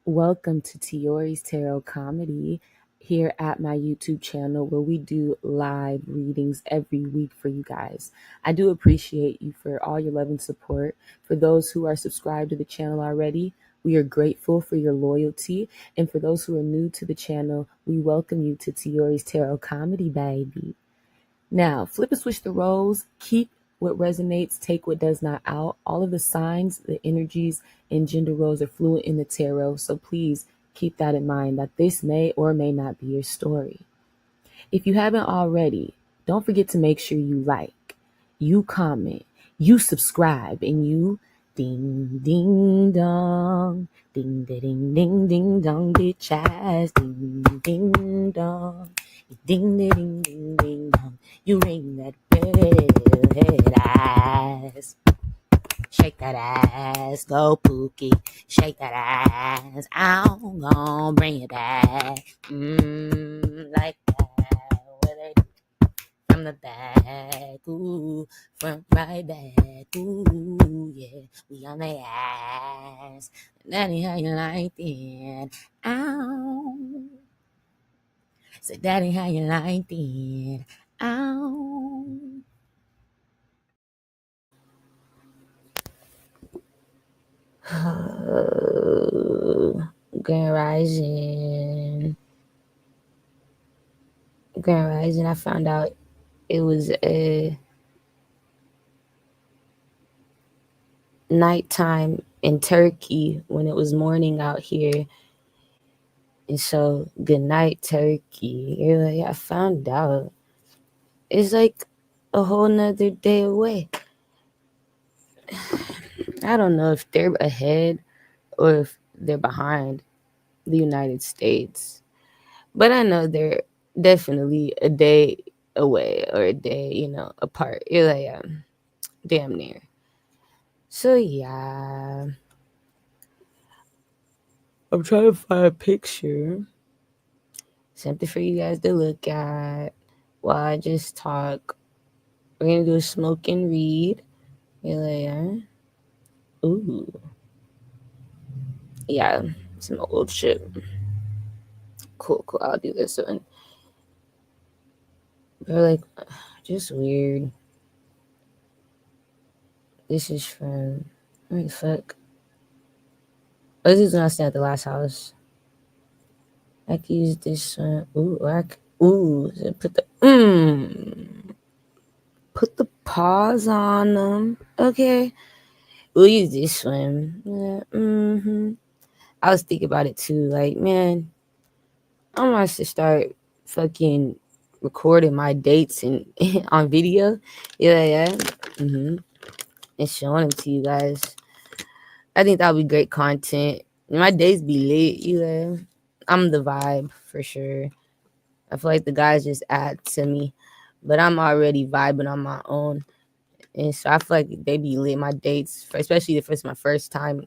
Welcome to Tiori's Tarot Comedy here at my YouTube channel where we do live readings every week for you guys. I do appreciate you for all your love and support. For those who are subscribed to the channel already, we are grateful for your loyalty. And for those who are new to the channel, we welcome you to Tiori's Tarot Comedy, baby. Now, flip and switch the roles. Keep what resonates, take what does not out. All of the signs, the energies, and gender roles are fluid in the tarot, so please keep that in mind that this may or may not be your story. If you haven't already, don't forget to make sure you like, you comment, you subscribe, and you ding ding dong, ding ding ding ding dong, bitch ass, ding ding dong, ding ding ding ding dong. You ring that red ass. Shake that ass, go Pookie. Shake that ass, I'm gon' bring it back. Like that, what they do from the back, ooh, front right back, ooh, yeah, we on their ass. Daddy, how you like it? Ow. So daddy, how you like it? Ow. Grand Rising. Grand Rising, I found out it was nighttime in Turkey when it was morning out here. And so, good night, Turkey. Yeah, I found out. It's like a whole nother day away. I don't know if they're ahead or if they're behind the United States. But I know they're definitely a day away or a day, apart. You're like, damn near. So yeah, I'm trying to find a picture, something for you guys to look at while I just talk. We're gonna do a smoke and read. You're like, ooh, yeah, some old shit. Cool. I'll do this one. They're like, just weird. This is from, fuck. Oh, this is when I stayed at the last house. I can use this one. So put the pause on them. Okay. We'll use this one. Yeah, I was thinking about it too. Like, man, I want to start fucking recording my dates and on video. Yeah. And showing them to you guys. I think that would be great content. My days be lit. I'm the vibe for sure. I feel like the guys just add to me, but I'm already vibing on my own. And so I feel like they be lit. My dates, especially if it's my first time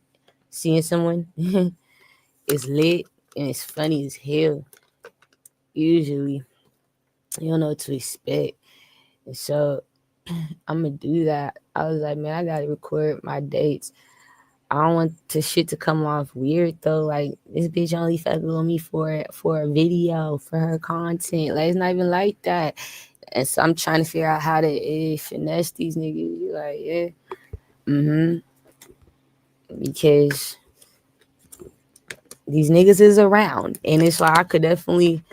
seeing someone, it's lit and it's funny as hell. Usually, you don't know what to expect. And so I'm going to do that. I was like, man, I got to record my dates. I don't want the shit to come off weird though. Like, this bitch only fucking with me for a video, for her content. Like, it's not even like that. And so I'm trying to figure out how to finesse these niggas. Like, yeah. Because these niggas is around. And it's like I could definitely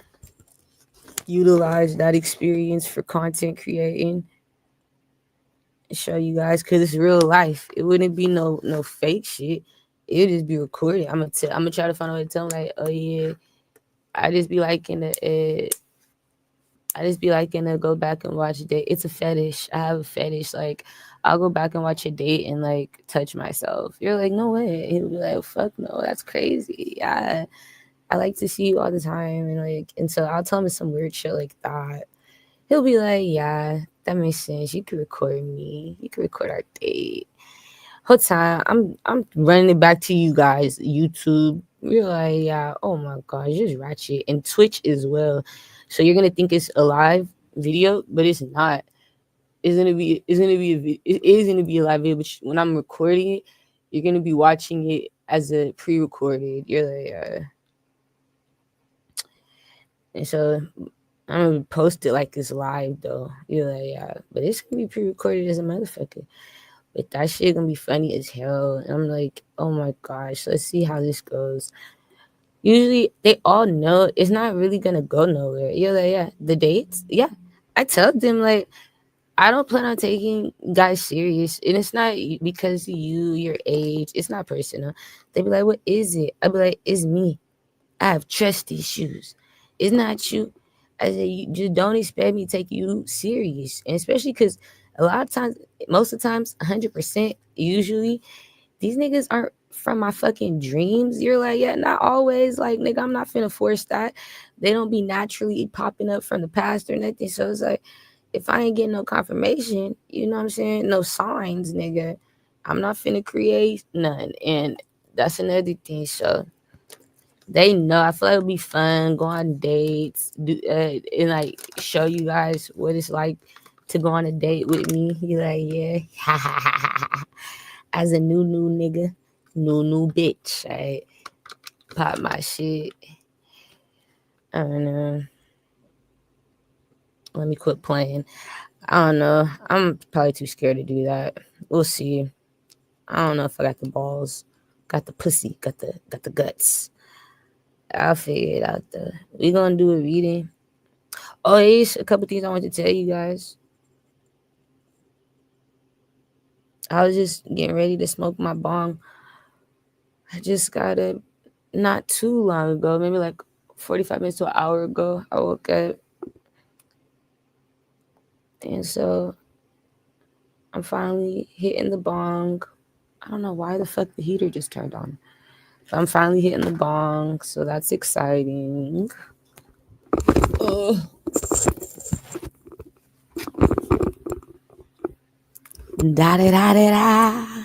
utilize that experience for content creating. Show you guys, because it's real life. It wouldn't be no fake shit. It would just be recorded. I'm gonna try to find a way to tell them, like, oh yeah, I just be liking to go back and watch a date. It's a fetish. I have a fetish. Like, I'll go back and watch a date and like touch myself. You're like, no way. He'll be like, fuck no, that's crazy. I like to see you all the time, and so I'll tell him some weird shit like that. He'll be like, yeah, that makes sense. You could record me. You could record our date. Whole time, I'm running it back to you guys. YouTube. You're like, yeah, oh my gosh, just ratchet. And Twitch as well. So you're gonna think it's a live video, but it's not. It is gonna be a live video, but when I'm recording it, you're gonna be watching it as a pre-recorded. You're like, and so I'm gonna post it like it's live though. You're like, yeah, but it's gonna be pre-recorded as a motherfucker. But that shit gonna be funny as hell. And I'm like, oh my gosh, let's see how this goes. Usually they all know it's not really gonna go nowhere. You're like, yeah, the dates, yeah. I tell them like I don't plan on taking guys serious, and it's not because of you, your age. It's not personal. They be like, "What is it?" I be like, "It's me. I have trust issues. It's not you." I said, "You just don't expect me to take you serious, and especially because a lot of times, most of the times, 100%, usually these niggas aren't from my fucking dreams." You're like, yeah, not always. Like, nigga, I'm not finna force that. They don't be naturally popping up from the past or nothing. So it's like, if I ain't getting no confirmation, you know what I'm saying? No signs, nigga. I'm not finna create none. And that's another thing. So they know. I feel like it'll be fun, go on dates, and like show you guys what it's like to go on a date with me. You like, yeah, as a new nigga, new bitch. I pop my shit. I don't know. Let me quit playing. I don't know. I'm probably too scared to do that. We'll see. I don't know if I got the balls, got the pussy, got the guts. I'll figure it out though. We gonna do a reading. Oh, here's a couple things I want to tell you guys. I was just getting ready to smoke my bong. I just got it not too long ago, maybe like 45 minutes to an hour ago. I woke up, and so I'm finally hitting the bong. I don't know why the fuck the heater just turned on. But I'm finally hitting the bong, so that's exciting. Ugh. Da da da da da.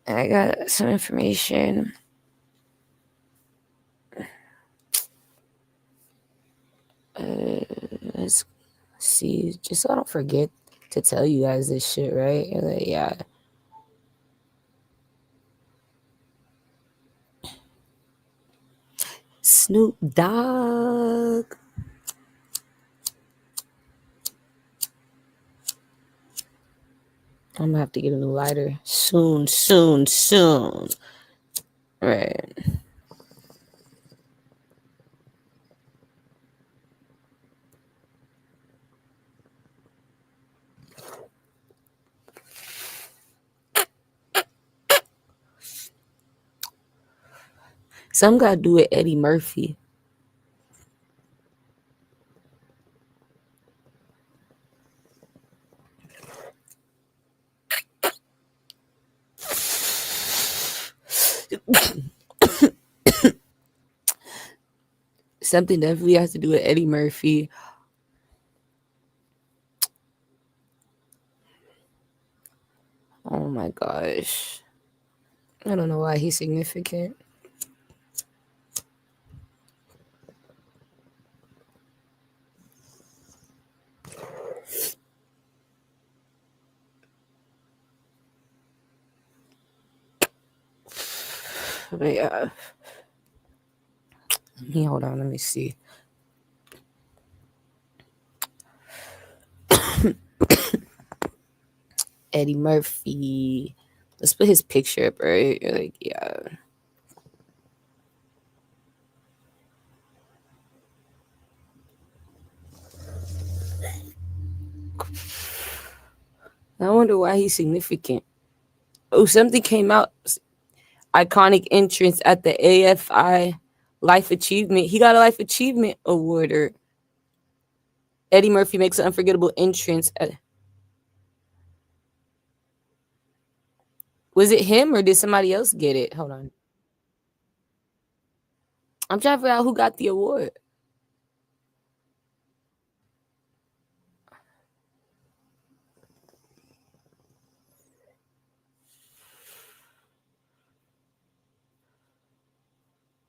I got some information. Let's see, just so I don't forget to tell you guys this shit, right? Like, yeah. Snoop Dogg. I'm gonna have to get a new lighter soon, soon, soon. Right. Some gotta do it Eddie Murphy. Something definitely has to do with Eddie Murphy. Oh my gosh. I don't know why he's significant. But yeah. Hold on, let me see. Eddie Murphy. Let's put his picture up, right? Like, yeah. I wonder why he's significant. Oh, something came out. Iconic entrance at the AFI Life Achievement. He got a Life Achievement Award. Or Eddie Murphy makes an unforgettable entrance. Was it him or did somebody else get it? Hold on. I'm trying to figure out who got the award.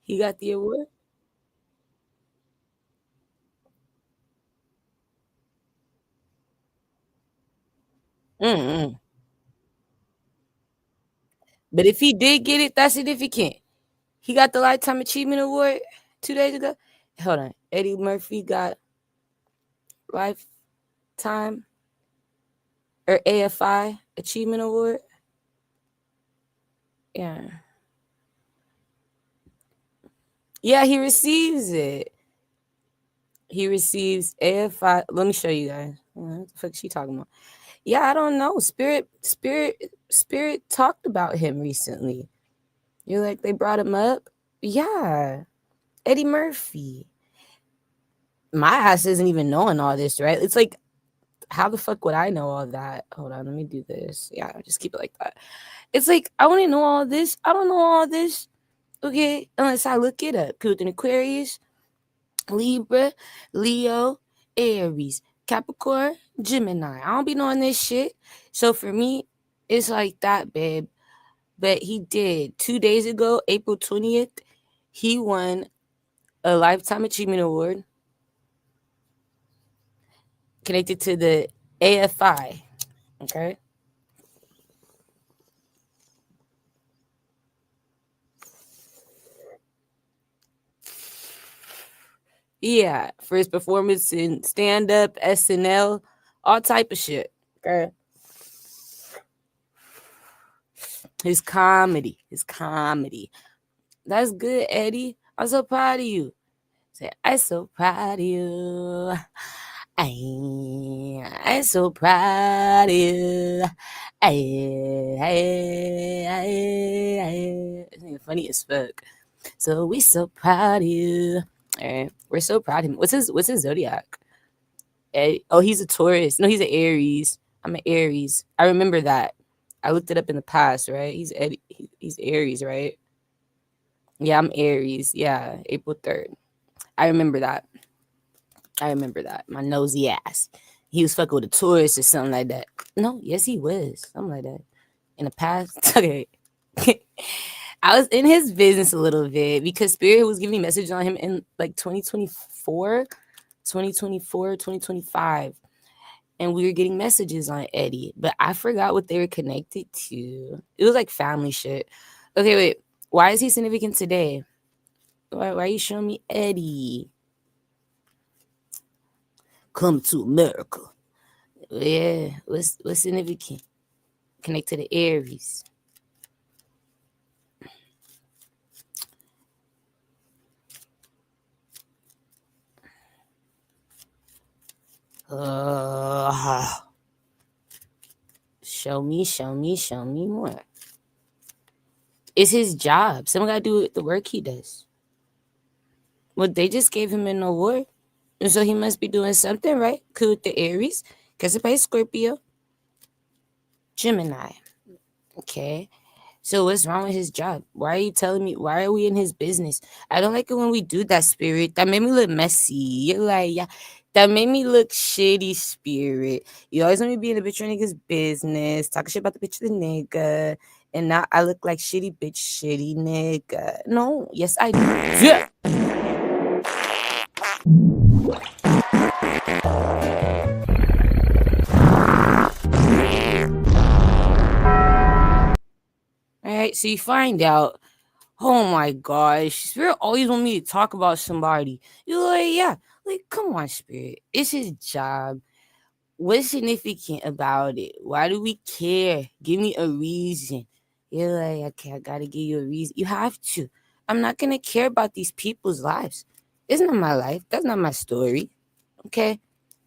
He got the award? Mm-mm. But if he did get it, that's significant. He got the Lifetime Achievement Award 2 days ago. Hold on. Eddie Murphy got Lifetime or AFI Achievement Award. Yeah. Yeah, he receives it. He receives AFI. Let me show you guys. What the fuck is she talking about? Yeah, I don't know. Spirit talked about him recently. You're like, they brought him up? Yeah. Eddie Murphy. My ass isn't even knowing all this, right? It's like, how the fuck would I know all that? Hold on, let me do this. Yeah, just keep it like that. It's like, I want to know all this. I don't know all this. Okay, unless I look it up. Could an Aquarius, Libra, Leo, Aries, Capricorn, Gemini. I don't be knowing this shit. So for me, it's like that, babe. But he did. 2 days ago, April 20th, he won a Lifetime Achievement Award connected to the AFI. Okay. Yeah, for his performance in stand-up, SNL, all type of shit. Okay. His comedy. That's good, Eddie. I'm so proud of you. Say, I'm so proud of you. I'm so proud of you. It's funny as fuck. So we so proud of you. All right, we're so proud of him. What's his zodiac? Oh, he's a Taurus. No, he's an Aries. I'm an Aries. I remember that. I looked it up in the past, right? He's Aries, right? Yeah, I'm Aries. Yeah, April 3rd. I remember that. My nosy ass. He was fucking with a Taurus or something like that. No, yes, he was. Something like that. In the past. Okay. I was in his business a little bit because Spirit was giving me messages on him in like 2024, 2025. And we were getting messages on Eddie, but I forgot what they were connected to. It was like family shit. Okay, wait. Why is he significant today? Why are you showing me Eddie? Come to America. Yeah, what's significant? Connect to the Aries. Show me more. It's his job. Someone gotta do the work he does. Well, they just gave him an award. And so he must be doing something, right? Cool with the Aries. Because by Scorpio. Gemini. Okay. So what's wrong with his job? Why are you telling me? Why are we in his business? I don't like it when we do that, Spirit. That made me look messy. You're like, yeah. That made me look shitty, Spirit. You always want me to be in the bitch of nigga's business, talking shit about the bitch of the nigga. And now I look like shitty bitch, shitty nigga. No, yes, I do. Yeah. All right, so you find out, oh my gosh, Spirit always want me to talk about somebody. You're like, yeah, like, come on, Spirit. It's his job. What's significant about it? Why do we care? Give me a reason. You're like, okay, I gotta give you a reason. You have to. I'm not gonna care about these people's lives. It's not my life. That's not my story. Okay?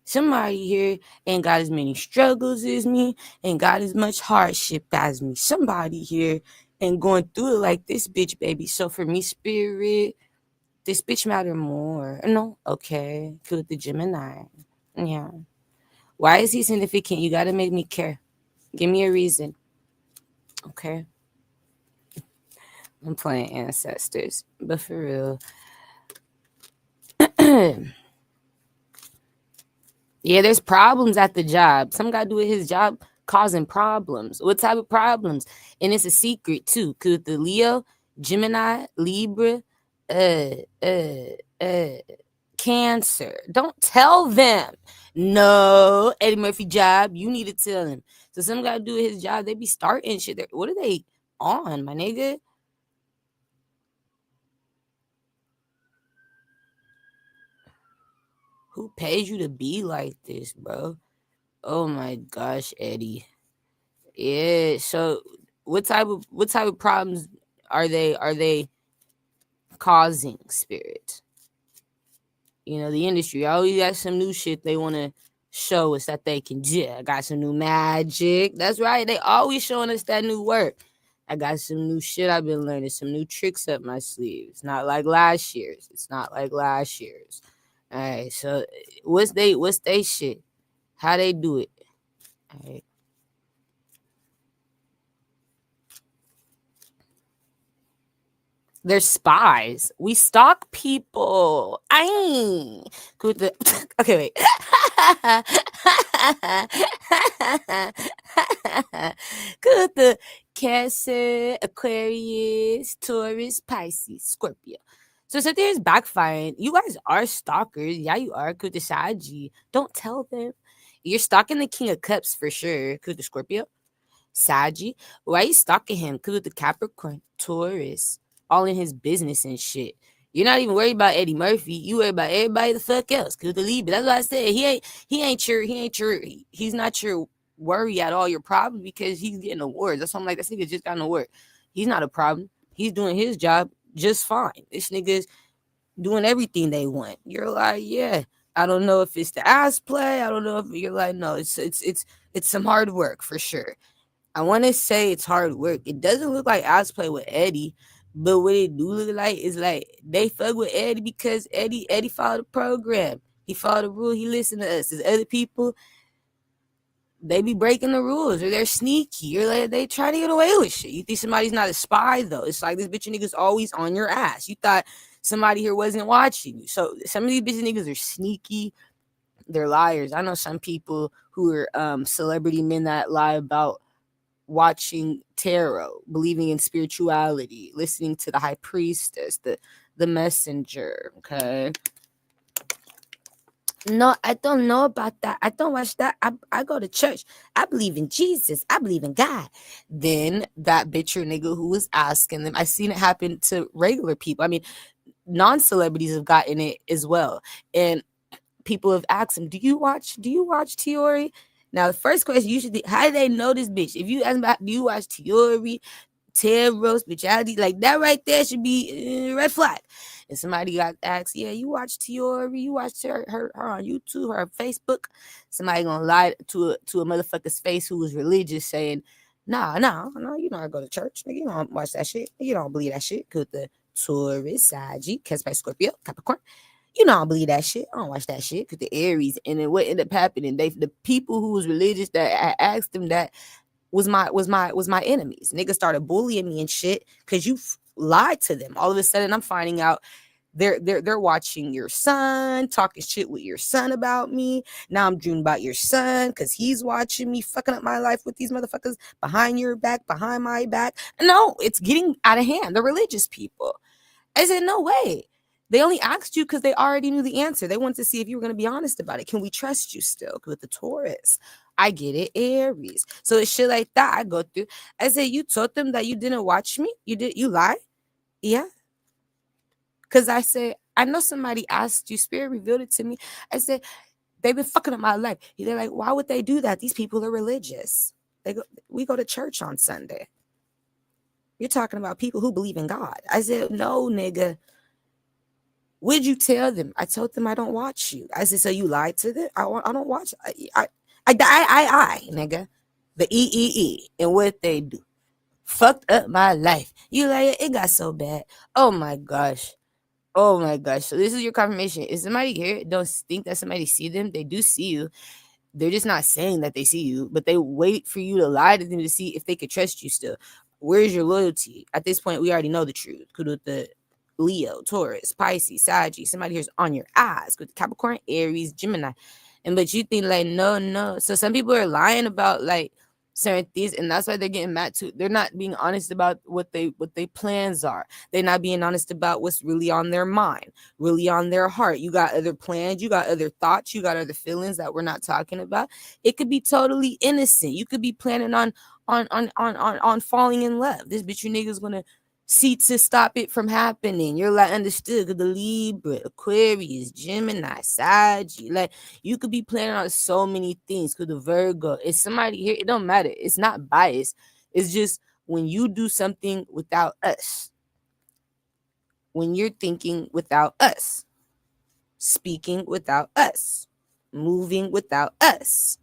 Somebody here ain't got as many struggles as me, ain't got as much hardship as me. Somebody here ain't going through it like this bitch, baby. So for me, Spirit, this bitch matter more. No, okay. Cool with the Gemini. Yeah. Why is he significant? You gotta make me care. Give me a reason. Okay. I'm playing ancestors, but for real. Yeah, there's problems at the job. Some guy doing his job causing problems. What type of problems? And it's a secret too. Cause the Leo, Gemini, Libra, Cancer. Don't tell them. No, Eddie Murphy job. You need to tell him. So some guy do his job. They be starting shit. What are they? on, my nigga? Who pays you to be like this, bro? Oh my gosh, Eddie. Yeah. So what type of problems are they causing, Spirit? You know, the industry always got some new shit they want to show us that they can do. I got some new magic. That's right. They always showing us that new work. I got some new shit I've been learning, some new tricks up my sleeve. It's not like last year's. It's not like last year's. All right. So what's they shit? How they do it? All right. They're spies. We stalk people. I could the okay wait. Could the Cancer, Aquarius, Taurus, Pisces, Scorpio. So Sagittarius backfiring. You guys are stalkers. Yeah, you are. Could the Sagi. Don't tell them. You're stalking the King of Cups for sure. Could the Scorpio. Saggy. Why you stalking him? Cause with the Capricorn, Taurus, all in his business and shit. You're not even worried about Eddie Murphy. You worried about everybody the fuck else. Cause the Libra. That's why I said he's not your worry at all. Your problem because he's getting awards. That's why I'm like, this nigga just got an award. He's not a problem. He's doing his job just fine. This nigga's doing everything they want. You're like, yeah. I don't know if it's the ass play. I don't know if you're like, no, it's some hard work for sure. I want to say it's hard work. It doesn't look like I was playing with Eddie, but what it do look like is like they fuck with Eddie because Eddie followed the program. He followed the rule. He listened to us. There's other people, they be breaking the rules or they're sneaky or like they try to get away with shit. You think somebody's not a spy though? It's like this bitch nigga's always on your ass. You thought somebody here wasn't watching you. So some of these bitch niggas are sneaky. They're liars. I know some people who are celebrity men that lie about watching tarot, believing in spirituality, listening to the high priestess, the messenger. Okay. No, I don't know about that. I don't watch that. I go to church. I believe in Jesus. I believe in God. Then that bitch or nigga who was asking them, I seen it happen to regular people. I mean, non-celebrities have gotten it as well. And people have asked him, do you watch Tiori? Now, the first question you should be, how do they know this bitch? If you ask about, do you watch Tiori, tarot, spirituality, like that right there should be red flag. And somebody got asked, yeah, you watch Tiori, you watch her on YouTube, her Facebook. Somebody gonna lie to a motherfucker's face who was religious saying, no, you don't go to church. Nigga, you don't watch that shit. You don't believe that shit. Cause the Taurus, Saggy, Cancer, Scorpio, Capricorn. You know I don't believe that shit. I don't watch that shit because the Aries. And then what ended up happening? The people who was religious that I asked them that was my enemies. Niggas started bullying me and shit because you lied to them. All of a sudden, I'm finding out they're watching your son, talking shit with your son about me. Now I'm dreaming about your son because he's watching me fucking up my life with these motherfuckers behind your back, behind my back. No, it's getting out of hand. The religious people. I said, no way. They only asked you because they already knew the answer. They wanted to see if you were going to be honest about it. Can we trust you still? With the Taurus, I get it, Aries. So it's shit like that I go through. I said, you told them that you didn't watch me? You lie? Yeah. Because I said, I know somebody asked you, Spirit revealed it to me. I said, they've been fucking up my life. They're like, why would they do that? These people are religious. We go to church on Sunday. You're talking about people who believe in God. I said, no, nigga. What'd you tell them? I told them I don't watch you. I said, so you lied to them? I don't watch. Nigga. The EEE. And what they do. Fucked up my life. You like, it got so bad. Oh my gosh. Oh my gosh. So this is your confirmation. If somebody here don't think that somebody see them, they do see you. They're just not saying that they see you, but they wait for you to lie to them to see if they could trust you still. Where's your loyalty? At this point, we already know the truth. Could with the Leo, Taurus, Pisces, Sagittarius, somebody here's on your eyes. With Capricorn, Aries, Gemini. And but you think like, no. So some people are lying about like certain things, and that's why they're getting mad too. They're not being honest about what they plans are. They're not being honest about what's really on their mind, really on their heart. You got other plans, you got other thoughts, you got other feelings that we're not talking about. It could be totally innocent. You could be planning on on falling in love. This bitch, you niggas gonna see to stop it from happening. You're like understood. The Libra, Aquarius, Gemini, Sag, like you could be planning on so many things. Cause the Virgo, it's somebody here. It don't matter. It's not biased. It's just when you do something without us, when you're thinking without us, speaking without us, moving without us,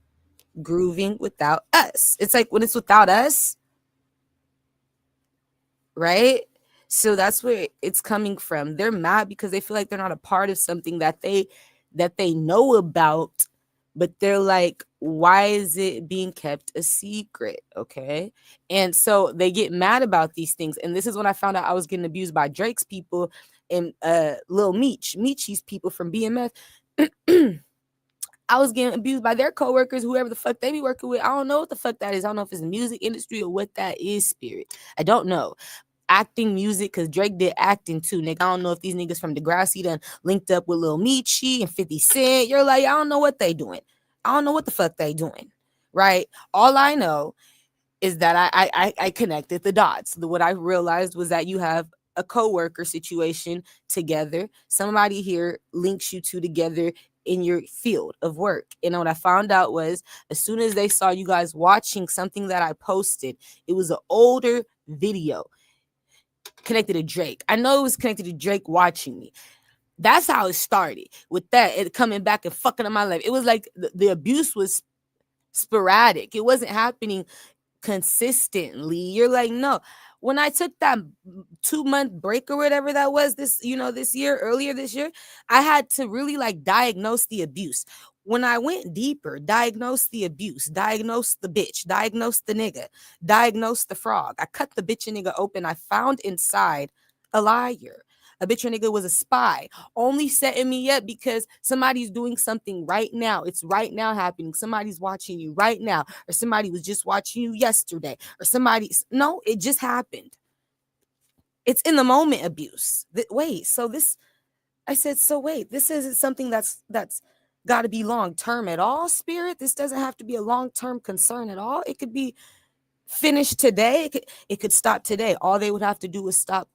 grooving without us. It's like when it's without us, right? So that's where it's coming from. They're mad because they feel like they're not a part of something that they know about, but they're like, why is it being kept a secret? Okay. And so they get mad about these things. And this is when I found out I was getting abused by Drake's people and Lil Meechie's people from BMF. I was getting abused by their coworkers, whoever the fuck they be working with. I don't know what the fuck that is. I don't know if it's the music industry or what that is, spirit. I don't know. Acting, music, because Drake did acting too, nigga. I don't know if these niggas from Degrassi done linked up with Lil Meechie and 50 Cent. You're like, I don't know what they doing. I don't know what the fuck they doing, right? All I know is that I connected the dots. What I realized was that you have a coworker situation together. Somebody here links you two together in your field of work. And what I found out was as soon as they saw you guys watching something that I posted, it was an older video connected to Drake. I know it was connected to Drake watching me. That's how it started. With that, it coming back and fucking up my life. It was like the abuse was sporadic. It wasn't happening consistently. You're like, no. When I took that 2-month break or whatever that was earlier this year, I had to really like diagnose the abuse. When I went deeper, diagnose the abuse, diagnose the bitch, diagnose the nigga, diagnose the frog. I cut the bitch and nigga open. I found inside a liar. A bitch or nigga was a spy, only setting me up because somebody's doing something right now. It's right now happening. Somebody's watching you right now, or somebody was just watching you yesterday, or no, it just happened. It's in the moment abuse. This isn't something that's got to be long term at all, spirit. This doesn't have to be a long term concern at all. It could be finished today. It could stop today. All they would have to do is stop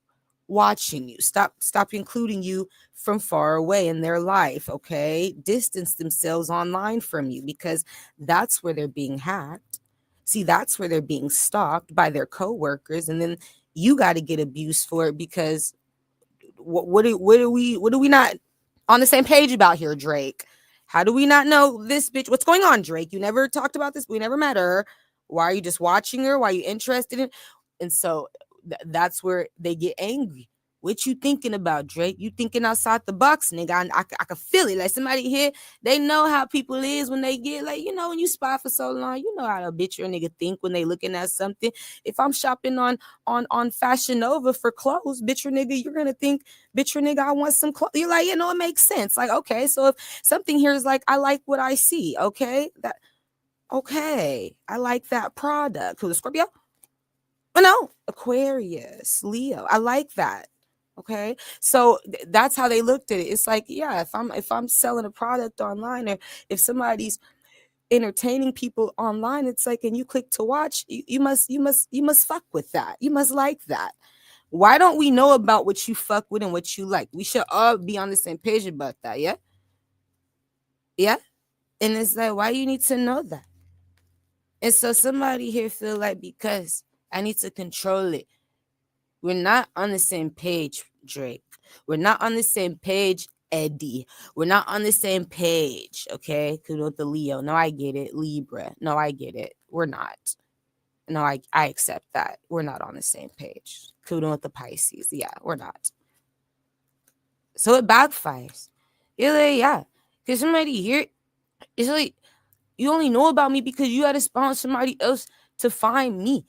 watching you, stop including you from far away in their life. Okay, distance themselves online from you, because that's where they're being hacked. See, that's where they're being stalked by their coworkers, and then you got to get abused for it because what are we not on the same page about here, Drake? How do we not know this bitch? What's going on, Drake? You never talked about this. We never met her. Why are you just watching her? Why are you interested in? And so that's where they get angry. What you thinking about, Drake? You thinking outside the box, nigga. I can feel it. Like somebody here, they know how people is when they get like, when you spy for so long, you know how a bitch or a nigga think when they looking at something. If I'm shopping on Fashion Nova for clothes, bitch or nigga, you're gonna think, bitch or nigga, I want some clothes. You're like, it makes sense. Like, okay, so if something here is like, I like what I see, okay, I like that product. Who's Scorpio? Oh no, Aquarius, Leo. I like that. Okay, so that's how they looked at it. It's like, yeah, if I'm selling a product online, or if somebody's entertaining people online, it's like, and you click to watch, you must fuck with that. You must like that. Why don't we know about what you fuck with and what you like? We should all be on the same page about that. Yeah, yeah. And it's like, why you need to know that? And so somebody here feel like because I need to control it. We're not on the same page, Drake. We're not on the same page, Eddie. We're not on the same page, okay? Kudo the Leo. No, I get it. Libra. No, I get it. We're not. No, I accept that. We're not on the same page. Kudo with the Pisces. Yeah, we're not. So it backfires. You're like, yeah. Because somebody here, it's like, you only know about me because you had to spawn somebody else to find me.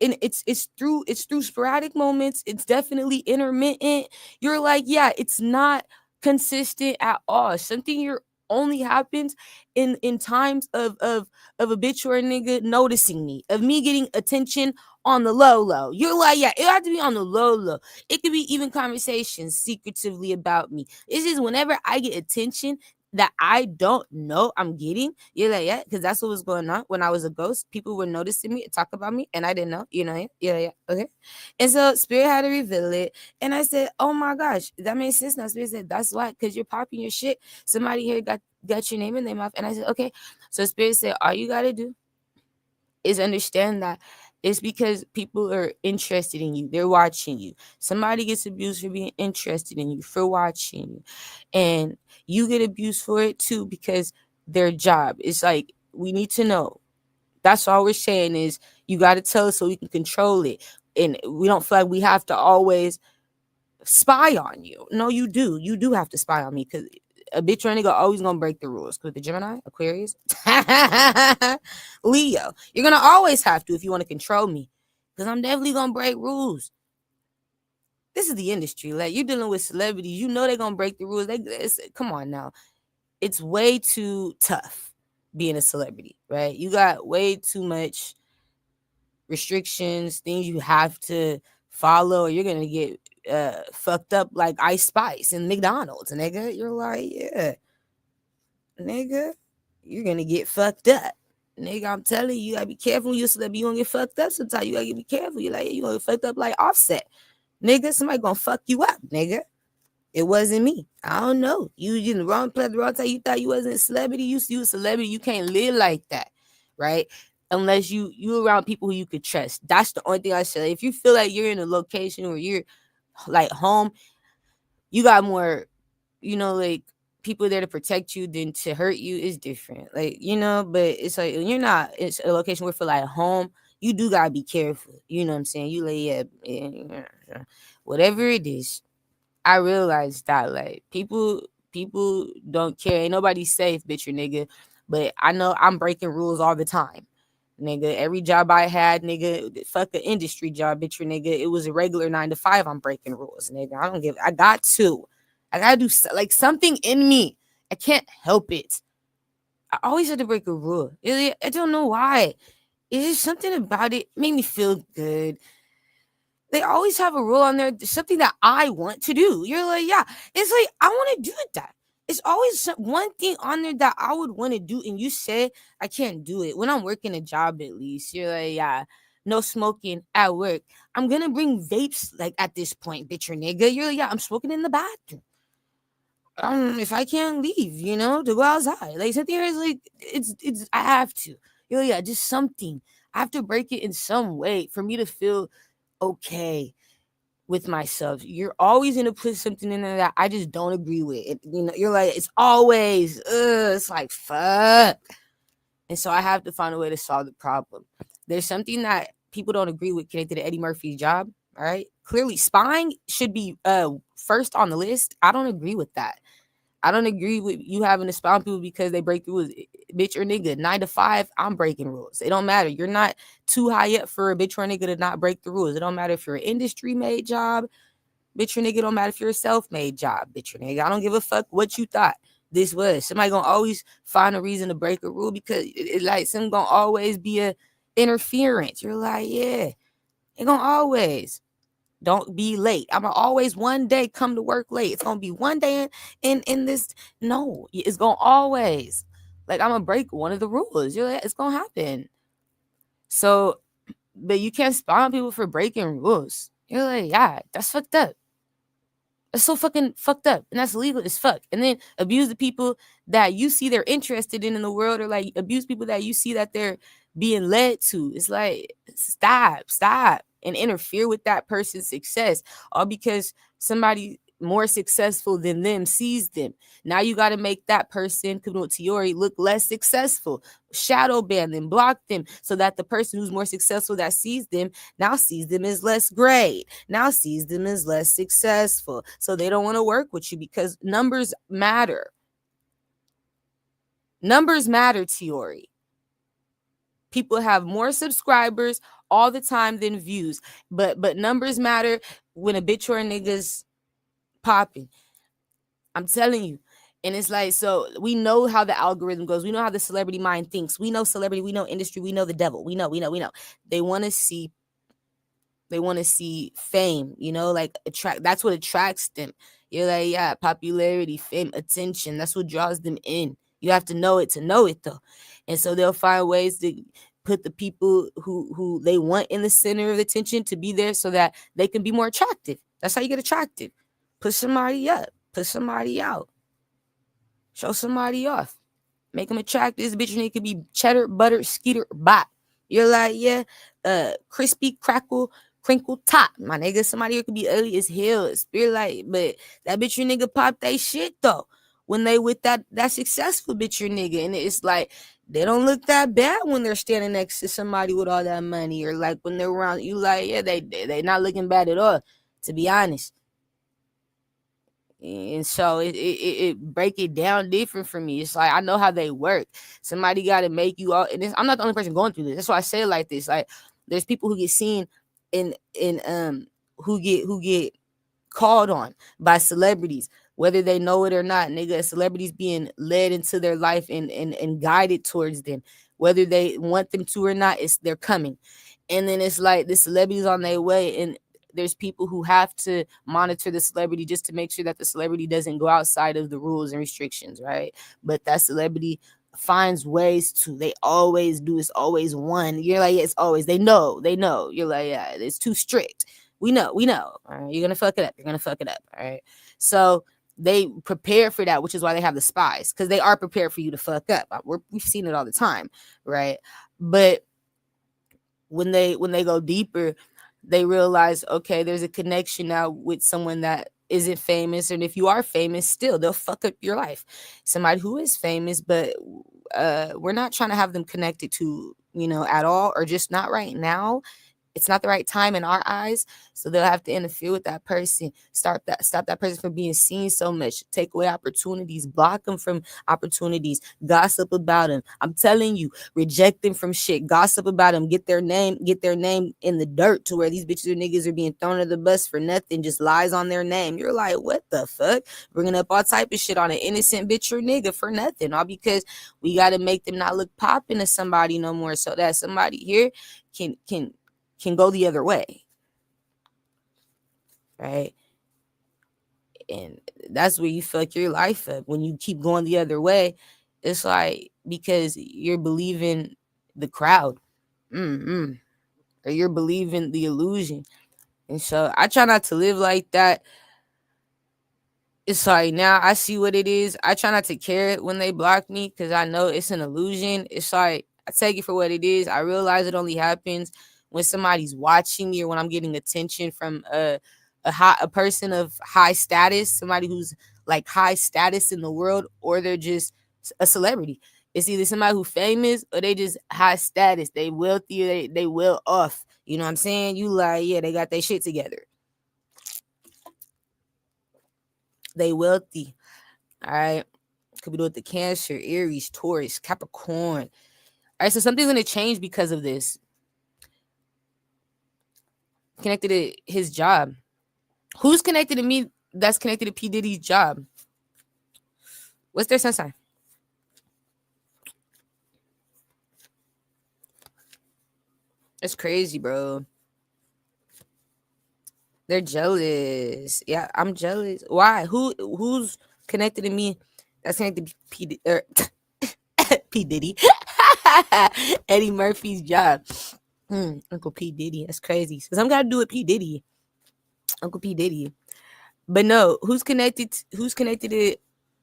And it's through sporadic moments. It's definitely intermittent. You're like, yeah, it's not consistent at all. Something here only happens in times of a bitch or a nigga noticing me, of me getting attention on the low. You're like, yeah, it have to be on the low. It could be even conversations secretively about me. It's just whenever I get attention, that I don't know I'm getting. You're like, yeah, because that's what was going on when I was a ghost. People were noticing me, talk about me, and I didn't know. You know, yeah, okay. And so Spirit had to reveal it, and I said, oh my gosh, that makes sense now. Spirit said, that's why, because you're popping your shit. Somebody here got your name in their mouth, and I said, okay. So Spirit said, all you gotta do is understand that it's because people are interested in you. They're watching you. Somebody gets abused for being interested in you, for watching you. And you get abused for it too, because their job. It's like, we need to know. That's all we're saying is you got to tell us so we can control it. And we don't feel like we have to always spy on you. No, you do. You do have to spy on me, because a bitch or a nigga always gonna break the rules. Because the Gemini, Aquarius, Leo, you're gonna always have to if you want to control me. Because I'm definitely gonna break rules. This is the industry. Like, you're dealing with celebrities. You know they're gonna break the rules. Come on now. It's way too tough being a celebrity, right? You got way too much restrictions, things you have to follow, or you're gonna get fucked up like Ice Spice and McDonald's, nigga. You're like, yeah, nigga, you're gonna get fucked up. Nigga, I'm telling you, you gotta be careful. You're a celebrity, you gonna get fucked up sometimes. You gotta be careful. You're like, you gonna get fucked up like Offset. Nigga, somebody gonna fuck you up, nigga. It wasn't me. I don't know. You in the wrong place, the wrong time. You thought you wasn't a celebrity. You a celebrity. You can't live like that, right? Unless you around people who you could trust. That's the only thing I say. If you feel like you're in a location where you're like home, you got more, like people there to protect you than to hurt you. Is different, like, But it's like when you're not. It's a location where for like home. You do gotta be careful. You know what I'm saying? You like, yeah, whatever it is. I realized that like people don't care. Ain't nobody safe, bitch or nigga. But I know I'm breaking rules all the time. Nigga, every job I had, nigga, fuck the industry job, bitch or nigga. It was a regular 9 to 5. I'm breaking rules, nigga. I got to. I gotta do like something in me. I can't help it. I always had to break a rule. I don't know why. It's just something about it made me feel good. They always have a rule on there, something that I want to do. You're like, yeah, it's like, I want to do that. It's always one thing on there that I would want to do. And you say, I can't do it. When I'm working a job, at least, you're like, yeah, no smoking at work. I'm going to bring vapes, like, at this point, bitch or nigga. You're like, yeah, I'm smoking in the bathroom. If I can't leave, to go outside. Like, something here is like, I have to. You're like, yeah, just something. I have to break it in some way for me to feel okay with myself. You're always gonna put something in there that I just don't agree with. You're like, it's always, it's like, fuck. And so I have to find a way to solve the problem. There's something that people don't agree with connected to Eddie Murphy's job. All right. Clearly, spying should be first on the list. I don't agree with that. I don't agree with you having to spy on people because they break the rules. Bitch or nigga, 9 to 5, I'm breaking rules. It don't matter. You're not too high up for a bitch or a nigga to not break the rules. It don't matter if you're an industry-made job. Bitch or nigga, it don't matter if you're a self-made job. Bitch or nigga, I don't give a fuck what you thought this was. Somebody gonna always find a reason to break a rule because it like some gonna always be a interference. You're like, yeah, it gonna always. Don't be late. I'm gonna always one day come to work late. It's gonna be one day in this. No, it's gonna always. Like, I'm gonna break one of the rules. You're like, it's gonna happen. So, but you can't spy on people for breaking rules. You're like, yeah, that's fucked up. That's so fucking fucked up. And that's illegal as fuck. And then abuse the people that you see they're interested in the world, or like abuse people that you see that they're being led to. It's like, stop. And interfere with that person's success. All because somebody more successful than them sees them. Now you got to make that person, Tiori, look less successful. Shadow ban them, block them, so that the person who's more successful that sees them now sees them as less great. Now sees them as less successful. So they don't want to work with you because numbers matter. Numbers matter, Tiori. People have more subscribers all the time than views. But numbers matter when a bitch or a nigga's popping. I'm telling you. And it's like, so we know how the algorithm goes. We know how the celebrity mind thinks. We know celebrity, we know industry, we know the devil. We know. They want to see fame, like attract. That's what attracts them. You're like, yeah, popularity, fame, attention. That's what draws them in. You have to know it though. And so they'll find ways to put the people who they want in the center of attention to be there so that they can be more attractive. That's how you get attractive. Put somebody up, put somebody out, show somebody off, make them attractive. This bitch nigga could be cheddar, butter, skeeter, bop. You're like, yeah, crispy, crackle, crinkle top. My nigga, somebody here could be ugly as hell, spirit like, but that bitch your nigga pop they shit though. When they with that successful bitch your nigga, and it's like they don't look that bad when they're standing next to somebody with all that money, or like when they're around you, like, yeah, they not looking bad at all, to be honest. And so it break it down different for me. It's like I know how they work. Somebody got to make you all, and I'm not the only person going through this. That's why I say it like this. Like there's people who get seen in who get called on by celebrities, whether they know it or not. Nigga, celebrities being led into their life and guided towards them, whether they want them to or not. They're coming, and then it's like the celebrities on their way, and there's people who have to monitor the celebrity just to make sure that the celebrity doesn't go outside of the rules and restrictions, right? But that celebrity finds ways to. They always do. It's always one. You're like, yeah, it's always. They know. You're like, yeah, it's too strict. We know. All right, you're gonna fuck it up. All right. So they prepare for that, which is why they have the spies, because they are prepared for you to fuck up. We've seen it all the time, right? But when they go deeper, they realize, okay, there's a connection now with someone that isn't famous, and if you are famous, still they'll fuck up your life. Somebody who is famous, but we're not trying to have them connected to, at all, or just not right now. It's not the right time in our eyes, so they'll have to interfere with that person, stop that person from being seen so much, take away opportunities, block them from opportunities, gossip about them. I'm telling you, reject them from shit, gossip about them, get their name in the dirt to where these bitches or niggas are being thrown to the bus for nothing, just lies on their name. You're like, what the fuck? Bringing up all type of shit on an innocent bitch or nigga for nothing, all because we got to make them not look popping to somebody no more, so that somebody here can go the other way, right? And that's where you fuck your life up when you keep going the other way. It's like because you're believing the crowd, or you're believing the illusion. And so I try not to live like that. It's like now I see what it is. I try not to care when they block me because I know it's an illusion. It's like I take it for what it is. I realize it only happens when somebody's watching me or when I'm getting attention from a person of high status, somebody who's like high status in the world, or they're just a celebrity. It's either somebody who's famous or they just high status. They wealthy, they well off. You know what I'm saying? You like, yeah, they got their shit together. They wealthy. All right. Could be doing the Cancer, Aries, Taurus, Capricorn. All right. So something's going to change because of this. Connected to his job. Who's connected to me that's connected to P. Diddy's job? What's their sun sign? It's crazy, bro. They're jealous. Yeah, I'm jealous. Why? Who's connected to me that's connected to P. Diddy? Eddie Murphy's job. Uncle P. Diddy. That's crazy. So some got to do with P. Diddy. Uncle P. Diddy. But no, who's connected to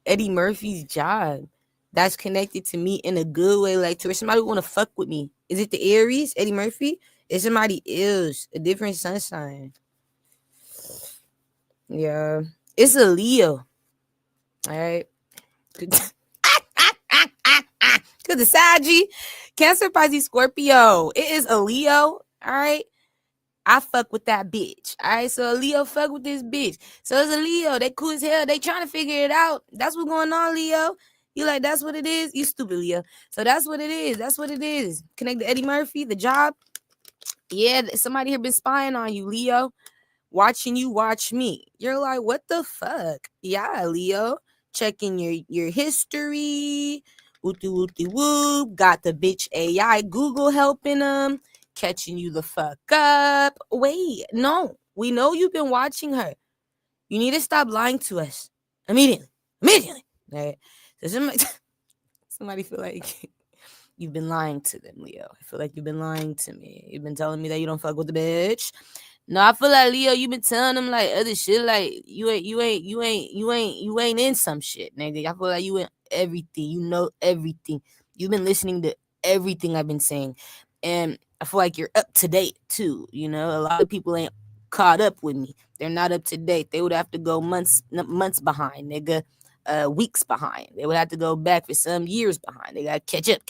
Eddie Murphy's job? That's connected to me in a good way, like to where somebody want to fuck with me. Is it the Aries, Eddie Murphy? Is somebody else, a different sun sign? Yeah, it's a Leo. All right. Cause the Saggy, Cancer, Pisces, Scorpio. It is a Leo. All right. I fuck with that bitch. All right. So a Leo fuck with this bitch. So it's a Leo. They cool as hell. They trying to figure it out. That's what's going on, Leo. You like, that's what it is? You stupid, Leo. So that's what it is. That's what it is. Connect to Eddie Murphy, the job. Yeah, somebody here been spying on you, Leo. Watching you watch me. You're like, what the fuck? Yeah, Leo. Checking your history. Wooty wooty whoop. Got the bitch AI Google helping them. Catching you the fuck up. Wait, no. We know you've been watching her. You need to stop lying to us immediately. Immediately. All right. So somebody feel like you've been lying to them, Leo. I feel like you've been lying to me. You've been telling me that you don't fuck with the bitch. No, I feel like Leo, you been telling them like other shit, like you ain't in some shit, nigga. I feel like you in everything. You know everything. You've been listening to everything I've been saying, and I feel like you're up to date too. You know, a lot of people ain't caught up with me. They're not up to date. They would have to go months behind, nigga. Weeks behind. They would have to go back for some years behind. They gotta catch up.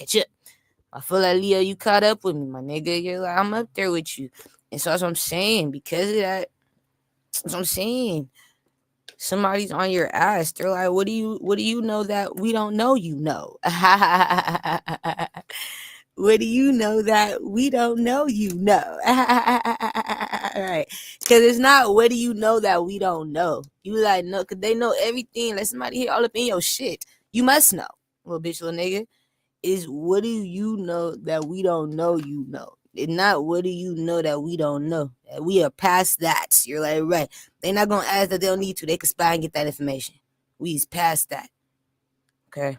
I feel like Leo, you caught up with me, my nigga. You're like, I'm up there with you. And so that's what I'm saying. Because of that, that's what I'm saying. Somebody's on your ass. They're like, what do you know that we don't know you know? What do you know that we don't know you know? Right. Because it's not what do you know that we don't know. You like, no, because they know everything. Let somebody hit all up in your shit. You must know, little bitch, little nigga. Is what do you know that we don't know you know? It's not what do you know that we don't know. We are past that. You're like, right. They're not going to ask that they don't need to. They can spy and get that information. We's past that. Okay?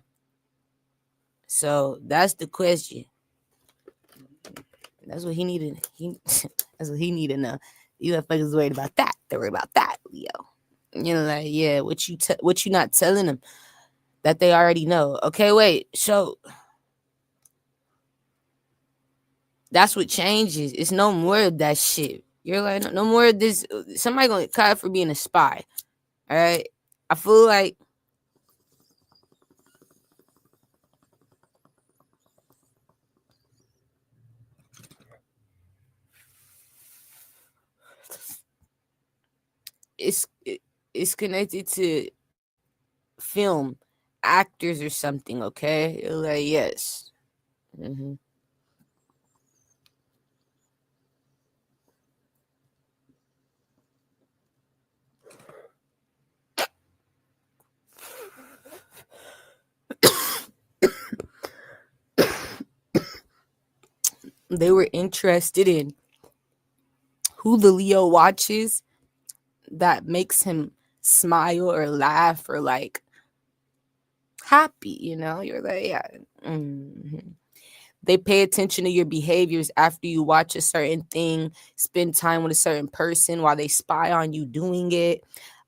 So that's the question. That's what he needed. That's what he needed to know. You motherfuckers worried about that. They're worried about that, Leo. You know, like, yeah, what you not telling them that they already know. Okay, wait. So that's what changes. It's no more of that shit. You're like, no more of this. Somebody gonna get caught for being a spy. All right. I feel like it's connected to film actors or something. Okay. You're like, yes. Mm-hmm. They were interested in who the Leo watches that makes him smile or laugh or like happy, you know? You're like, yeah. Mm-hmm. They pay attention to your behaviors after you watch a certain thing, spend time with a certain person while they spy on you doing it.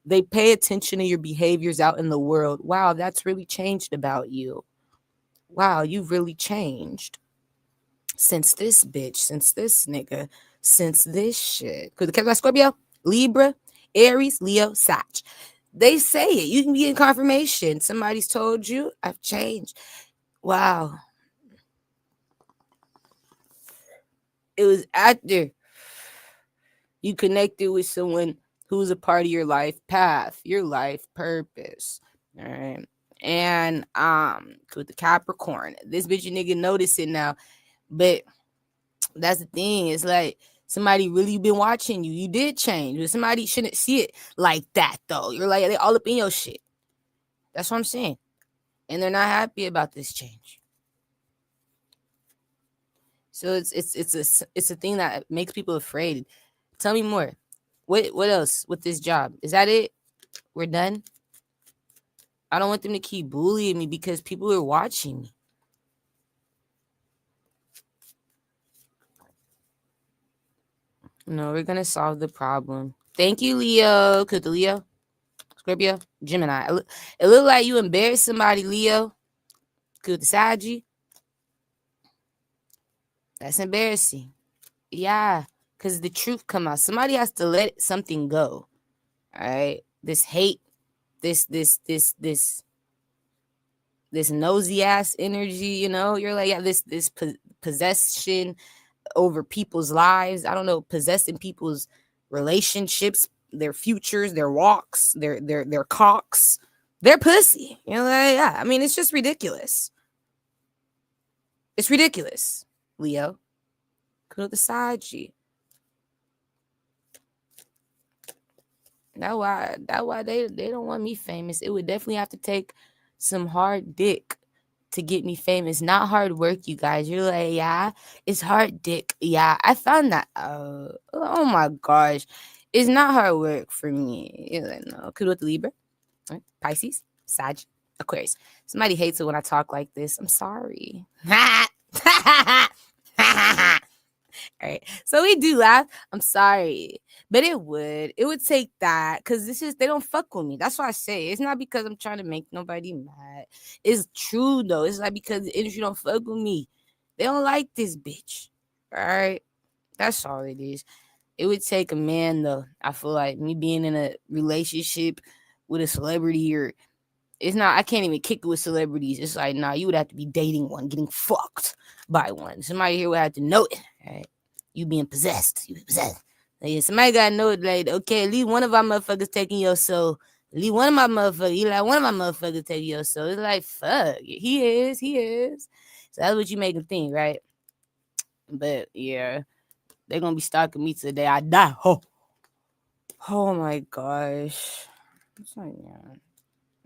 They pay attention to your behaviors out in the world. Wow, that's really changed about you. Wow, you've really changed since this bitch, since this nigga, since this shit. Because the Scorpio, Libra, Aries, Leo, Sag. They say it. You can be in confirmation. Somebody's told you, I've changed. Wow. It was after you connected with someone who's a part of your life path, your life purpose. All right. And with the Capricorn, this bitch you nigga notice it now. But that's the thing. It's like somebody really been watching you. You did change, but somebody shouldn't see it like that though. You're like, they all up in your shit. That's what I'm saying. And they're not happy about this change. So it's a thing that makes people afraid. Tell me more. What else with this job? Is that it? We're done? I don't want them to keep bullying me because people are watching me. No, we're gonna solve the problem. Thank you, Leo. Could the Leo, Scorpio, Gemini. It look like you embarrassed somebody, Leo. Could the Sagi. That's embarrassing. Yeah, because the truth come out. Somebody has to let something go. All right, this hate, this nosy ass energy. You know, you're like, yeah, this possession over people's lives. I don't know, possessing people's relationships, their futures, their walks, their cocks, their pussy. You know, like, yeah. I mean, it's just ridiculous. It's ridiculous, Leo. Go to the side, G. That's why they don't want me famous. It would definitely have to take some hard dick to get me famous. Not hard work, you guys. You're like, yeah, it's hard dick. Yeah, I found that. Oh my gosh. It's not hard work for me. It's like, no, could with Libra, right? Pisces, Sag, Aquarius. Somebody hates it when I talk like this. I'm sorry. All right. So we do laugh. I'm sorry. But it would take that because this is they don't fuck with me. That's why I say it's not because I'm trying to make nobody mad. It's true though. It's like because the industry don't fuck with me. They don't like this bitch. All right. That's all it is. It would take a man though. I feel like me being in a relationship with a celebrity or it's not I can't even kick it with celebrities. It's like, nah, you would have to be dating one, getting fucked by one. Somebody here would have to know it. Right? You being possessed. You possessed. Like, somebody gotta know it, like, okay, at least one of our motherfuckers taking your soul. At least one of my motherfuckers, you like one of my motherfuckers taking your soul. It's like, fuck. He is. So that's what you make him think, right? But yeah, they're gonna be stalking me till the day I die. Oh my gosh. It's like, yeah.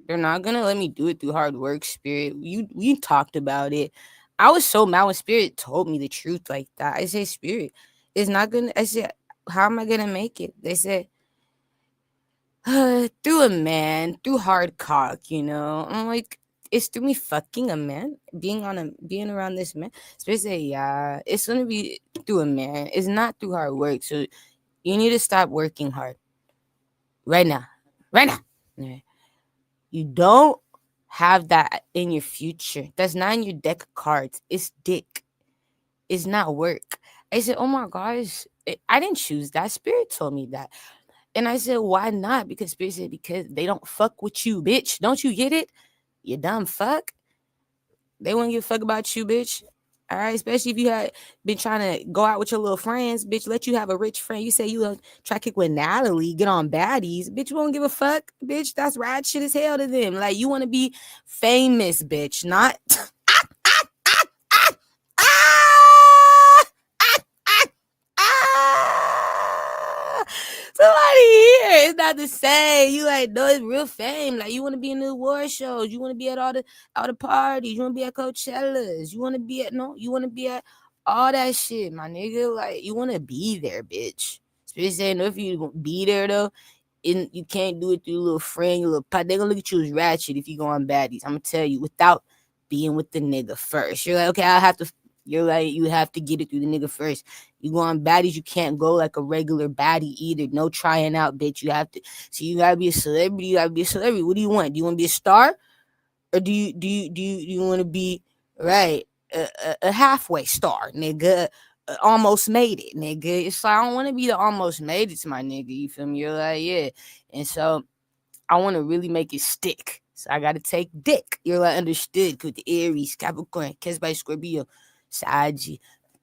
They're not gonna let me do it through hard work, Spirit. We talked about it. I was so mad when Spirit told me the truth like that. I said, Spirit, it's not gonna. I said, how am I gonna make it? They said, through a man, through hard cock. I'm like, it's through me fucking a man, being around this man. Spirit said, yeah, it's gonna be through a man. It's not through hard work. So you need to stop working hard right now, right now. Yeah. You don't have that in your future. That's not in your deck of cards. It's dick. It's not work. I said, oh my gosh, I didn't choose that. Spirit told me that. And I said, why not? Because Spirit said, because they don't fuck with you, bitch. Don't you get it? You dumb fuck. They wouldn't give a fuck about you, bitch. All right, especially if you had been trying to go out with your little friends, bitch. Let you have a rich friend. You say you try to kick with Natalie, get on baddies, bitch. You won't give a fuck, bitch. That's rad shit as hell to them. Like you want to be famous, bitch, not. Somebody here. It's not the same. You like, no, it's real fame. Like you want to be in the award shows. You want to be at all the parties. You want to be at Coachellas. You want to be at You want to be at all that shit, my nigga. Like you want to be there, bitch. Spirit saying, no, if you be there though, and you can't do it through your little friend, your little pot. They gonna look at you as ratchet if you go on baddies. I'm gonna tell you without being with the nigga first. You're like, okay, I have to. You're like, you have to get it through the nigga first. You go on baddies, you can't go like a regular baddie either. No trying out, bitch. You have to. So you gotta be a celebrity. You gotta be a celebrity. What do you want? Do you want to be a star, or do you want to be right a halfway star, nigga? Almost made it, nigga. It's like I don't want to be the almost made it to my nigga. You feel me? You're like, yeah, and so I want to really make it stick. So I gotta take dick. You're like understood. With the Aries, Capricorn, Kesby, Scorpio, Sag,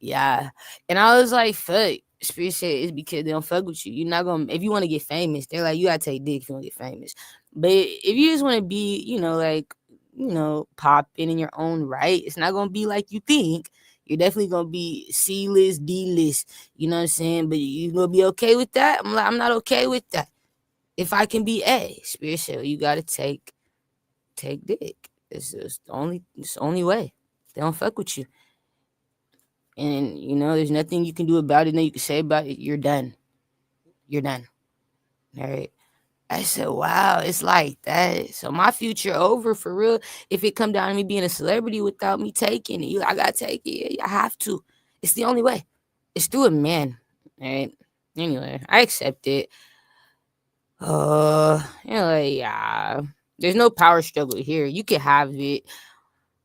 yeah. And I was like, fuck. Spirit said it's because they don't fuck with you. You're not gonna if you want to get famous, they're like, you gotta take dick if you want to get famous. But if you just want to be, like, popping in your own right, it's not gonna be like you think. You're definitely gonna be C list, D list. You know what I'm saying? But you gonna be okay with that? I'm like, I'm not okay with that. If I can be Spirit said, you gotta take dick. It's just it's the only way. They don't fuck with you. And there's nothing you can do about it, nothing you can say about it. You're done. You're done. All right. I said, wow, it's like that. So my future over for real. If it come down to me being a celebrity without me taking it, I gotta take it. I have to. It's the only way. It's through a man. All right. Anyway, I accept it. Yeah. There's no power struggle here. You can have it.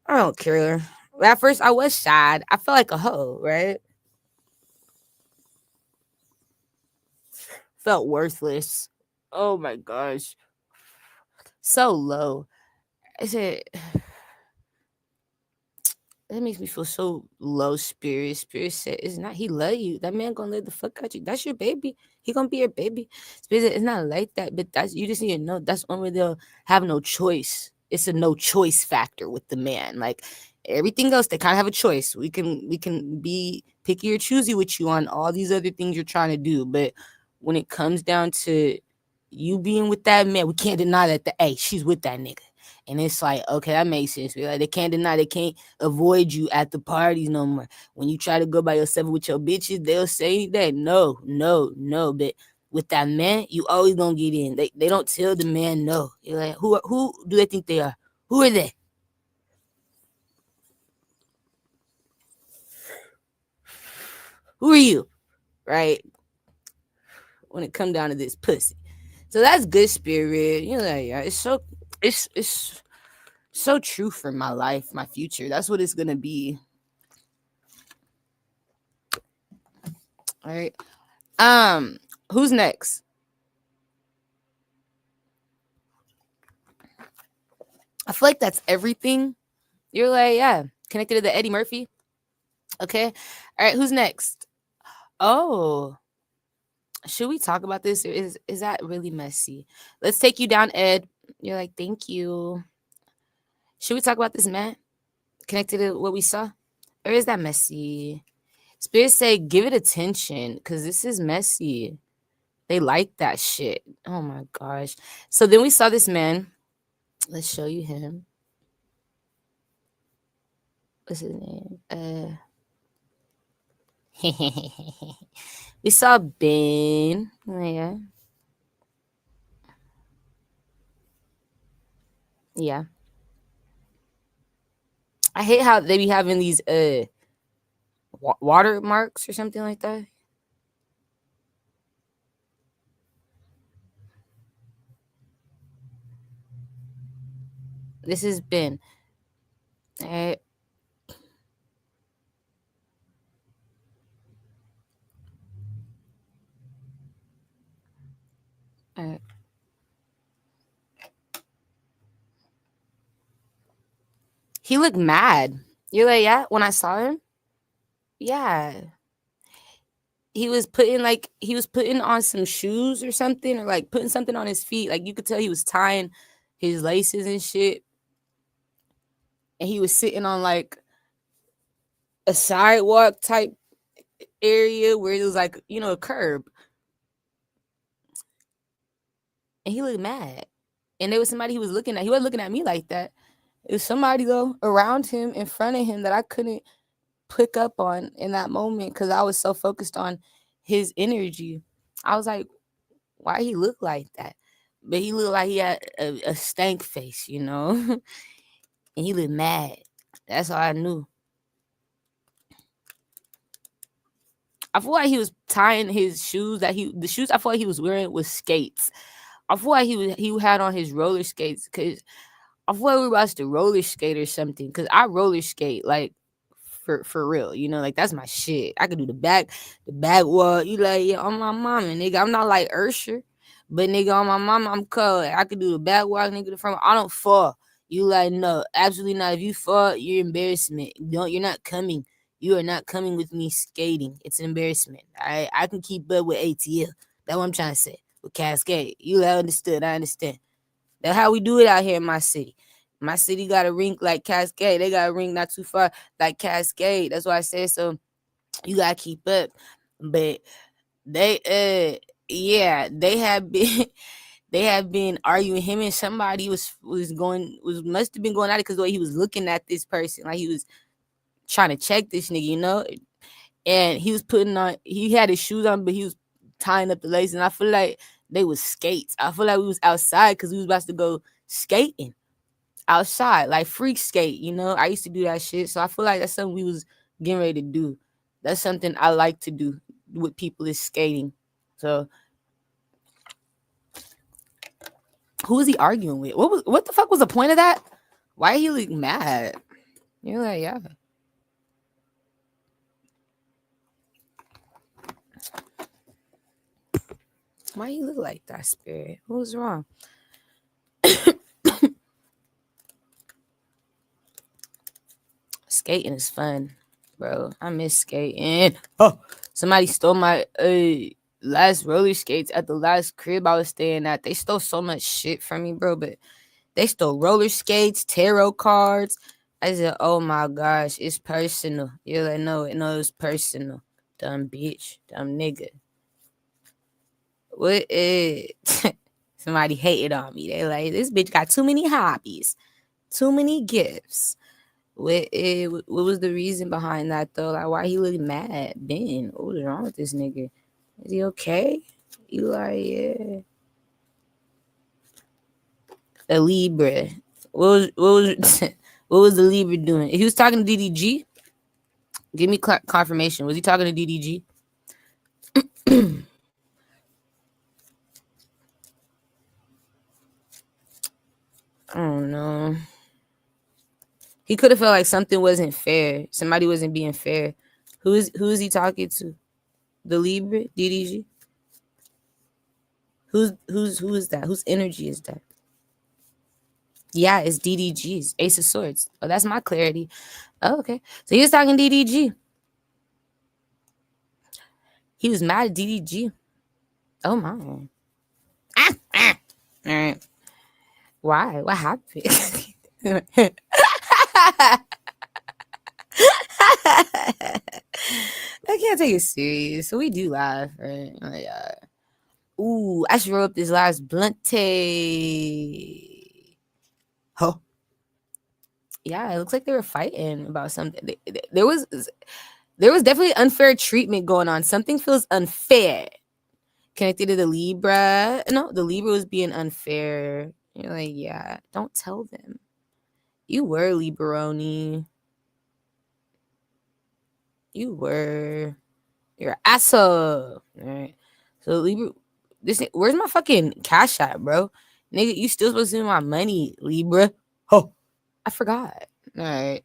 I don't care. At first, I was sad. I felt like a hoe, right? Felt worthless. Oh my gosh. So low. I said, that makes me feel so low spirit. Spirit said, it's not, he love you. That man gonna live the fuck out you. That's your baby. He gonna be your baby. Spirit said, it's not like that, but you just need to know that's when they'll have no choice. It's a no choice factor with the man. Like everything else, they kind of have a choice. We can be picky or choosy with you on all these other things you're trying to do. But when it comes down to you being with that man, we can't deny that hey, she's with that nigga. And it's like, okay, that makes sense. Like, they can't deny, they can't avoid you at the parties no more. When you try to go by yourself with your bitches, they'll say that. No. But with that man, you always gonna get in. They don't tell the man no. You're like, who do they think they are? Who are they? Who are you? Right? When it come down to this pussy. So that's good spirit. You know, like, yeah, it's so true for my life, my future. That's what it's gonna be. All right. Who's next? I feel like that's everything. You're like, yeah, connected to the Eddie Murphy. Okay. All right, who's next? Oh, should we talk about this? Or is that really messy? Let's take you down, Ed. You're like, thank you. Should we talk about this, man? Connected to what we saw? Or is that messy? Spirits say give it attention because this is messy. They like that shit. Oh my gosh. So then we saw this man. Let's show you him. What's his name? We saw Ben. Yeah. Yeah. I hate how they be having these watermarks or something like that. This has been all right. He looked mad. You're like, yeah, when I saw him? Yeah. He was putting on some shoes or something, or like putting something on his feet. Like you could tell he was tying his laces and shit. And he was sitting on like a sidewalk type area where it was like, you know, a curb. And he looked mad. And there was somebody he was looking at. He wasn't looking at me like that. It was somebody though around him, in front of him, that I couldn't pick up on in that moment because I was so focused on his energy. I was like, why he look like that? But he looked like he had a stank face, you know? And he looked mad. That's all I knew. I feel like he was tying his shoes the shoes I feel like he was wearing was skates. I feel like he had on his roller skates because I feel like we were about to roller skate or something. Cause I roller skate like for real, you know, like that's my shit. I could do the back wall. You like, yeah, on my mama, nigga. I'm not like Ursher, but nigga, on my mama, I'm cold. I could do the back wall, nigga, the front. I don't fall. You like, no, absolutely not. If you fall, you're embarrassment. You're not coming. You are not coming with me skating. It's an embarrassment. I can keep up with ATL. That's what I'm trying to say. With Cascade. You understood. I understand. That's how we do it out here in my city. My city got a rink like Cascade. They got a rink not too far like Cascade. That's why I said so. You gotta keep up. But they yeah, they have been they have been arguing. Him and somebody was must have been going at it because the way he was looking at this person, like he was trying to check this nigga, you know. And he was he had his shoes on, but he was tying up the laces. And I feel like they was skates. I feel like we was outside because we was about to go skating outside, like freak skate, you know. I used to do that shit. So I feel like that's something we was getting ready to do. That's something I like to do with people is skating. So who was he arguing with? What the fuck was the point of that? Why he look mad? You're like, yeah. Why you look like that, Spirit? What was wrong? Skating is fun, bro. I miss skating. Oh, somebody stole my last roller skates at the last crib I was staying at. They stole so much shit from me, bro. But they stole roller skates, tarot cards. I said, oh my gosh, it's personal. You're like, no, it's personal. Dumb bitch, dumb nigga. What is somebody hated on me? They like, this bitch got too many hobbies, too many gifts. What was the reason behind that though? Like why he look mad? Ben, what was wrong with this nigga? Is he okay? You like, yeah. A Libra. What was what was the Libra doing? If he was talking to DDG, give me confirmation. Was he talking to DDG? I don't know. He could have felt like something wasn't fair. Somebody wasn't being fair. Who is he talking to? The Libra? DDG? Who is that? Whose energy is that? Yeah, it's DDG's Ace of Swords. Oh, that's my clarity. Oh, okay. So he was talking DDG. He was mad at DDG. Oh my. All right. Why? What happened? I can't take it serious. So we do laugh, right? Oh my god. Ooh, I should roll up this last blunt. Huh. Yeah, it looks like they were fighting about something. There was definitely unfair treatment going on. Something feels unfair connected to the Libra. No, the Libra was being unfair. You're like, yeah, don't tell them. You were Libroni. You were. You're an asshole. All right. So Libra, where's my fucking cash at, bro? Nigga, you still supposed to be my money, Libra. Oh, I forgot. All right.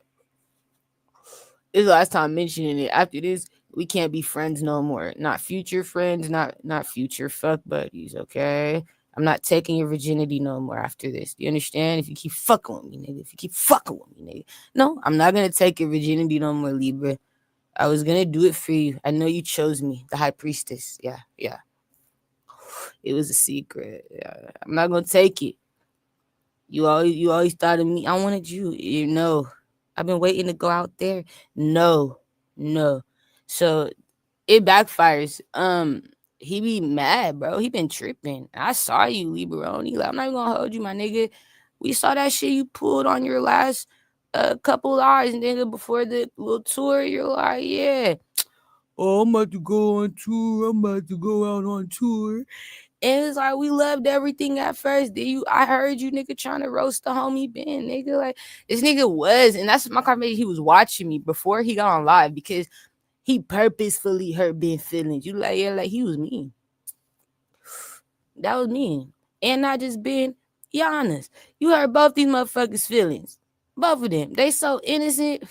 This is the last time mentioning it. After this, we can't be friends no more. Not future friends, not future fuck buddies, okay? I'm not taking your virginity no more after this. Do you understand? If you keep fucking with me, nigga. If you keep fucking with me, nigga. No, I'm not gonna take your virginity no more, Libra. I was gonna do it for you. I know you chose me, the high priestess. Yeah, yeah. It was a secret. Yeah. I'm not gonna take it. You always thought of me. I wanted you. You know. I've been waiting to go out there. No. No. So it backfires. He be mad, bro. He been tripping. I saw you, Liberoni. Like, I'm not even gonna hold you, my nigga. We saw that shit you pulled on your last couple hours, nigga, before the little tour. You're like, yeah. Oh, I'm about to go on tour. I'm about to go out on tour. And it's like we loved everything at first. I heard you nigga trying to roast the homie Ben, nigga. Like this nigga was, and that's my confirmation. He was watching me before he got on live because he purposefully hurt Ben's feelings. You like, yeah, like he was mean. That was mean. And not just Ben, Giannis. You hurt both these motherfuckers' feelings. Both of them. They so innocent,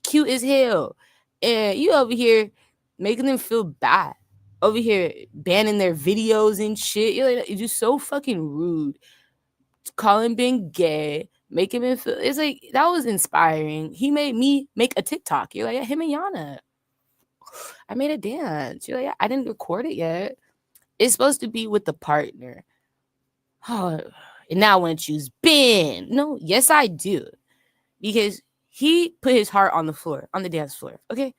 cute as hell. And you over here making them feel bad. Over here banning their videos and shit. You're like, it's just so fucking rude. Calling Ben gay, making him feel. It's like that was inspiring. He made me make a TikTok. You're like, yeah, him and Yana. I made a dance. You're like, yeah, I didn't record it yet. It's supposed to be with the partner. Oh, and now I want to choose Ben. No, yes, I do. Because he put his heart on the floor, on the dance floor. Okay.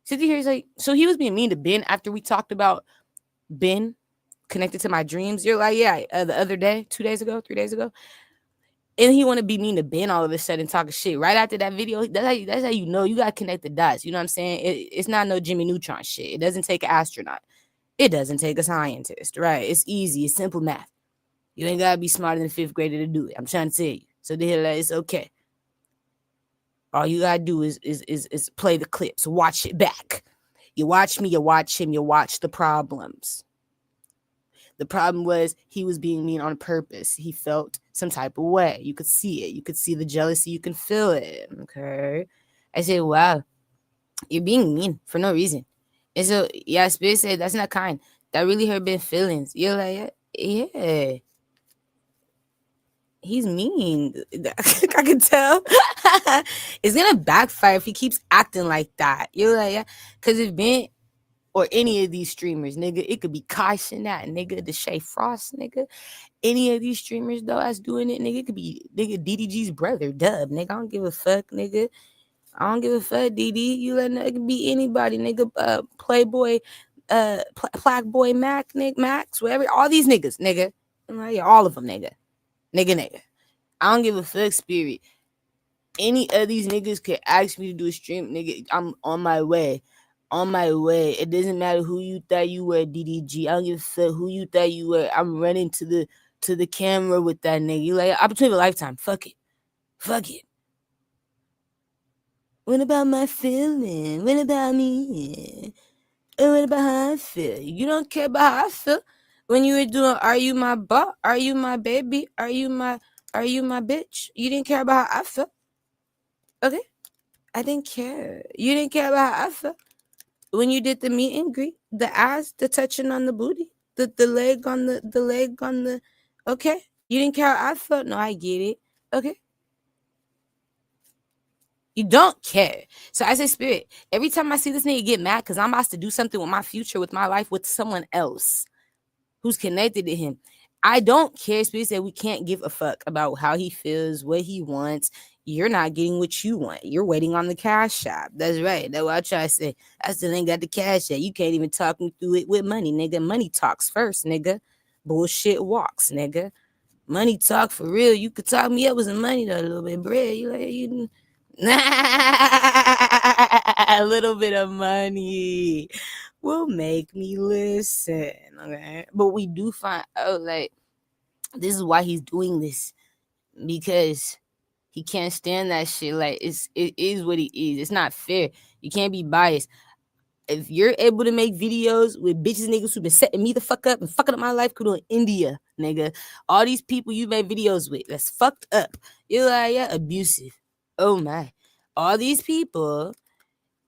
So he's like, so he was being mean to Ben after we talked about Ben connected to my dreams. You're like, yeah, the other day, 2 days ago, 3 days ago. And he want to be mean to Ben all of a sudden, talking shit right after that video. That's how you know you got to connect the dots. You know what I'm saying? It's not no Jimmy Neutron shit. It doesn't take an astronaut. It doesn't take a scientist, right? It's easy. It's simple math. You ain't got to be smarter than fifth grader to do it. I'm trying to tell you. So it's okay. All you got to do is play the clips. Watch it back. You watch me, you watch him, you watch the problems. The problem was he was being mean on purpose. He felt some type of way. You could see it. You could see the jealousy. You can feel it. Okay. I said, wow, you're being mean for no reason. And so, yeah, Spirit said, that's not kind. That really hurt Ben's feelings. You're like, yeah. He's mean. I can tell. It's going to backfire if he keeps acting like that. You're like, yeah. Because if Ben or any of these streamers, nigga, it could be Kai Sinat, nigga, Deshae Frost, nigga. Any of these streamers, though, that's doing it, nigga, it could be, nigga, DDG's brother, Dub, nigga. I don't give a fuck, nigga. I don't give a fuck, DD. You let it could be anybody, nigga. Playboy, Black Boy Mac, nigga, Max, whatever. All these niggas, nigga. Like, all of them, nigga. Nigga. I don't give a fuck, Spirit. Any of these niggas could ask me to do a stream, nigga. I'm on my way. On my way. It doesn't matter who you thought you were, DDG. I don't give a fuck who you thought you were. I'm running to the camera with that nigga. You like opportunity of a lifetime. Fuck it. Fuck it. What about my feeling? What about me? And what about how I feel? You don't care about how I feel. When you were doing Are You My Butt? Are You My Baby? Are You My Bitch? You didn't care about how I feel. Okay? I didn't care. You didn't care about how I felt. When you did the meet and greet, the ass, the touching on the booty, the leg on the leg on the okay. You didn't care how I felt. No, I get it. Okay. You don't care. So I say, Spirit, every time I see this nigga get mad because I'm about to do something with my future, with my life, with someone else who's connected to him, I don't care. Spirit said we can't give a fuck about how he feels, what he wants. You're not getting what you want. You're waiting on the cash app. That's right. That's what I try to say. I still ain't got the cash app. You can't even talk me through it with money, nigga. Money talks first, nigga. Bullshit walks, nigga. Money talk for real. You could talk me up with some money though, a little bit of bread. You like you a little bit of money will make me listen. Okay. But we do find out like this is why he's doing this. Because he can't stand that shit. Like it is what it is. It's not fair. You can't be biased. If you're able to make videos with bitches niggas who've been setting me the fuck up and fucking up my life, could in India, nigga. All these people you made videos with, that's fucked up. You're like, yeah, abusive. Oh my. All these people,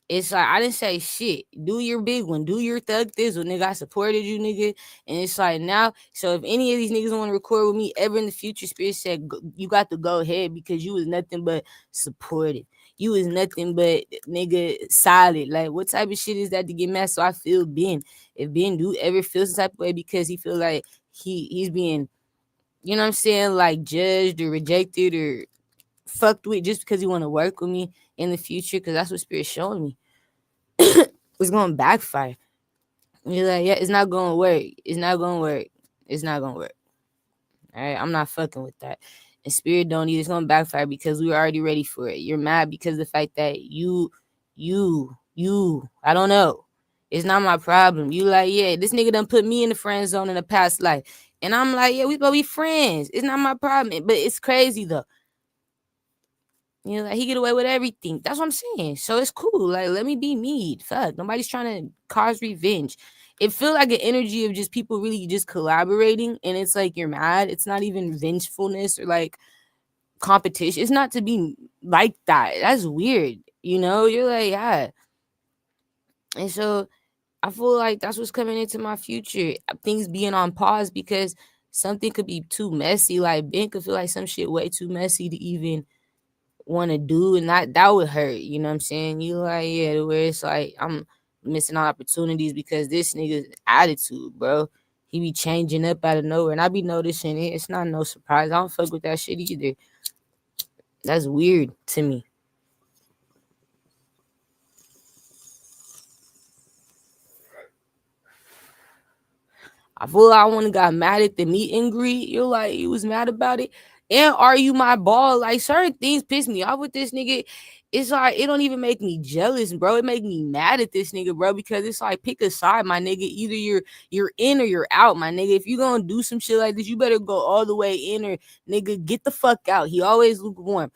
it's like I didn't say shit. Do your big one. Do your thug thizzle, nigga. I supported you, nigga. And it's like now, so if any of these niggas want to record with me ever in the future, Spirit said you got to go ahead because you was nothing but supportive. You was nothing but nigga solid. Like what type of shit is that to get mad? So I feel Ben. If Ben do ever feel some type of way because he feel like he's being, you know what I'm saying, like judged or rejected or fucked with just because he want to work with me in the future, because that's what Spirit's showing me. It's gonna backfire. You're like, yeah, it's not gonna work. It's not gonna work. It's not gonna work. All right, I'm not fucking with that. And Spirit don't either. It's gonna backfire because we were already ready for it. You're mad because of the fact that you, I don't know. It's not my problem. You like, yeah, this nigga done put me in the friend zone in a past life. And I'm like, yeah, we friends. It's not my problem. But it's crazy though. You know, like he get away with everything. That's what I'm saying. So it's cool. Like, let me be me. Fuck. Nobody's trying to cause revenge. It feels like an energy of just people really just collaborating, and it's like you're mad. It's not even vengefulness or like competition. It's not to be like that. That's weird. You know, you're like, yeah. And so I feel like that's what's coming into my future. Things being on pause because something could be too messy. Like Ben could feel like some shit way too messy to even want to do, and that would hurt. You know what I'm saying? You like, yeah, where it's like I'm missing on opportunities because this nigga's attitude, bro. He be changing up out of nowhere, and I be noticing it. It's not no surprise. I don't fuck with that shit either. That's weird to me. I feel like I want to got mad at the meet and greet. You're like, you was mad about it. And are you my ball? Like certain things piss me off with this nigga. It's like it don't even make me jealous, bro. It make me mad at this nigga, bro, because it's like pick a side, my nigga. Either you're in or you're out, my nigga. If you gonna do some shit like this, you better go all the way in or nigga get the fuck out. He always lukewarm.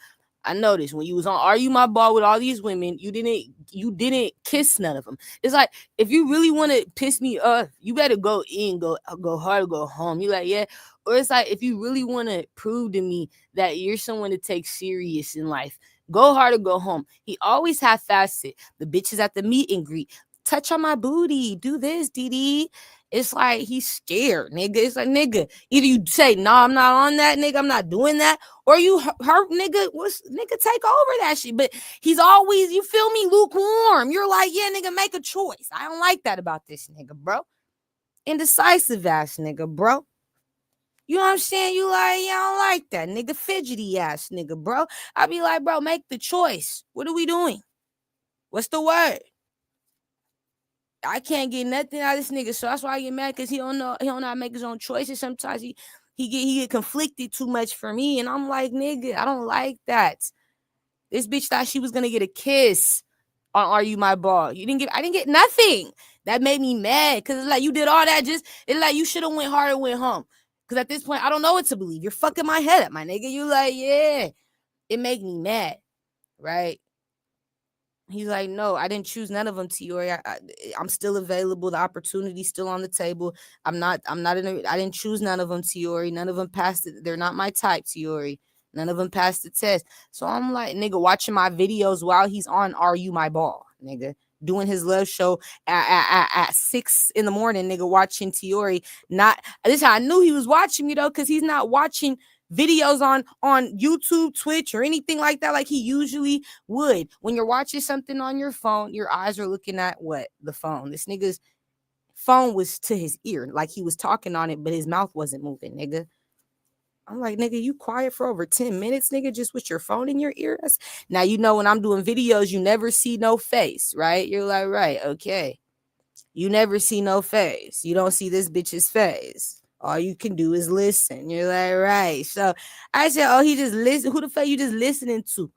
I noticed when you was on Are You My Ball with all these women, you didn't kiss none of them. It's like if you really want to piss me off, you better go in, go hard, go home. You like, yeah. Or it's like if you really want to prove to me that you're someone to take serious in life, go hard or go home. He always half-assed it. The bitches at the meet and greet, touch on my booty, do this, DD. It's like he's scared, nigga. It's like, nigga, either you say, no, I'm not on that, nigga, I'm not doing that, or you hurt, nigga, nigga, take over that shit. But he's always, you feel me, lukewarm. You're like, yeah, nigga, make a choice. I don't like that about this nigga, bro. Indecisive ass nigga, bro. You know what I'm saying? You like, yeah, I don't like that nigga, fidgety ass nigga, bro. I be like, bro, make the choice. What are we doing? What's the word? I can't get nothing out of this nigga, so that's why I get mad because he don't know how to make his own choices. Sometimes he get conflicted too much for me, and I'm like, nigga, I don't like that. This bitch thought she was gonna get a kiss. on Are You My Ball? I didn't get nothing. That made me mad because it's like you did all that. It's like you should have went hard and went home. Because at this point, I don't know what to believe. You're fucking my head up, my nigga. You like, yeah. It made me mad, right? He's like, no, I didn't choose none of them, Tiori. I'm still available. The opportunity's still on the table. I'm not I didn't choose none of them, Tiori. None of them passed it. They're not my type, Tiori. None of them passed the test. So I'm like, nigga, watching my videos while he's on Are You My Ball, nigga. Doing his love show at 6 in the morning, nigga, watching Tiori. Not this is how I knew he was watching me though, because he's not watching videos on YouTube, Twitch, or anything like that like he usually would. When you're watching something on your phone, your eyes are looking at what? The phone. This nigga's phone was to his ear, like he was talking on it, but his mouth wasn't moving, nigga. I'm like, nigga, you quiet for over 10 minutes, nigga, just with your phone in your ear? Now, you know, when I'm doing videos, you never see no face, right? You're like, right, okay. You never see no face. You don't see this bitch's face. All you can do is listen. You're like, right. So I said, oh, he just listen. Who the fuck you just listening to?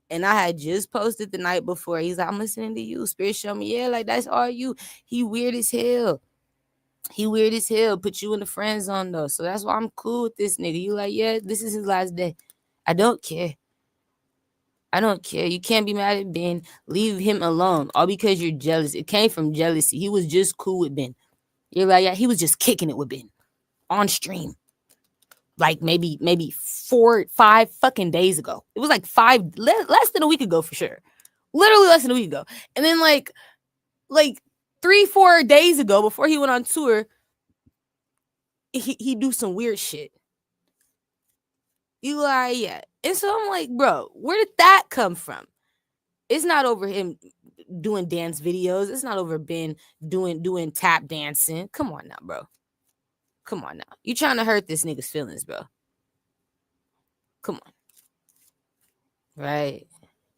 And I had just posted the night before. He's like, I'm listening to you. Spirit show me. Yeah, like that's all you. He weird as hell. He weird as hell. Put you in the friend zone though. So that's why I'm cool with this nigga. You like, yeah, this is his last day. I don't care. I don't care. You can't be mad at Ben. Leave him alone. All because you're jealous. It came from jealousy. He was just cool with Ben. You're like, yeah, he was just kicking it with Ben on stream. Like maybe 4-5 fucking days ago. It was like less than a week ago for sure. Literally less than a week ago. And then like 3-4 days ago, before he went on tour, he do some weird shit. You like, yeah. And so I'm like, bro, where did that come from? It's not over him doing dance videos. It's not over Ben doing tap dancing. Come on now, bro. Come on now. You trying to hurt this nigga's feelings, bro. Come on. Right?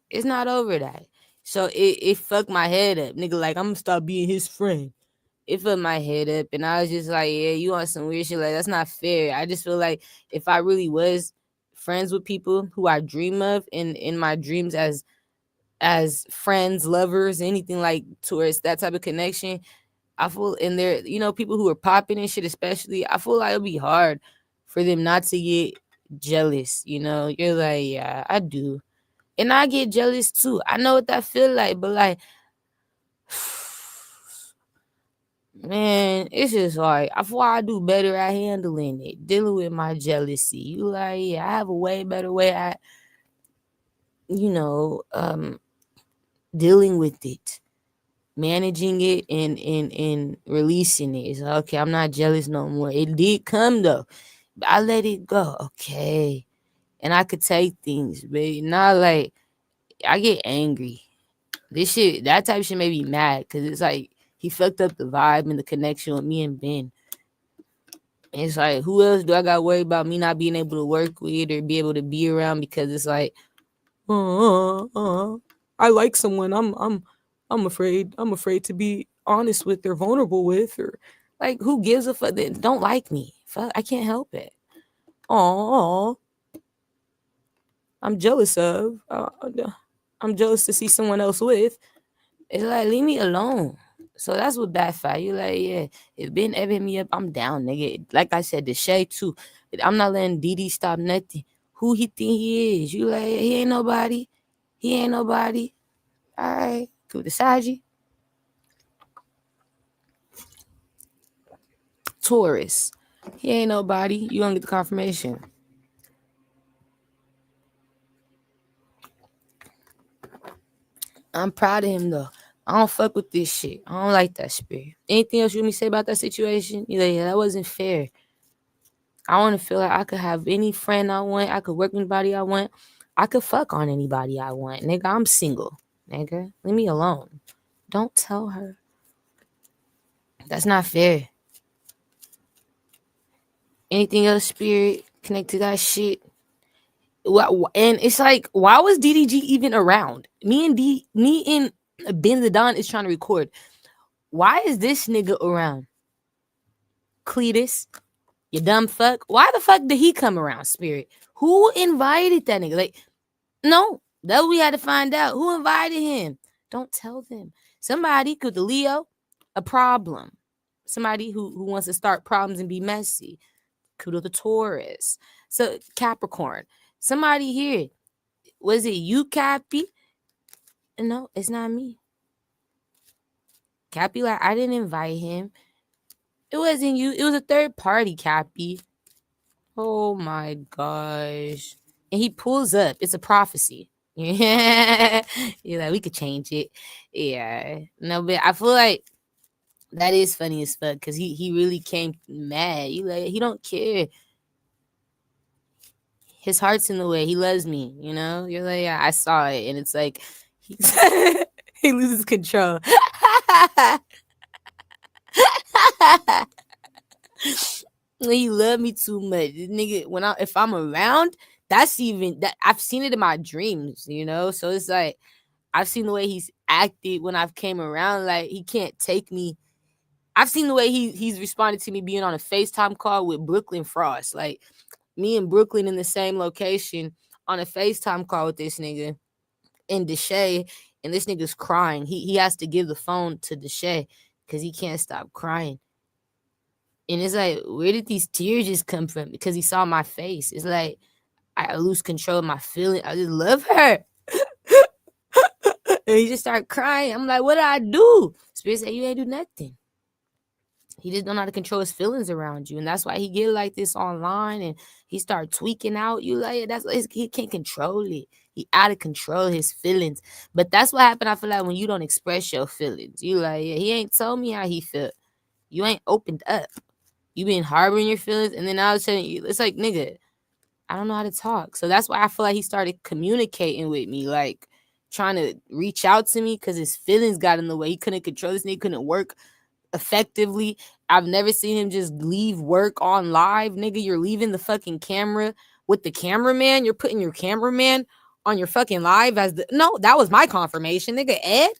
It's not over that. So it fucked my head up. Nigga, like, I'm gonna stop being his friend. It fucked my head up. And I was just like, yeah, you want some weird shit. Like, that's not fair. I just feel like if I really was friends with people who I dream of in my dreams as friends, lovers, anything like towards that type of connection, I feel in there, you know, people who are popping and shit, especially, I feel like it'll be hard for them not to get jealous. You know, you're like, yeah, I do. And I get jealous too. I know what that feel like, but like, man, it's just like, I feel I do better at handling it, dealing with my jealousy. You like, yeah, I have a way better way at, you know, dealing with it, managing it, and releasing it. It's like, okay, I'm not jealous no more. It did come though, but I let it go. Okay, and I could take things, but not like I get angry. This shit, that type of shit made me mad because it's like he fucked up the vibe and the connection with me and Ben. And it's like, who else do I got to worry about me not being able to work with or be able to be around? Because it's like, I like someone I'm afraid to be honest with or vulnerable with, or like, who gives a fuck? They don't like me. Fuck, I can't help it. Oh, I'm jealous of. I'm jealous to see someone else with. It's like, leave me alone. So that's what backfired. You like, yeah, if Ben ever hit me up, I'm down, nigga. Like I said, the shade too. I'm not letting Didi stop nothing. Who he think he is? You like, he ain't nobody. He ain't nobody. All right, cool. Decide you. Taurus. He ain't nobody. You gonna get the confirmation. I'm proud of him though. I don't fuck with this shit. I don't like that spirit. Anything else you want me to say about that situation? You like, yeah, that wasn't fair. I want to feel like I could have any friend I want. I could work with anybody I want. I could fuck on anybody I want. Nigga, I'm single. Nigga, leave me alone. Don't tell her. That's not fair. Anything else, spirit, connect to that shit? And it's like, why was DDG even around? Me and Ben the Don is trying to record. Why is this nigga around? Cletus, you dumb fuck. Why the fuck did he come around, spirit? Who invited that nigga? Like, no, that we had to find out. Who invited him? Don't tell them. Somebody could the Leo, a problem. Somebody who wants to start problems and be messy. Kudo the Taurus. So Capricorn. Somebody here. Was it you, Cappy? No, it's not me. Cappy, like, I didn't invite him. It wasn't you. It was a third party, Cappy. Oh my gosh. And he pulls up. It's a prophecy. Yeah. You're like, we could change it. Yeah. No, but I feel like that is funny as fuck because he really came mad. You like, he don't care. His heart's in the way. He loves me, you know? You're like, yeah, I saw it. And it's like, he loses control. He love me too much. This nigga, if I'm around, that's even that I've seen it in my dreams, you know? So it's like I've seen the way he's acted when I've came around. Like he can't take me. I've seen the way he's responded to me being on a FaceTime call with Brooklyn Frost. Like me and Brooklyn in the same location on a FaceTime call with this nigga in Deshay, and this nigga's crying. He has to give the phone to Deshay because he can't stop crying. And it's like, where did these tears just come from? Because he saw my face. It's like I lose control of my feeling. I just love her. And he just started crying. I'm like, what did I do? Spirit said, you ain't do nothing. He just don't know how to control his feelings around you. And that's why he get like this online and he start tweaking out. You like, he can't control it. He out of control his feelings. But that's what happened. I feel like when you don't express your feelings, you like, yeah, he ain't told me how he felt. You ain't opened up. You been harboring your feelings. And then all of a sudden, it's like, nigga, I don't know how to talk. So that's why I feel like he started communicating with me, like trying to reach out to me because his feelings got in the way. He couldn't control this. He couldn't work effectively. I've never seen him just leave work on live. Nigga, you're leaving the fucking camera with the cameraman. You're putting your cameraman on your fucking live as the no, that was my confirmation. Nigga, Ed's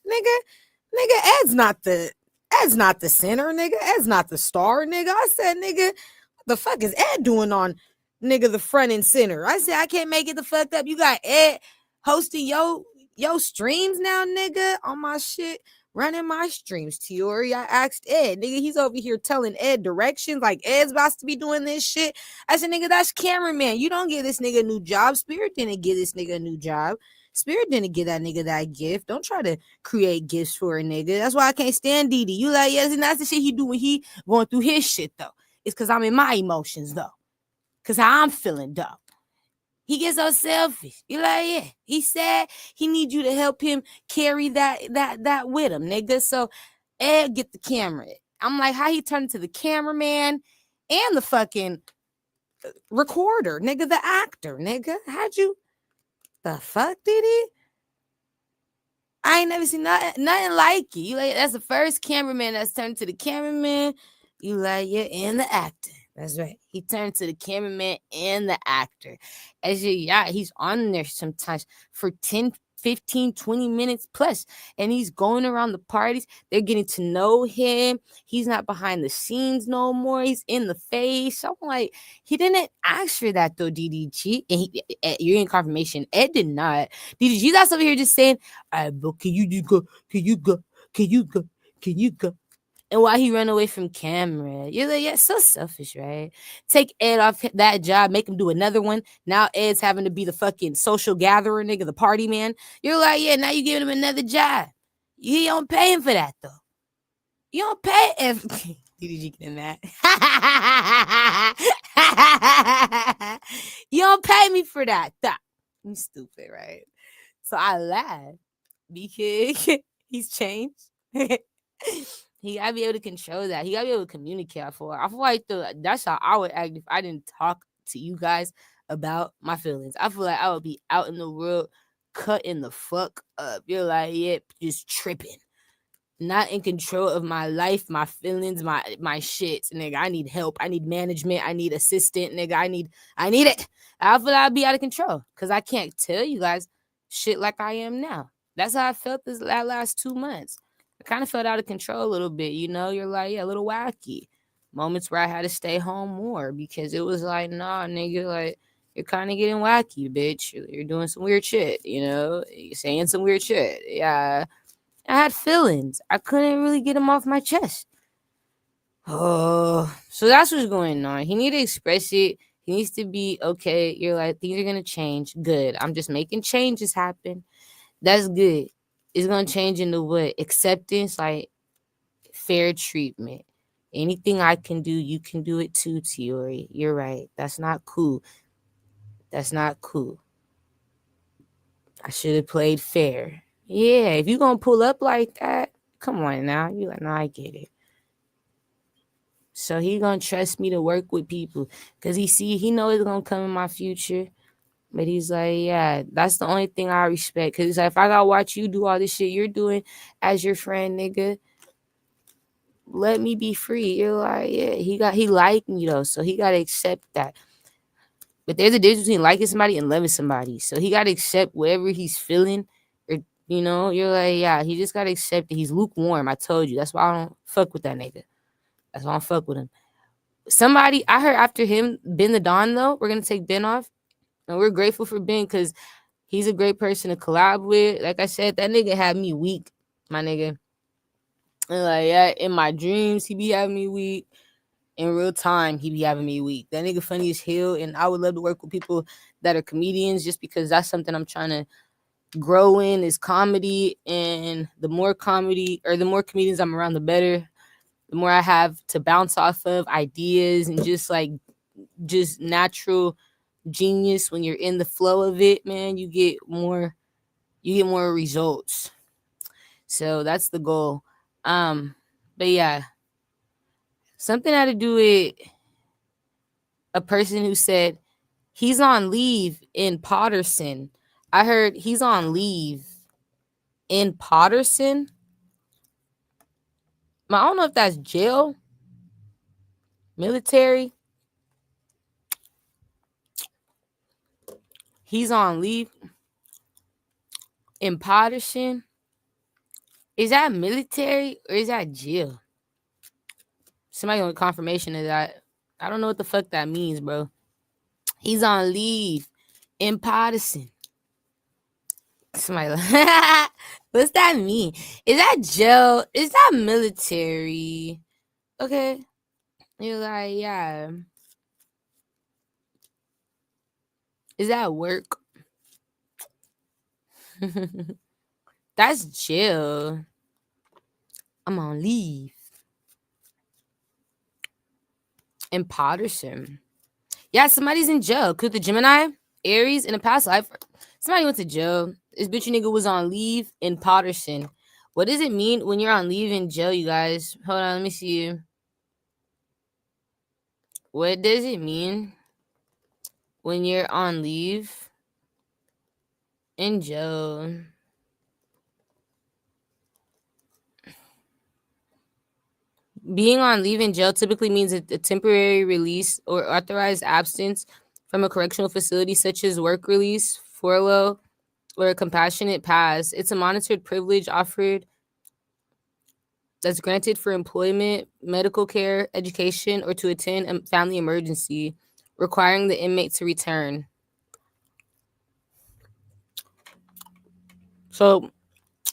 not the center, nigga. Ed's not the star, nigga. I said, nigga, what the fuck is Ed doing on nigga the front and center? I said, I can't make it the fuck up. You got Ed hosting yo streams now, nigga, on my shit. Running my streams, Tiori. I asked Ed, nigga, he's over here telling Ed directions like Ed's about to be doing this shit. I said, nigga, that's cameraman. You don't give this nigga a new job. Spirit didn't give this nigga a new job. Spirit didn't give that nigga that gift. Don't try to create gifts for a nigga. That's why I can't stand Didi. You like, yeah, that's the shit he do when he going through his shit, though. It's because I'm in my emotions, though. Because how I'm feeling, though. He gets so selfish. You like, yeah. He said he needs you to help him carry that with him, nigga. So Ed get the camera. I'm like, how he turned to the cameraman and the fucking recorder, nigga, the actor, nigga. How'd you the fuck did he? I ain't never seen nothing like it. You like that's the first cameraman that's turned to the cameraman. You like, yeah, and the actor. That's right. He turned to the cameraman and the actor. As you, yeah, he's on there sometimes for 10, 15, 20 minutes plus. And he's going around the parties. They're getting to know him. He's not behind the scenes no more. He's in the face. I'm like, he didn't ask for that though, DDG. And you're in confirmation. Ed did not. DDG, that's over here just saying, all right, bro, can you just go? Can you go? Can you go? Can you go? And why he ran away from camera? You're like, yeah, so selfish, right? Take Ed off that job, make him do another one. Now Ed's having to be the fucking social gatherer, nigga, the party man. You're like, yeah, now you giving him another job. You don't pay him for that, though. You don't pay if DDG getting mad. You don't pay me for that. You stupid, right? So I laugh because he's changed. He gotta be able to control that. He gotta be able to communicate. I feel like that's how I would act if I didn't talk to you guys about my feelings. I feel like I would be out in the world cutting the fuck up. You're like, yeah, just tripping. Not in control of my life, my feelings, my shits. Nigga, I need help. I need management. I need assistant. Nigga, I need it. I feel like I'd be out of control. Cause I can't tell you guys shit like I am now. That's how I felt this last 2 months. I kind of felt out of control a little bit, you know. You're like, yeah, a little wacky. Moments where I had to stay home more because it was like, nah, nigga, like you're kind of getting wacky, bitch. You're doing some weird shit, you know. You're saying some weird shit, yeah. I had feelings. I couldn't really get them off my chest. Oh, so that's what's going on. He need to express it. He needs to be okay. You're like, things are gonna change. Good. I'm just making changes happen. That's good. It's gonna change into what? Acceptance, like fair treatment. Anything I can do, you can do it too, Tiori. You're right. That's not cool. That's not cool. I should have played fair. Yeah, if you gonna pull up like that, come on now. You like, no, I get it. So he gonna trust me to work with people because he know it's gonna come in my future. But he's like, yeah, that's the only thing I respect. Cause he's like, if I gotta watch you do all this shit you're doing as your friend, nigga, let me be free. You're like, yeah, he liked me though, so he gotta accept that. But there's a difference between liking somebody and loving somebody. So he gotta accept whatever he's feeling. Or you're like, yeah, he just gotta accept it. He's lukewarm. I told you. That's why I don't fuck with that nigga. That's why I don't fuck with him. Somebody I heard after him, Ben the Don though, we're gonna take Ben off. And we're grateful for Ben because he's a great person to collab with. Like I said, that nigga had me weak, my nigga. And like, yeah, in my dreams, he be having me weak. In real time, he be having me weak. That nigga funny as hell. And I would love to work with people that are comedians just because that's something I'm trying to grow in is comedy. And the more comedy or the more comedians I'm around, the better. The more I have to bounce off of ideas and just natural genius when you're in the flow of it, man, you get more results. So that's the goal. But yeah, something had to do with a person who said he's on leave in Potterson. I heard he's on leave in Potterson. I don't know if that's jail, military. He's on leave in Potterson. Is that military or is that jail? Somebody want confirmation of that. I don't know what the fuck that means, bro. He's on leave in Potterson. Somebody like, what's that mean? Is that jail? Is that military? Okay. You're like, yeah. Is that work? That's jail. I'm on leave in Potterson. Yeah, somebody's in jail. Could the Gemini, Aries, in a past life, somebody went to jail. This bitch nigga was on leave in Potterson. What does it mean when you're on leave in jail, you guys? Hold on, let me see. What does it mean when you're on leave in jail? Being on leave in jail typically means a temporary release or authorized absence from a correctional facility, such as work release, furlough, or a compassionate pass. It's a monitored privilege offered that's granted for employment, medical care, education, or to attend a family emergency, requiring the inmate to return. So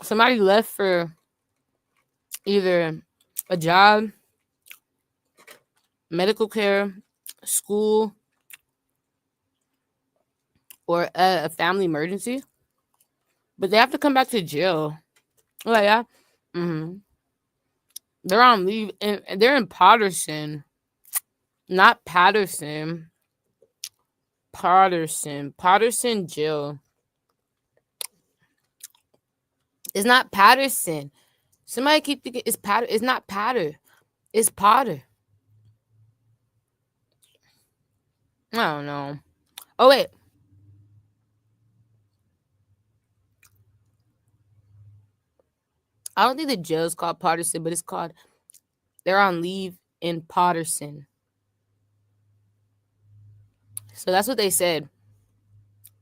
somebody left for either a job, medical care, school, or a family emergency, but they have to come back to jail. Oh yeah, they're on leave and they're in Potterson, not Patterson. Potterson jail. It's not Patterson. Somebody keep thinking it's Patter. It's not Patter. It's Potter. I don't know. Oh wait, I don't think the jail's called Potterson, but it's called. They're on leave in Potterson. So that's what they said.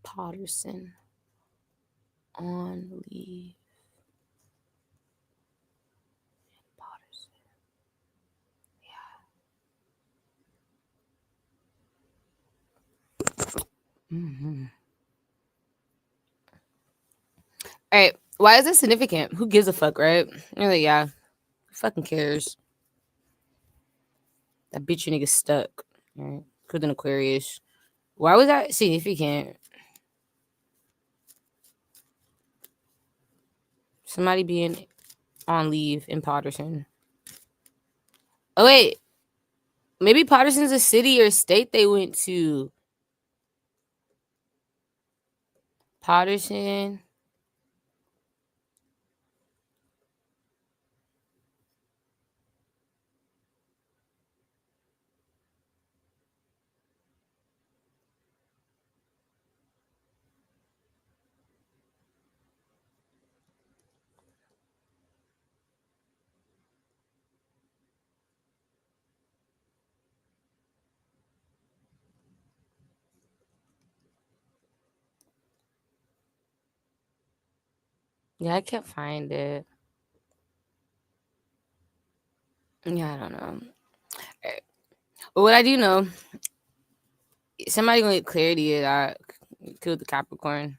Potterson on leave. Potterson. Yeah. All right. Why is it significant? Who gives a fuck, right? You're like, yeah, who fucking cares? That bitch, you nigga stuck. Right? Could an Aquarius. Why was that significant? Somebody being on leave in Potterson. Oh wait, maybe Potterson's a city or state they went to. Potterson. Yeah, I can't find it. Yeah, I don't know. But what I do know, somebody gonna get clarity that killed the Capricorn.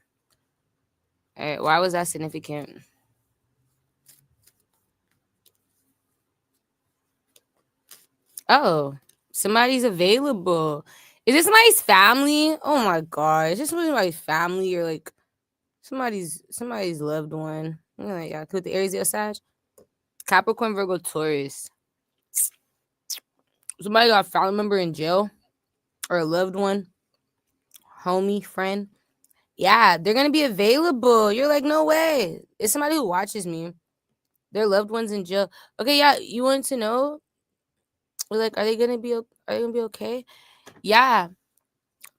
Why was that significant? Oh, somebody's available. Is this somebody's family? Oh my god, is this somebody's family or like somebody's loved one? Yeah, killed the Aries, Leo, Sag, Capricorn, Virgo, Taurus. Somebody got a family member in jail or a loved one, homie, friend. Yeah, they're gonna be available. You're like, no way. It's somebody who watches me. Their loved ones in jail. Okay, yeah, you want to know? We're like, are they gonna be okay? Yeah,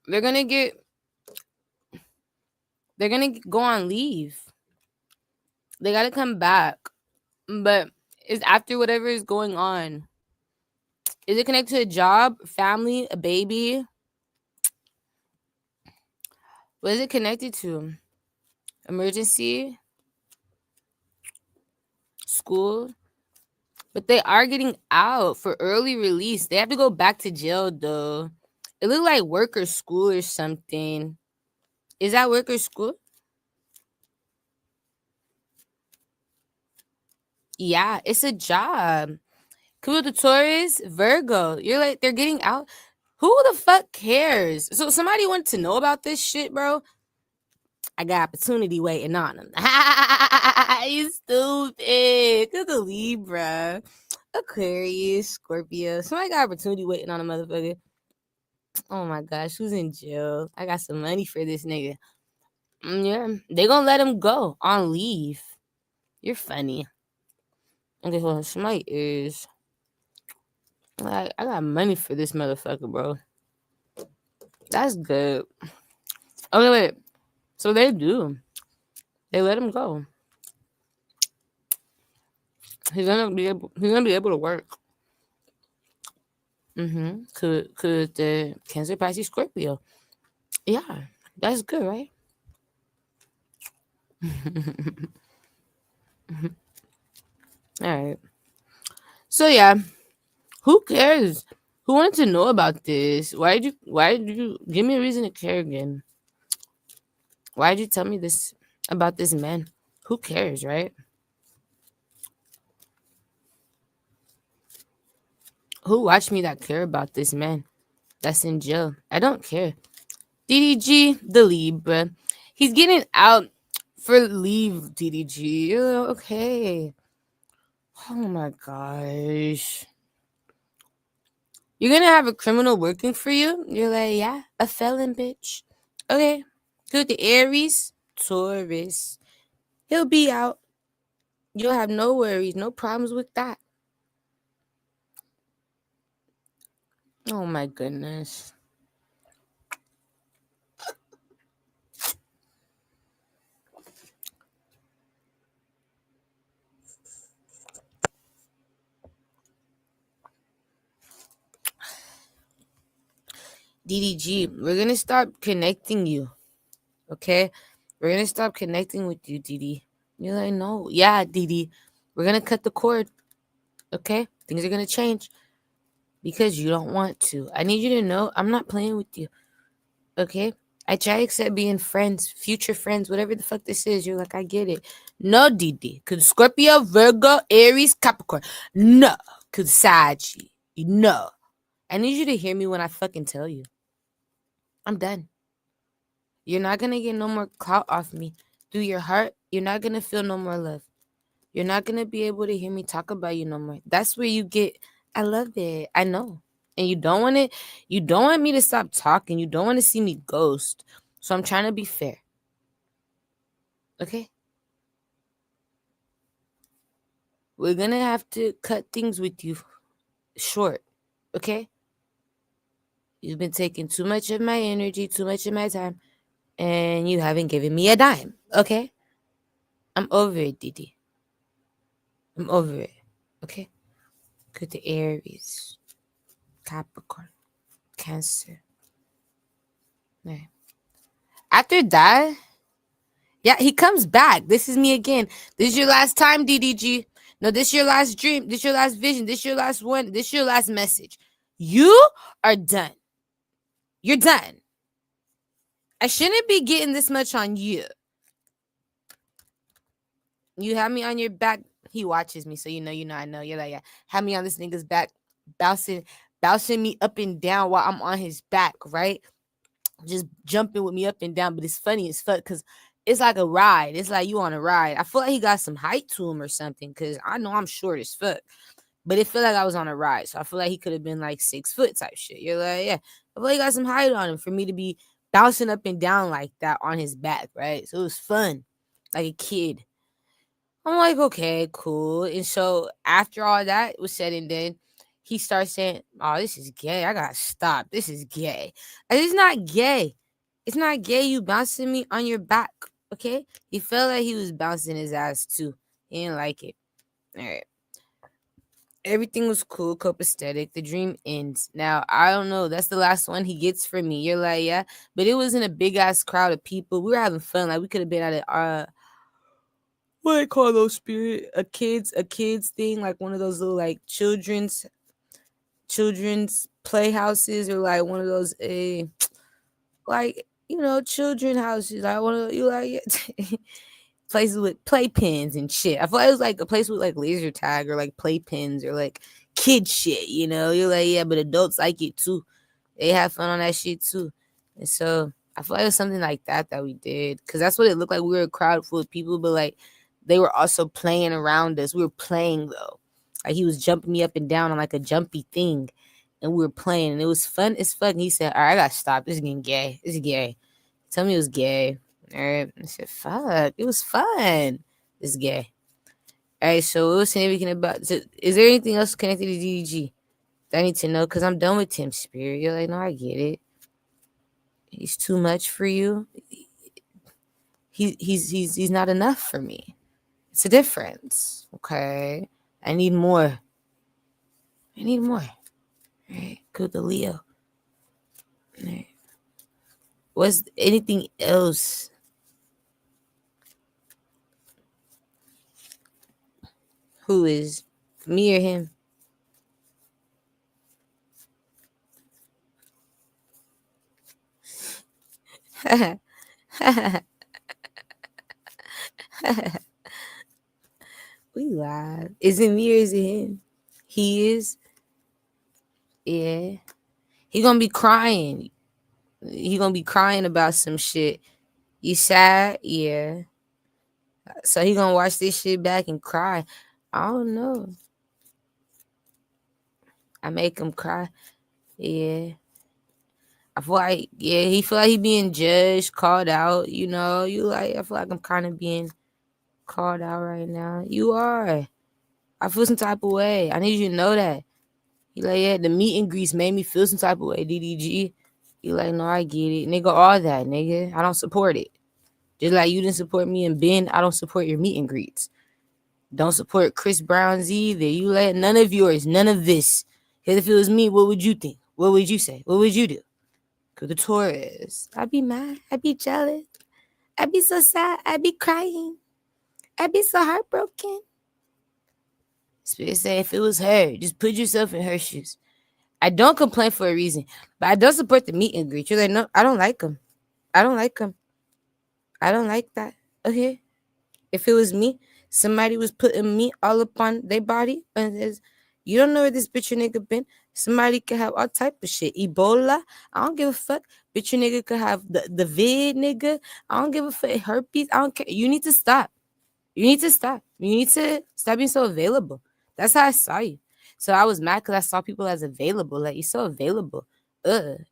they're gonna get. They're gonna go on leave. They gotta come back, but it's after whatever is going on. Is it connected to a job, family, a baby? What is it connected to? Emergency, school. But they are getting out for early release. They have to go back to jail though. It looked like work or school or something. Is that work or school? Yeah, it's a job. Cool, the Taurus, Virgo. You're like, they're getting out. Who the fuck cares? So somebody wanted to know about this shit, bro. I got opportunity waiting on them. You stupid. Look at Libra, Aquarius, Scorpio. Somebody got opportunity waiting on a motherfucker. Oh my gosh, who's in jail? I got some money for this nigga. Yeah, they gonna let him go on leave. You're funny. Okay, hold on. Somebody is like, I got money for this motherfucker, bro. That's good. Okay, wait. So they do. They let him go. He's gonna be able to work. Could the Cancer, Pisces, Scorpio. Yeah, that's good, right? All right. So yeah, who cares? Who wanted to know about this? Why did you give me a reason to care again? Why did you tell me this about this man? Who cares, right? Who watched me that care about this man that's in jail? I don't care. DDG, the Libra. He's getting out for leave, DDG. Okay. Oh my gosh. You're gonna have a criminal working for you? You're like, yeah, a felon, bitch. Okay. Good. The Aries, Taurus. He'll be out. You'll have no worries, no problems with that. Oh my goodness. DDG, we're gonna stop connecting you. Okay? We're gonna stop connecting with you, DD. You're like, no. Yeah, DD. We're gonna cut the cord. Okay? Things are gonna change. Because you don't want to. I need you to know I'm not playing with you. Okay? I try to accept being friends, future friends, whatever the fuck this is. You're like, I get it. No, Didi. Cause Scorpio, Virgo, Aries, Capricorn. No. Cause Saggy. No. I need you to hear me when I fucking tell you. I'm done. You're not gonna get no more clout off me. Through your heart, you're not gonna feel no more love. You're not gonna be able to hear me talk about you no more. That's where you get, I love it. I know. And you don't want me to stop talking. You don't want to see me ghost. So I'm trying to be fair. Okay? We're gonna have to cut things with you short. Okay? You've been taking too much of my energy, too much of my time, and you haven't given me a dime. Okay? I'm over it, Didi. I'm over it. Okay? Good to Aries, Capricorn, Cancer. Right. After that, yeah, he comes back. This is me again. This is your last time, DDG. No, this is your last dream. This is your last vision. This is your last one. This is your last message. You are done. You're done. I shouldn't be getting this much on you. You have me on your back. He watches me, so you know, I know. You're like, yeah. Have me on this nigga's back, bouncing me up and down while I'm on his back, right? Just jumping with me up and down. But it's funny as fuck because it's like a ride. It's like you on a ride. I feel like he got some height to him or something because I know I'm short as fuck. But it felt like I was on a ride. So I feel like he could have been like 6 foot type shit. You're like, yeah. I feel like he got some height on him for me to be bouncing up and down like that on his back, right? So it was fun. Like a kid. I'm like, okay, cool. And so after all that was said and done, he starts saying, oh, this is gay. I gotta stop. This is gay. It's not gay. It's not gay. You bouncing me on your back. Okay? He felt like he was bouncing his ass too. He didn't like it. All right. Everything was cool, copacetic. The dream ends. Now, I don't know. That's the last one he gets from me. You're like, yeah. But it was in a big ass crowd of people. We were having fun. Like we could have been at a what do they call those spirit a kids thing, like one of those little like children's playhouses, or like one of those like children houses. I want to you like places with playpens and shit. I thought it was like a place with like laser tag or like playpens or like kid shit. You're like, yeah, but adults like it too. They have fun on that shit too. And so I feel like it was something like that we did, because that's what it looked like. We were a crowd full of people, but like they were also playing around us. We were playing though. Like he was jumping me up and down on like a jumpy thing, and we were playing, and it was fun as fuck. And he said, "All right, I gotta stop. This is getting gay. This is gay." Tell me it was gay. All right. I said, "Fuck, it was fun. It's gay." All right. So what was significant about? So, is there anything else connected to DDG that I need to know? Because I'm done with Tim Spirit. You're like, no, I get it. He's too much for you. He's not enough for me. It's a difference. Okay. I need more. Right. Good to Leo. Right. What's anything else? Who is me or him? We live. Is it me or is it him? He is. Yeah. He gonna be crying. He gonna be crying about some shit. You sad? Yeah. So he gonna watch this shit back and cry. I don't know. I make him cry. Yeah. I feel like, yeah, he feel like he being judged, called out. You like, I feel like I'm kind of being called out right now. You are. I feel some type of way. I need you to know that. You like, yeah, the meet and greets made me feel some type of way, DDG. You like, no, I get it. Nigga, all that, nigga. I don't support it. Just like you didn't support me and Ben, I don't support your meet and greets. Don't support Chris Brown's either. You like, none of yours, none of this. Because if it was me, what would you think? What would you say? What would you do? Because the Taurus, I'd be mad. I'd be jealous. I'd be so sad. I'd be crying. I'd be so heartbroken. Spirit say, if it was her, just put yourself in her shoes. I don't complain for a reason, but I don't support the meet and greet. You're like, no, I don't like them. I don't like him. I don't like that. Okay. If it was me, somebody was putting me all up on their body and says, you don't know where this bitch your nigga been. Somebody could have all type of shit. Ebola, I don't give a fuck. Bitch your nigga could have the vid, nigga. I don't give a fuck. Herpes, I don't care. You need to stop. You need to stop. You need to stop being so available. That's how I saw you. So I was mad because I saw people as available. Like, you're so available.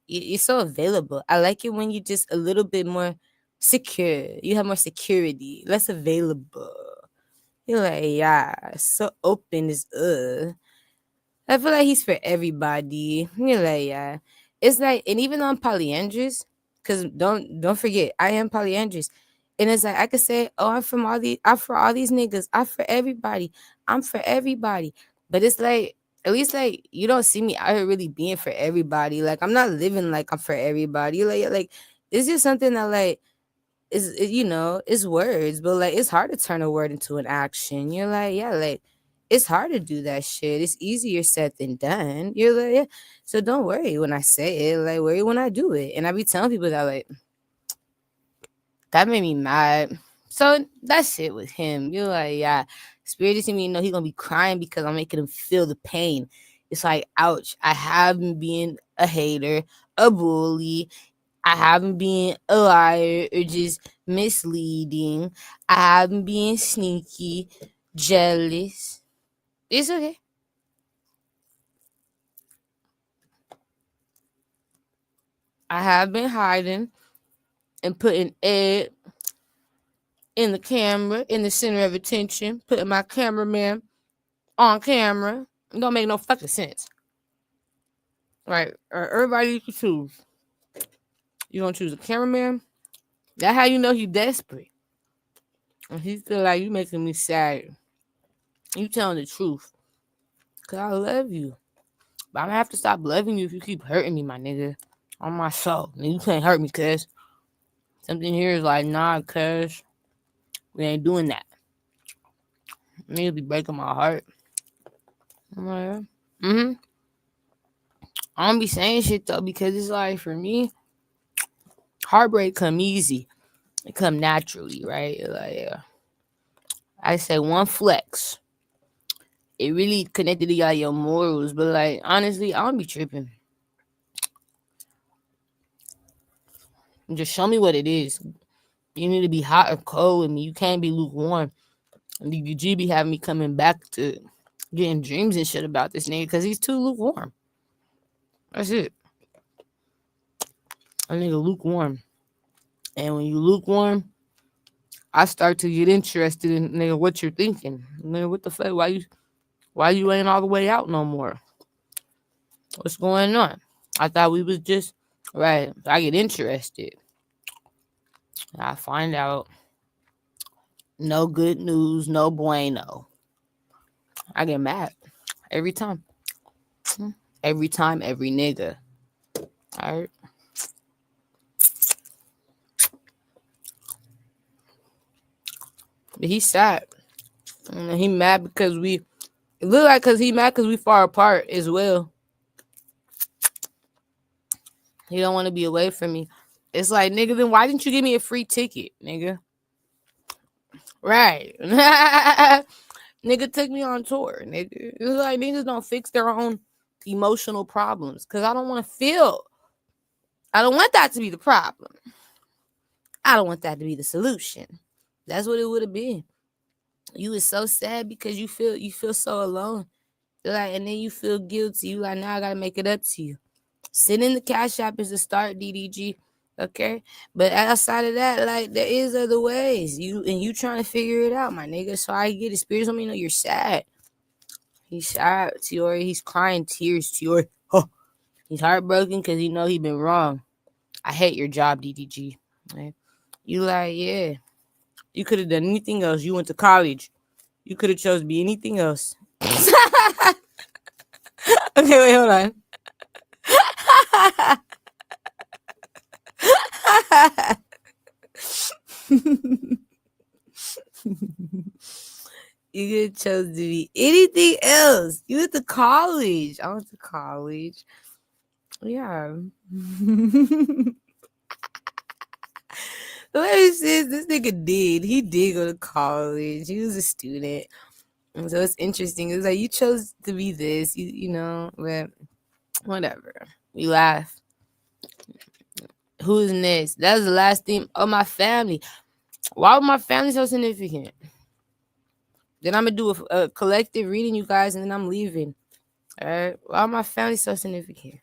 You're so available. I like it when you're just a little bit more secure. You have more security, less available. You're like, yeah, so open is I feel like he's for everybody. You're like, yeah. It's like, and even though I'm polyandrous, because don't forget, I am polyandrous. And it's like I could say, oh, I'm for all these niggas. I'm for everybody. I'm for everybody. But it's like, at least like you don't see me out here really being for everybody. Like I'm not living like I'm for everybody. Like it's just something that like it's words, but like it's hard to turn a word into an action. You're like, yeah, like it's hard to do that shit. It's easier said than done. You're like, yeah. So don't worry when I say it, like worry when I do it. And I be telling people that like that made me mad. So that's it with him. You're like, yeah, Spirit just me know he's gonna be crying because I'm making him feel the pain. It's like, ouch, I have been being a hater, a bully, I haven't been a liar or just misleading. I haven't been sneaky, jealous. It's okay. I have been hiding and putting Ed in the camera, in the center of attention, putting my cameraman on camera. It don't make no fucking sense. Right? Everybody you can choose. You gonna choose a cameraman? That's how you know he's desperate. And he feel like you making me sad. You telling the truth. Cause I love you. But I'm gonna have to stop loving you if you keep hurting me, my nigga. On my soul. And you can't hurt me, cuz. Something here is like, nah, cuz. We ain't doing that. Niggas be breaking my heart. I'm like, mm-hmm. I don't be saying shit though, because it's like, for me, heartbreak come easy. It come naturally, right? Like, I say one flex. It really connected to y'all your morals, but like, honestly, I don't be tripping. Just show me what it is. You need to be hot or cold with me. You can't be lukewarm. And the G be having me coming back to getting dreams and shit about this nigga because he's too lukewarm. That's it. A nigga lukewarm. And when you lukewarm, I start to get interested in nigga what you're thinking. Nigga, what the fuck? Why you ain't all the way out no more? What's going on? I thought we was just right. I get interested. I find out no good news, no bueno. I get mad every time. Every time, every nigga. Alright. But he's sad. And he mad because it look like because he mad because we far apart as well. He don't want to be away from me. It's like, nigga, then why didn't you give me a free ticket, nigga? Right. Nigga took me on tour, nigga. It's like niggas don't fix their own emotional problems. Cause I don't want to feel. I don't want that to be the problem. I don't want that to be the solution. That's what it would have been. You was so sad because you feel so alone. Like, and then you feel guilty. You like, now I gotta make it up to you. Send in the cash app is the start, DDG. Okay, but outside of that, like there is other ways. You trying to figure it out, my nigga. So I get it. Spirits let me know you're sad. He's sad, Tiori. He's crying tears, Tiori. Huh. He's heartbroken because he know he been wrong. I hate your job, DDG. Right? You like, yeah. You could have done anything else. You went to college. You could have chose to be anything else. Okay, wait, hold on. You could have chose to be anything else. You went to college. I went to college. Yeah. Whoever says this nigga did, he did go to college. He was a student. And so it's interesting. It's like you chose to be this, you know, but whatever. We laugh. Who's next? That was the last theme of my family. Why was my family so significant? Then I'm gonna do a collective reading, you guys, and then I'm leaving. All right. Why my family so significant?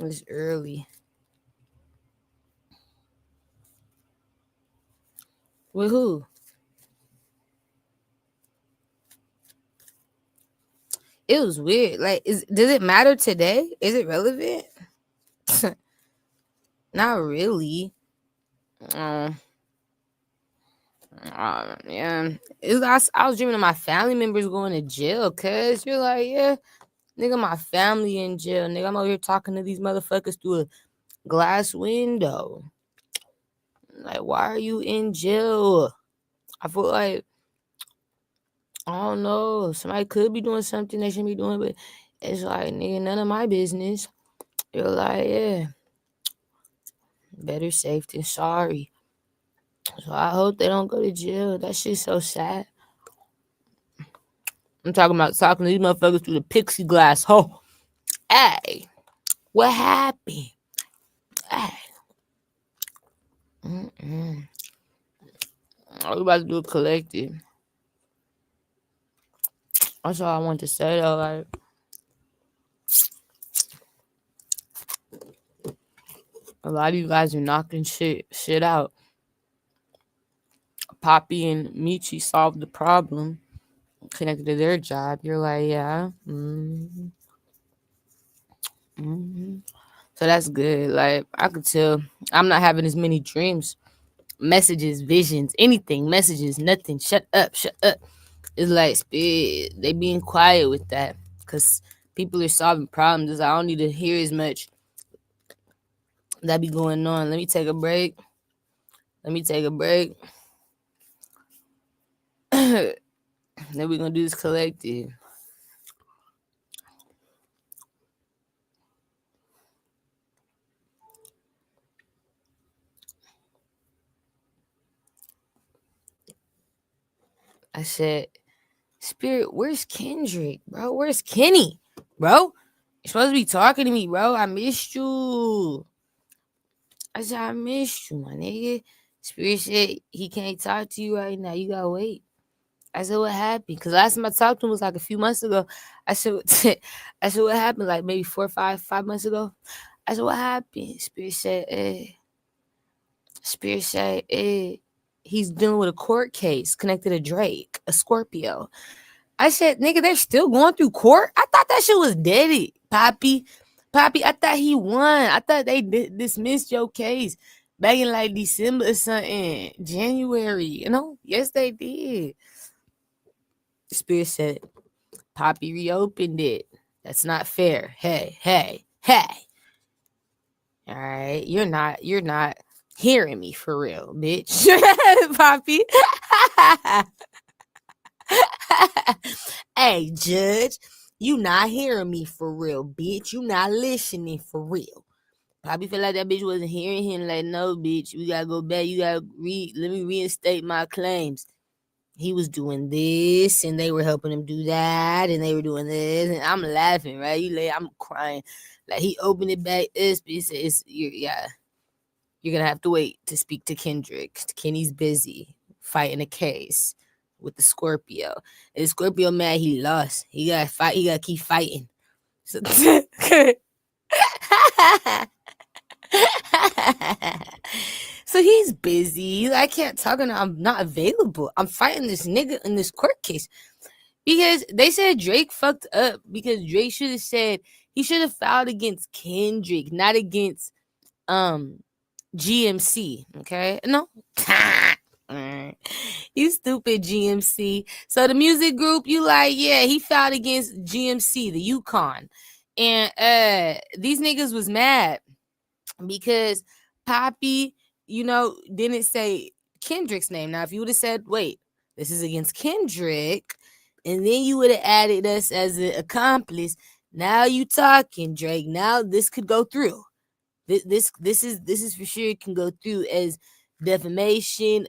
It's early. With who? It was weird. Like, does it matter today? Is it relevant? Not really. Yeah. I was dreaming of my family members going to jail, cuz you're like, yeah, nigga, my family in jail. Nigga, I'm over here talking to these motherfuckers through a glass window. Like, why are you in jail? I feel like, I don't know, somebody could be doing something they shouldn't be doing, but it's like, nigga, none of my business. You're like, yeah, better safe than sorry. So I hope they don't go to jail. That shit's so sad. I'm talking about talking to these motherfuckers through the pixie glass. Oh, hey, what happened? Hey. We about to do a collective. That's all I want to say though. Like, a lot of you guys are knocking shit out. Poppy and Michi solved the problem connected to their job. You're like, yeah. So that's good. Like, I could tell I'm not having as many dreams, messages, visions, anything, messages, nothing. Shut up, shut up. It's like they being quiet with that because people are solving problems. I don't need to hear as much that be going on. Let me take a break. Then we're gonna do this collective. I said, Spirit, where's Kendrick, bro? Where's Kenny, bro? You're supposed to be talking to me, bro. I missed you. I said, I missed you, my nigga. Spirit said he can't talk to you right now. You gotta wait. I said, what happened? Because last time I talked to him was like a few months ago. I said, what happened? Like maybe 5 months ago. I said, what happened? Spirit said, he's dealing with a court case connected to Drake, a Scorpio. I said, nigga, they're still going through court? I thought that shit was dead, Poppy. I thought he won. I thought they dismissed your case back in like December or something, January. You know? Yes, they did. Spirit said, Poppy reopened it. That's not fair. Hey. All right, you're not hearing me for real, bitch. Poppy. Hey, Judge, you not hearing me for real, bitch. You not listening for real. Poppy feel like that bitch wasn't hearing him. Like, no, bitch, we gotta go back. You gotta let me reinstate my claims. He was doing this, and they were helping him do that, and they were doing this, and I'm laughing, right? I'm crying. Like, he opened it back. You're gonna have to wait to speak to Kendrick. Kenny's busy fighting a case with the Scorpio. And the Scorpio mad he lost. He gotta fight. He gotta keep fighting. So, so he's busy. I can't talk to him. I'm not available. I'm fighting this nigga in this court case. Because they said Drake fucked up because Drake should have said he should have filed against Kendrick, not against GMC. Okay? No. You stupid GMC. So the music group, you like, yeah, he filed against GMC, the Yukon. And these niggas was mad because Poppy, didn't say Kendrick's name. Now, if you would have said, wait, this is against Kendrick, and then you would have added us as an accomplice, Now you talking, Drake. Now this could go through. This is for sure can go through as defamation,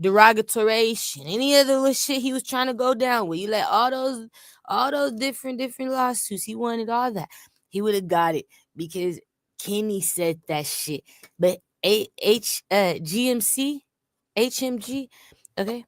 derogatoration, any other little shit he was trying to go down with. You like all those different lawsuits. He wanted all that. He would have got it because Kenny said that shit. But GMC, HMG, okay.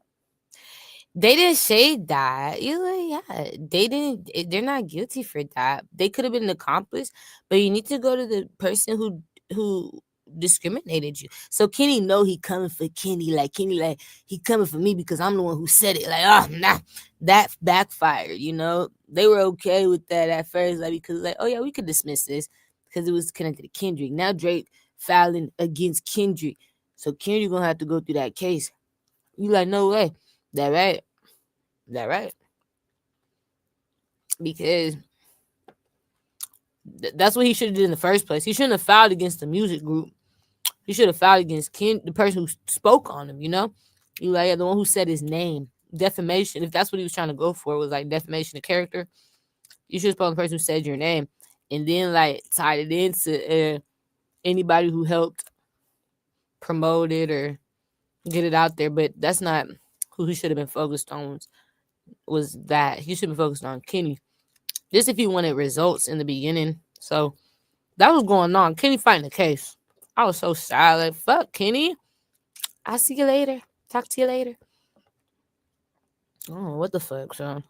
They didn't say that. You're like, yeah, they didn't. They're not guilty for that. They could have been an accomplice, but you need to go to the person who discriminated you. So Kenny know he coming for Kenny. Like Kenny, like he coming for me because I'm the one who said it. Like, oh nah, that backfired. You know, they were okay with that at first, like because like, oh yeah, we could dismiss this because it was connected to Kendrick. Now Drake filing against Kendrick, so Kendrick gonna have to go through that case. You like, no way. That right? That right? Because that's what he should have did in the first place. He shouldn't have filed against the music group. He should have filed against the person who spoke on him. You know, you like, yeah, the one who said his name. Defamation. If that's what he was trying to go for, was like defamation of character. You should have spoken on the person who said your name, and then like tied it into anybody who helped promote it or get it out there. But that's not who he should have been focused on. Was that he should have been focused on Kenny. Just if he wanted results in the beginning. So that was going on. Kenny fighting the case. I was so sad. Like, fuck, Kenny. I'll see you later. Talk to you later. Oh, what the fuck, son?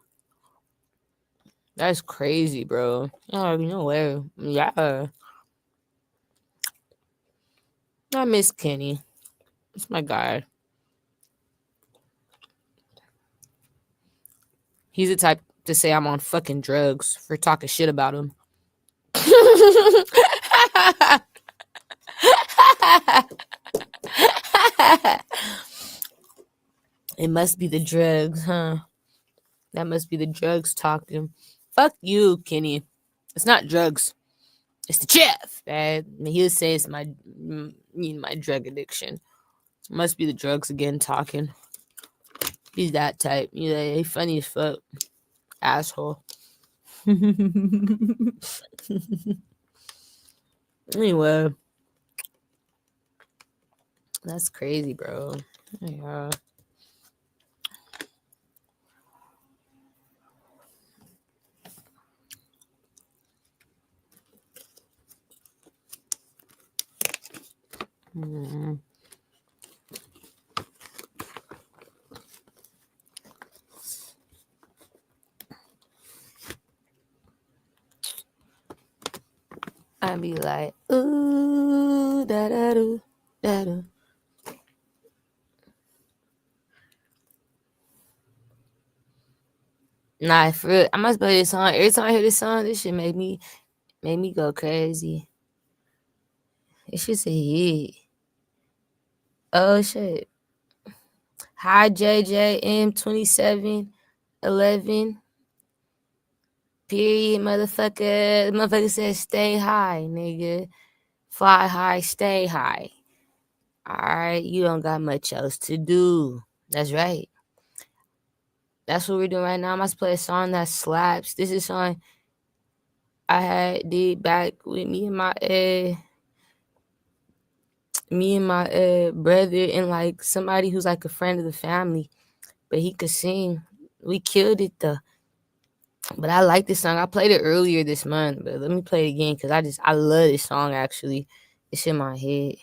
That's crazy, bro. Oh, no way. Yeah. I miss Kenny. It's my guy. He's the type to say I'm on fucking drugs for talking shit about him. It must be the drugs, huh? That must be the drugs talking. Fuck you, Kenny. It's not drugs. It's the chef, man. He'll say it's my drug addiction. It must be the drugs again talking. He's that type. He's like, funny as fuck. Asshole. Anyway. That's crazy, bro. Yeah. I be like, ooh, da da do, da do. Nah, for real, I must play this song. Every time I hear this song, this shit make me go crazy. It should say yeah. Oh shit. Hi JJM 2711. Period, motherfucker. Motherfucker says stay high, nigga. Fly high, stay high. Alright, you don't got much else to do. That's right. That's what we're doing right now. I must play a song that slaps. This is a song I did back with me and my brother and like somebody who's like a friend of the family, but he could sing. We killed it though. But I like this song. I played it earlier this month, but let me play it again because I love this song actually. It's in my head.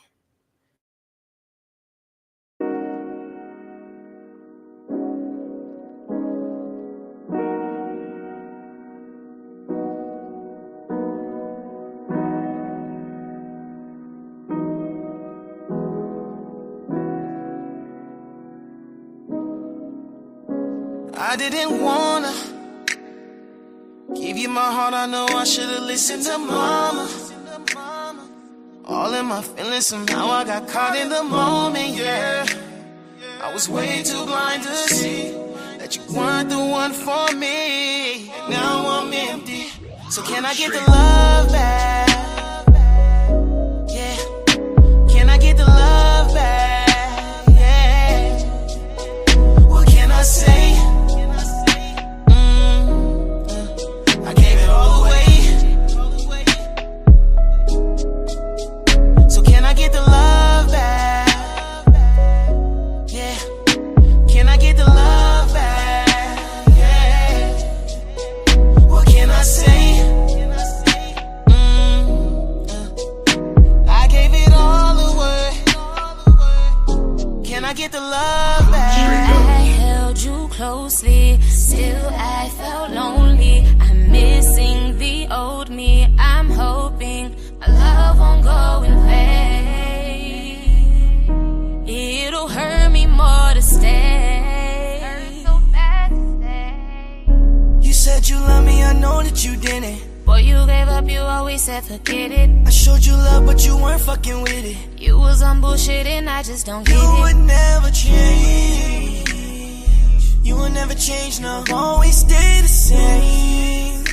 I didn't wanna give you my heart, I know I should've listened to mama. All in my feelings, somehow I got caught in the moment, yeah. I was way too blind to see that you weren't the one for me. Now I'm empty, so can I get the love back? Yeah, can I get the love back? Yeah, what can I say? me. I'm hoping our love won't go in vain. It'll hurt me more to stay. Hurt so bad to stay. You said you love me, I know that you didn't. Boy, you gave up, you always said forget it. I showed you love, but you weren't fucking with it. You was on bullshit and I just don't get You it. would never change. You would never change, no. Always stay the same.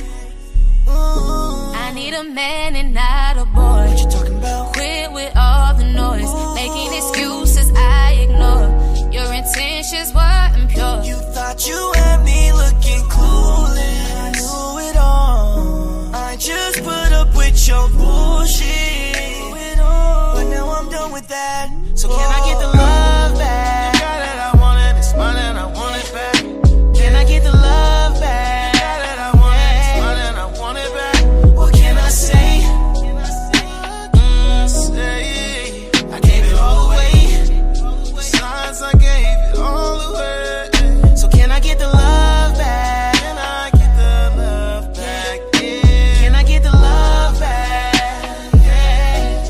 Ooh. I need a man and not a boy. What you talking about? Quit with all the noise, making excuses I ignore. Your intentions were impure. You thought you had me looking clueless. I knew it all. I just put up with your bullshit. But now I'm done with that. So can I get the love back? The guy that I wanted is mine and I want it back. Can I get the love back? The guy that I wanted is mine and I want it back. What can I say? Say I gave it all away. Besides, I gave it all away. So can I get the love back? Can I get the love back? Yeah. Can I get the love back? Yeah.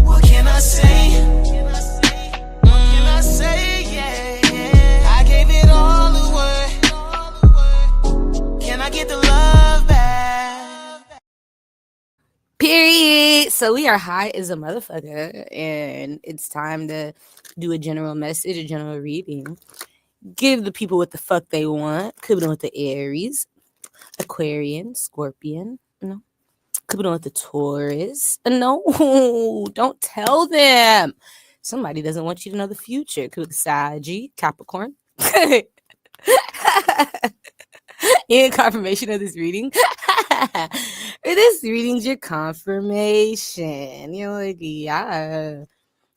What can I say? What can I say? Yeah, yeah. I gave it all away. Can I get the love back? Period. So we are high as a motherfucker, and it's time to do a general message, a general reading. Give the people what the fuck they want. Could be done with the Aries, Aquarian, Scorpion. No. Could be done with the Taurus. No, don't tell them. Somebody doesn't want you to know the future. Could be the Saggy, Capricorn. In confirmation of this reading. This reading's your confirmation. You're like, yeah.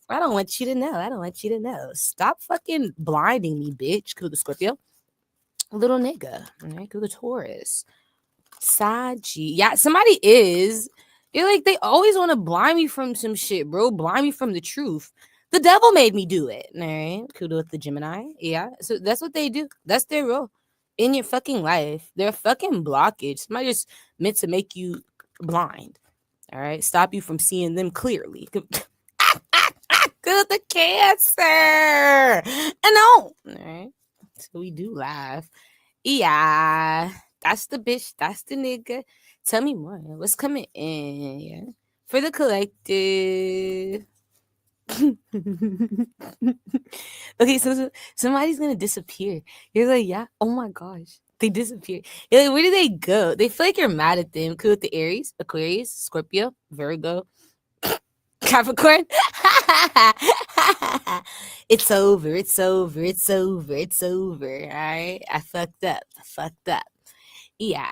I don't want you to know. I don't want you to know. Stop fucking blinding me, bitch. Cool, the Scorpio. Little nigga. All right, cool, the Taurus. Saggy. Yeah, somebody is. You're like, they always want to blind me from some shit, bro. Blind me from the truth. The devil made me do it. All right, cool with the Gemini. Yeah, so that's what they do. That's their role in your fucking life. They're a fucking blockage. Somebody just meant to make you blind. All right, stop you from seeing them clearly. Good, the Cancer. I know. All right, so we do laugh. Yeah, that's the bitch. That's the nigga. Tell me more. What's coming in? Yeah, for the collective. Okay, so somebody's gonna disappear. You're like, yeah, oh my gosh, they disappear. You're like, where do they go? They feel like you're mad at them. Cool with the Aries, Aquarius, Scorpio, Virgo, Capricorn. It's over. It's over. It's over. It's over. All right, I fucked up. Yeah.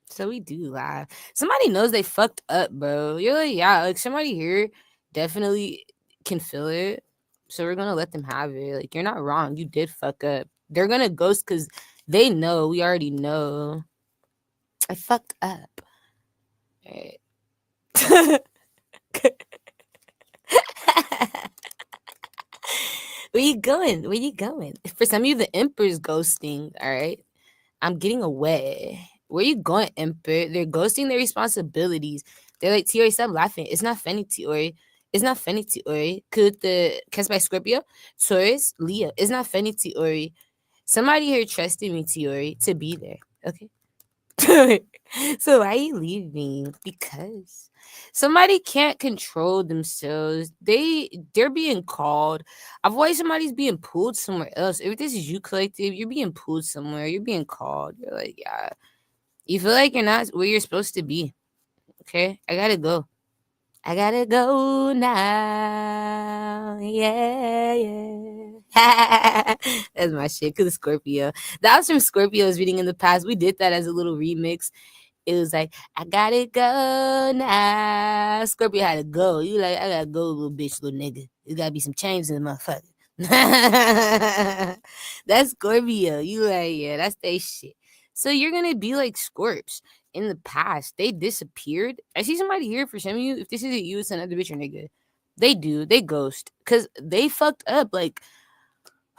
So we do laugh. Somebody knows they fucked up, bro. You're like, yeah, like somebody here definitely can feel it. So we're gonna let them have it. Like, you're not wrong. You did fuck up. They're gonna ghost because they know. We already know. I fucked up. All right. Where you going? Where you going? For some of you, the Emperor's ghosting. All right. I'm getting away. Where you going, Emperor? They're ghosting their responsibilities. They're like, Tiori, stop laughing. It's not funny, Tiori. It's not funny, Tiori. Could the cast by Scorpio, Taurus, Leo. It's not funny, Tiori. Somebody here trusted me, Tiori, to be there. Okay. So why are you leaving? Because somebody can't control themselves. They're being called. Avoid somebody's being pulled somewhere else. If this is you, collective, you're being pulled somewhere. You're being called. You're like, yeah. You feel like you're not where you're supposed to be. Okay? I gotta go. I gotta go now. Yeah. That's my shit. Cause Scorpio. That was from Scorpio's reading in the past. We did that as a little remix. It was like, I gotta go now. Scorpio had to go. You like, I gotta go, little bitch, little nigga. There's gotta be some change in the motherfucker. That's Scorpio. You like, yeah, that's they shit. So you're gonna be like Scorps. In the past, they disappeared. I see somebody here for some of you. If this isn't you, it's another bitch or nigga. They do. They ghost. Because they fucked up. Like,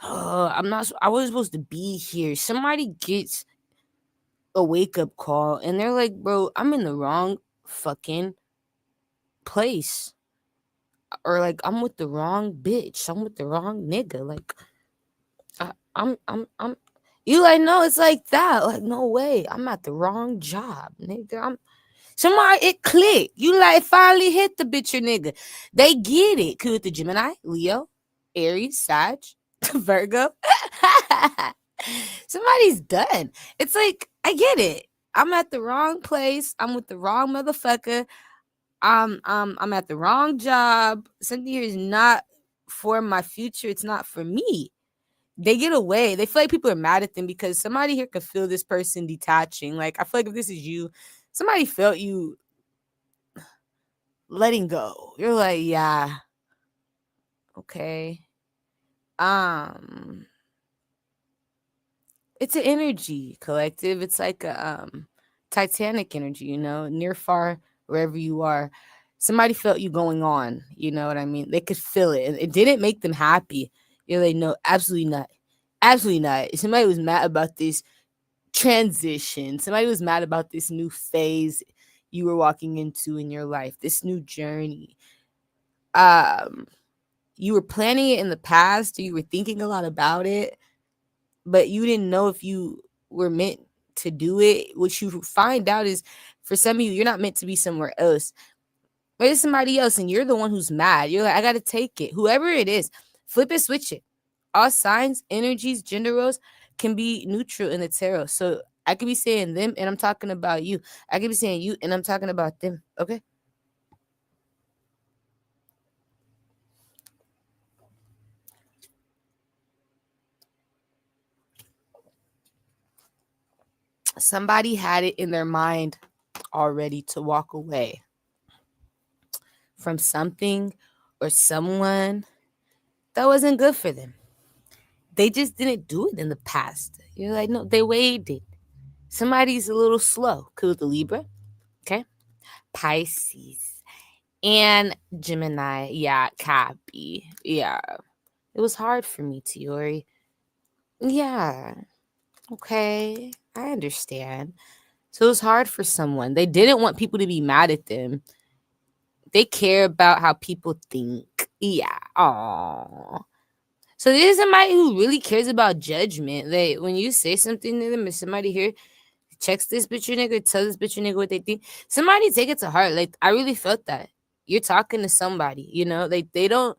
oh, I wasn't supposed to be here. Somebody gets a wake-up call, and they're like, bro, I'm in the wrong fucking place, or like I'm with the wrong bitch, I'm with the wrong nigga, like I'm you like, no, it's like that, like, no way, I'm at the wrong job, nigga. I'm somebody, it clicked. You like finally hit the bitch or nigga. They get it. Cool with the Gemini, Leo, Aries, Sag, Virgo. Somebody's done. It's like, I get it. I'm at the wrong place. I'm with the wrong motherfucker. I'm at the wrong job. Something here is not for my future. It's not for me. They get away. They feel like people are mad at them because somebody here could feel this person detaching. Like, I feel like if this is you, somebody felt you letting go. You're like, yeah, okay. It's an energy collective. It's like a Titanic energy, you know, near, far, wherever you are. Somebody felt you going on, you know what I mean? They could feel it. And it didn't make them happy. You're like, no, absolutely not. Absolutely not. Somebody was mad about this transition. Somebody was mad about this new phase you were walking into in your life, this new journey. You were planning it in the past, or you were thinking a lot about it, but you didn't know if you were meant to do it. What you find out is, for some of you, you're not meant to be somewhere else. But it's somebody else, and you're the one who's mad. You're like, I gotta take it. Whoever it is, flip it, switch it. All signs, energies, gender roles can be neutral in the tarot. So I could be saying them, and I'm talking about you. I could be saying you, and I'm talking about them. Okay? Somebody had it in their mind already to walk away from something or someone that wasn't good for them. They just didn't do it in the past. You're like, no, they waited. Somebody's a little slow. Cool with the Libra. Okay. Pisces and Gemini. Yeah, copy. Yeah. It was hard for me, Tiori. Yeah. Okay. I understand. So it was hard for someone. They didn't want people to be mad at them. They care about how people think. Yeah. Aww. So this is somebody who really cares about judgment. Like, when you say something to them, and somebody here checks this bitch or nigga, tells this bitch or nigga what they think, somebody take it to heart. Like, I really felt that. You're talking to somebody, you know? Like, they don't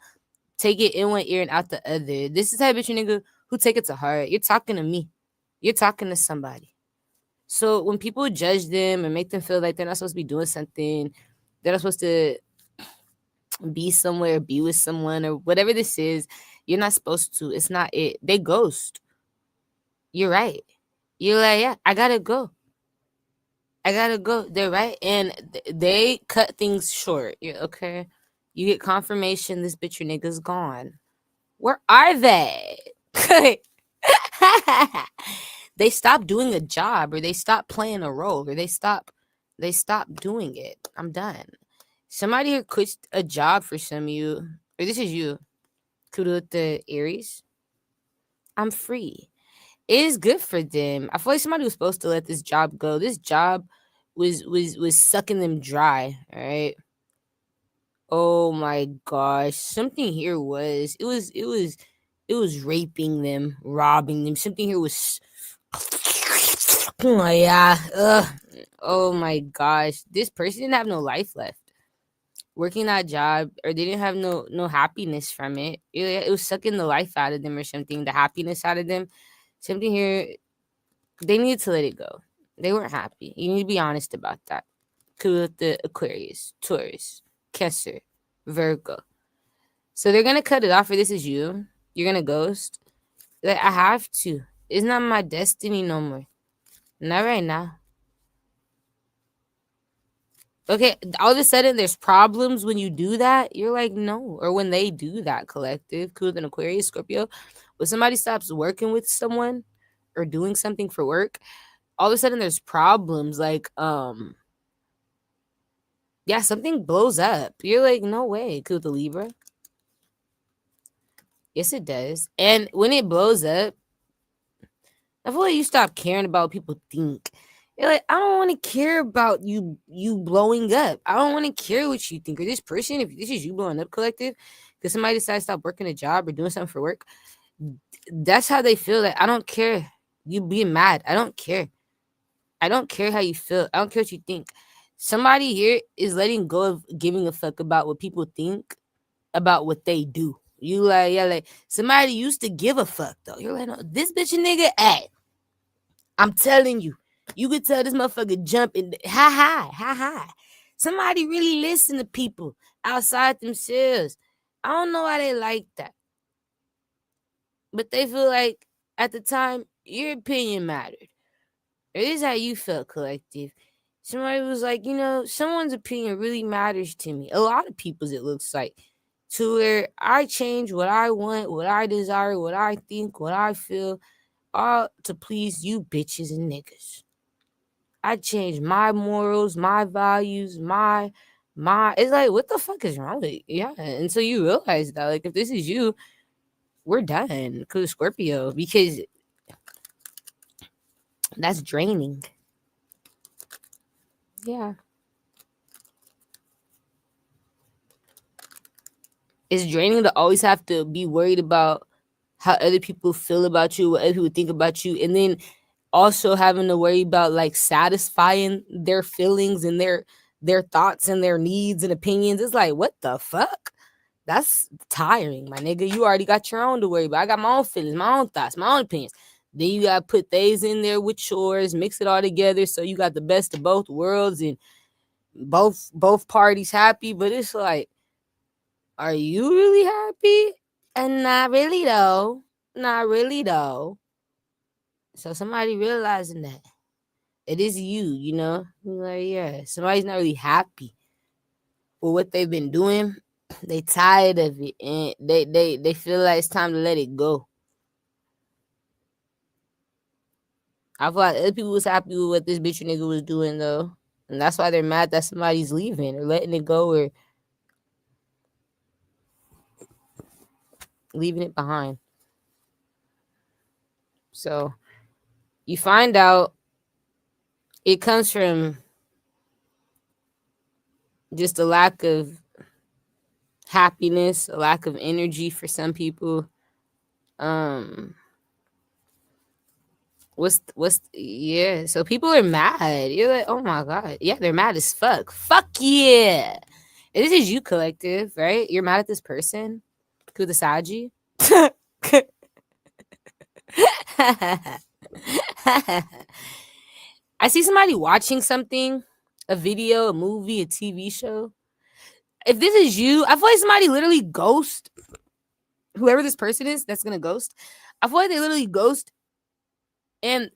take it in one ear and out the other. This is the type of bitch or nigga who take it to heart. You're talking to me. You're talking to somebody. So when people judge them and make them feel like they're not supposed to be doing something, they're not supposed to be somewhere, be with someone, or whatever this is, you're not supposed to. It's not it. They ghost. You're right. You're like, yeah, I gotta go. I gotta go. They're right. And they cut things short. You're okay. You get confirmation this bitch or nigga's gone. Where are they? They stop doing a job, or they stop playing a role, or they stop doing it. I'm done. Somebody here quits a job for some of you, or this is you. Kudo with the Aries. I'm free. It is good for them. I feel like somebody was supposed to let this job go. This job was sucking them dry. All right. Oh my gosh. Something here was raping them, robbing them. Something here was oh yeah. Ugh. Oh my gosh. This person didn't have no life left working that job, or they didn't have no happiness from it. It was sucking the life out of them or something, the happiness out of them. Something here, they needed to let it go. They weren't happy. You need to be honest about that. Cool with the Aquarius, Taurus, Cancer, Virgo. So they're gonna cut it off, or this is you. You're gonna ghost. Like, I have to. It's not my destiny no more. Not right now. Okay, all of a sudden there's problems when you do that. You're like, no. Or when they do that, collective, cool with an Aquarius, Scorpio. When somebody stops working with someone or doing something for work, all of a sudden there's problems. Like, yeah, something blows up. You're like, no way, cool with the Libra. Yes, it does. And when it blows up, I feel like you stop caring about what people think. You're like, I don't want to care about you blowing up. I don't want to care what you think. Or this person, if this is you blowing up, collective, because somebody decides to stop working a job or doing something for work, that's how they feel. Like, I don't care. You being mad. I don't care. I don't care how you feel. I don't care what you think. Somebody here is letting go of giving a fuck about what people think about what they do. You like, yeah, like somebody used to give a fuck though. You're like, no, this bitch a nigga, hey, I'm telling you, you could tell this motherfucker jump in, ha. Somebody really listen to people outside themselves. I don't know why they like that, but they feel like at the time your opinion mattered. Or this is how you felt, collective. Somebody was like, someone's opinion really matters to me. A lot of people's, it looks like, to where I change what I want, what I desire, what I think, what I feel, all to please you bitches and niggas. I change my morals, my values, my it's like, what the fuck is wrong with you? Yeah. And so you realize that, like, if this is you, we're done because Scorpio, because that's draining. Yeah. It's draining to always have to be worried about how other people feel about you, what other people think about you, and then also having to worry about like satisfying their feelings and their thoughts and their needs and opinions. It's like, what the fuck? That's tiring, my nigga. You already got your own to worry about. I got my own feelings, my own thoughts, my own opinions. Then you gotta put these in there with yours, mix it all together, so you got the best of both worlds and both parties happy. But it's like, are you really happy? And not really though. Not really though. So somebody realizing that it is you, You're like, yeah, somebody's not really happy with what they've been doing. They tired of it and they feel like it's time to let it go. I feel like other people was happy with what this bitch nigga was doing though. And that's why they're mad that somebody's leaving or letting it go or leaving it behind. So you find out it comes from just a lack of happiness, a lack of energy for some people. Yeah, so people are mad. You're like, oh my god, yeah, they're mad as fuck. Fuck yeah. And this is you, collective, right? You're mad at this person, Kudasaji. I see somebody watching something, a video, a movie, a TV show. If this is you, I feel like somebody literally ghost whoever this person is that's gonna ghost. I feel like they literally ghost and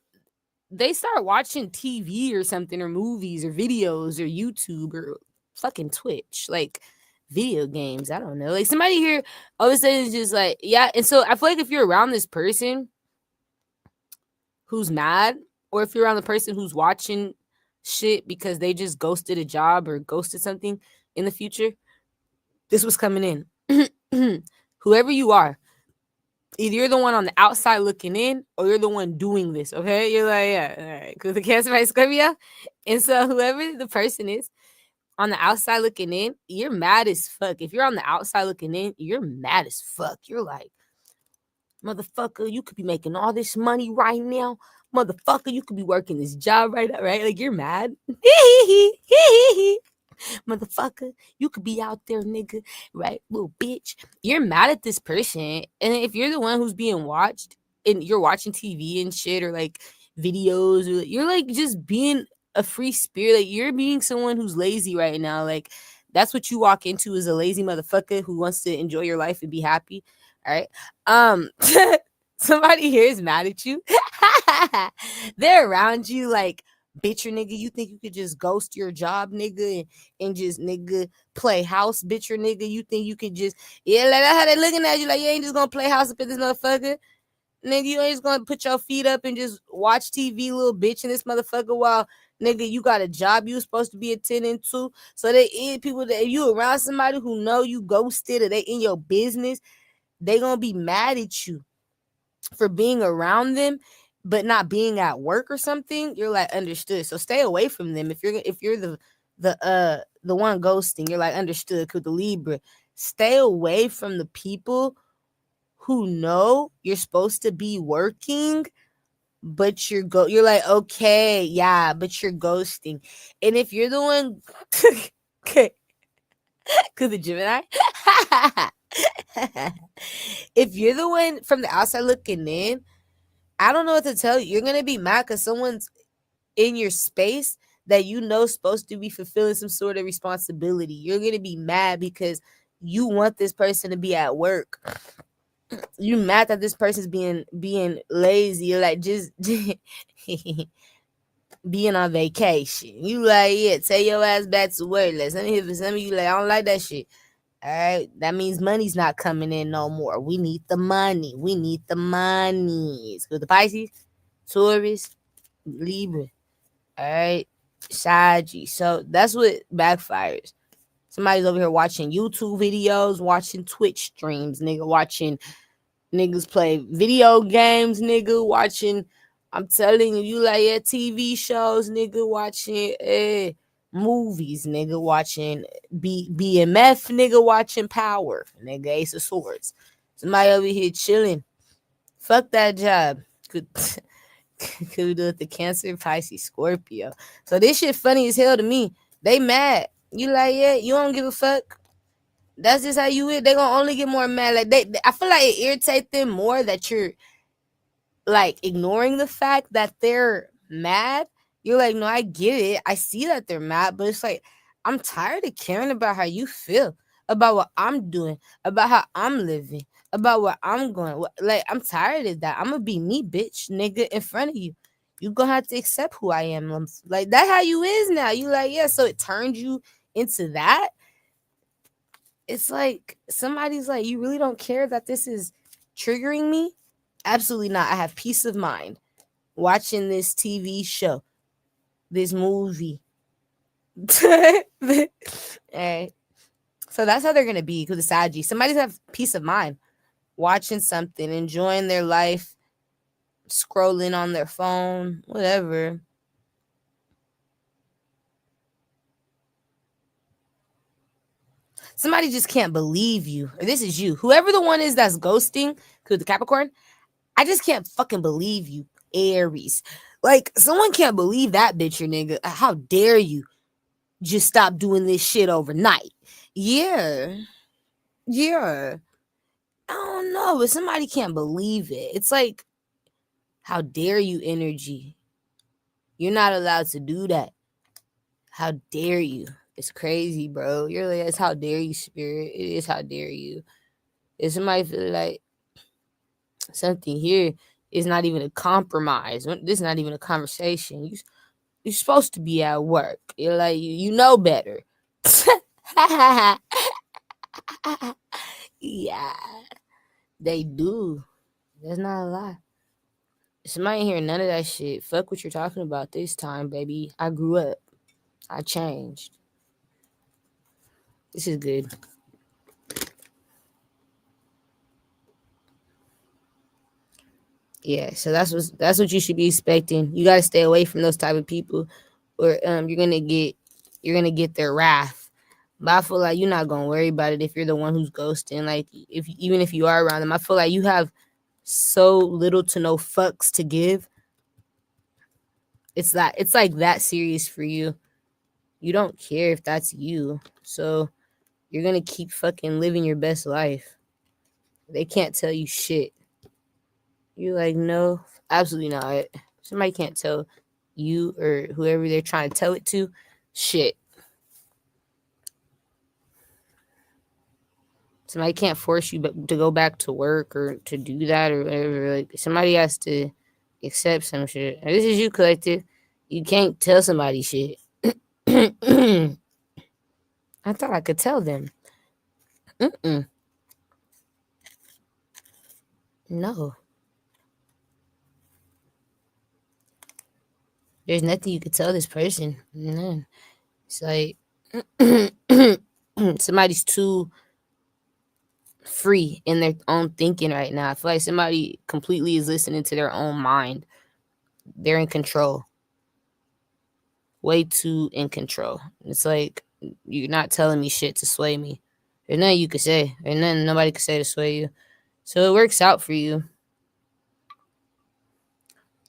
they start watching TV or something, or movies or videos or YouTube or fucking Twitch, like video games. I don't know. Like somebody here all of a sudden is just like, yeah. And so I feel like if you're around this person who's mad, or if you're around the person who's watching shit because they just ghosted a job or ghosted something in the future, this was coming in. Whoever you are, either you're the one on the outside looking in or you're the one doing this, okay? You're like, yeah, all right, because the Cancer by Scorpio. And so whoever the person is on the outside looking in, you're mad as fuck. If you're on the outside looking in, you're mad as fuck. You're like, motherfucker, you could be making all this money right now. Motherfucker, you could be working this job right now, right? Like, you're mad. Motherfucker, you could be out there, nigga, right? Little bitch. You're mad at this person. And if you're the one who's being watched and you're watching TV and shit or like videos, or you're like just being a free spirit, like you're being someone who's lazy right now. Like that's what you walk into, is a lazy motherfucker who wants to enjoy your life and be happy. All right. Somebody here is mad at you. They're around you like, bitch, your nigga, you think you could just ghost your job, nigga, and just, nigga, play house, bitch, your nigga, you think you could just, yeah, like that's how they looking at you, like, you ain't just gonna play house up in this motherfucker, nigga, you ain't just gonna put your feet up and just watch TV, little bitch, in this motherfucker, while, nigga, you got a job you supposed to be attending to. So they is people that, if you around somebody who know you ghosted or they in your business, they gonna be mad at you for being around them but not being at work or something, you're like understood. So stay away from them. If you're the one ghosting, you're like understood. Cause the Libra, stay away from the people who know you're supposed to be working, but you're like, okay, yeah, but you're ghosting. And if you're the one, cause the Gemini, if you're the one from the outside looking in, I don't know what to tell you. You're gonna be mad because someone's in your space that you know supposed to be fulfilling some sort of responsibility. You're gonna be mad because you want this person to be at work. You mad that this person's being lazy. You're like just being on vacation. You like, yeah, take your ass back to work. Like some of you like, I don't like that shit. All right, that means money's not coming in no more. We need the money. We need the money. With the Pisces, Taurus, Libra. All right, Saggy. So that's what backfires. Somebody's over here watching YouTube videos, watching Twitch streams, nigga, watching niggas play video games, nigga, watching. I'm telling you, like, yeah, TV shows, nigga, watching movies, nigga, watching BMF, nigga, watching Power, nigga, Ace of Swords. Somebody over here chilling. Fuck that job. Could we do it the Cancer, Pisces, Scorpio? So this shit funny as hell to me. They mad. You like, yeah, you don't give a fuck. That's just how you is. They gonna only get more mad. Like I feel like it irritates them more that you're like ignoring the fact that they're mad. You're like, no, I get it. I see that they're mad, but it's like, I'm tired of caring about how you feel, about what I'm doing, about how I'm living, about where I'm going. Like, I'm tired of that. I'm gonna be me, bitch, nigga, in front of you. You gonna have to accept who I am. Like, that's how you is now. You like, yeah, so it turned you into that. It's like somebody's like, you really don't care that this is triggering me? Absolutely not. I have peace of mind watching this TV show, this movie. Hey. So that's how they're going to be because the Saggy. Somebody's have peace of mind watching something, enjoying their life, scrolling on their phone, whatever. Somebody just can't believe you. Or this is you. Whoever the one is that's ghosting, because the Capricorn, I just can't fucking believe you, Aries. Like, someone can't believe that bitch, your nigga. How dare you just stop doing this shit overnight? Yeah. I don't know, but somebody can't believe it. It's like, how dare you, energy? You're not allowed to do that. How dare you? It's crazy, bro. You're like, it's how dare you, spirit. It is how dare you. If somebody feel like something here is not even a compromise, this is not even a conversation. You're supposed to be at work. You're like, you know better. Yeah, they do. That's not a lie. Somebody ain't hearing none of that shit. Fuck what you're talking about this time, baby. I grew up. I changed. This is good. Yeah, so that's what you should be expecting. You gotta stay away from those type of people, or you're gonna get their wrath. But I feel like you're not gonna worry about it if you're the one who's ghosting. Like, even if you are around them, I feel like you have so little to no fucks to give. It's like that serious for you. You don't care if that's you. So you're gonna keep fucking living your best life. They can't tell you shit. You're like, no, absolutely not. Somebody can't tell you or whoever they're trying to tell it to shit. Somebody can't force you to go back to work or to do that or whatever. Like, somebody has to accept some shit. And this is you, collective. You can't tell somebody shit. I thought I could tell them. No. There's nothing you could tell this person. No. It's like somebody's too free in their own thinking right now. I feel like somebody completely is listening to their own mind they're in control. Way too in control. It's like, you're not telling me shit to sway me. There's nothing you could say. There's nothing nobody could say to sway you. So it works out for you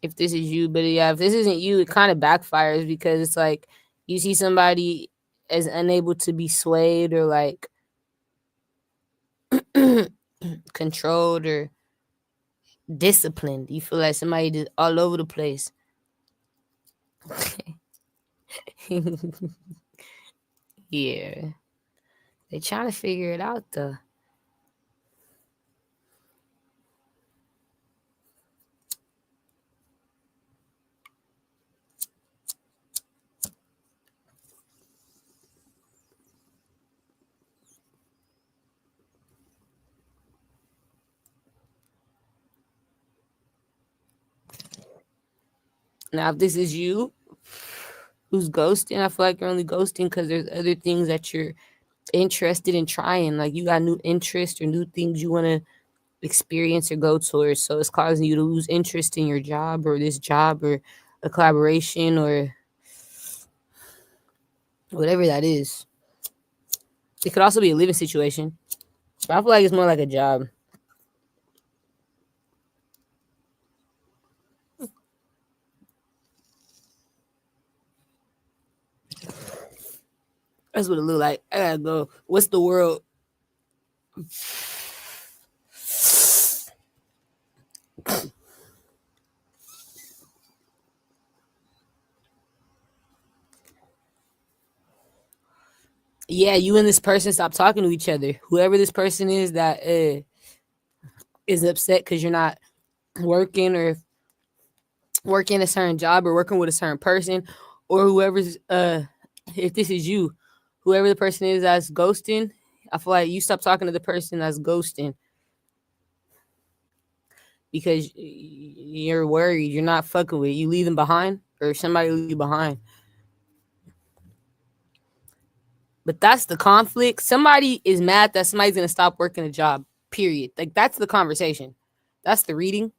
if this is you. But yeah, if this isn't you, it kind of backfires, because it's like you see somebody as unable to be swayed or like controlled or disciplined. You feel like somebody just all over the place. Yeah. They trying to figure it out though. Now, if this is you who's ghosting, I feel like you're only ghosting because there's other things that you're interested in trying. Like you got new interests or new things you want to experience or go towards. So it's causing you to lose interest in your job or this job or a collaboration or whatever that is. It could also be a living situation. But I feel like it's more like a job. That's what it look like. I gotta go. What's the world? Yeah, you and this person stop talking to each other. Whoever this person is that is upset because you're not working or working a certain job or working with a certain person, or whoever's if this is you, whoever the person is that's ghosting, I feel like you stop talking to the person that's ghosting because you're worried, you're not fucking with it. You leave them behind or somebody leave you behind. But that's the conflict. Somebody is mad that somebody's gonna stop working a job. Period. Like that's the conversation. That's the reading.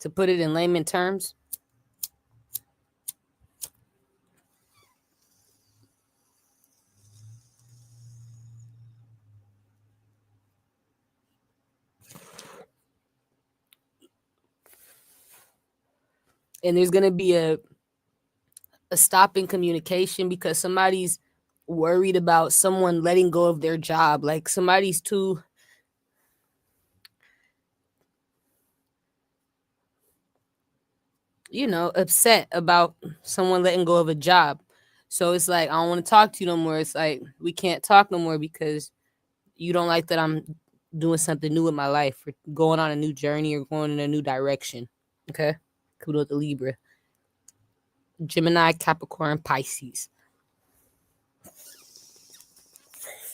To put it in layman terms. And there's gonna be a stop in communication because somebody's worried about someone letting go of their job. Like somebody's too upset about someone letting go of a job. So it's like, I don't want to talk to you no more. It's like, we can't talk no more because you don't like that I'm doing something new in my life or going on a new journey or going in a new direction. Okay? Kudo to Libra. Gemini, Capricorn, Pisces.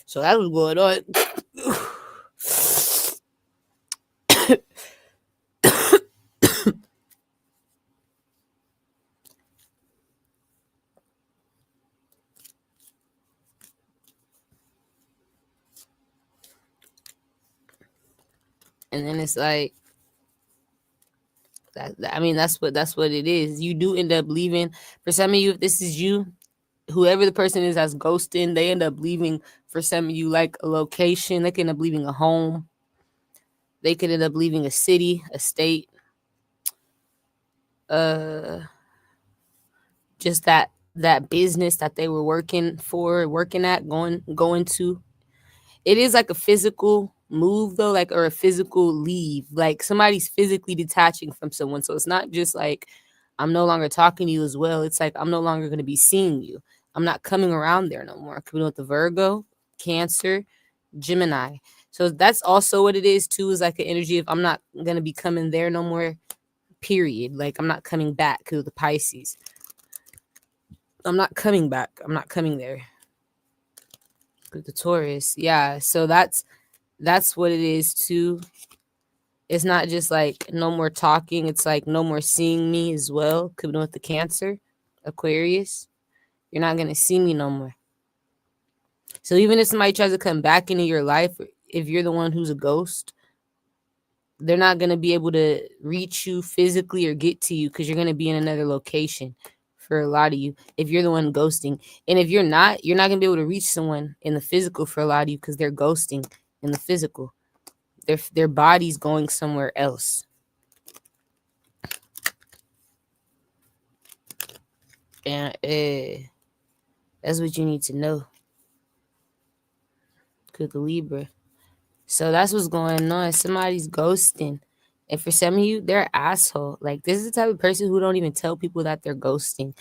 So that's what's going on. And then it's like, that's what it is. You do end up leaving. For some of you, if this is you, whoever the person is that's ghosting, they end up leaving. For some of you, like a location, they can end up leaving a home. They could end up leaving a city, a state, just that business that they were working at, going to. It is like a physical move though, like, or a physical leave. Like somebody's physically detaching from someone. So it's not just like, I'm no longer talking to you as well. It's like, I'm no longer going to be seeing you. I'm not coming around there no more. Coming with the Virgo, Cancer, Gemini. So that's also what it is too, is like an energy of I'm not going to be coming there no more, period. Like I'm not coming back to the Pisces. I'm not coming back. I'm not coming there. The Taurus. Yeah. So that's what it is too. It's not just like no more talking. It's like no more seeing me as well. Coming with the Cancer, Aquarius. You're not going to see me no more. So even if somebody tries to come back into your life, if you're the one who's a ghost, they're not going to be able to reach you physically or get to you because you're going to be in another location for a lot of you if you're the one ghosting. And if you're not going to be able to reach someone in the physical for a lot of you because they're ghosting in the physical. Their body's going somewhere else. And that's what you need to know. Good Libra. So that's what's going on. Somebody's ghosting. And for some of you, they're an asshole. Like, this is the type of person who don't even tell people that they're ghosting.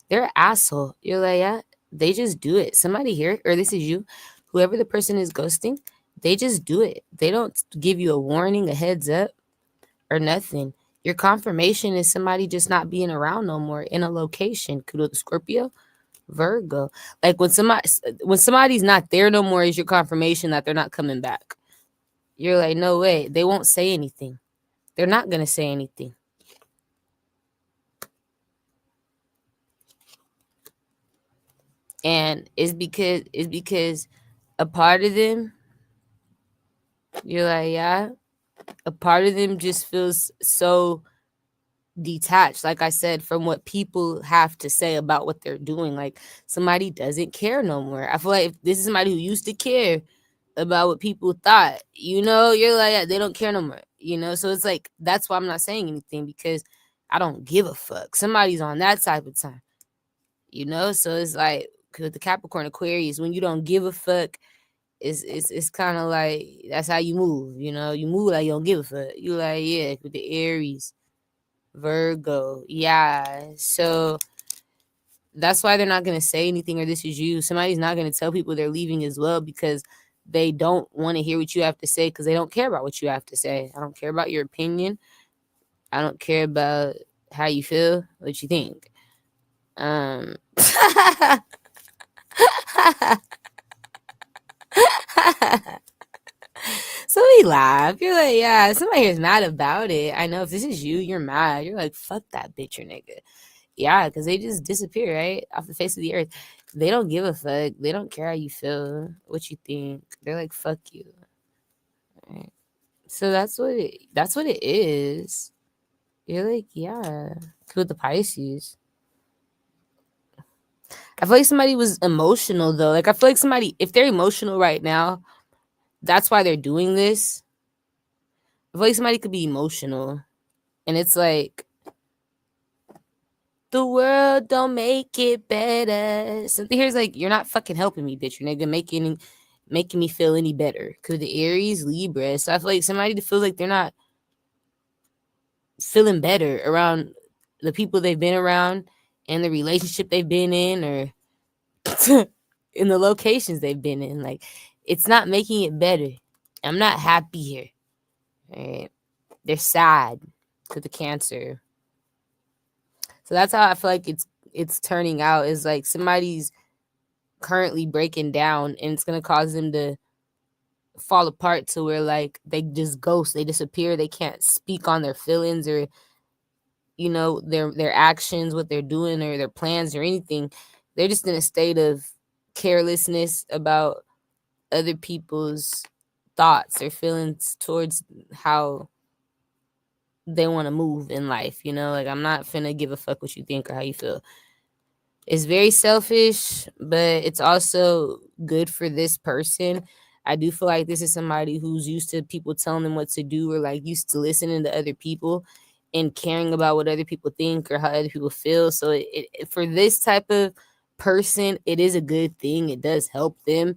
They're an asshole. You're like, yeah, they just do it. Somebody here, or this is you, whoever the person is ghosting, they just do it. They don't give you a warning, a heads up, or nothing. Your confirmation is somebody just not being around no more in a location. Kudo the Scorpio, Virgo. Like when somebody's not there no more is your confirmation that they're not coming back. You're like, no way. They won't say anything. They're not gonna say anything. And it's because a part of them, you're like, yeah, a part of them just feels so detached, like I said, from what people have to say about what they're doing. Like, somebody doesn't care no more. I feel like if this is somebody who used to care about what people thought, you're like, yeah, they don't care no more, so it's like, that's why I'm not saying anything, because I don't give a fuck. Somebody's on that type of time, so it's like, with the Capricorn Aquarius, when you don't give a fuck, it's kind of like, that's how you move, you move like you don't give a fuck. You like, yeah, with the Aries, Virgo, yeah. So that's why they're not going to say anything, or this is you. Somebody's not going to tell people they're leaving as well, because they don't want to hear what you have to say, because they don't care about what you have to say. I don't care about your opinion. I don't care about how you feel, what you think. So we laugh. You're like, yeah, somebody here's mad about it. I know if this is you, you're mad. You're like, fuck that bitch or nigga. Yeah, because they just disappear, right? Off the face of the earth. They don't give a fuck. They don't care how you feel, what you think. They're like, fuck you. Right? So that's what it is. You're like, yeah. With the Pisces. I feel like somebody was emotional though. Like, I feel like somebody, if they're emotional right now, that's why they're doing this. I feel like somebody could be emotional. And it's like, the world don't make it better. Something here's like, you're not fucking helping me, bitch. You're not gonna making me feel any better. Cause the Aries, Libra. So I feel like somebody feels like they're not feeling better around the people they've been around and the relationship they've been in, or in the locations they've been in. Like, it's not making it better. I'm not happy here. Right? They're sad to the Cancer. So that's how I feel like it's turning out, is like somebody's currently breaking down, and it's gonna cause them to fall apart to where, like, they just ghost, they disappear, they can't speak on their feelings, or their actions, what they're doing, or their plans, or anything. They're just in a state of carelessness about other people's thoughts or feelings towards how they want to move in life. Like, I'm not finna give a fuck what you think or how you feel. It's very selfish, but it's also good for this person. I do feel like this is somebody who's used to people telling them what to do, or like used to listening to other people and caring about what other people think or how other people feel. So for this type of person, it is a good thing. It does help them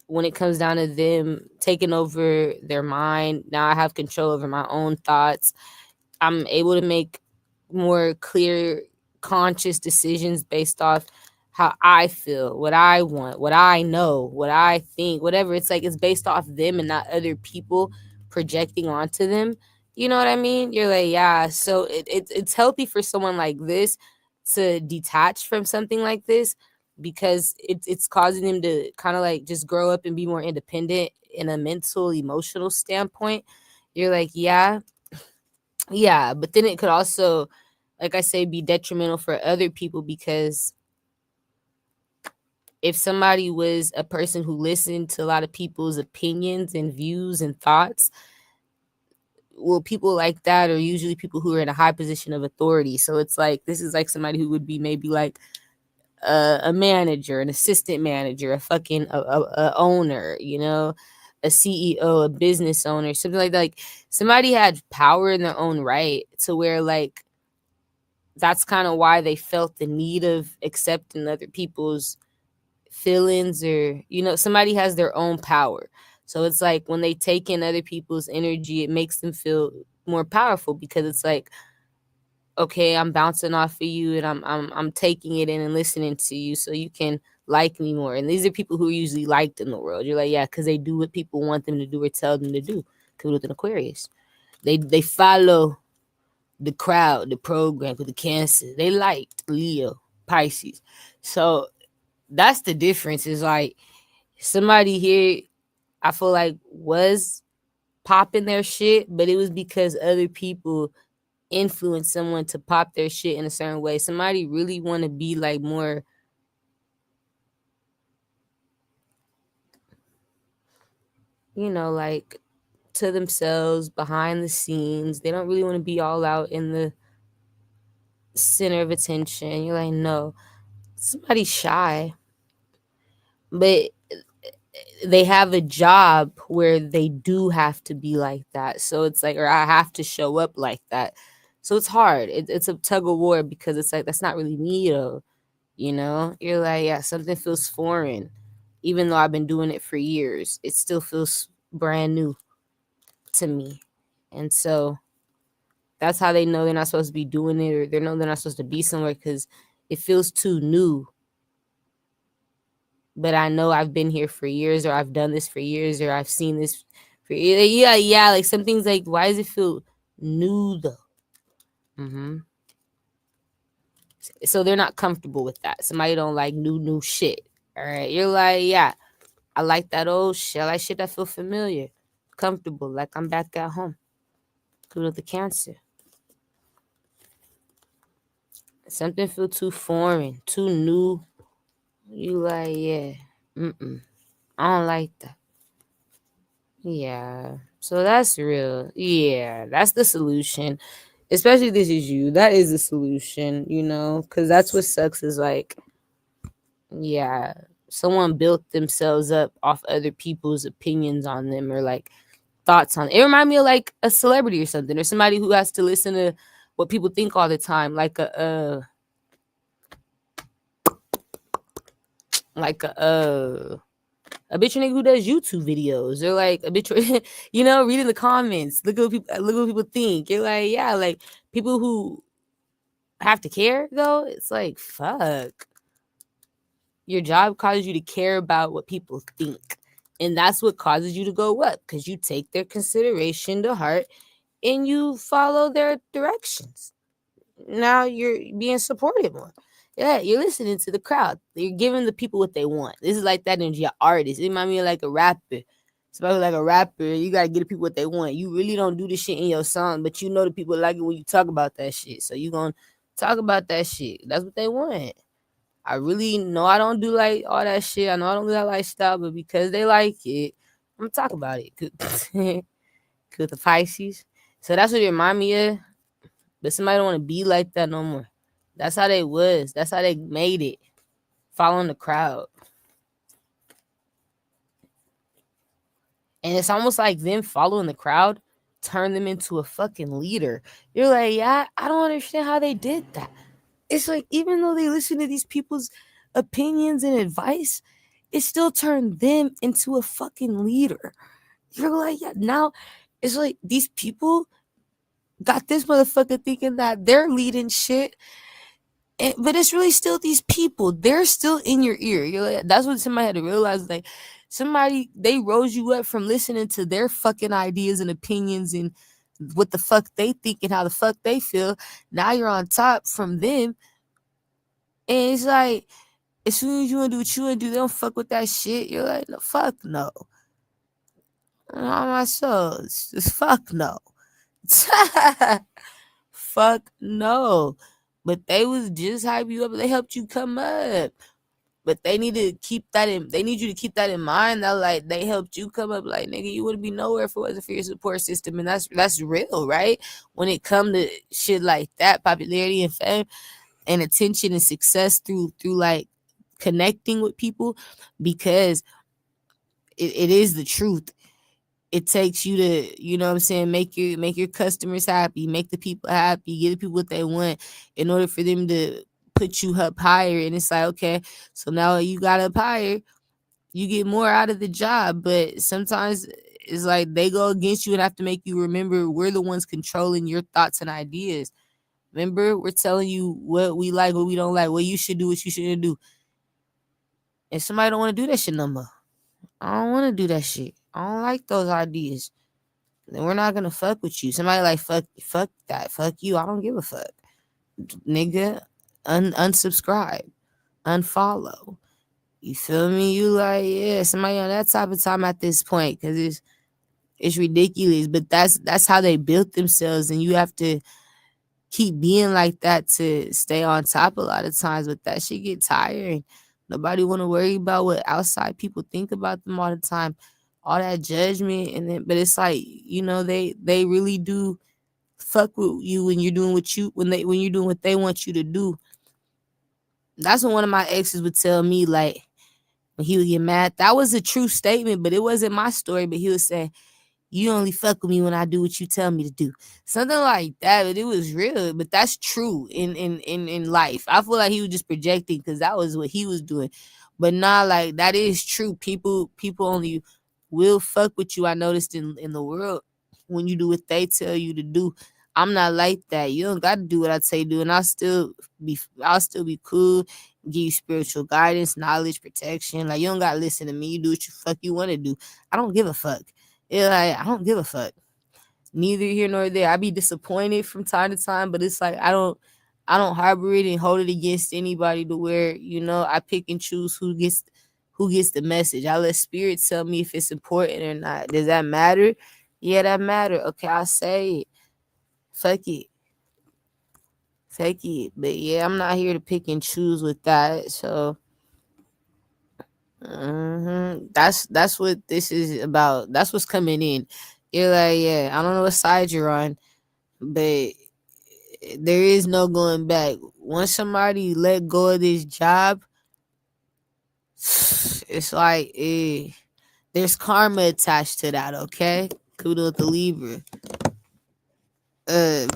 when it comes down to them taking over their mind. Now I have control over my own thoughts. I'm able to make more clear, conscious decisions based off how I feel, what I want, what I know, what I think, whatever. It's like, it's based off them and not other people projecting onto them. You know what I mean? You're like, yeah. So it's healthy for someone like this to detach from something like this, because it's causing them to kind of like just grow up and be more independent in a mental, emotional standpoint. You're like, yeah, but then it could also, like I say, be detrimental for other people, because if somebody was a person who listened to a lot of people's opinions and views and thoughts, well, people like that are usually people who are in a high position of authority. So it's like, this is like somebody who would be maybe like a manager, an assistant manager, a fucking a owner, you know, a CEO, a business owner, something like that. Like somebody had power in their own right, to where like that's kind of why they felt the need of accepting other people's feelings, or you know, somebody has their own power. So it's like when they take in other people's energy, it makes them feel more powerful, because it's like, okay, I'm bouncing off of you, and I'm taking it in and listening to you so you can like me more. And these are people who are usually liked in the world. You're like, yeah, because they do what people want them to do or tell them to do. Because with an Aquarius, they follow the crowd, the program. With the Cancer, they liked Leo, Pisces. So that's the difference. Is like somebody here, I feel like, was popping their shit, but it was because other people influence someone to pop their shit in a certain way. Somebody really want to be like more, you know, like to themselves, behind the scenes. They don't really want to be all out in the center of attention. You're like, no, somebody's shy, but they have a job where they do have to be like that. So it's like, or I have to show up like that. So it's hard. It's a tug of war, because it's like, that's not really me though. You know, you're like, yeah, something feels foreign. Even though I've been doing it for years, it still feels brand new to me. And so that's how they know they're not supposed to be doing it, or they know they're not supposed to be somewhere, because it feels too new. But I know I've been here for years, or I've done this for years, or I've seen this for years. Yeah. Like some things, like, why does it feel new though? So they're not comfortable with that. Somebody don't like new shit. All right, you're like, yeah, I like that old shit. I like shit that feel familiar, comfortable, like I'm back at home. Good with the Cancer. Something feel too foreign, too new. You like, yeah, I don't like that. Yeah, so that's real. Yeah, that's the solution. Especially this is you. That is the solution, you know, because that's what sucks is like, yeah, someone built themselves up off other people's opinions on them, or like thoughts on it. It reminds me of like a celebrity or something, or somebody who has to listen to what people think all the time, like a bitch nigga who does YouTube videos, or like a bitch, you know, reading the comments, look at what people think. You're like, yeah, like people who have to care though. It's like, fuck, your job causes you to care about what people think, and that's what causes you to go up, because you take their consideration to heart and you follow their directions. Now you're being supported more. Yeah, you're listening to the crowd. You're giving the people what they want. This is like that energy of artist. It reminds me of like a rapper. Somebody like a rapper, you gotta give the people what they want. You really don't do this shit in your song, but you know the people like it when you talk about that shit. So you gonna talk about that shit. That's what they want. I really know I don't do like all that shit. I know I don't do that lifestyle, but because they like it, I'm gonna talk about it. Cause the Pisces. So that's what it remind me of. But somebody don't want to be like that no more. That's how they was. That's how they made it. Following the crowd. And it's almost like them following the crowd turned them into a fucking leader. You're like, yeah, I don't understand how they did that. It's like, even though they listen to these people's opinions and advice, it still turned them into a fucking leader. You're like, yeah, now it's like these people got this motherfucker thinking that they're leading shit. But it's really still these people. They're still in your ear. You're like, that's what somebody had to realize. Like, somebody, they rose you up from listening to their fucking ideas and opinions and what the fuck they think and how the fuck they feel. Now you're on top from them. And it's like, as soon as you want to do what you want to do, they don't fuck with that shit. You're like, no, fuck no. Not myself. Just fuck no. Fuck no. But they was just hype you up. They helped you come up. But they need to keep that in. They need you to keep that in mind. That like they helped you come up. Like nigga, you wouldn't be nowhere if it wasn't for your support system, and that's real, right? When it come to shit like that, popularity and fame and attention and success through like connecting with people, because it is the truth. It takes you to, you know what I'm saying, make your customers happy, make the people happy, give the people what they want in order for them to put you up higher. And it's like, okay, so now you got up higher, you get more out of the job. But sometimes it's like they go against you and have to make you remember we're the ones controlling your thoughts and ideas. Remember, we're telling you what we like, what we don't like, what you should do, what you shouldn't do. And somebody don't want to do that shit no more. I don't want to do that shit. I don't like those ideas. Then we're not gonna fuck with you. Somebody like fuck that, fuck you. I don't give a fuck, nigga. Unsubscribe, unfollow. You feel me? You like, yeah, somebody on that type of time at this point, because it's ridiculous. But that's how they built themselves, and you have to keep being like that to stay on top a lot of times. But that shit get tiring. Nobody want to worry about what outside people think about them all the time, all that judgment. And then, but it's like, you know, they really do fuck with you when you're doing when you're doing what they want you to do. That's what one of my exes would tell me, like when he would get mad. That was a true statement, but it wasn't my story. But he would say, you only fuck with me when I do what you tell me to do. Something like that. But it was real. But that's true in life. I feel like he was just projecting because that was what he was doing. But nah, like that is true. People only will fuck with you. I noticed in the world when you do what they tell you to do. I'm not like that. You don't got to do what I say do, and I'll still be cool, give you spiritual guidance, knowledge, protection. Like you don't gotta listen to me. You do what you fuck you want to do. I don't give a fuck. It's like I don't give a fuck. Neither here nor there. I be disappointed from time to time, but it's like I don't harbor it and hold it against anybody to where, you know, I pick and choose who gets the message. I let spirit tell me if it's important or not. Does that matter? Yeah, that matter. Okay, I'll say it. Fuck it. Fuck it. But yeah, I'm not here to pick and choose with that. So that's what this is about. That's what's coming in. You're like, yeah, I don't know what side you're on, but there is no going back. Once somebody let go of this job, it's like there's karma attached to that. Okay, kudo with the Libra,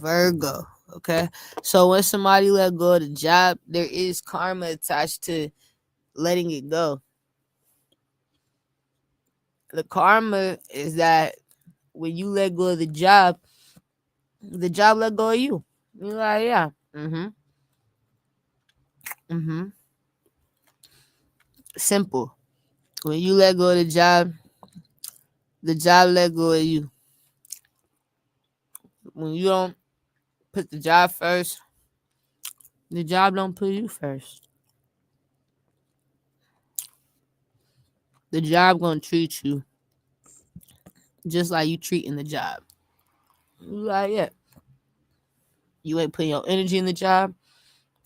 Virgo. Okay, so when somebody let go of the job, there is karma attached to letting it go. The karma is that when you let go of the job let go of you. You're like, yeah. Simple. When you let go of the job let go of you. When you don't put the job first, the job don't put you first. The job gonna treat you just like you treating the job. You like, yeah. You ain't putting your energy in the job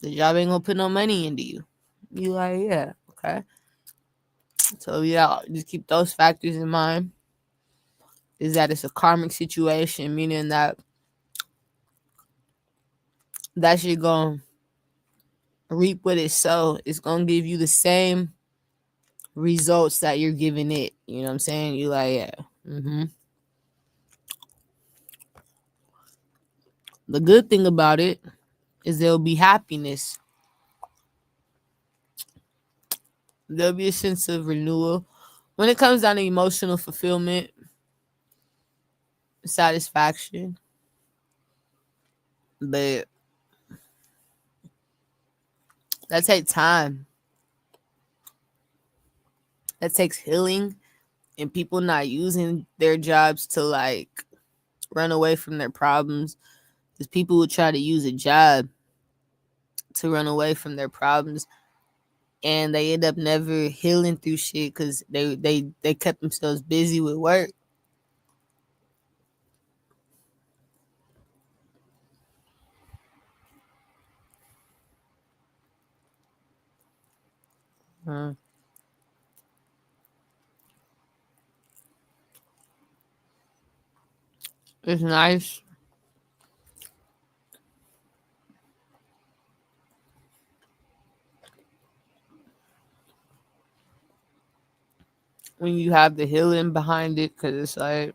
ain't gonna put no money into you. You like, yeah, okay. So yeah, just keep those factors in mind. Is that it's a karmic situation, meaning that shit gonna reap what it sow. It's gonna give you the same results that you're giving it. You know what I'm saying? You like, yeah. The good thing about it is there'll be happiness. There'll be a sense of renewal. When it comes down to emotional fulfillment, satisfaction. But that takes time. That takes healing and people not using their jobs to like run away from their problems. Because people will try to use a job to run away from their problems, and they end up never healing through shit because they kept themselves busy with work. It's nice. When you have the healing behind it, because it's like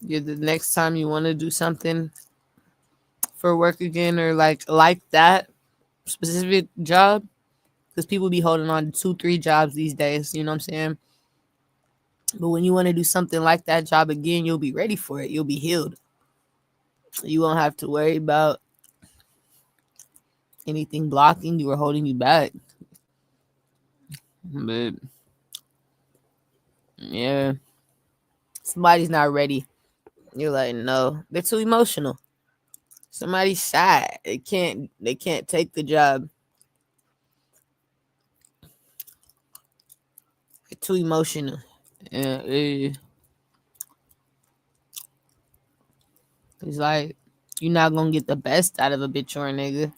the next time you want to do something for work again or like that specific job, because people be holding on to 2-3 jobs these days, you know what I'm saying? But when you want to do something like that job again, you'll be ready for it. You'll be healed. You won't have to worry about anything blocking you or holding you back. But yeah, somebody's not ready. You're like, no, they're too emotional. Somebody's shy. They can't take the job. They're too emotional. And it's like you're not gonna get the best out of a bitch or a nigga.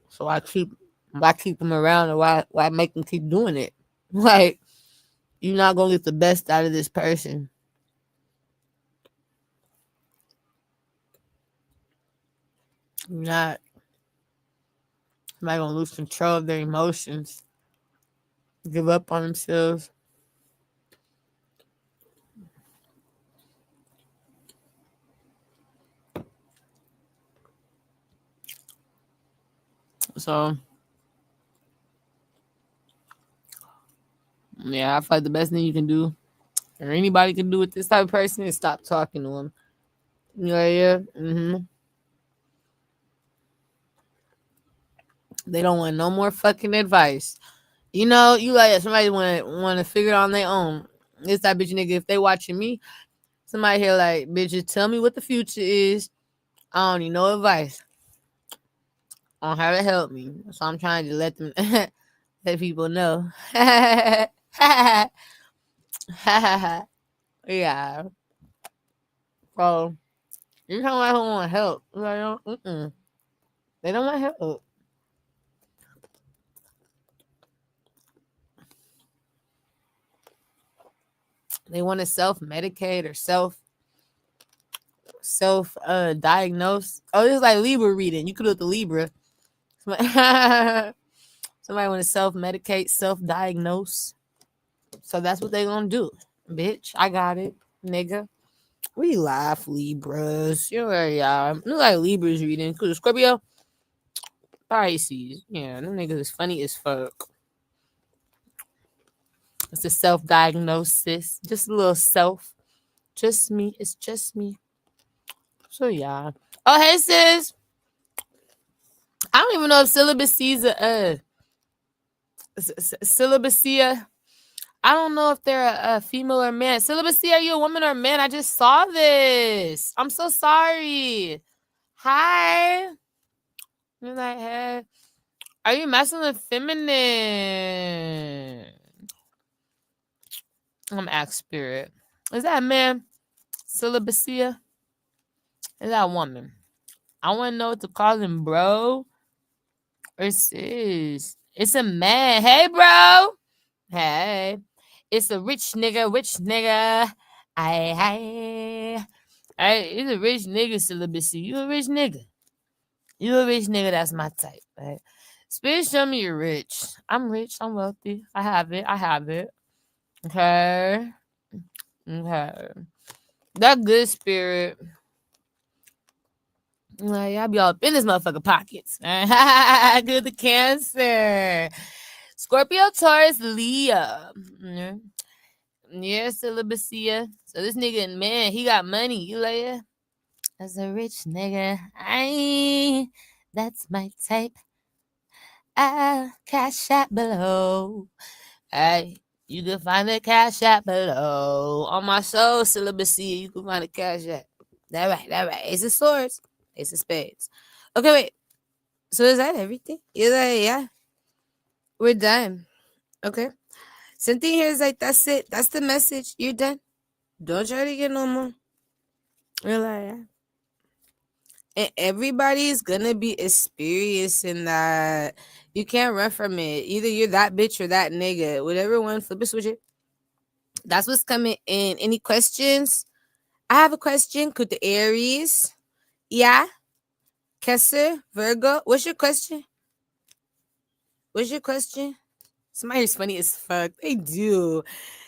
So I keep them around, or why make them keep doing it? Like, you're not gonna get the best out of this person. You're not. Somebody gonna lose control of their emotions, give up on themselves. So yeah, I feel like the best thing you can do, or anybody can do with this type of person, is stop talking to them. Yeah. They don't want no more fucking advice. You know, you like somebody want to figure it out on their own. This type of bitch nigga, if they watching me, somebody here like, bitch, just tell me what the future is. I don't need no advice on how to help me. So I'm trying to let them let people know. Yeah. So you talking about who want help? Like, they don't want help. They want to self-medicate or self diagnose. Oh, this is like Libra reading. You could do it the Libra. Somebody want to self-medicate, self-diagnose. So that's what they gonna do. Bitch, I got it, nigga. We laugh, Libras. You know where y'all. Look like Libras reading. Cause Scorpio, Pisces. Yeah, them niggas is funny as fuck. It's a self-diagnosis. Just a little self. Just me. It's just me. So yeah. Oh, hey sis. I don't even know if celibacy is celibacy. I don't know if they're a female or man. Celibacy, are you a woman or a man? I just saw this. I'm so sorry. Hi. You're like, hey. Are you masculine or feminine? I'm ask spirit. Is that a man? Celibacy? Is that a woman? I want to know what to call him, bro. Or sis. It's a man. Hey, bro. Hey. It's a rich nigga. Hey. It's a rich nigga celibacy. You a rich nigga. That's my type, right? Spirit, show me you're rich. I'm rich. I'm wealthy. I have it. Okay. That good spirit. Like, y'all be all up in this motherfucker pockets. Good to Cancer. Scorpio, Taurus, Leo. Yeah, celibacy. So this nigga, man, he got money. You like, yeah? That's a rich nigga. That's my type. Cash app below. Hey, you can find the cash app below. On my soul celibacy, you can find the cash app. That right. Ace of swords. Ace of spades. Okay, wait. So is that everything? You're like, yeah. We're done. Okay. Cynthia here is like, that's it. That's the message. You're done. Don't try to get no more. We're like, yeah. And everybody's gonna be experiencing that. You can't run from it. Either you're that bitch or that nigga. Whatever one, flip it, switch it. That's what's coming in. Any questions? I have a question. Could the Aries? Yeah. Cancer? Virgo? What's your question? What's your question? Somebody's funny as fuck. They do.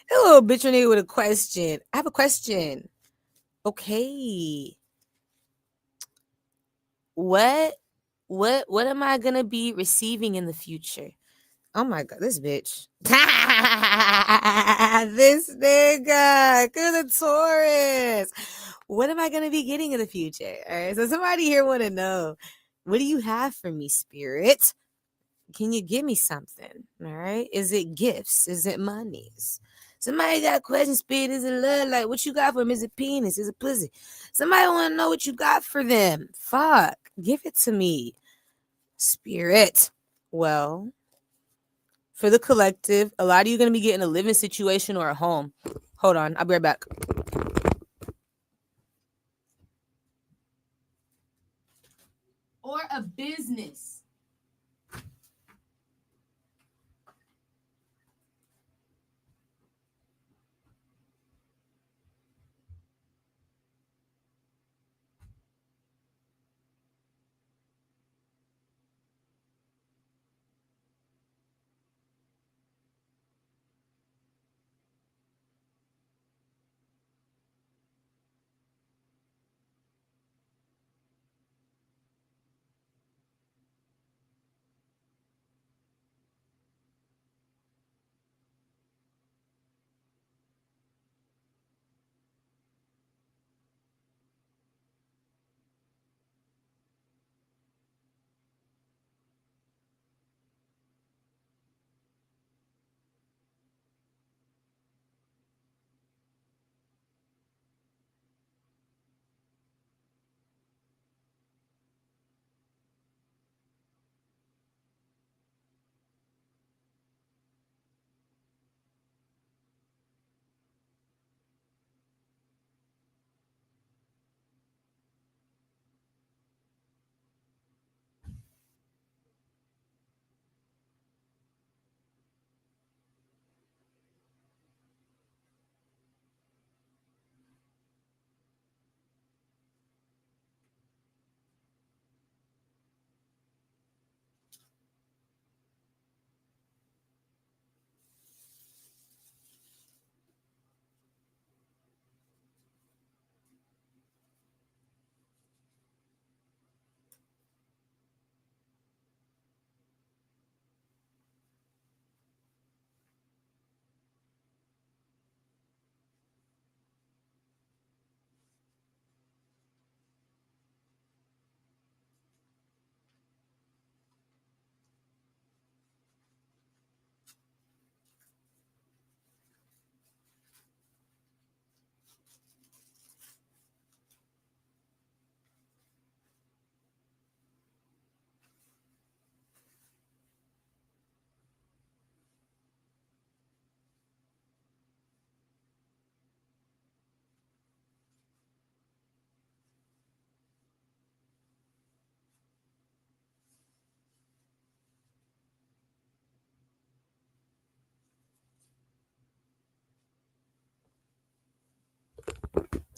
That little bitch nigga with a question. I have a question. Okay. What am I gonna be receiving in the future? Oh my god, this bitch. This nigga. Cause a Taurus. What am I gonna be getting in the future? All right. So somebody here wanna know. What do you have for me, spirit? Can you give me something? All right. Is it gifts? Is it monies? Somebody got questions, spirit. Is it love? Like, what you got for them? Is it penis? Is it pussy? Somebody want to know what you got for them. Fuck. Give it to me. Spirit. Well, for the collective, a lot of you are going to be getting a living situation or a home. Hold on. I'll be right back. Or a business.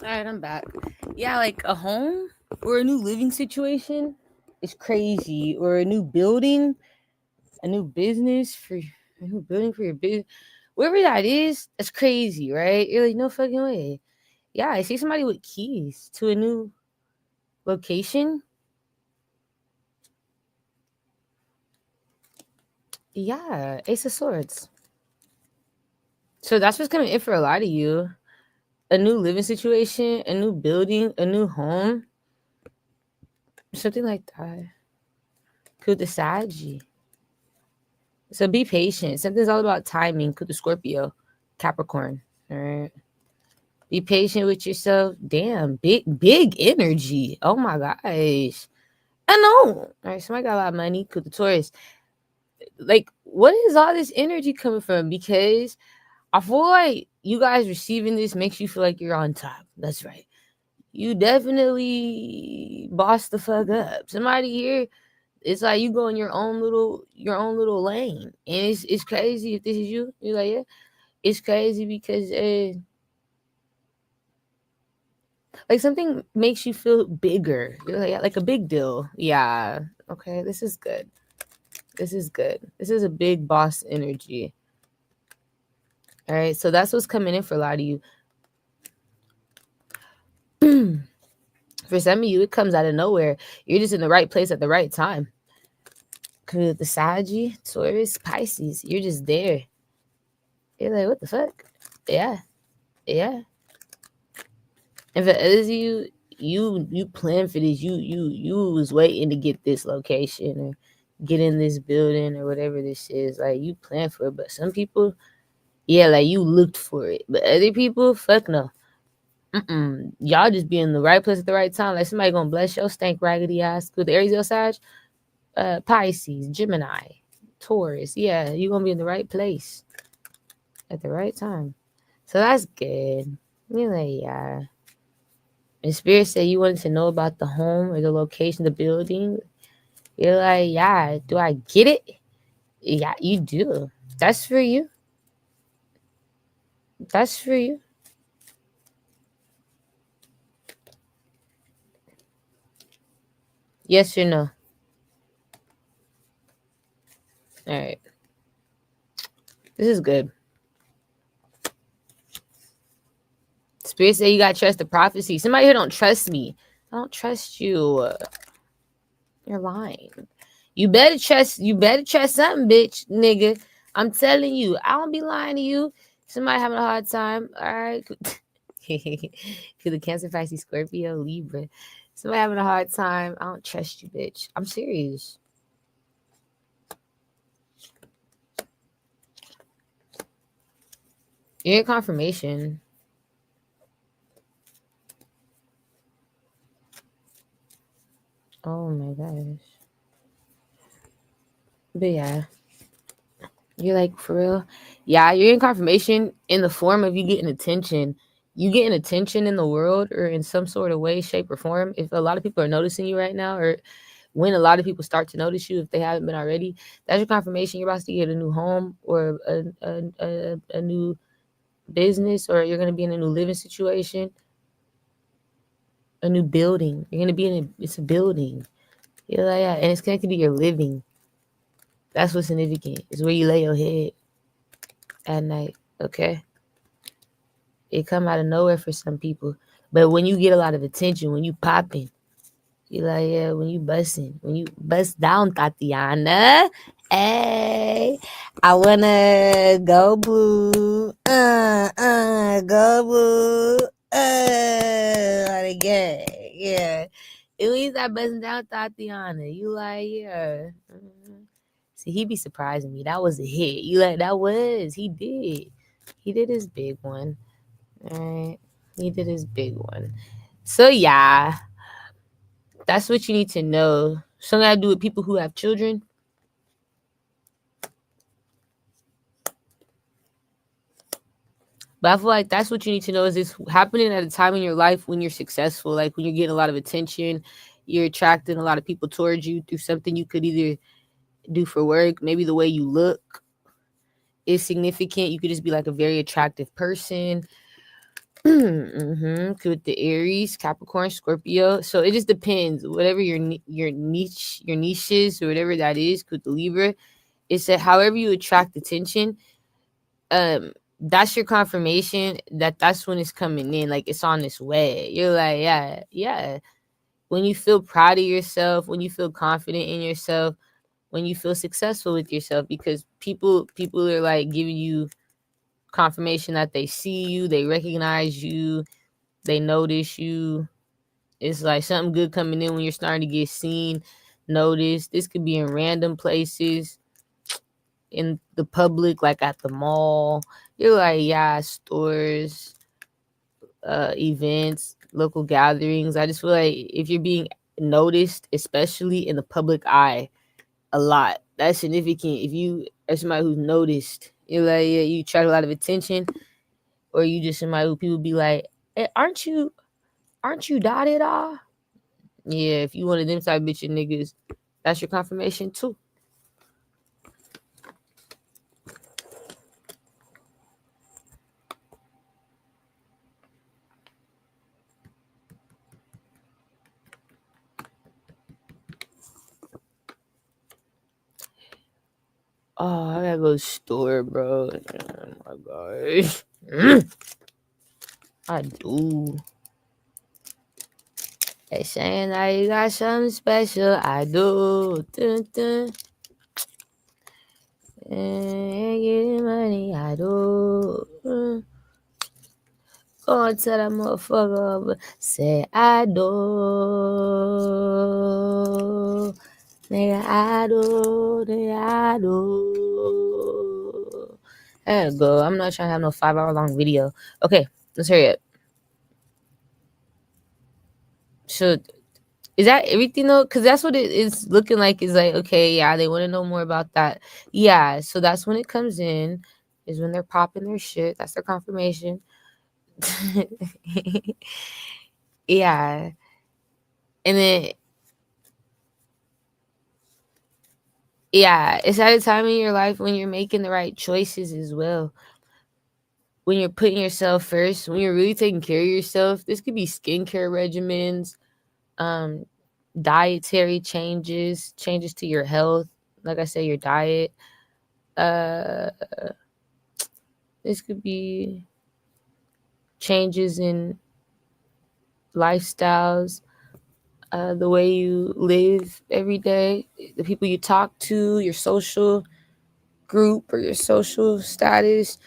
All right, I'm back. Yeah, like a home or a new living situation is crazy, or a new building, a new business for a new building for your business, wherever that is. That's crazy, right? You're like, no fucking way. Yeah, I see somebody with keys to a new location. Yeah, Ace of Swords. So that's what's coming in for a lot of you. A new living situation, a new building, a new home, something like that. Could the Saggy. So be patient. Something's all about timing. Could the Scorpio, Capricorn. All right. Be patient with yourself. Damn, big energy. Oh my gosh. I know. All right, somebody got a lot of money. Could the Taurus. Like, what is all this energy coming from? Because I feel like you guys receiving this makes you feel like you're on top. That's right. You definitely boss the fuck up. Somebody here It's like you go in your own little lane, and it's crazy if this is you. You're like, yeah, it's crazy because like something makes you feel bigger. You're like, yeah, like a big deal. Yeah. Okay, this is good. This is good. This is a big boss energy. All right, so that's what's coming in for a lot of you. For some of you, it comes out of nowhere. You're just in the right place at the right time. Cause the Sagi, Taurus, Pisces, you're just there. You're like, what the fuck? Yeah, yeah. And for others of you, you plan for this. You was waiting to get this location or get in this building or whatever this is. Like you plan for it. But some people, yeah, like you looked for it. But other people, fuck no. Y'all just be in the right place at the right time. Like somebody gonna bless your stank raggedy ass with the Aries your Sag, Pisces, Gemini, Taurus. Yeah, you gonna be in the right place at the right time. So that's good. You're like, yeah. And Spirit said you wanted to know about the home or the location, the building. You're like, yeah, do I get it? Yeah, you do. That's for you. That's for you. Yes or no? All right. This is good. Spirit said you gotta trust the prophecy. Somebody here don't trust me. I don't trust you. You're lying. You better trust something, bitch, nigga. I'm telling you, I don't be lying to you. Somebody having a hard time. All right. Cause the Cancer, Pisces, Scorpio, Libra. Somebody having a hard time. I don't trust you, bitch. I'm serious. You're in confirmation. Oh my gosh. But yeah. You're like, for real? Yeah, you're in confirmation in the form of you getting attention. You getting attention in the world or in some sort of way, shape, or form. If a lot of people are noticing you right now, or when a lot of people start to notice you, if they haven't been already, that's your confirmation. You're about to get a new home or a new business, or you're going to be in a new living situation, a new building. You're going to be it's a building. You're like, yeah, and it's connected to your living. That's what's significant. It's where you lay your head at night, okay? It come out of nowhere for some people. But when you get a lot of attention, when you popping, you like, yeah, when you busting, when you bust down, Tatiana. Hey, I wanna go blue. Go blue. Again. Yeah. And when you start busting down, Tatiana, you like, yeah. See, he be surprising me. That was a hit. You like, that was. He did. He did his big one. All right. He did his big one. So, yeah. That's what you need to know. Something I do with people who have children. But I feel like that's what you need to know is this happening at a time in your life when you're successful, like when you're getting a lot of attention, you're attracting a lot of people towards you through something you could either do for work, maybe the way you look is significant. You could just be like a very attractive person. With the Aries, Capricorn, Scorpio. So it just depends. Whatever your niche is, or whatever that is, with the Libra, it's that however you attract attention, that's your confirmation that's when it's coming in. Like it's on its way. You're like, yeah. When you feel proud of yourself, when you feel confident in yourself, when you feel successful with yourself, because people are like giving you confirmation that they see you, they recognize you, they notice you. It's like something good coming in when you're starting to get seen, noticed. This could be in random places, in the public, like at the mall. You're like, yeah, stores, events, local gatherings. I just feel like if you're being noticed, especially in the public eye, a lot, that's significant. If you are somebody who's noticed, you're like, yeah, you attract a lot of attention, or you just somebody who people be like, hey, aren't you dotted off? Yeah, if you one of them type bitch niggas, That's your confirmation too. Oh, I gotta go to the store, bro. Oh my gosh. I do. They saying that you got something special. I do. Dun, dun. And getting money. I do. Go and tell that motherfucker. Say I do. Nigga, I do. Nigga, I do. I gotta go. I'm not trying to have no 5-hour long video. Okay, let's hurry up. So, is that everything though? Because that's what it is looking like. Is like, okay, yeah, they want to know more about that. Yeah, so that's when it comes in, is when they're popping their shit. That's their confirmation. Yeah. And then, yeah, it's at a time in your life when you're making the right choices as well. When you're putting yourself first, when you're really taking care of yourself. This could be skincare regimens, um, dietary changes to your health. Like I said, your diet. Uh, this could be changes in lifestyles, the way you live every day, the people you talk to, your social group or your social status.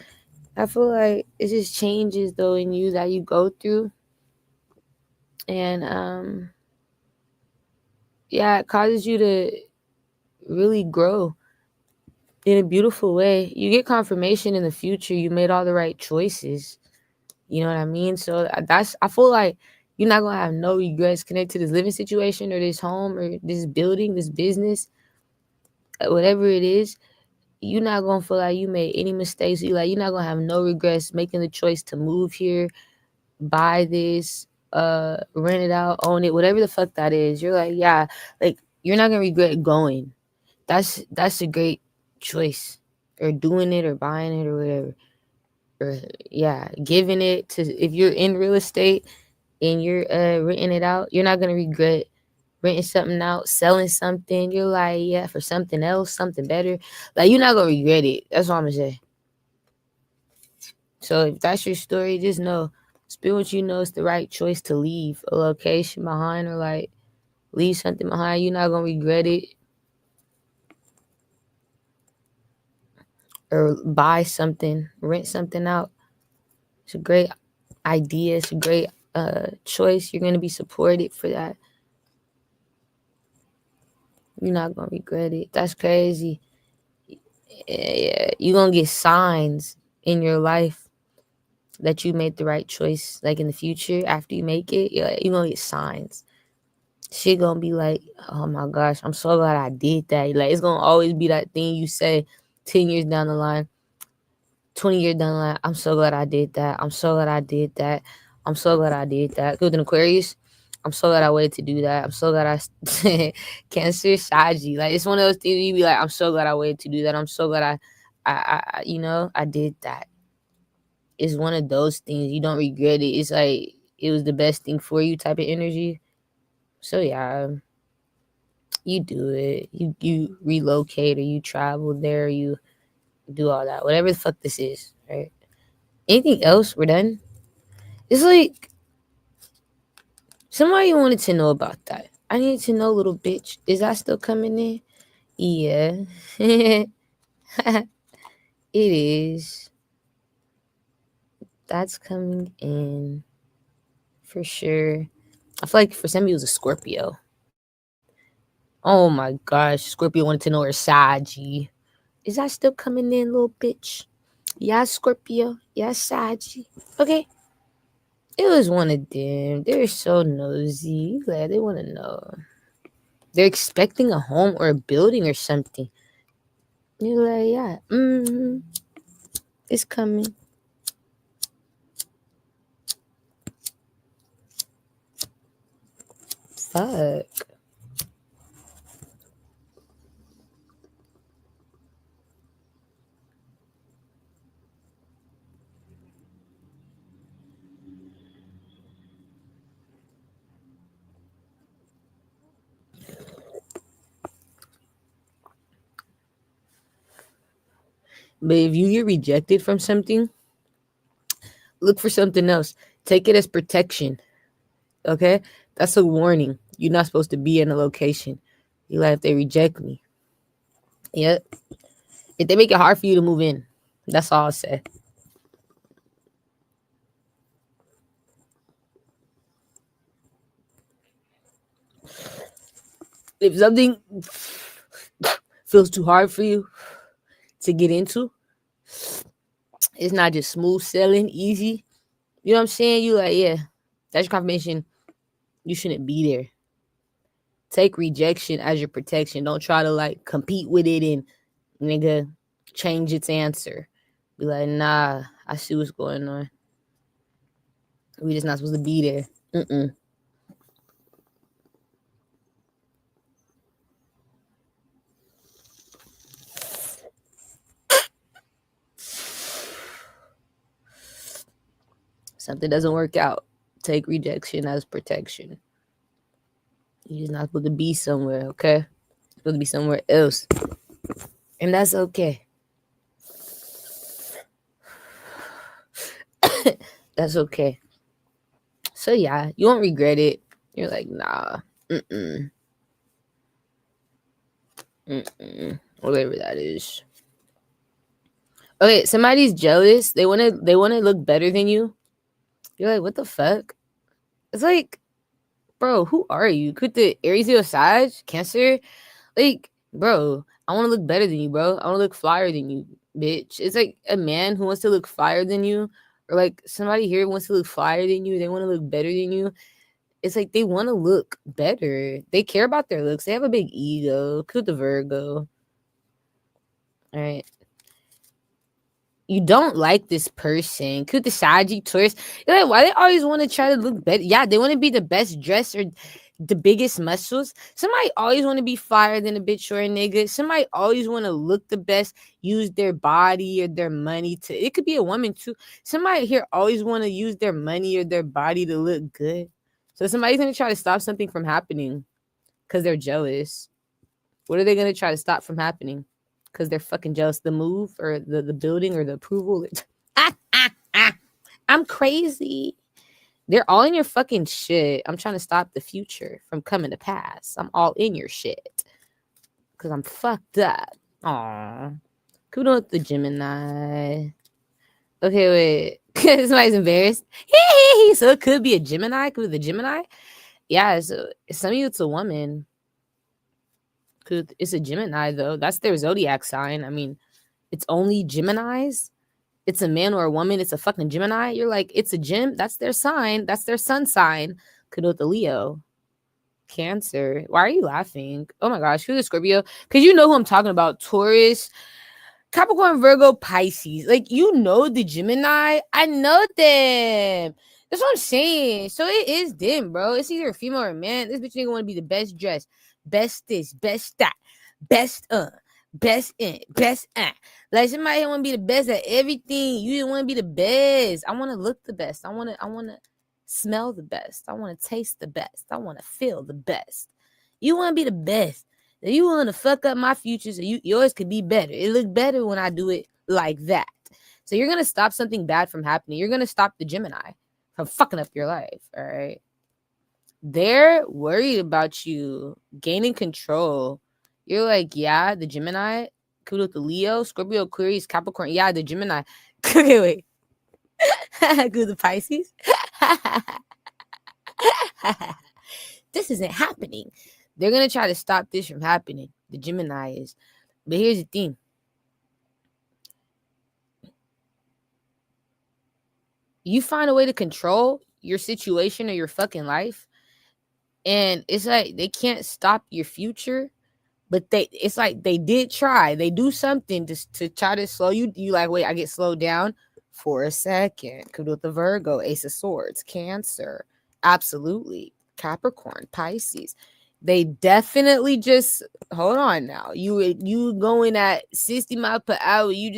I feel like it just changes though in you that you go through. And yeah, it causes you to really grow in a beautiful way. You get confirmation in the future you made all the right choices. You know what I mean? So I feel like you're not gonna have no regrets connected to this living situation or this home or this building, this business, whatever it is. You're not gonna feel like you made any mistakes. You're not gonna have no regrets making the choice to move here, buy this, rent it out, own it, whatever the fuck that is. You're like, yeah, like you're not gonna regret going. That's a great choice. Or doing it or buying it or whatever. Or yeah, giving it to, if you're in real estate and you're renting it out, you're not gonna regret renting something out, selling something. You're like, yeah, for something else, something better. Like you're not gonna regret it. That's all I'm gonna say. So if that's your story, just know, spend what you know is the right choice to leave a location behind or like leave something behind. You're not gonna regret it. Or buy something, rent something out. It's a great idea. It's a great choice. You're gonna be supported for that. You're not gonna regret it. That's crazy. Yeah, you're gonna get signs in your life that you made the right choice. Like in the future, after you make it, you're gonna get signs. Shit gonna be like, oh my gosh, I'm so glad I did that. Like it's gonna always be that thing you say 10 years down the line, 20 years down the line. I'm so glad I did that. I'm so glad I did that. I'm so glad I did that. With an Aquarius, I'm so glad I waited to do that. I'm so glad I Cancer, Saji. Like it's one of those things you be like, I'm so glad I waited to do that. I'm so glad I did that. It's one of those things. You don't regret it. It's like it was the best thing for you type of energy. So yeah, you do it. You relocate or you travel there. You do all that. Whatever the fuck this is, right? Anything else? We're done. It's like somebody wanted to know about that. I need to know, little bitch. Is that still coming in? Yeah. It is. That's coming in for sure. I feel like for some it was a Scorpio. Oh my gosh, Scorpio wanted to know her Saji. Is that still coming in, little bitch? Yeah, Scorpio. Yeah, Saji. Okay. It was one of them. They're so nosy. Like, they want to know. They're expecting a home or a building or something. You're like, yeah, it's coming. Fuck. But if you get rejected from something, look for something else. Take it as protection. Okay? That's a warning. You're not supposed to be in a location. You like, if they reject me. Yep. If they make it hard for you to move in. That's all I'll say. If something feels too hard for you to get into, it's not just smooth sailing, easy. You know what I'm saying? You like, yeah, that's your confirmation. You shouldn't be there. Take rejection as your protection. Don't try to like compete with it and nigga change its answer. Be like, nah, I see what's going on. We just not supposed to be there. Something doesn't work out. Take rejection as protection. You're just not supposed to be somewhere, okay? You're supposed to be somewhere else. And that's okay. That's okay. So yeah, you won't regret it. You're like, nah. Whatever that is. Okay, somebody's jealous. They wanna look better than you. You're like, what the fuck? It's like, bro, who are you? Could the Aries, Leo, Sag, Cancer? Like, bro, I want to look better than you, bro. I want to look flyer than you, bitch. It's like a man who wants to look flyer than you, or like somebody here wants to look flyer than you. They want to look better than you. It's like they want to look better. They care about their looks. They have a big ego. Could the Virgo. All right. You don't like this person. Could the Sagittarius. You're like, why they always want to try to look better? Yeah, they want to be the best dressed or the biggest muscles. Somebody always want to be flyer than a bitch or a nigga. Somebody always want to look the best, use their body or their money to. It could be a woman too. Somebody here always want to use their money or their body to look good. So somebody's going to try to stop something from happening because they're jealous. What are they going to try to stop from happening? Because they're fucking jealous. The move or the building or the approval. I'm crazy. They're all in your fucking shit. I'm trying to stop the future from coming to pass. I'm all in your shit. Because I'm fucked up. Aww. Kudos to the Gemini. Okay, wait. Somebody's embarrassed. So it could be a Gemini. Could be the Gemini. Yeah, so some of you it's a woman. It's a Gemini, though. That's their zodiac sign. I mean, it's only Geminis. It's a man or a woman. It's a fucking Gemini. You're like, it's a Gem. That's their sign. That's their sun sign. Could with the Leo. Cancer. Why are you laughing? Oh my gosh. Who's a Scorpio? Because you know who I'm talking about. Taurus, Capricorn, Virgo, Pisces. Like, you know the Gemini. I know them. That's what I'm saying. So it is them, bro. It's either a female or a man. This bitch nigga want to be the best dressed, best this, best that, best best in, best at. Like somebody want to be the best at everything. You just want to be the best. I want to look the best. I want to smell the best. I want to taste the best. I want to feel the best. You want to be the best. If you want to fuck up my future so yours could be better. It look better when I do it like that. So you're going to stop something bad from happening. You're going to stop the Gemini from fucking up your life, all right? They're worried about you gaining control. You're like, yeah, the Gemini. Could with the Leo, Scorpio, Aquarius, Capricorn. Yeah, the Gemini. Okay, wait. Could the Pisces. This isn't happening. They're going to try to stop this from happening. The Gemini is. But here's the thing. You find a way to control your situation or your fucking life. And it's like they can't stop your future. But it's like they did try. They do something to try to slow you. You like, wait, I get slowed down for a second. Could with the Virgo, Ace of Swords, Cancer. Absolutely. Capricorn, Pisces. They definitely just hold on now. You going at 60 miles per hour. You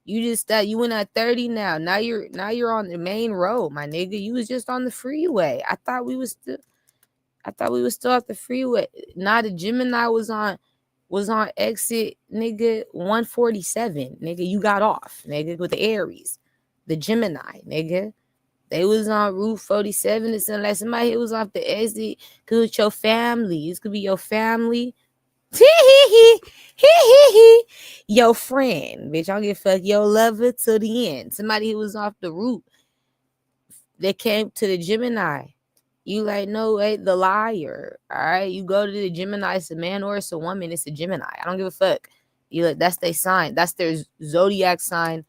went at 30 now. Now you're on the main road, my nigga. You was just on the freeway. I thought we was still at the freeway. Now the Gemini was on was on exit, nigga, 147, nigga. You got off, nigga, with the Aries, the Gemini, nigga. They was on Route 47 or something. Like somebody who was off the exit. Could be your family. This could be your family. Your friend, bitch. I don't give a fuck. Your lover to the end. Somebody who was off the route. They came to the Gemini. You like, no, wait, the liar. All right. You go to the Gemini, it's a man or it's a woman, it's a Gemini. I don't give a fuck. You like, that's their sign. That's their zodiac sign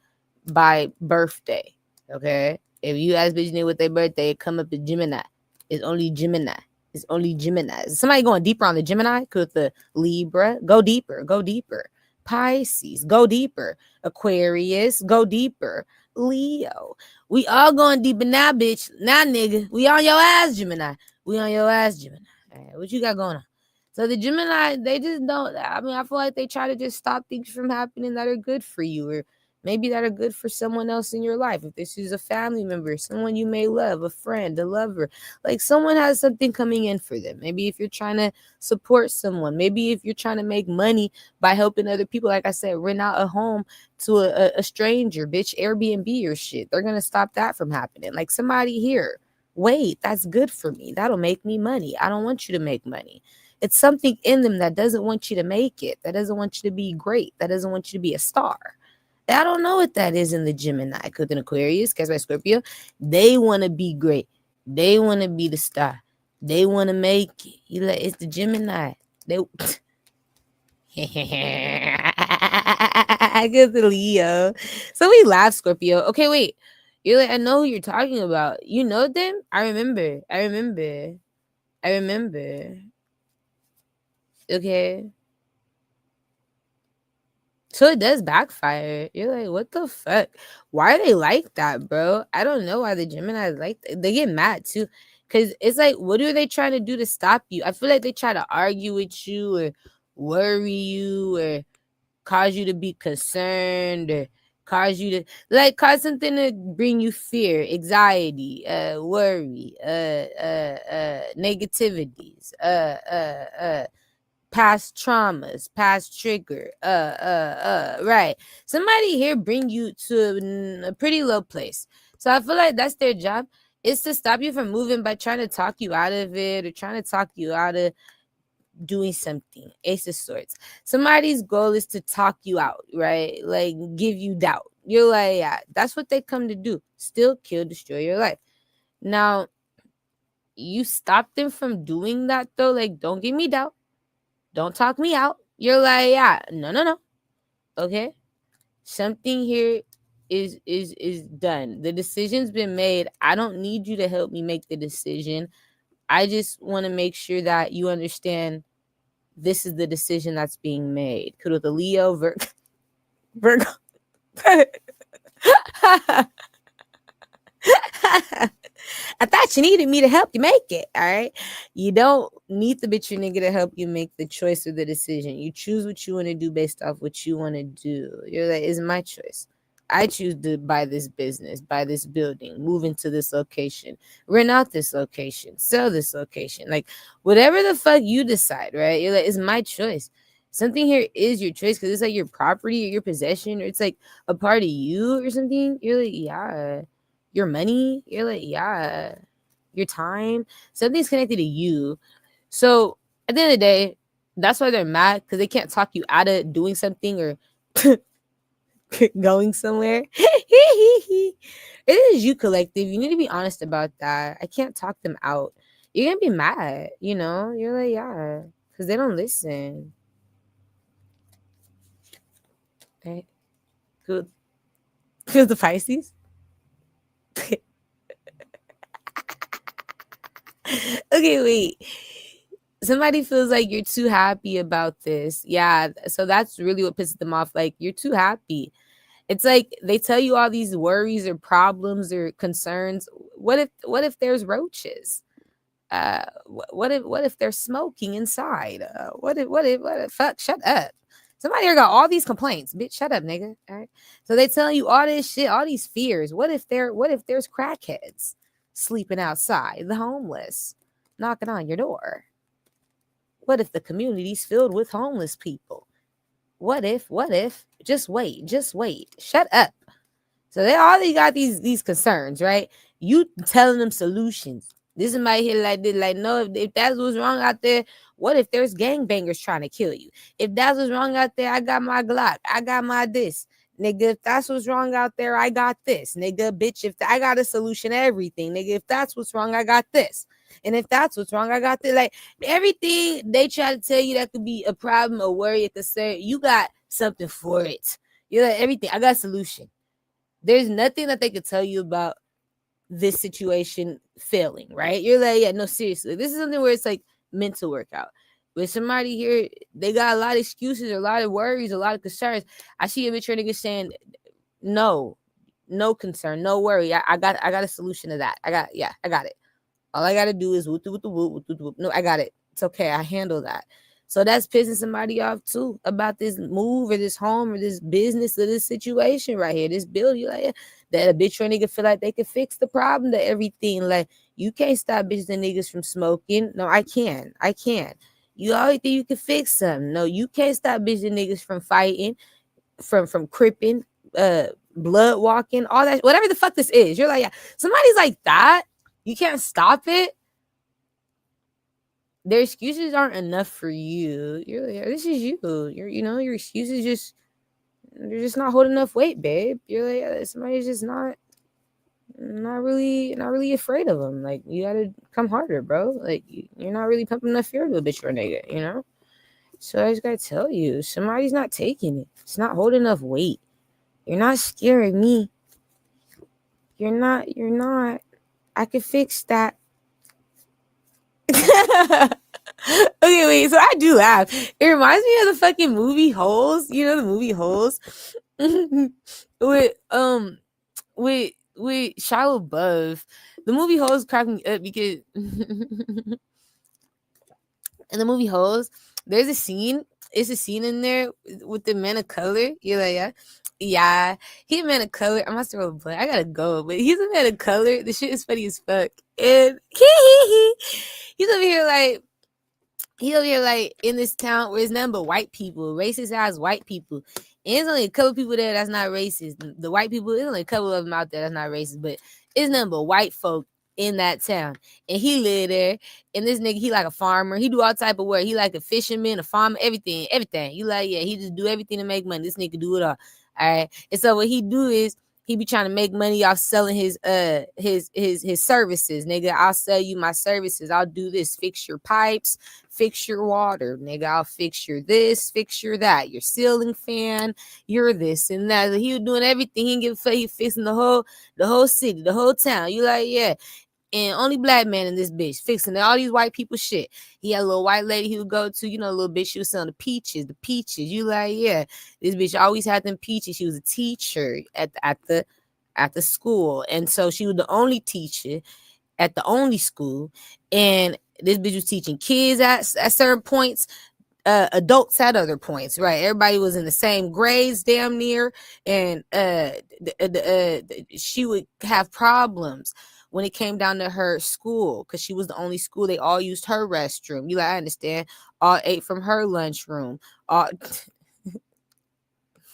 by birthday. Okay. If you ask bitch nigga what their birthday, it come up as Gemini. It's only Gemini. It's only Gemini. Is somebody going deeper on the Gemini? Cause the Libra, go deeper, go deeper. Pisces, go deeper. Aquarius, go deeper. Leo, we all going deeper now, bitch. Now, nigga, we on your ass, Gemini. We on your ass, Gemini. All right, what you got going on? So the Gemini, they just don't. I mean, I feel like they try to just stop things from happening that are good for you, or maybe that are good for someone else in your life. If this is a family member, someone you may love, a friend, a lover, like someone has something coming in for them. Maybe if you're trying to support someone, maybe if you're trying to make money by helping other people, like I said, rent out a home to a stranger, bitch, Airbnb or shit. They're going to stop that from happening. Like somebody here, wait, that's good for me. That'll make me money. I don't want you to make money. It's something in them that doesn't want you to make it, that doesn't want you to be great, that doesn't want you to be a star. I don't know what that is in the Gemini. Because in Aquarius, guess by Scorpio, they want to be great. They want to be the star. They want to make it. You like, it's the Gemini. They I get the Leo. So we laugh, Scorpio. Okay, wait. You're like, I know who you're talking about. You know them? I remember. Okay. So it does backfire. You're like, what the fuck? Why are they like that, bro? I don't know why the Gemini like that. They get mad too. Cause it's like, what are they trying to do to stop you? I feel like they try to argue with you or worry you or cause you to be concerned or cause you to cause something to bring you fear, anxiety, worry, negativities, past traumas, past trigger, right. Somebody here bring you to a pretty low place. So I feel like that's their job, is to stop you from moving by trying to talk you out of it or trying to talk you out of doing something. Ace of Swords. Somebody's goal is to talk you out, right? Like give you doubt. You're like, yeah, that's what they come to do. Still kill, destroy your life. Now, you stop them from doing that though. Like, don't give me doubt. Don't talk me out. You're like, yeah, no. Okay. Something here is done. The decision's been made. I don't need you to help me make the decision. I just want to make sure that you understand this is the decision that's being made. Could with a Leo, Virgo. I thought you needed me to help you make it. All right. You don't need the bitch your nigga to help you make the choice or the decision. You choose what you want to do based off what you want to do. You're like, it's my choice. I choose to buy this business, buy this building, move into this location, rent out this location, sell this location. Like whatever the fuck you decide, right? You're like, it's my choice. Something here is your choice because it's like your property or your possession, or it's like a part of you or something. You're like, yeah. Your money, you're like, yeah. Your time, something's connected to you. So at the end of the day, that's why they're mad, because they can't talk you out of doing something or going somewhere. It is you, collective. You need to be honest about that. I can't talk them out. You're gonna be mad, you know? You're like, yeah, because they don't listen. Right? Good. Because the Pisces. Okay, wait. Somebody feels like you're too happy about this. Yeah, so that's really what pisses them off. Like, you're too happy. It's like they tell you all these worries or problems or concerns. What if there's roaches? What if they're smoking inside? What if fuck, shut up. Somebody here got all these complaints. Bitch, shut up, nigga. All right. So they telling you all this shit, all these fears. What if there's crackheads sleeping outside, the homeless, knocking on your door? What if the community's filled with homeless people? What if? Just wait. Shut up. So they already got these concerns, right? You telling them solutions. This somebody here like this, like, no, if that's what's wrong out there, what if there's gangbangers trying to kill you? If that's what's wrong out there, I got my Glock, I got my this. Nigga, if that's what's wrong out there, I got this. Nigga, bitch, if I got a solution to everything. Nigga, if that's what's wrong, I got this. And if that's what's wrong, I got this. Like, everything they try to tell you that could be a problem, a worry, a concern, you got something for it. You're like, everything, I got a solution. There's nothing that they could tell you about this situation failing, right? You're like, yeah, no, seriously. This is something where it's like mental workout. With somebody here, they got a lot of excuses, a lot of worries, a lot of concerns. I see a bitch nigga saying, no concern, no worry. I got a solution to that. I got it. All I gotta do is whoop. No, I got it. It's okay. I handle that. So that's pissing somebody off too about this move or this home or this business or this situation right here, this building. You're like, that a bitch or nigga feel like they can fix the problem to everything. Like, you can't stop bitches and niggas from smoking. No, I can. You always think you can fix something. No, you can't stop bitches and niggas from fighting, from cripping, blood walking, all that, whatever the fuck this is. You're like, yeah, somebody's like that. You can't stop it. Their excuses aren't enough for you. You're like, this is you. Your excuses they're just not holding enough weight, babe. You're like, somebody's just not really afraid of them. Like, you gotta come harder, bro. Like, you're not really pumping enough fear to a bitch or a nigga, So I just gotta tell you, somebody's not taking it. It's not holding enough weight. You're not scaring me. You're not. I can fix that. Okay, wait, so I do laugh. It reminds me of the fucking movie Holes. You know the movie Holes? with Shia LaBeouf. The movie Holes cracked me up because in the movie Holes, there's a scene. It's a scene in there with the man of color. You're like, yeah, he's a man of color. I must roll a blunt. I gotta go, but he's a man of color. The shit is funny as fuck, and he's over here like in this town where it's nothing but white people, racist ass white people. And there's only a couple people there that's not racist. The white people, there's only a couple of them out there that's not racist, but it's nothing but white folk in that town. And he live there. And this nigga, he like a farmer. He do all type of work. He like a fisherman, a farmer, everything. You like, yeah, he just do everything to make money. This nigga do it all. All right. And so what he do is he be trying to make money off selling his services. Nigga, I'll sell you my services. I'll do this. Fix your pipes, fix your water. Nigga, I'll fix your this, fix your that. Your ceiling fan, you're this and that. He was doing everything. He didn't give a fuck. He fixing the whole city, the whole town. You like, yeah. And only black man in this bitch fixing all these white people shit. He had a little white lady he would go to, a little bitch. She was selling the peaches. You like, yeah, this bitch always had them peaches. She was a teacher at the school, and so she was the only teacher at the only school. And this bitch was teaching kids at certain points, adults at other points, right? Everybody was in the same grades, damn near, and she would have problems when it came down to her school, because she was the only school. They all used her restroom. You like, I understand. All ate from her lunchroom. All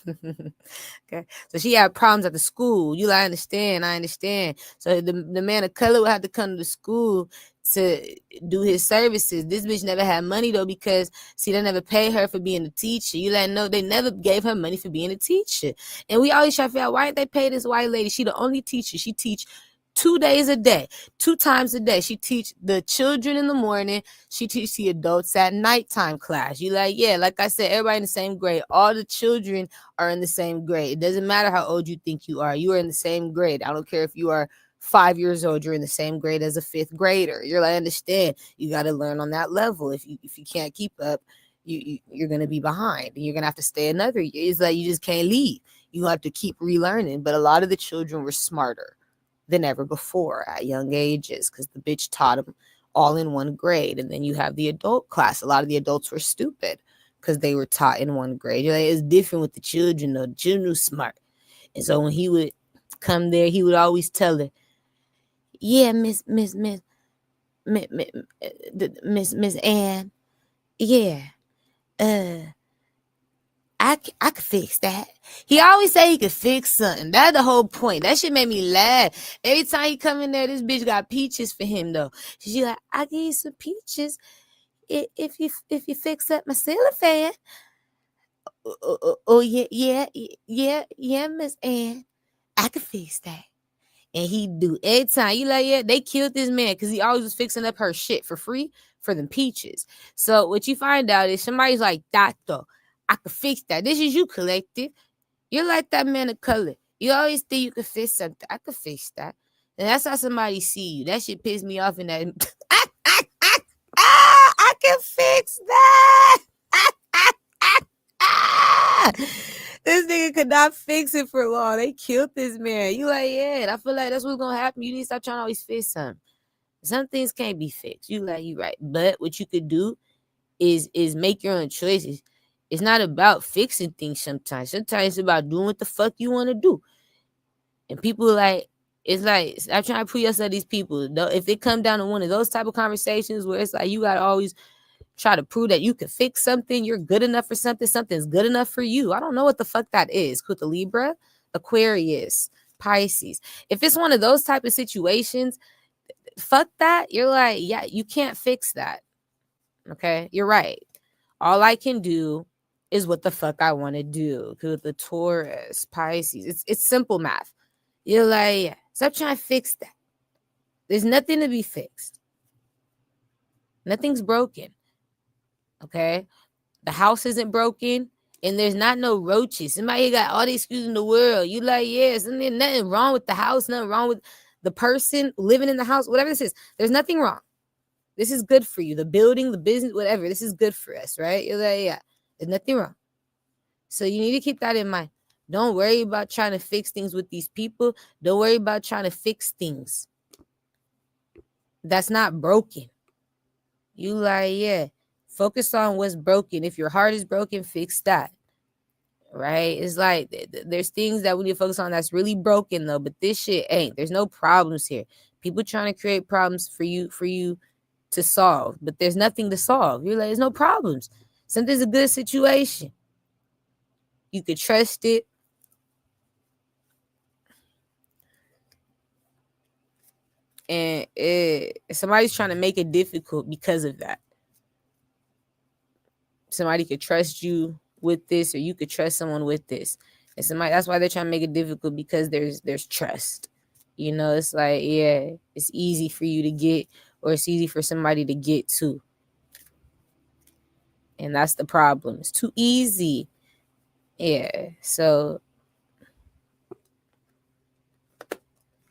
okay, so she had problems at the school. You like, I understand. So the man of color would have to come to the school to do his services. This bitch never had money though, because see, they never paid her for being a teacher. You like, no, they never gave her money for being a teacher. And we always try to figure out, why didn't they pay this white lady? She the only teacher. She teach 2 days a day, 2 times a day. She teach the children in the morning. She teach the adults at nighttime class. You like, yeah, like I said, everybody in the same grade. All the children are in the same grade. It doesn't matter how old you think you are. You are in the same grade. I don't care if you are 5 years old. You're in the same grade as a 5th grader. You're like, I understand. You got to learn on that level. If you can't keep up, you're gonna be behind. You're gonna have to stay another year. It's like you just can't leave. You have to keep relearning. But a lot of the children were smarter than ever before at young ages, because the bitch taught them all in one grade. And then you have the adult class. A lot of the adults were stupid because they were taught in one grade. You're like, it's different with the children though. The children were smart. And so when he would come there, he would always tell her, yeah, Miss Ann, yeah, I could fix that. He always say he could fix something. That's the whole point. That shit made me laugh. Every time he come in there, this bitch got peaches for him though. She like, I give you some peaches if you fix up my ceiling fan. Oh yeah, Miss Ann, I could fix that. And he do every time. You like, yeah, they killed this man because he always was fixing up her shit for free for them peaches. So what you find out is somebody's like, doctor, I could fix that. This is you, collective. You're like that man of color. You always think you could fix something. I could fix that. And that's how somebody see you. That shit pissed me off in that. I can fix that. This nigga could not fix it for long. They killed this man. You like, yeah, and I feel like that's what's gonna happen. You need to stop trying to always fix something. Some things can't be fixed. You like, you right. But what you could do is make your own choices. It's not about fixing things sometimes. Sometimes it's about doing what the fuck you want to do. And people like, it's like, I'm trying to prove yourself to these people. If they come down to one of those type of conversations where it's like you gotta always try to prove that you can fix something, you're good enough for something, something's good enough for you. I don't know what the fuck that is. With the Libra, Aquarius, Pisces. If it's one of those type of situations, fuck that. You're like, yeah, you can't fix that. Okay, you're right. All I can do is what the fuck I want to do. With the Taurus, Pisces, it's simple math. You're like, yeah, stop trying to fix that. There's nothing to be fixed. Nothing's broken. Okay, the house isn't broken, and there's not no roaches. Somebody got all the excuses in the world. You like, yes, and there's nothing wrong with the house, nothing wrong with the person living in the house, whatever this is. There's nothing wrong. This is good for you. The building, the business, whatever. This is good for us, right? You're like, yeah, there's nothing wrong. So you need to keep that in mind. Don't worry about trying to fix things with these people. Don't worry about trying to fix things that's not broken. You like, yeah, focus on what's broken. If your heart is broken, fix that. Right? It's like there's things that we need to focus on that's really broken though, but this shit ain't. There's no problems here. People trying to create problems for you to solve, but there's nothing to solve. You're like, there's no problems. Something's a good situation. You could trust it. And somebody's trying to make it difficult because of that. Somebody could trust you with this, or you could trust someone with this. And that's why they're trying to make it difficult, because there's trust. You know, it's like, yeah, it's easy for you to get, or it's easy for somebody to get to. And that's the problem. It's too easy. Yeah. So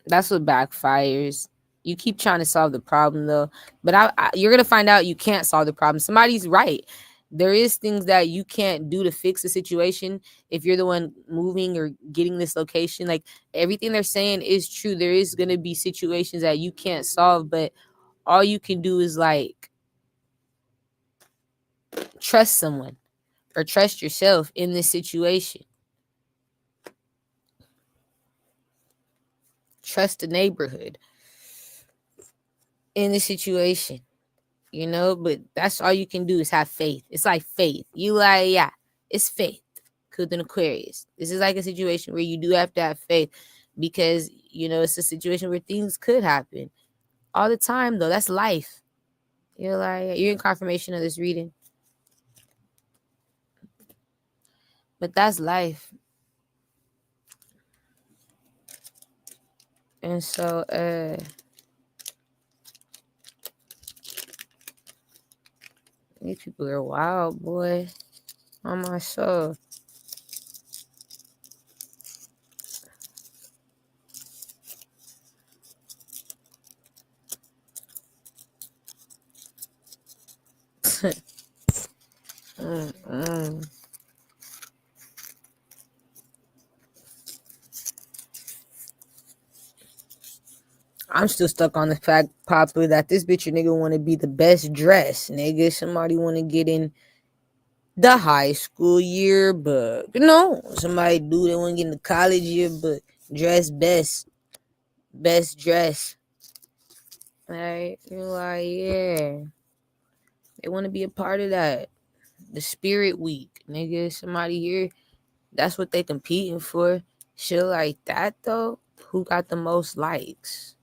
that's what backfires. You keep trying to solve the problem though, but you're gonna find out you can't solve the problem. Somebody's right. There is things that you can't do to fix the situation if you're the one moving or getting this location. Like, everything they're saying is true. There is gonna be situations that you can't solve, but all you can do is like trust someone or trust yourself in this situation. Trust the neighborhood in this situation, you know, but that's all you can do is have faith. It's like faith. You like, yeah, it's faith. With an Aquarius, this is like a situation where you do have to have faith, because, you know, it's a situation where things could happen all the time though. That's life. You're like, you're in confirmation of this reading, but that's life. And so these people are wild, boy, on my soul. I'm still stuck on the fact, Papa, that this bitch or nigga want to be the best dressed, nigga. Somebody want to get in the high school yearbook. No, somebody do, they want to get in the college yearbook. Dress best. Best dress. Right? You're like, yeah. They want to be a part of that. The spirit week, nigga. Somebody here, that's what they competing for. Shit like that though. Who got the most likes?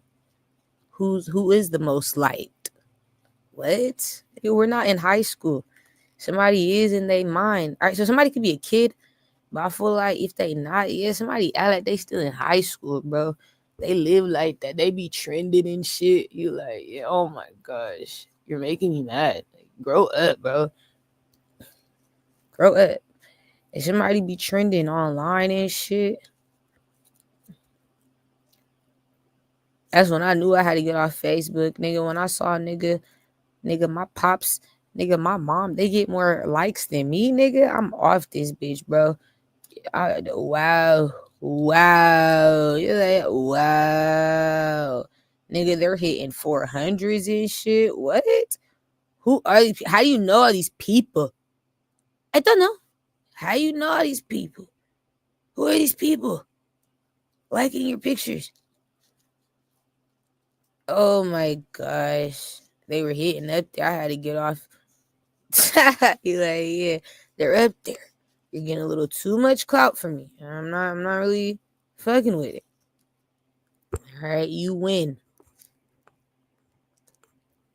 Who is the most liked? What? Nigga, we're not in high school. Somebody is in their mind. All right, so somebody could be a kid, but I feel like if they not, yeah, somebody act like they still in high school, bro. They live like that. They be trending and shit. You like, yeah, oh my gosh. You're making me mad. Like, grow up, bro. Grow up. If somebody be trending online and shit, that's when I knew I had to get off Facebook, nigga. When I saw nigga, my pops, nigga, my mom, they get more likes than me, nigga. I'm off this bitch, bro. Wow. You're like, wow. Nigga, they're hitting 400s and shit. What? Who are these? How do you know all these people? I don't know. How you know all these people? Who are these people liking your pictures? Oh my gosh. They were hitting up there. I had to get off. You're like, yeah, they're up there. You're getting a little too much clout for me. I'm not really fucking with it. All right, you win.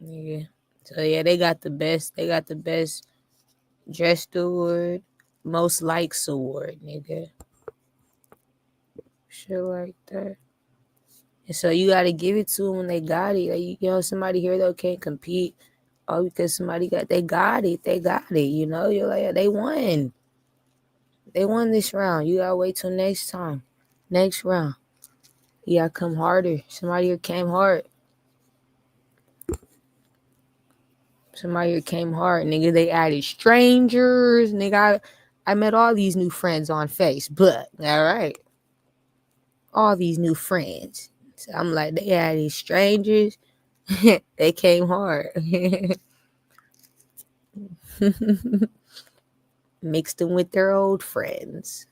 Yeah. So yeah, they got the best. They got the best dressed award, most likes award, nigga. Shit like that. And so you gotta give it to them when they got it. Like, you know, somebody here though can't compete. Oh, because somebody they got it. They got it. You know, you're like, they won. They won this round. You gotta wait till next time. Next round. You gotta come harder. Somebody here came hard. Somebody here came hard. Nigga, they added strangers. Nigga, I met all these new friends on Facebook. All right. All these new friends. So I'm like, they added strangers. They came hard. Mixed them with their old friends.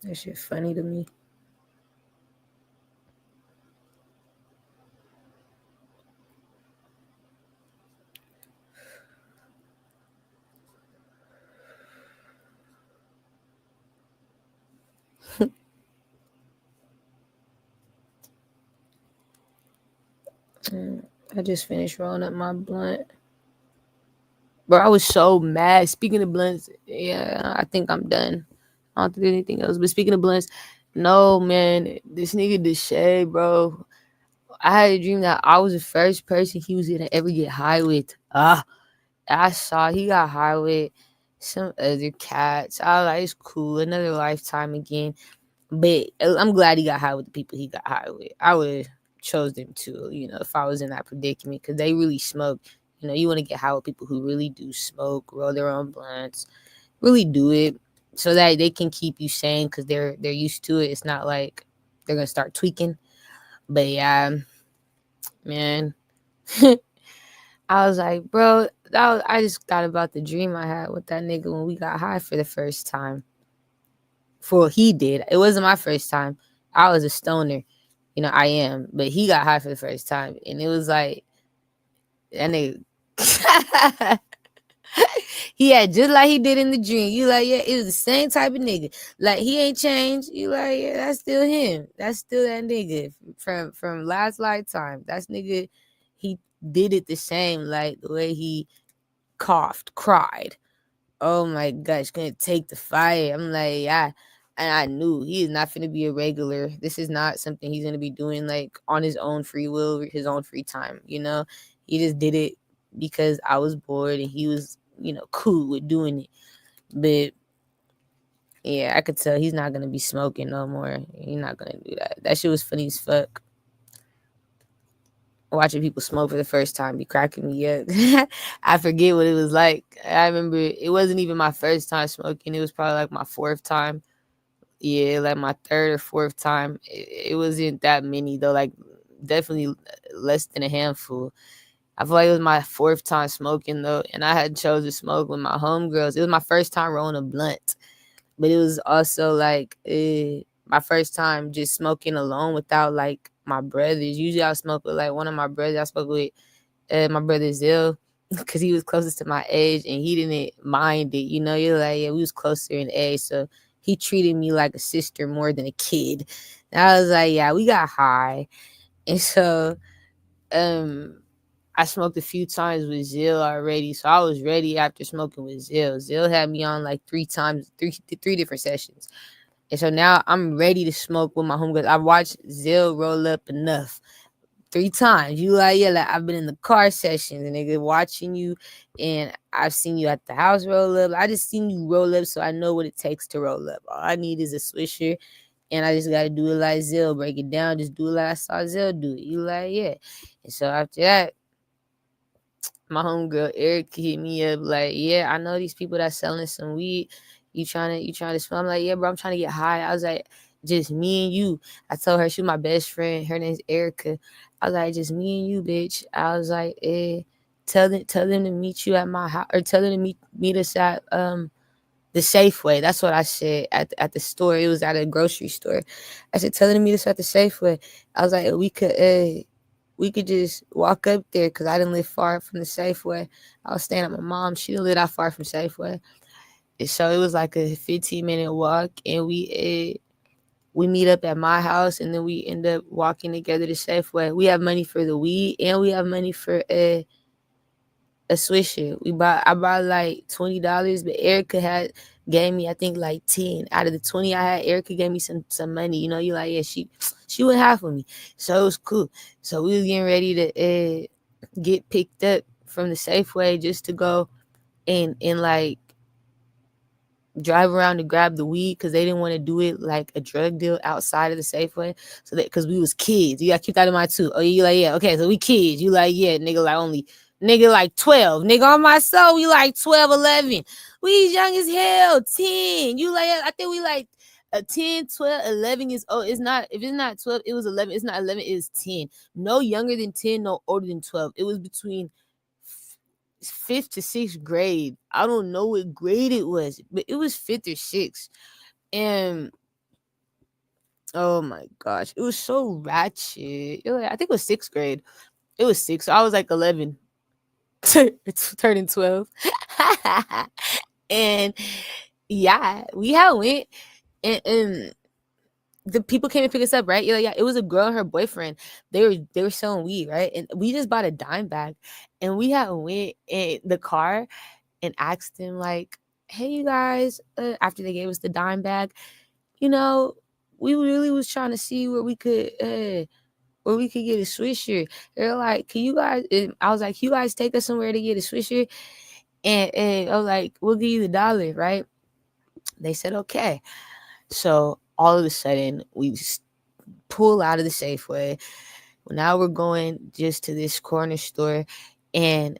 That shit funny to me. I just finished rolling up my blunt. Bro, I was so mad. Speaking of blunts, yeah, I think I'm done. I don't think there's anything else. But speaking of blunts, no, man, this nigga Deshay, bro. I had a dream that I was the first person he was gonna ever get high with. I saw he got high with some other cats. I was like, it's cool, another lifetime again. But I'm glad he got high with the people he got high with. I would have chose them too, you know, if I was in that predicament, because they really smoke. You know, you want to get high with people who really do smoke, roll their own blunts, really do it, so that they can keep you sane, because they're used to it. It's not like they're gonna start tweaking. But yeah, man. I was like, bro, I just thought about the dream I had with that nigga when we got high for the first time. For what he did. It wasn't my first time. I was a stoner. You know, I am. But he got high for the first time. And it was like, that nigga. He had just like he did in the dream. You like, yeah, it was the same type of nigga. Like, he ain't changed. You like, yeah, that's still him. That's still that nigga from last lifetime. That's nigga, he did it the same, like the way he coughed, cried. Oh my gosh, gonna take the fire. I'm like, yeah. And I knew he is not gonna be a regular. This is not something he's gonna be doing like on his own free will, his own free time, you know? He just did it because I was bored and he was, you know, cool with doing it. But yeah, I could tell he's not gonna be smoking no more. He's not gonna do that. That shit was funny as fuck. Watching people smoke for the first time be cracking me up. I forget what it was like. I remember it wasn't even my first time smoking. It was probably like my fourth time. Yeah, like my third or fourth time. It wasn't that many though. Like definitely less than a handful. I feel like it was my fourth time smoking though, and I had chose to smoke with my homegirls. It was my first time rolling a blunt, but it was also like my first time just smoking alone without like my brothers. Usually I smoke with like one of my brothers. I spoke with my brother Zill because he was closest to my age and he didn't mind it. You know, you're like, yeah, we was closer in age. So he treated me like a sister more than a kid. And I was like, yeah, we got high. And so I smoked a few times with Zill already. So I was ready after smoking with Zill. Zill had me on like three different sessions. And so now I'm ready to smoke with my homegirls. I watched Zill roll up enough. 3 times. You like, yeah, like I've been in the car sessions and nigga watching you, and I've seen you at the house roll up. I just seen you roll up, so I know what it takes to roll up. All I need is a swisher, and I just gotta do it like Zill, break it down, just do it like I saw Zill do it. You like, yeah. And so after that, my homegirl Eric hit me up like, yeah, I know these people that's selling some weed. You trying to smell? I'm like, yeah, bro, I'm trying to get high. I was like, just me and you. I told her she was my best friend. Her name's Erica. I was like, just me and you, bitch. I was like, tell them to meet you at my house, or tell them to meet us at the Safeway. That's what I said at the store. It was at a grocery store. I said, tell them to meet us at the Safeway. I was like, we could just walk up there because I didn't live far from the Safeway. I was staying at my mom. She didn't live that far from Safeway. And so it was like a 15-minute walk, and we meet up at my house, and then we end up walking together to Safeway. We have money for the weed, and we have money for a swisher. I bought like $20, but Erica gave me I think like 10 out of the 20 I had. Erica gave me some money. You know, you like, yeah, she went half with me, so it was cool. So we was getting ready to get picked up from the Safeway just to go and like drive around to grab the weed because they didn't want to do it like a drug deal outside of the Safeway. So that because we was kids, you gotta keep that in mind too. Oh, you like, yeah, okay, so we kids. You like, yeah, nigga, like only nigga like 12. Nigga, on my soul, we like 12, 11. We young as hell, 10. You like, I think we like 10, 12, 11 years old. It's not, if it's not 12, it was 11. It's not 11, it's 10. No younger than 10, no older than 12. It was between 5th to 6th grade. I don't know what grade it was, but it was 5th or 6th. And oh my gosh, it was so ratchet. I think it was 6th grade. It was 6. So I was like 11, turning 12. And yeah, we had went and the people came and pick us up, right? Yeah, it was a girl and her boyfriend. They were selling weed, right? And we just bought a dime bag, and we had went in the car and asked them like, "Hey, you guys," after they gave us the dime bag, you know, we really was trying to see where we could get a swisher. They're like, "Can you guys?" And I was like, "You guys take us somewhere to get a swisher," and I was like, "We'll give you the $1, right?" They said, "Okay." So all of a sudden, we pull out of the Safeway. Now we're going just to this corner store, and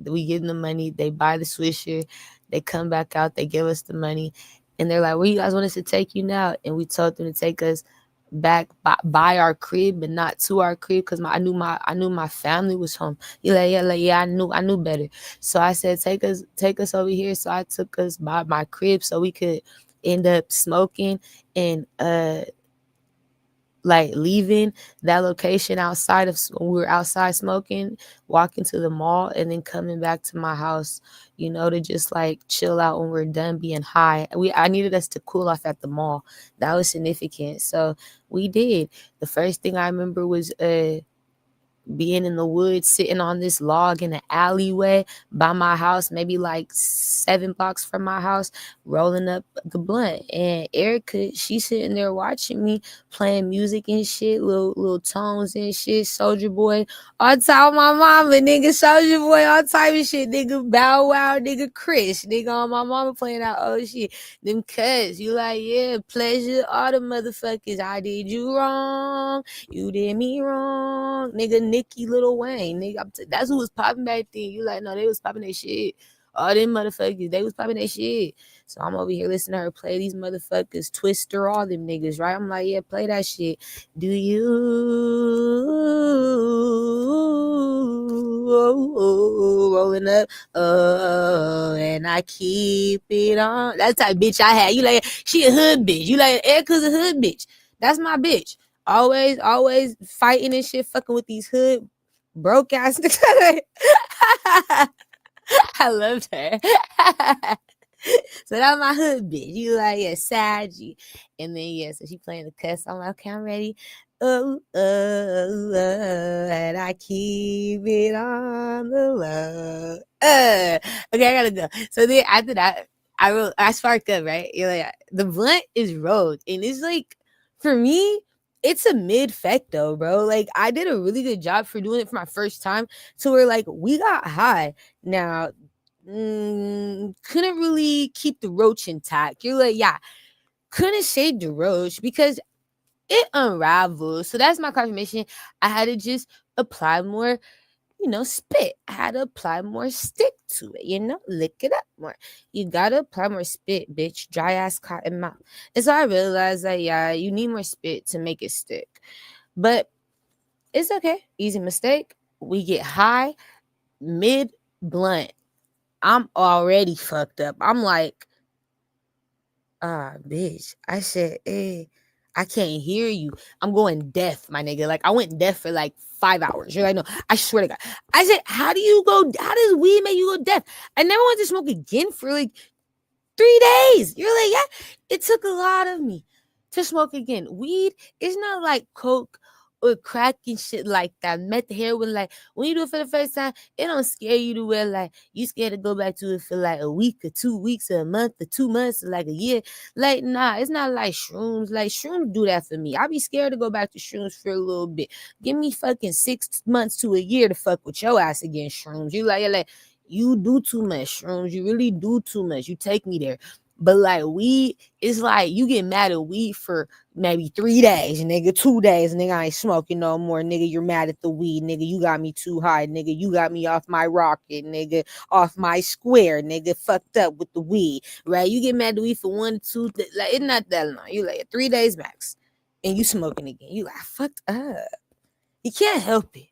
we give them the money. They buy the swisher. They come back out. They give us the money, and they're like, "Where you guys want us to take you now?" And we told them to take us back by our crib, but not to our crib because I knew my family was home. Yeah, I knew better. So I said, take us over here. So I took us by my crib so we could end up smoking and like leaving that location outside of when we were outside smoking, walking to the mall, and then coming back to my house, to just like chill out when we're done being high. I needed us to cool off at the mall. That was significant. So we did. The first thing I remember was being in the woods, sitting on this log in an alleyway by my house, maybe like 7 blocks from my house, rolling up the blunt. And Erica, she's sitting there watching me playing music and shit, little tones and shit, Soldier Boy, all top of my mama, nigga, Soldier Boy, all type of shit, nigga, Bow Wow, nigga, Chris, nigga, on my mama playing out old shit. Them cuts, you like, yeah, pleasure, all the motherfuckers, I did you wrong, you did me wrong, nigga, Nicki, Lil Wayne, nigga. That's who was popping back then. You like, no, they was popping that shit all them motherfuckers, they was popping that shit. So I'm over here listening to her play these motherfuckers, Twister, all them niggas, right? I'm like, yeah, play that shit. Do you rolling up? Oh, and I keep it on. That's the type of bitch I had. You like, she a hood bitch. You like, Erica's a hood bitch. That's my bitch. Always fighting and shit, fucking with these hood broke ass niggas. I loved her. So that's my hood bitch. You like, yeah, Sagy. And then, yeah, so she playing the cuss. I'm like, okay, I'm ready. And I keep it on the low. Okay, I gotta go. So then after that, I sparked up, right? You're like, the blunt is rolled. And it's like, for me, it's a mid-fecto, bro. Like, I did a really good job for doing it for my first time. So we're like, we got high. Now, couldn't really keep the roach intact. You're like, yeah, couldn't shave the roach because it unravels. So that's my confirmation. I had to just apply more, spit. I had to apply more stick to it, lick it up more. You gotta apply more spit, bitch. Dry ass cotton mouth. And so I realized that, yeah, you need more spit to make it stick. But it's okay. Easy mistake. We get high, mid blunt. I'm already fucked up. I'm like, bitch. I said, I can't hear you. I'm going deaf, my nigga. Like, I went deaf for like 5 hours. You're like, no, I swear to God. I said, how does weed make you go deaf? I never wanted to smoke again for like 3 days. You're like, yeah, it took a lot of me to smoke again. Weed is not like coke or crack and shit like that. Meth, heroin, like, when you do it for the first time, it don't scare you to where, like, you scared to go back to it for, like, a week or 2 weeks or a month or 2 months or, like, a year. Like, nah, it's not like shrooms. Like, shrooms do that for me. I be scared to go back to shrooms for a little bit. Give me fucking 6 months to a year to fuck with your ass again, shrooms. You're like, you do too much, shrooms. You really do too much. You take me there. But like weed, it's like you get mad at weed for maybe 3 days, nigga, 2 days, nigga, I ain't smoking no more, nigga. You're mad at the weed, nigga. You got me too high, nigga. You got me off my rocket, nigga, off my square, nigga, fucked up with the weed, right? You get mad at the weed for 1 2, like it's not that long. You like 3 days max, and you smoking again. You like fucked up. You can't help it.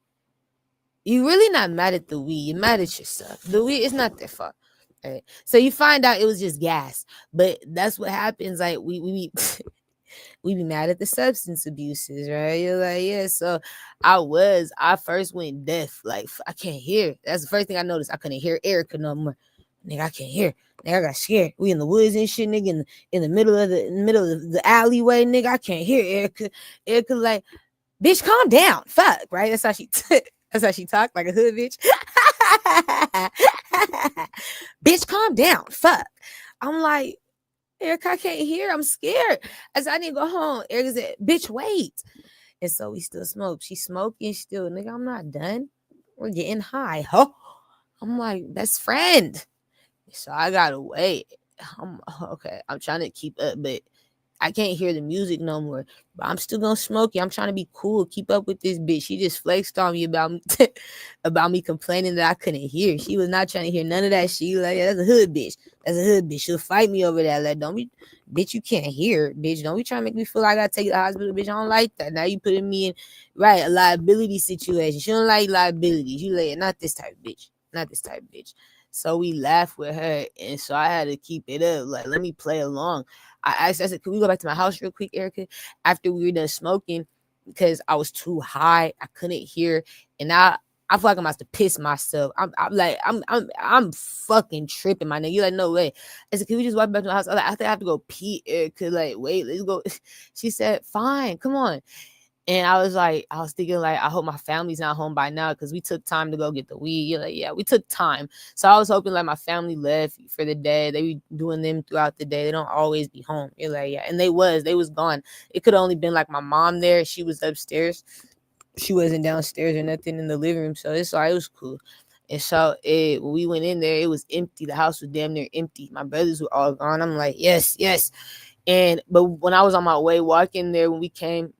You really not mad at the weed. You're mad at yourself. The weed is not their fault. Right. So you find out it was just gas, but that's what happens. Like we we be mad at the substance abuses, right? You're like, yeah. So I first went deaf. Like I can't hear. That's the first thing I noticed. I couldn't hear Erica no more. Nigga, I can't hear. Nigga, I got scared. We in the woods and shit, nigga. In the middle of the alleyway, nigga. I can't hear Erica. Erica like, bitch, calm down. Fuck, right? That's how she. That's how she talked, like a hood bitch. Bitch, calm down. Fuck. I'm like, Erica, I can't hear. I'm scared. I said, I need to go home. Erica said, bitch, wait. And so we still smoke. She's smoking still. Nigga, I'm not done. We're getting high. Huh? I'm like, best friend. So I gotta wait. Okay. I'm trying to keep up, but I can't hear the music no more. But I'm still gonna smoke it. I'm trying to be cool, keep up with this bitch. She just flexed on me about me complaining that I couldn't hear. She was not trying to hear none of that shit. Like, yeah, that's a hood bitch. That's a hood bitch. She'll fight me over that. Like, don't be, bitch, you can't hear, bitch. Don't be trying to make me feel like I gotta take you to the hospital, bitch. I don't like that. Now you putting me in a liability situation. She don't like liabilities. You like, not this type of bitch. Not this type of bitch. So we laughed with her, and so I had to keep it up. Like, let me play along. I said, can we go back to my house real quick, Erica? After we were done smoking, because I was too high, I couldn't hear, and I feel like I'm about to piss myself. I'm fucking tripping, my nigga. You like, no way. I said, can we just walk back to my house? I was like, I think I have to go pee, Erica. Like, wait, let's go. She said, fine, come on. And I was thinking, like, I hope my family's not home by now because we took time to go get the weed. You're like, yeah, we took time. So I was hoping, like, my family left for the day. They be doing them throughout the day. They don't always be home. You're like, yeah. And they was gone. It could only been, like, my mom there. She was upstairs. She wasn't downstairs or nothing in the living room. So it was cool. And so when we went in there, it was empty. The house was damn near empty. My brothers were all gone. I'm like, yes. But when I was on my way walking there, when we came,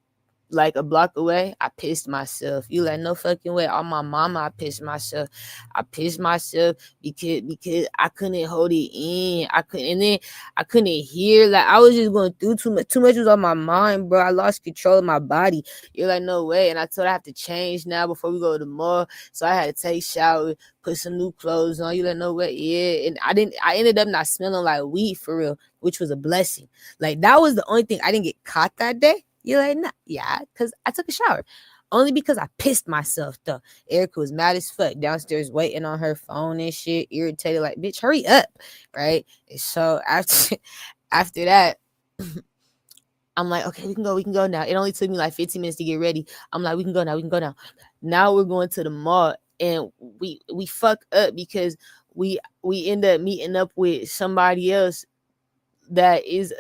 like a block away, I pissed myself. You like, no fucking way. On my mama, I pissed myself. I pissed myself because I couldn't hold it in. And then I couldn't hear. Like, I was just going through too much. Too much was on my mind, bro. I lost control of my body. You're like, no way. And I told her I have to change now before we go to the mall. So I had to take a shower, put some new clothes on. You like, no way. Yeah. And I ended up not smelling like weed for real, which was a blessing. Like, that was the only thing I didn't get caught that day. You're like, nah, yeah, because I took a shower. Only because I pissed myself, though. Erica was mad as fuck downstairs waiting on her phone and shit, irritated, like, bitch, hurry up, right? And so after that, I'm like, okay, we can go now. It only took me like 15 minutes to get ready. I'm like, we can go now. Now we're going to the mall, and we fuck up because we end up meeting up with somebody else that is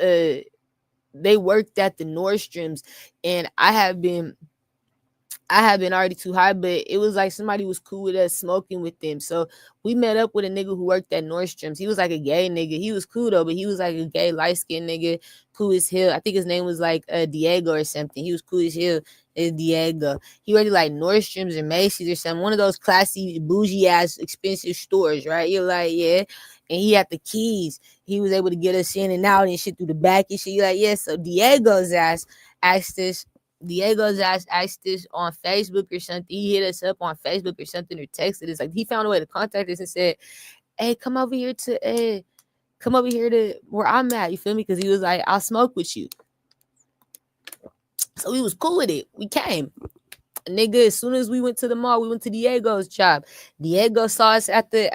they worked at the Nordstroms, and I have been already too high, but it was like somebody was cool with us smoking with them. So we met up with a nigga who worked at Nordstrom's. He was like a gay nigga. He was cool though, but he was like a gay light-skinned nigga, cool as hell. I think his name was like Diego or something. He was cool as hell. It's Diego. He worked like Nordstrom's or Macy's or something. One of those classy, bougie ass, expensive stores, right? You're like, yeah. And he had the keys. He was able to get us in and out and shit through the back and shit. You're like, yeah. So Diego's ass asked this on Facebook or something. He hit us up on Facebook or something or texted us. Like, he found a way to contact us and said, hey, come over here to where I'm at. You feel me? Because he was like, I'll smoke with you. So we was cool with it. We came. Nigga, as soon as we went to the mall, we went to Diego's job. Diego saw us at the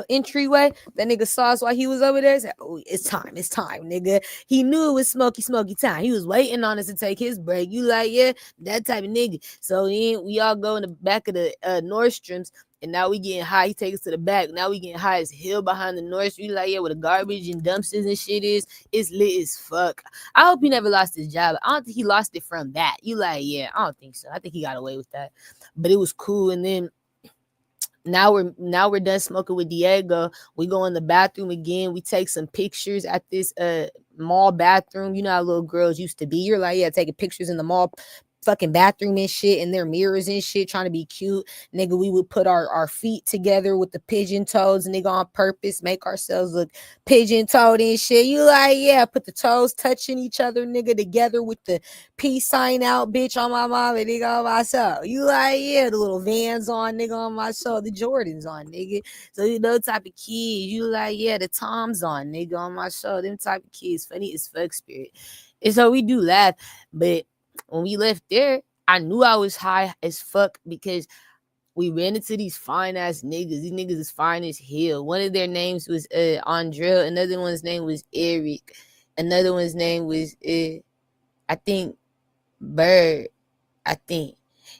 entryway. That nigga saw us while he was over there. Said, oh, it's time, nigga. He knew it was smoky time. He was waiting on us to take his break. You like, yeah, that type of nigga. So then we all go in the back of the Nordstrom's. And now we getting high. He takes us to the back. Now we getting high as hell behind the Nordstrom. You like, yeah, where the garbage and dumpsters and shit is. It's lit as fuck. I hope he never lost his job. I don't think he lost it from that. You like, yeah, I don't think so. I think he got away with that. But it was cool. And then now we're done smoking with Diego. We go in the bathroom again. We take some pictures at this mall bathroom. You know how little girls used to be. You're like, yeah, taking pictures in the mall fucking bathroom and shit, and their mirrors and shit, trying to be cute. Nigga, we would put our feet together with the pigeon toes, nigga, on purpose, make ourselves look pigeon toed and shit. You like, yeah, put the toes touching each other, nigga, together with the peace sign out, bitch, on my mom and nigga on my soul. You like, yeah, the little Vans on, nigga, on my soul, the Jordans on, nigga. So you know, type of kids. You like, yeah, the Toms on, nigga, on my soul. Them type of kids, funny as fuck, spirit. And so we do laugh, but when we left there, I knew I was high as fuck because we ran into these fine ass niggas. These niggas is fine as hell. One of their names was Andrell. Another one's name was Eric. Another one's name was I think Bird. I think.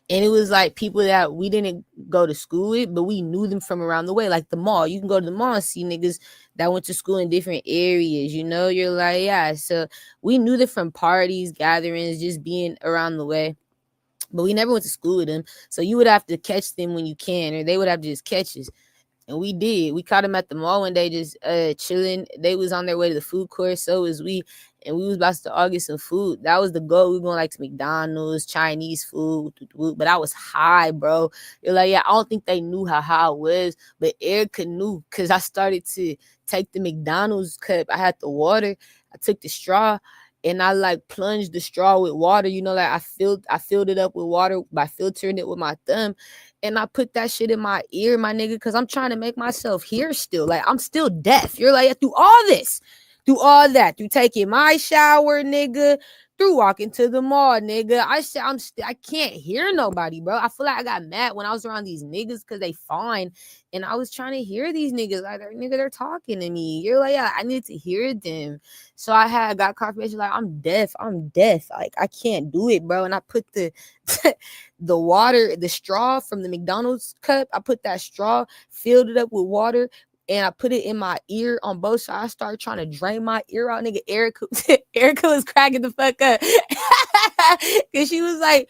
And it was like people that we didn't go to school with, but we knew them from around the way, like the mall. You can go to the mall and see niggas that went to school in different areas, you know? You're like, yeah. So we knew them from parties, gatherings, just being around the way. But we never went to school with them. So you would have to catch them when you can, or they would have to just catch us. And we did. We caught them at the mall one day just chilling. They was on their way to the food court. So was we. And we was about to all get some food. That was the goal. We were going like to McDonald's, Chinese food. But I was high, bro. You're like, yeah, I don't think they knew how high I was. But Erica knew because I started to take the McDonald's cup. I had the water. I took the straw. And I like plunged the straw with water. You know, like I filled it up with water by filtering it with my thumb. And I put that shit in my ear, my nigga, because I'm trying to make myself hear still. Like, I'm still deaf. You're like, through all this, through all that, through taking my shower, nigga, through walking to the mall, nigga. I can't hear nobody, bro. I feel like I got mad when I was around these niggas because they fine. And I was trying to hear these niggas. Like, they're talking to me. You're like, yeah, I need to hear them. So I got confirmation, like, I'm deaf. Like, I can't do it, bro. And I put the the water, the straw from the McDonald's cup. I put that straw, filled it up with water, and I put it in my ear on both sides. I started trying to drain my ear out, nigga. Erica was cracking the fuck up. Cause she was like,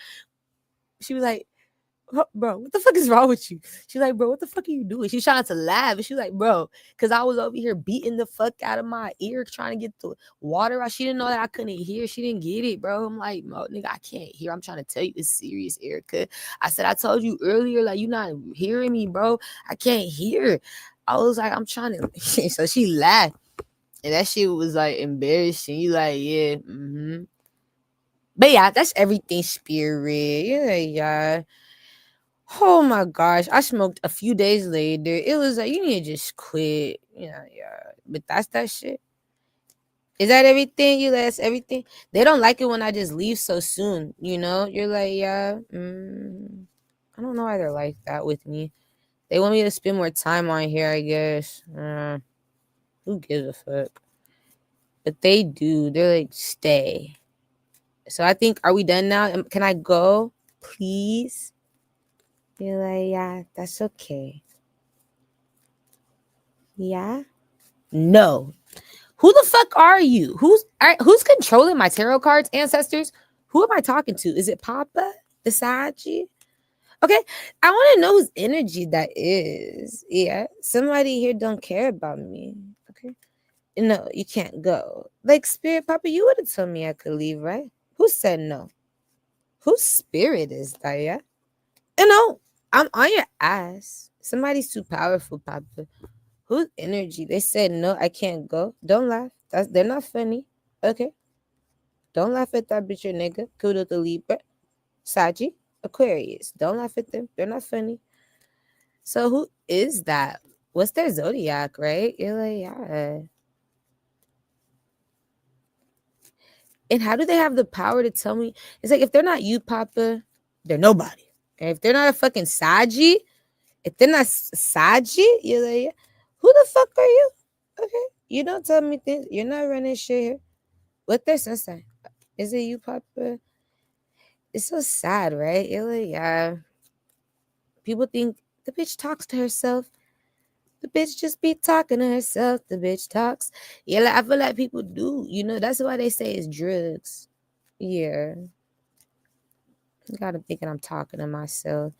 bro, what the fuck is wrong with you? She's like, bro, what the fuck are you doing? She's trying to laugh. And she's like, bro, because I was over here beating the fuck out of my ear trying to get the water out. She didn't know that I couldn't hear. She didn't get it, bro. I'm like, no, nigga, I can't hear. I'm trying to tell you it's serious, Erica. I said, I told you earlier, like, you're not hearing me, bro. I can't hear. I was like, I'm trying to. So she laughed. And that shit was like embarrassing. You like, yeah, mm-hmm. But yeah, that's everything, spirit. Yeah. Oh my gosh, I smoked a few days later. It was like, you need to just quit. Yeah. But that's that shit. Is that everything? That's everything? They don't like it when I just leave so soon, you know? You're like, yeah. I don't know why they're like that with me. They want me to spend more time on here, I guess. Who gives a fuck? But they do. They're like, stay. So I think, are we done now? Can I go? Please? You're like, yeah, that's okay. Yeah? No. Who the fuck are you? Who's controlling my tarot cards, ancestors? Who am I talking to? Is it Papa? The Saji? Okay. I want to know whose energy that is. Yeah. Somebody here don't care about me. Okay. No, you can't go. Like, Spirit Papa, you would have told me I could leave, right? Who said no? Whose spirit is that, yeah? You know, I'm on your ass. Somebody's too powerful, Papa. Whose energy? They said no, I can't go. Don't laugh. They're not funny. Okay. Don't laugh at that bitch, your nigga. Kudo the Libra. Saji. Aquarius. Don't laugh at them. They're not funny. So who is that? What's their zodiac, right? You're like, yeah. And how do they have the power to tell me? It's like, if they're not you, Papa, they're nobody. And if they're not a fucking Saji, if they're not Saji, you're like, who the fuck are you? Okay. You don't tell me things. You're not running shit here. What their sun sign? Is it you, Papa? It's so sad, right? You're like, yeah. People think the bitch talks to herself. The bitch just be talking to herself. The bitch talks. Yeah, like, I feel like people do. You know, that's why they say it's drugs. Yeah. I gotta thinking I'm talking to myself.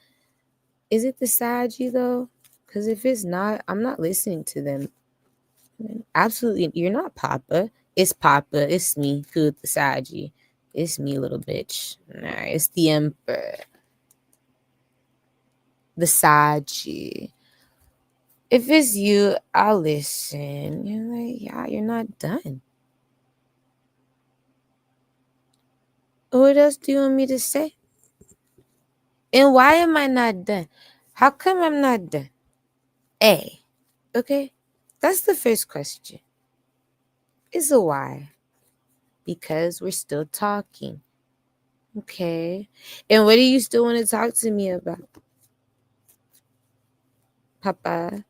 Is it the Saji though? Because if it's not, I'm not listening to them. Absolutely, you're not Papa. It's Papa. It's me, Good the Saji. It's me, little bitch. Nah, it's the Emperor. The Saji. If it's you, I'll listen. You're like, yeah, you're not done. What else do you want me to say? And why am I not done? How come I'm not done? A. Okay? That's the first question. It's a why. Because we're still talking. Okay. And what do you still want to talk to me about? Papa.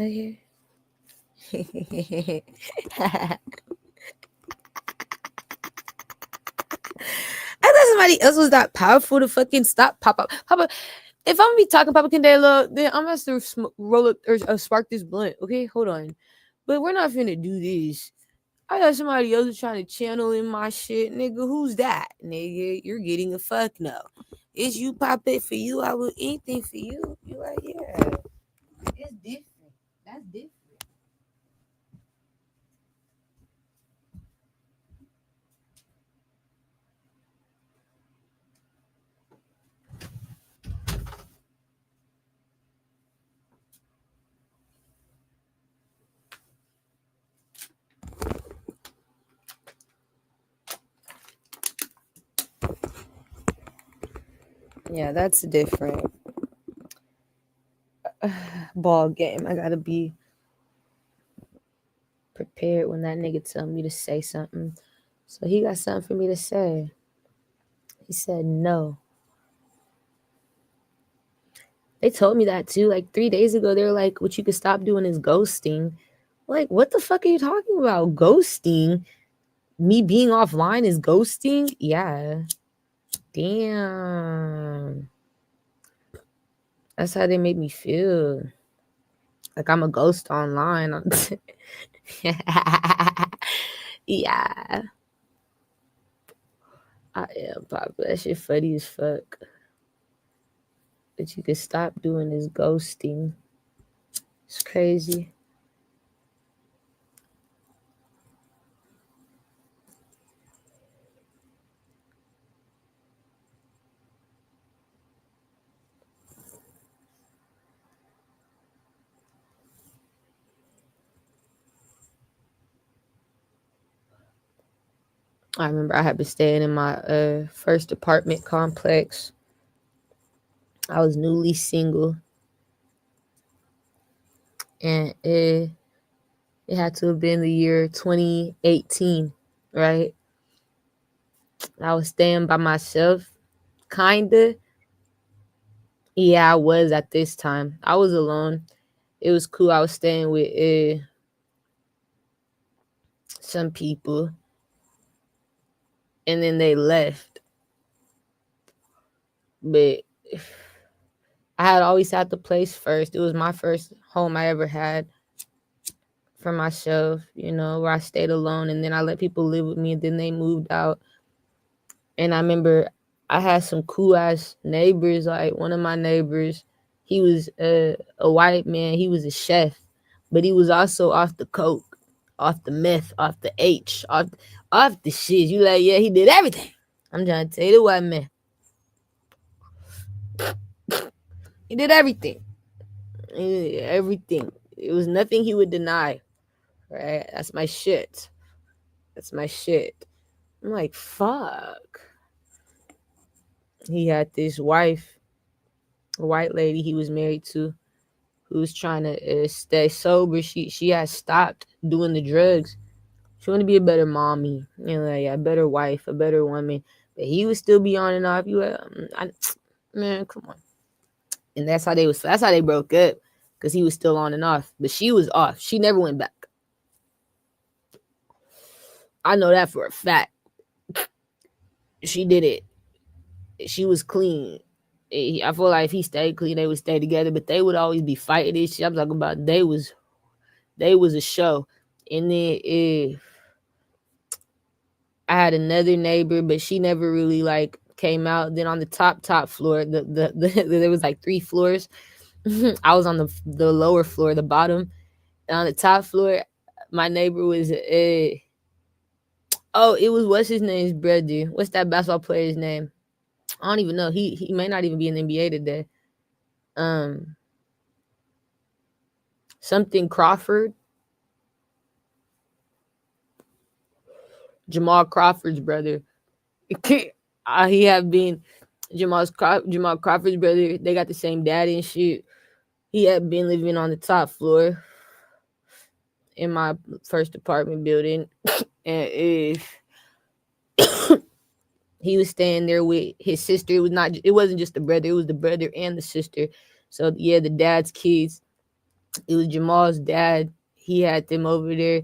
Okay. I thought somebody else was that powerful to fucking stop Papa. Papa, if I'm gonna be talking Papa Candela, then I'm gonna have to roll up or spark this blunt. Okay, hold on. But we're not finna do this. I got somebody else trying to channel in my shit, nigga. Who's that, nigga? You're getting a fuck no. It's you, Papa. For you, I will anything for you. You like, yeah. It's different. That's different. Yeah, that's different. Ball game. I gotta be prepared when that nigga tell me to say something. So he got something for me to say. He said no. They told me that too. Like 3 days ago, they were like, what you could stop doing is ghosting. Like, what the fuck are you talking about? Ghosting? Me being offline is ghosting? Yeah. Damn. That's how they made me feel. Like I'm a ghost online. Yeah. I am, Papa. That shit funny as fuck. that you could stop doing this ghosting. It's crazy. I remember I had been staying in my first apartment complex. I was newly single, and it had to have been the year 2018, right? I was staying by myself, kinda. Yeah, I was at this time. I was alone. It was cool. I was staying with some people, and then they left. But I had always had the place first. It was my first home I ever had for myself, where I stayed alone, and then I let people live with me, and then they moved out. And I remember I had some cool ass neighbors. Like one of my neighbors, he was a white man. He was a chef, but he was also off the coke, off the meth, off the H, off the shit. You like, yeah, he did everything. I'm trying to tell you, the white man, he did everything. He did everything. It was nothing he would deny. Right? That's my shit. That's my shit. I'm like, fuck. He had this wife, a white lady he was married to, who was trying to stay sober. She had stopped doing the drugs. She wanted to be a better mommy, like a better wife, a better woman. But he would still be on and off. Man, come on. And that's how they broke up, because he was still on and off. But she was off. She never went back. I know that for a fact. She did it. She was clean. I feel like if he stayed clean, they would stay together. But they would always be fighting this shit. I'm talking about they was a show. And then I had another neighbor, but she never really like came out. Then on the top floor, the there was like 3 floors. I was on the lower floor, the bottom. And on the top floor, my neighbor was it was what's his name's brother? What's that basketball player's name? I don't even know. He may not even be in the NBA today. Something Crawford. Jamal Crawford's brother. He have been Jamal Crawford's brother. They got the same daddy and shit. He had been living on the top floor in my first apartment building, and he was staying there with his sister. It wasn't just the brother. It was the brother and the sister. So yeah, the dad's kids. It was Jamal's dad. He had them over there.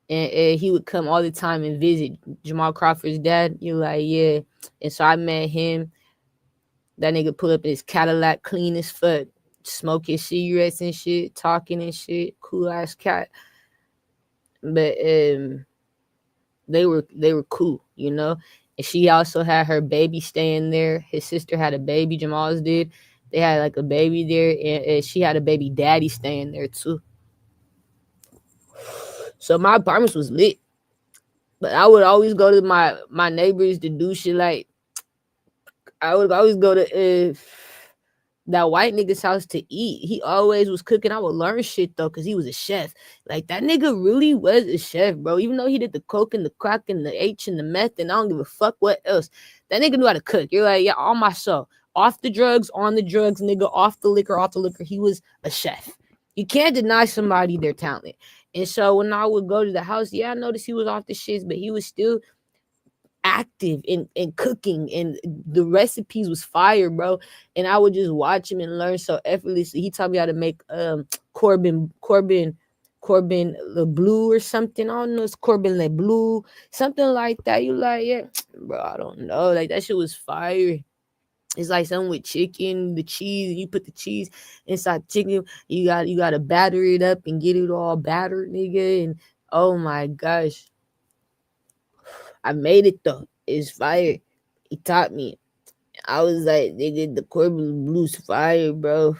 And he would come all the time and visit Jamal Crawford's dad. You're like, yeah. And so I met him. That nigga pull up in his Cadillac, clean as fuck, smoking cigarettes and shit, talking and shit. Cool ass cat. But they were cool, And she also had her baby staying there. His sister had a baby, Jamal's did. They had like a baby there, and she had a baby daddy staying there too. So my apartments was lit. But I would always go to my neighbors to do shit. Like I would always go to that white nigga's house to eat. He always was cooking. I would learn shit though, because he was a chef. Like that nigga really was a chef, bro. Even though he did the coke and the crack and the H and the meth and I don't give a fuck what else. That nigga knew how to cook. You're like, yeah, on my soul. Off the drugs, on the drugs, nigga, off the liquor. He was a chef. You can't deny somebody their talent. And so when I would go to the house, yeah, I noticed he was off the shits, but he was still active in cooking, and the recipes was fire, bro. And I would just watch him and learn so effortlessly. He taught me how to make Corbin Le Bleu or something. I don't know, it's Corbin Le Bleu, something like that. You like, yeah, bro, I don't know. Like that shit was fire. It's like something with chicken, the cheese. You put the cheese inside chicken. You got to batter it up and get it all battered, nigga. And oh my gosh, I made it though. It's fire. He taught me. I was like, nigga, the Corbin Blues fire, bro.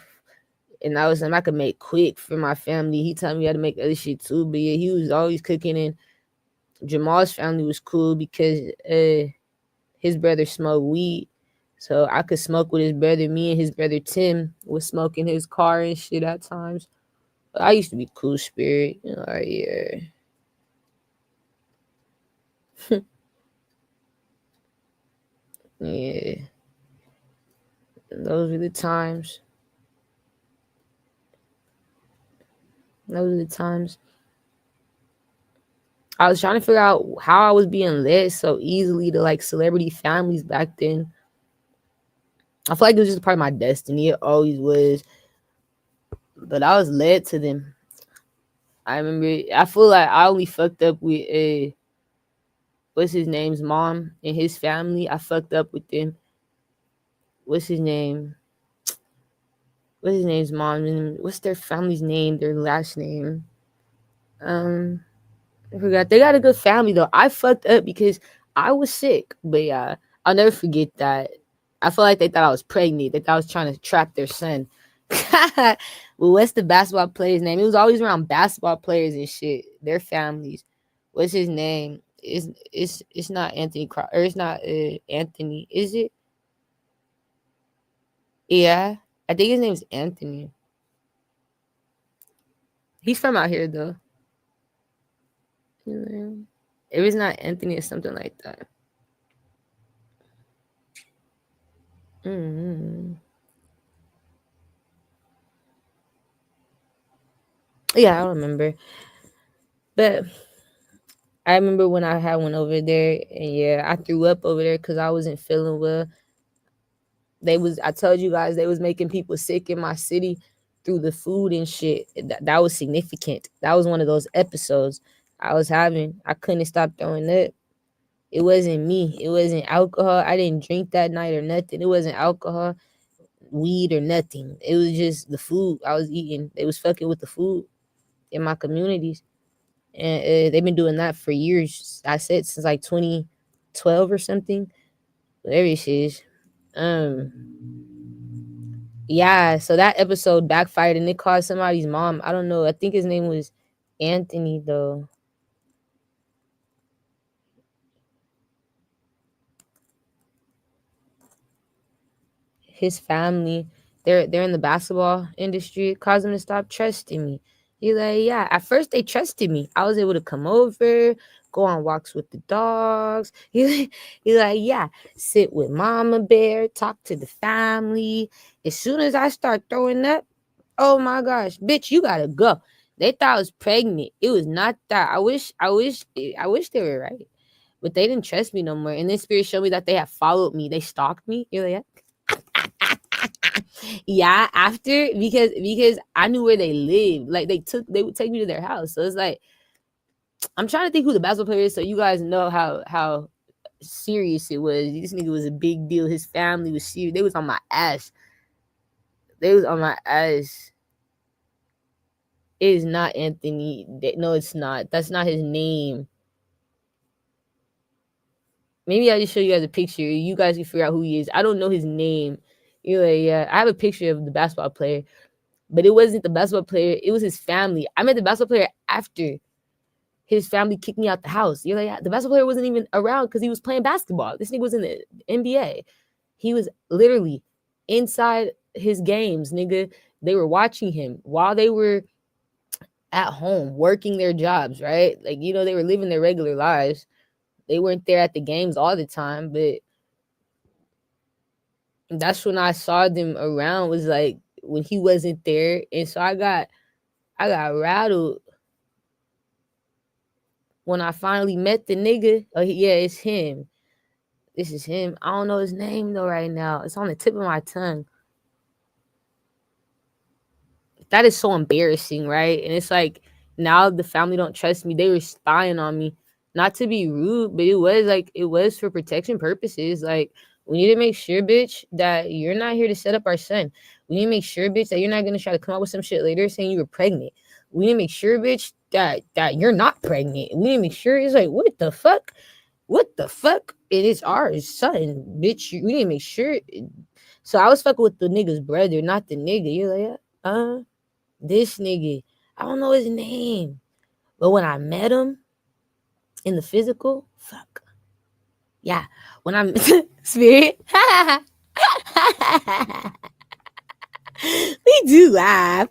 And I was something I could make quick for my family. He told me how to make other shit too. But yeah, he was always cooking. And Jamal's family was cool because his brother smoked weed. So I could smoke with his brother. Me and his brother Tim was smoking his car and shit at times. But I used to be cool spirit. You know, like, yeah. Yeah. Those were the times. Those were the times. I was trying to figure out how I was being led so easily to like celebrity families back then. I feel like it was just part of my destiny. It always was. But I was led to them. I remember, I feel like I only fucked up with what's his name's mom and his family. I fucked up with them. What's his name? What's his name's mom? And what's their family's name? Their last name? I forgot. They got a good family though. I fucked up because I was sick. But yeah, I'll never forget that. I feel like they thought I was pregnant. They thought I was trying to trap their son. Well, what's the basketball player's name? It was always around basketball players and shit. Their families. What's his name? It's not Anthony or it's not Anthony, is it? Yeah, I think his name's Anthony. He's from out here though. If it's not Anthony, it's something like that. Mm-hmm. Yeah, I don't remember. But I remember when I had one over there, and yeah, I threw up over there because I wasn't feeling well. I told you guys they was making people sick in my city through the food and shit. That was significant. That was one of those episodes I was having. I couldn't stop throwing up. It wasn't me. It wasn't alcohol. I didn't drink that night or nothing. It wasn't alcohol, weed, or nothing. It was just the food I was eating. They was fucking with the food in my communities. And they've been doing that for years. I said since like 2012 or something. Whatever it is. Yeah, so that episode backfired and it caused somebody's mom. I don't know. I think his name was Anthony though. His family, they're in the basketball industry. It caused them to stop trusting me. He's like, yeah. At first they trusted me. I was able to come over, go on walks with the dogs. He's like, yeah, sit with Mama Bear, talk to the family. As soon as I start throwing up, oh my gosh, bitch, you gotta go. They thought I was pregnant. It was not that. I wish they were right. But they didn't trust me no more. And then spirit showed me that they have followed me. They stalked me. You're like, yeah, after because I knew where they lived. Like they would take me to their house. So it's like I'm trying to think who the basketball player is so you guys know how serious it was. This nigga was a big deal. His family was serious. They was on my ass. They was on my ass. It is not Anthony. No, it's not. That's not his name. Maybe I just show you guys a picture. You guys can figure out who he is. I don't know his name. You're like, yeah, I have a picture of the basketball player, but it wasn't the basketball player. It was his family. I met the basketball player after his family kicked me out the house. You're like, yeah, the basketball player wasn't even around because he was playing basketball. This nigga was in the NBA. He was literally inside his games, nigga. They were watching him while they were at home working their jobs, right? Like, you know, they were living their regular lives. They weren't there at the games all the time, but that's when I saw them around, was like when he wasn't there. And so I got rattled when I finally met the nigga. Oh yeah, it's him. This is him. I don't know his name though right now. It's on the tip of my tongue. That is so embarrassing, right? And it's like now the family don't trust me. They were spying on me. Not to be rude, but it was for protection purposes. Like, we need to make sure, bitch, that you're not here to set up our son. We need to make sure, bitch, that you're not gonna try to come up with some shit later saying you were pregnant. We need to make sure, bitch, that you're not pregnant. We need to make sure. It's like, what the fuck? What the fuck? And it's our son, bitch. We didn't make sure. So I was fucking with the nigga's brother, not the nigga. You're like, this nigga. I don't know his name. But when I met him in the physical, fuck. Yeah. When I'm Spirit. We do laugh.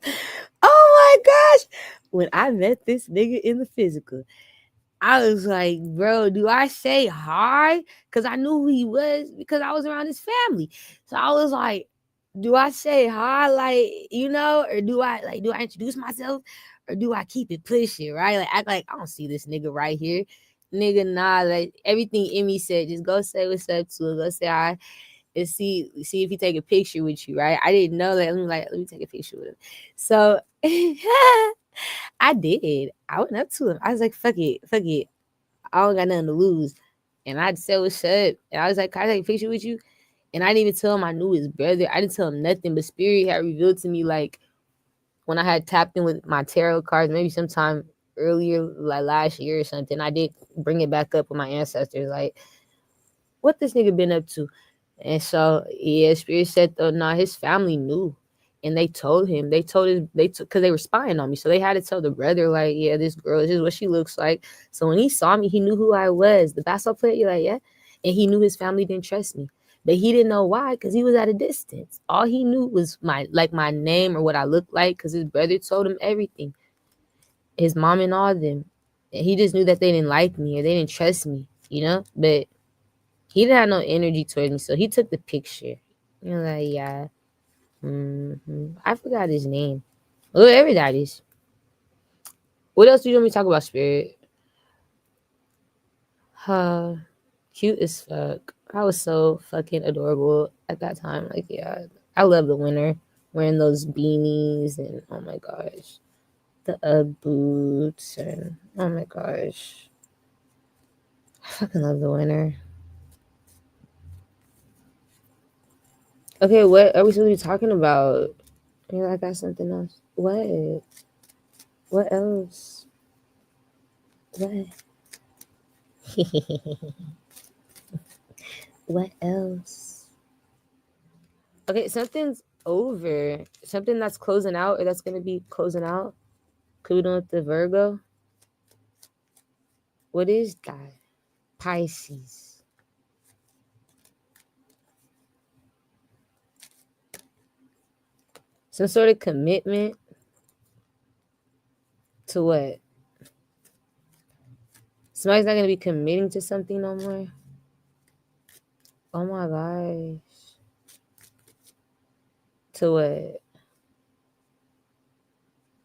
Oh my gosh. When I met this nigga in the physical, I was like, bro, do I say hi? Because I knew who he was because I was around his family. So I was like, do I say hi, like, or do I introduce myself, or do I keep it pushing, right? Like, act like I don't see this nigga right here. Nigga, nah, like everything Emmy said, just go say what's up to him, go say hi, and see if he take a picture with you, right? I didn't know that. Let me take a picture with him. So I did. I went up to him. I was like, fuck it. I don't got nothing to lose. And I said, what's up? And I was like, can I take a picture with you? And I didn't even tell him I knew his brother. I didn't tell him nothing, but Spirit had revealed to me, like, when I had tapped in with my tarot cards, maybe sometime earlier, like last year or something, I did bring it back up with my ancestors, like, what this nigga been up to? And so, yeah, Spirit said, though, nah, his family knew. And they told him, because they were spying on me. So they had to tell the brother, like, yeah, this girl, this is what she looks like. So when he saw me, he knew who I was. The basketball player, you're like, yeah. And he knew his family didn't trust me. But he didn't know why, because he was at a distance. All he knew was my name or what I looked like, because his brother told him everything. His mom and all of them. And he just knew that they didn't like me or they didn't trust me, But he didn't have no energy towards me. So he took the picture. Like, yeah. I forgot his name. Whoever that is. What else do you want me to talk about, Spirit? Cute as fuck. I was so fucking adorable at that time. Like, yeah, I love the winter wearing those beanies and oh my gosh, the boots and oh my gosh, I fucking love the winter. Okay, what are we supposed to be talking about? I got something else. What? What else? What? What else? Okay, something's over. Something that's closing out or that's going to be closing out. Could we do with the Virgo? What is that? Pisces. Some sort of commitment to what? Somebody's not going to be committing to something no more. Oh my gosh. To what?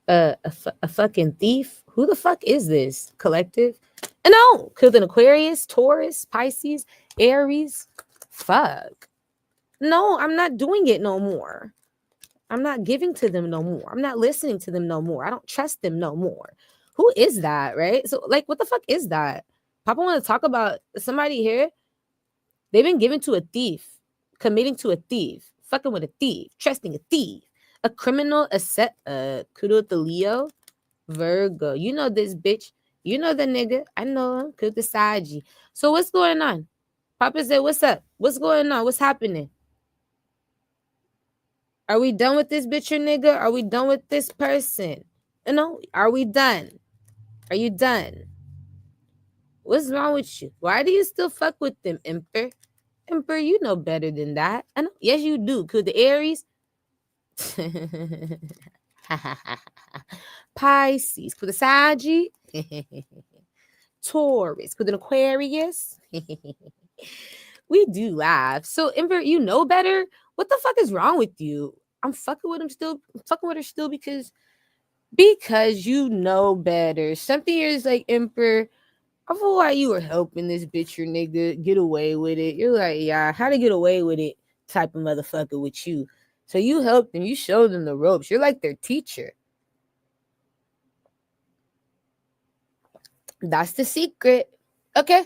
A fucking thief? Who the fuck is this? Collective? No, could an Aquarius, Taurus, Pisces, Aries? Fuck. No, I'm not doing it no more. I'm not giving to them no more. I'm not listening to them no more. I don't trust them no more. Who is that, right? So, like, what the fuck is that? Papa want to talk about somebody here. They've been given to a thief, committing to a thief, fucking with a thief, trusting a thief, a criminal, kudo the Leo, Virgo. You know this bitch. You know the nigga. I know him. Kudo the Saji. So what's going on? Papa said, what's up? What's going on? What's happening? Are we done with this bitch or nigga? Are we done with this person? Are we done? Are you done? What's wrong with you? Why do you still fuck with them, Emperor? Emperor, you know better than that. I know. Yes, you do. Could the Aries? Pisces. Could the Saggy? Taurus. Could an Aquarius? We do laugh. So, Emperor, you know better? What the fuck is wrong with you? I'm fucking with him still. I'm fucking with her still because you know better. Something here is like, Emperor, I feel like you were helping this bitch or nigga get away with it. You're like, yeah, how to get away with it type of motherfucker with you. So you helped them. You showed them the ropes. You're like their teacher. That's the secret. Okay.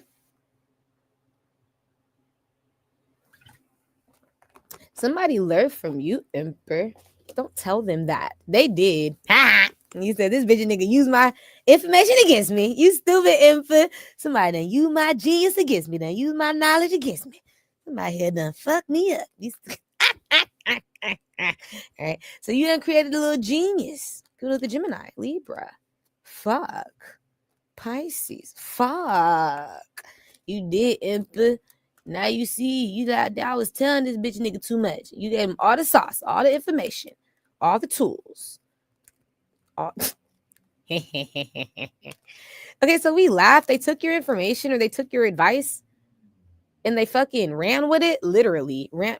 Somebody learned from you, Emperor. Don't tell them that. They did. You said this bitch nigga use my information against me. You stupid infant. Somebody done use my genius against me. Done use my knowledge against me. Somebody here done fuck me up. All right. So you done created a little genius. Good with the Gemini, Libra. Fuck. Pisces. Fuck. You did, infant. Now you see, you that I was telling this bitch nigga too much. You gave him all the sauce, all the information, all the tools. All... Okay, so we laughed. They took your information or they took your advice and they fucking ran with it. Literally ran.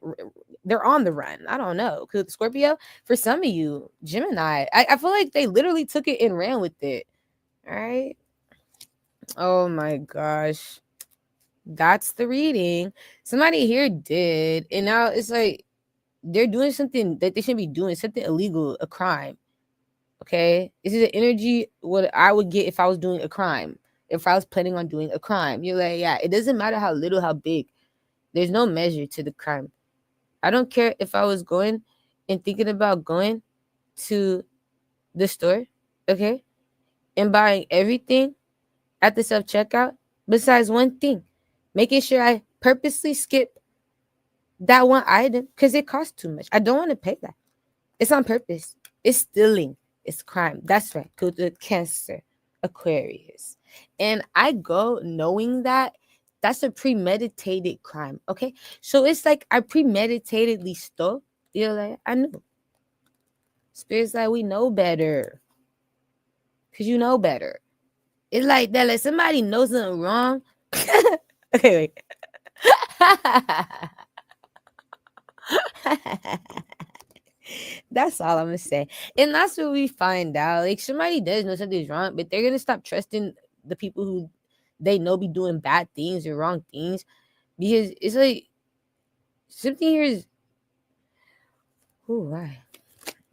They're on the run. I don't know. Cause Scorpio, for some of you, Gemini, I feel like they literally took it and ran with it. All right. Oh my gosh. That's the reading. Somebody here did. And now it's like they're doing something that they shouldn't be doing, something illegal, a crime. Okay? This is the energy what I would get if I was doing a crime. If I was planning on doing a crime. You're like, yeah, it doesn't matter how little, how big. There's no measure to the crime. I don't care if I was going and thinking about going to the store, okay, and buying everything at the self-checkout besides one thing. Making sure I purposely skip that one item because it costs too much. I don't want to pay that. It's on purpose. It's stealing. It's crime. That's right. Go to Cancer, Aquarius. And I go knowing that that's a premeditated crime. Okay. So it's like I premeditatedly stole. You're like, I knew. Spirit's like, we know better. Because you know better. It's like that. Like somebody knows something wrong. Okay, wait. That's all I'm gonna say. And that's what we find out. Like somebody does know something's wrong, but they're gonna stop trusting the people who they know be doing bad things or wrong things. Because it's like something here is why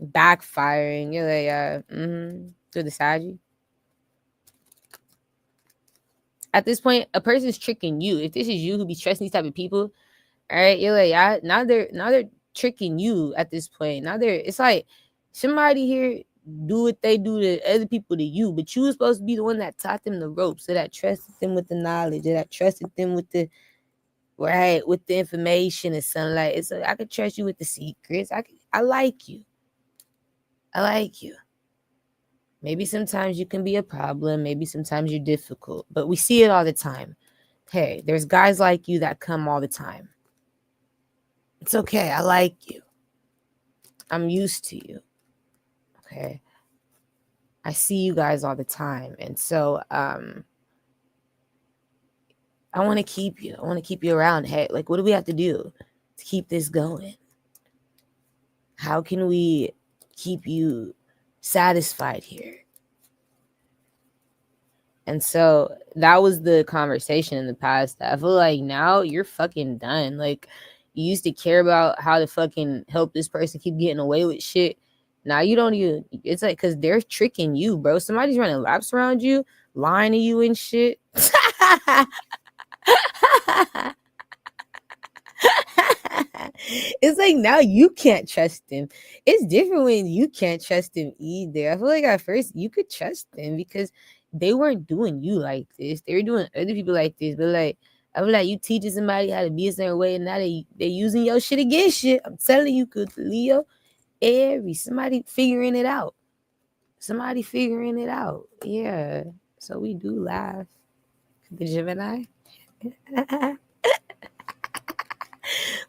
backfiring. You're like, to the Saggy. At this point, a person's tricking you. If this is you who be trusting these type of people, all right, you're like, yeah, now they're tricking you at this point. Now it's like somebody here do what they do to other people to you, but you were supposed to be the one that taught them the ropes, so that trusted them with the knowledge, or that trusted them with the with the information and something like it's like I could trust you with the secrets. I like you. I like you. Maybe sometimes you can be a problem. Maybe sometimes you're difficult, but we see it all the time. Hey, there's guys like you that come all the time. It's okay. I like you. I'm used to you. Okay. I see you guys all the time. And so I want to keep you. I want to keep you around. Hey, like, what do we have to do to keep this going? How can we keep you satisfied here? And so that was the conversation in the past. I feel like now you're fucking done. Like, you used to care about how to fucking help this person keep getting away with shit. Now you don't even, it's like, because they're tricking you, bro. Somebody's running laps around you, lying to you and shit. It's like now you can't trust him. It's different when you can't trust him either. I feel like at first you could trust them because they weren't doing you like this. They were doing other people like this. But like, I feel like you teaching somebody how to be a certain way, and now they're using your shit against you. I'm telling you, good Leo, somebody figuring it out. Somebody figuring it out. Yeah. So we do laugh. The Gemini.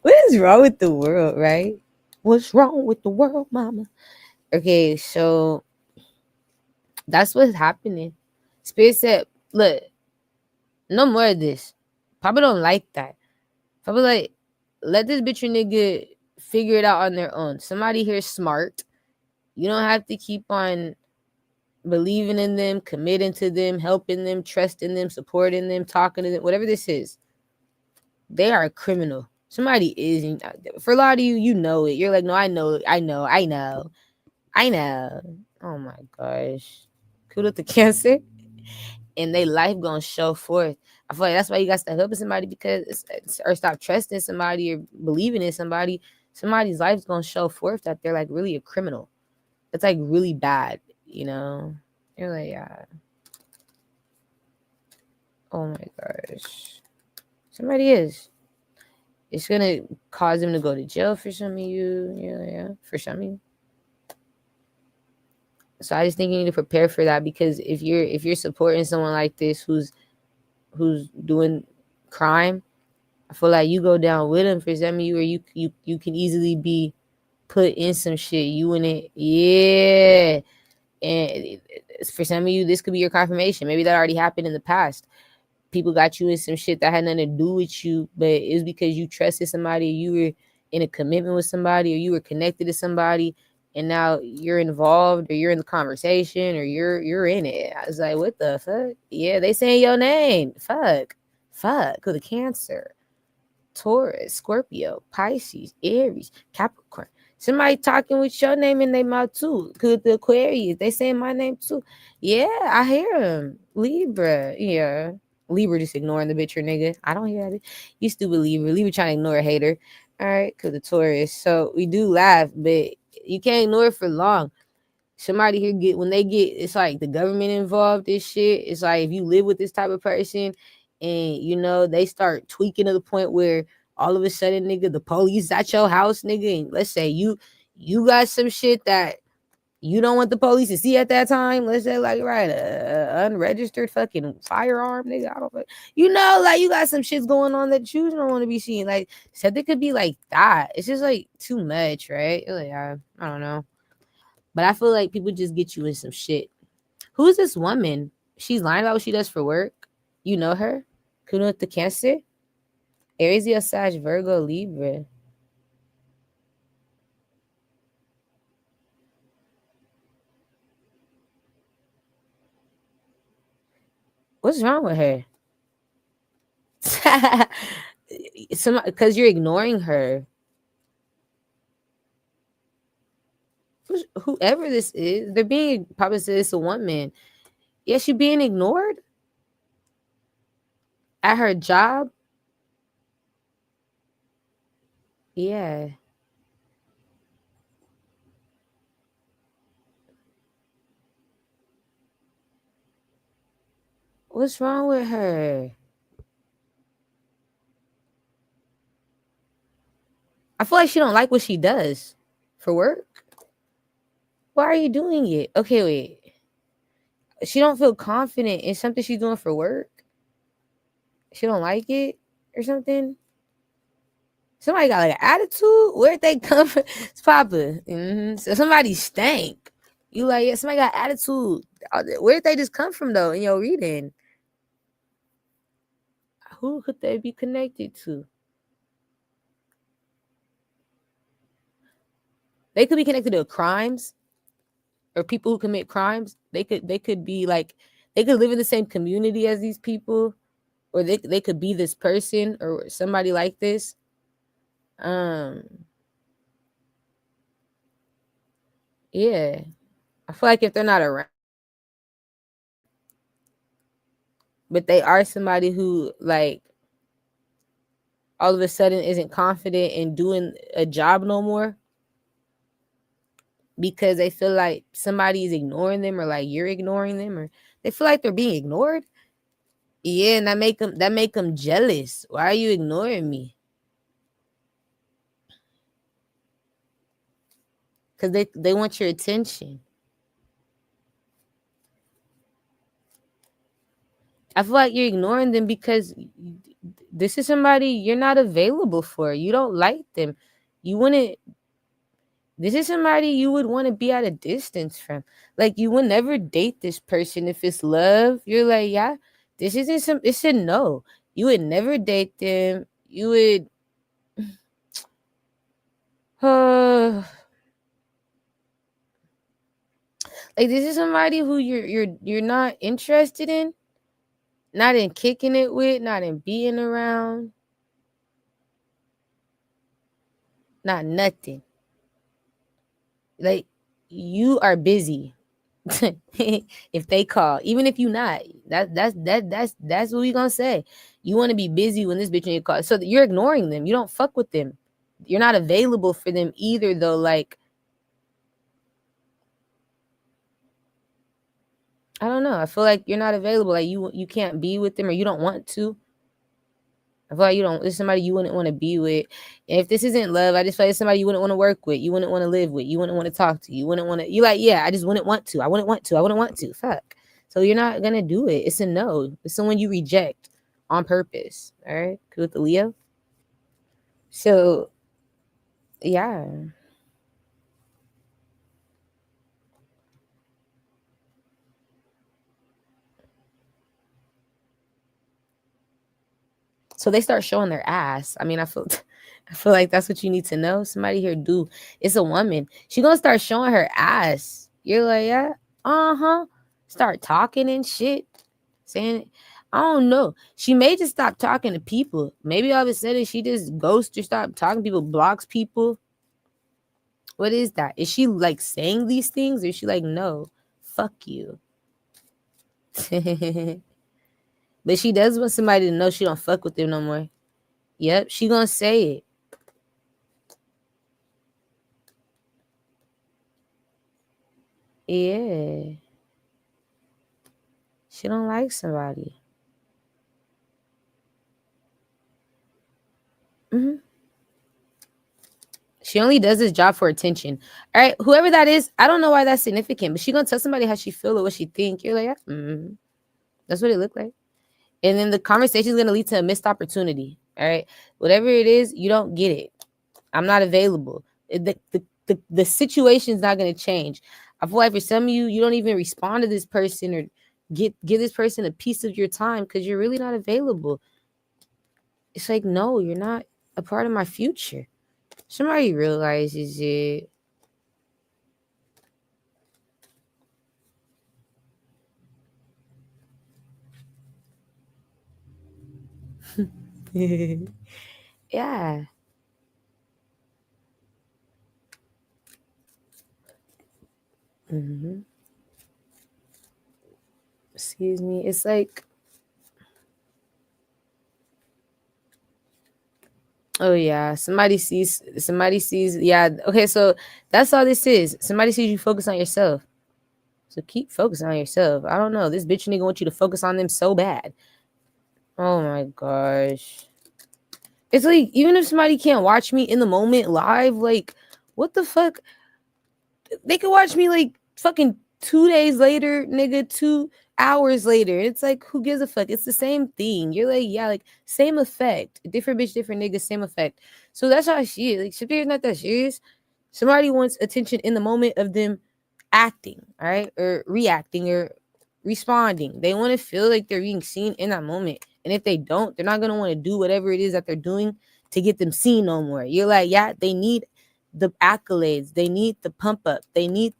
What is wrong with the world, right? What's wrong with the world, mama? Okay, so that's what's happening. Spirit said, look, no more of this. Papa don't like that. Papa like, let this bitch or nigga figure it out on their own. Somebody here smart. You don't have to keep on believing in them, committing to them, helping them, trusting them, supporting them, talking to them, whatever this is. They are a criminal. Somebody is. For a lot of you, you know it. You're like, no, I know. Oh my gosh. Kudos to Cancer. And they life gonna show forth. I feel like that's why you got to help somebody because or stop trusting somebody or believing in somebody. Somebody's life's gonna show forth that they're like really a criminal. It's like really bad. you know, you're like, yeah. Oh my gosh. Somebody is. It's gonna cause them to go to jail for some of you. Yeah, for some of you. So I just think you need to prepare for that, because if you're supporting someone like this who's doing crime, I feel like you go down with them for some of you, or you can easily be put in some shit. You in it, yeah. And for some of you, this could be your confirmation. Maybe that already happened in the past. People got you in some shit that had nothing to do with you, but it was because you trusted somebody, you were in a commitment with somebody, or you were connected to somebody, and now you're involved, or you're in the conversation, or you're in it. I was like, what the fuck? Yeah, they saying your name. Fuck. With a Cancer, Taurus, Scorpio, Pisces, Aries, Capricorn. Somebody talking with your name in their mouth too. Cause the Aquarius, they saying my name too. Yeah, I hear them. Libra, yeah. Libra just ignoring the bitch or nigga. I don't hear that. You stupid Libra. Libra trying to ignore a hater. All right, cause the Taurus. So we do laugh, but you can't ignore it for long. Somebody here when they get, it's like the government involved, this shit. It's like if you live with this type of person and you know they start tweaking to the point where all of a sudden, nigga, the police at your house, nigga, and let's say you got some shit that you don't want the police to see at that time. Let's say, like, right, unregistered fucking firearm, nigga. I don't, you know, like you got some shits going on that you don't want to be seeing. Like, said it could be like that. It's just like too much, right? Like, I don't know, but I feel like people just get you in some shit. Who's this woman? She's lying about what she does for work. You know her? Kuno with the Cancer, Aries, Sag, Virgo, Libra. What's wrong with her? Because you're ignoring her. Whoever this is, they're being probably said it's a woman. Yes, you're being ignored at her job. Yeah. What's wrong with her? I feel like she don't like what she does for work. Why are you doing it? Okay, wait. She don't feel confident in something she's doing for work. She don't like it or something. Somebody got like an attitude. Where'd they come from? It's Papa. So somebody stank. You like, yeah, somebody got attitude. Where'd they just come from though in your reading? Who could they be connected to? They could be connected to crimes or people who commit crimes. They could be like, they could live in the same community as these people, or they could be this person or somebody like this. Yeah. I feel like if they're not around, but they are somebody who like all of a sudden isn't confident in doing a job no more because they feel like somebody is ignoring them, or like you're ignoring them, or they feel like they're being ignored. Yeah, and that make them jealous. Why are you ignoring me? Because they want your attention. I feel like you're ignoring them because this is somebody you're not available for. You don't like them. You wouldn't. This is somebody you would want to be at a distance from. Like, you would never date this person if it's love. You're like, yeah, this isn't some. It's a no. You would never date them. You would. Like, this is somebody who you're not interested in, not in kicking it with, not in being around, not nothing. Like, you are busy. If they call, even if you not, that's what we gonna say. You want to be busy when this bitch in your call, so you're ignoring them. You don't fuck with them. You're not available for them either, though. Like, I don't know. I feel like you're not available. Like you can't be with them, or you don't want to. I feel like you don't. There's somebody you wouldn't want to be with. And if this isn't love, I just feel like it's somebody you wouldn't want to work with. You wouldn't want to live with. You wouldn't want to talk to. You wouldn't want to. You like, yeah, I just wouldn't want to. I wouldn't want to. I wouldn't want to. Fuck. So you're not gonna do it. It's a no. It's someone you reject on purpose. All right. Cool with the Leo. So yeah. So they start showing their ass. I mean, I feel like that's what you need to know. Somebody here do. It's a woman. She gonna start showing her ass. You're like, yeah, uh-huh. Start talking and shit. Saying, I don't know. She may just stop talking to people. Maybe all of a sudden she just ghosts or stop talking to people, blocks people. What is that? Is she like saying these things, or is she like, no, fuck you? But she does want somebody to know she don't fuck with them no more. Yep, she gonna say it. Yeah. She don't like somebody. Mm-hmm. She only does this job for attention. All right, whoever that is, I don't know why that's significant, but she gonna tell somebody how she feel or what she think. You're like, yeah, that's what it looked like. And then the conversation is gonna lead to a missed opportunity. All right, whatever it is, you don't get it. I'm not available. The situation's not gonna change. I feel like for some of you, you don't even respond to this person or give this person a piece of your time because you're really not available. It's like, no, you're not a part of my future. Somebody realizes it. Yeah. Mm-hmm. Excuse me. It's like, oh yeah, somebody sees. Yeah. Okay, so that's all this is. Somebody sees you focus on yourself. So keep focusing on yourself. I don't know. This bitch nigga wants you to focus on them so bad. Oh my gosh. It's like, even if somebody can't watch me in the moment live, like, what the fuck? They could watch me like fucking 2 days later, nigga, 2 hours later. It's like, who gives a fuck? It's the same thing. You're like, yeah, like, same effect. Different bitch, different nigga, same effect. So that's how she is. Like, Shapiro's not that serious. Somebody wants attention in the moment of them acting, all right, or reacting or responding. They want to feel like they're being seen in that moment. And if they don't, they're not going to want to do whatever it is that they're doing to get them seen no more. You're like, yeah, they need the accolades. They need the pump up. They need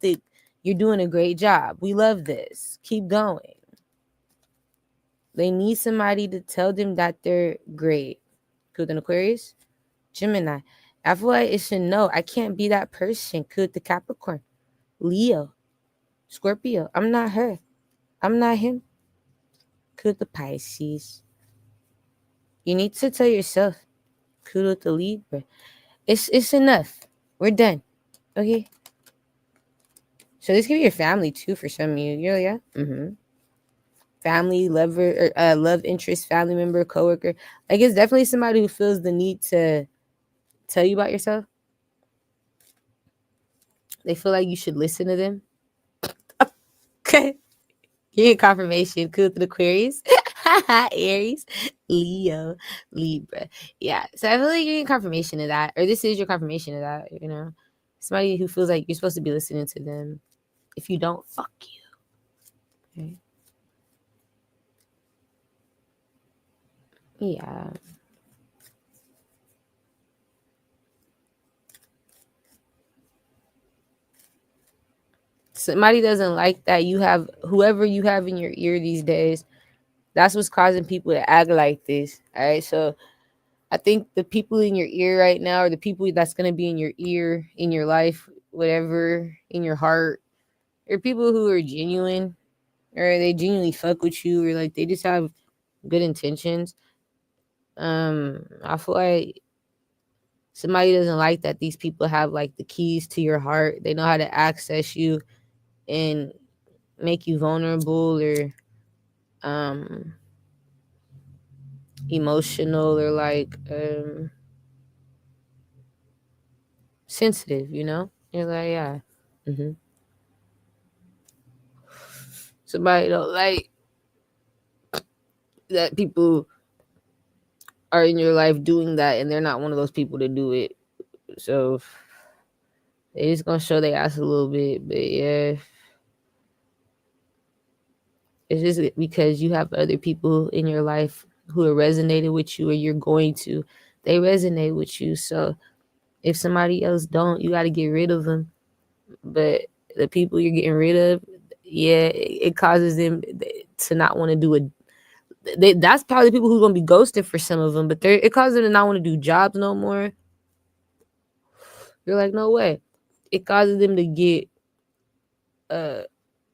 you're doing a great job. We love this. Keep going. They need somebody to tell them that they're great. Good in Aquarius. Gemini. I feel like it should know I can't be that person. Good the Capricorn. Leo. Scorpio. I'm not her. I'm not him. Good the Pisces. You need to tell yourself. Kudo the Libra. It's enough. We're done. Okay. So this could be your family too for some of you. You're like, yeah. Mm-hmm. Family, lover, or love interest, family member, coworker. Like, it's definitely somebody who feels the need to tell you about yourself. They feel like you should listen to them. Okay. Getting confirmation. Cool to the Aquarius. Aries, Leo, Libra. Yeah. So I feel like you're getting confirmation of that. Or this is your confirmation of that, you know. Somebody who feels like you're supposed to be listening to them. If you don't, fuck you. Okay. Yeah. Somebody doesn't like that you have whoever you have in your ear these days. That's what's causing people to act like this. All right. So I think the people in your ear right now, or the people that's going to be in your ear, in your life, whatever, in your heart, are people who are genuine, or they genuinely fuck with you, or like they just have good intentions. I feel like somebody doesn't like that these people have like the keys to your heart. They know how to access you and make you vulnerable or emotional or like sensitive, you know? You're like, yeah. Somebody don't like that people are in your life doing that and they're not one of those people to do it. So they just gonna show their ass a little bit, but yeah. It's just because you have other people in your life who are resonated with you or you're going to, they resonate with you. So if somebody else don't, you got to get rid of them. But the people you're getting rid of, yeah, it causes them to not want to do it. That's probably the people who's going to be ghosted for some of them, but it causes them to not want to do jobs no more. You're like, no way. It causes them to get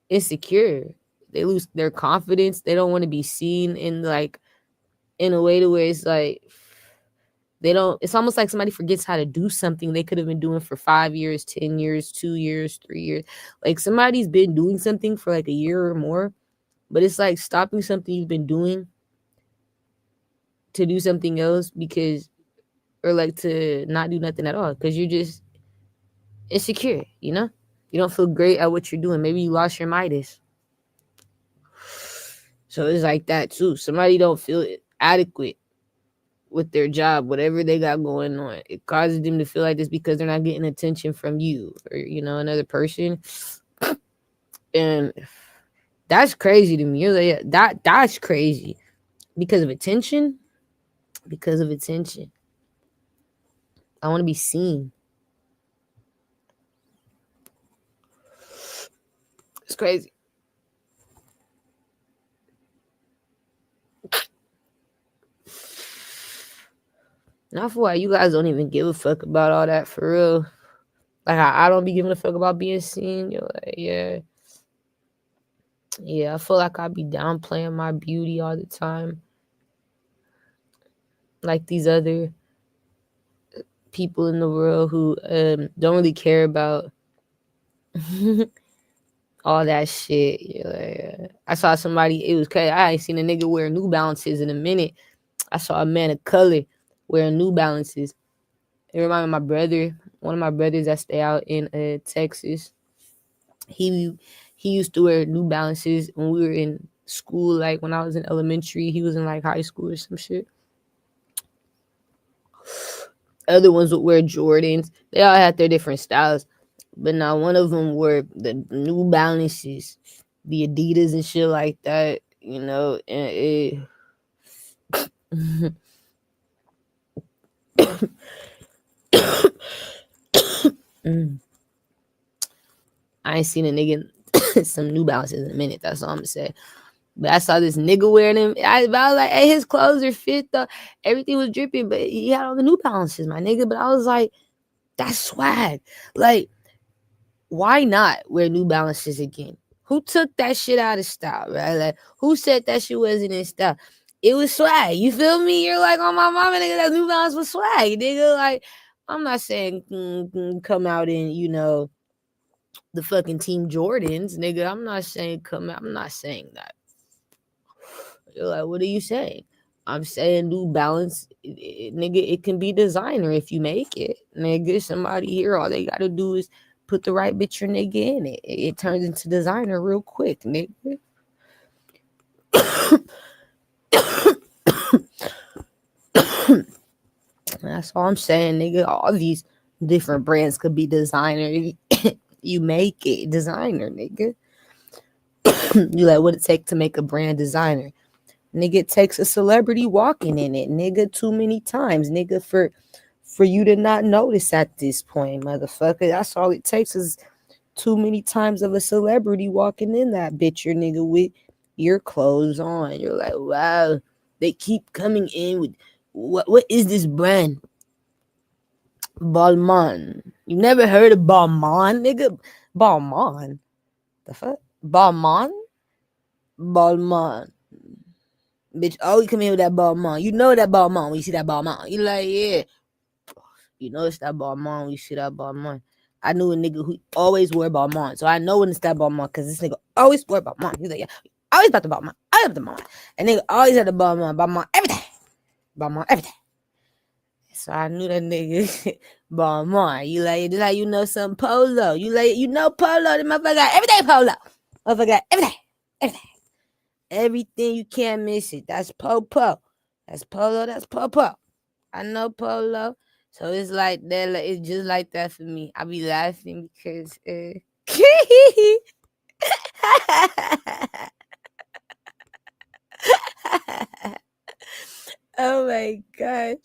insecure. They lose their confidence. They don't want to be seen in like in a way to where it's like they don't. It's almost like somebody forgets how to do something they could have been doing for 5 years, 10 years, 2 years, 3 years. Like somebody's been doing something for like a year or more, but it's like stopping something you've been doing to do something else because, or like to not do nothing at all because you're just insecure. You know, you don't feel great at what you're doing. Maybe you lost your Midas. So it's like that too. Somebody don't feel adequate with their job, whatever they got going on. It causes them to feel like this because they're not getting attention from you or, you know, another person. And that's crazy to me. You're like, that's crazy. Because of attention. Because of attention. I want to be seen. It's crazy. Not for why you guys don't even give a fuck about all that for real. Like I don't be giving a fuck about being seen. You're like, yeah. Yeah, I feel like I be downplaying my beauty all the time. Like these other people in the world who don't really care about all that shit. You're like, I saw somebody, it was crazy. I ain't seen a nigga wear New Balances in a minute. I saw a man of color wearing New Balances. It reminded me of my brother, one of my brothers that stay out in Texas. He used to wear New Balances when we were in school, like when I was in elementary. He was in like high school or some shit. Other ones would wear Jordans. They all had their different styles. But now one of them wore the New Balances, the Adidas and shit like that, you know, and it I ain't seen a nigga some New Balances in a minute. That's all I'm gonna say. But I saw this nigga wearing them. I was like, hey, his clothes are fit though. Everything was dripping, but he had all the New Balances, my nigga. But I was like, that's swag. Like, why not wear New Balances again? Who took that shit out of style, right? Like, who said that shit wasn't in style? It was swag. You feel me? You're like, oh, my mama, nigga, that New Balance was swag, nigga. Like, I'm not saying come out in, you know, the fucking Team Jordans, nigga. I'm not saying come out. I'm not saying that. You're like, what are you saying? I'm saying New Balance, nigga, it can be designer if you make it. Nigga, somebody here, all they got to do is put the right bitch or nigga in it. It turns into designer real quick, nigga. That's all I'm saying, nigga. All these different brands could be designer. You make it designer, nigga. You like what it take to make a brand designer. Nigga, it takes a celebrity walking in it, nigga, too many times, nigga, for you to not notice at this point, motherfucker. That's all it takes is too many times of a celebrity walking in that bitch, your nigga, with your clothes on. You're like, wow, they keep coming in with what is this brand? Balmain. You never heard of Balmain, nigga? Balmain. The fuck? Balmain? Balmain. Bitch, always come in with that Balmain. You know that Balmain when you see that Balmain. You like, yeah. You know it's that Balmain when you see that Balmain. I knew a nigga who always wore Balmain. So I know when to stop Balmain because this nigga always wore Balmain. He's like, yeah, always about the Balmain. I have the Balmain. And nigga always had the Balmain everything. Balmain everything. So I knew that nigga Balmain. You like, just how you know some polo. You like, you know polo. The motherfucker got everything polo. Motherfucker got everything. Everything. Everything you can't miss it. That's po-po. That's polo. That's po-po. I know polo. So it's like that. Like, it's just like that for me. I be laughing because oh my gosh.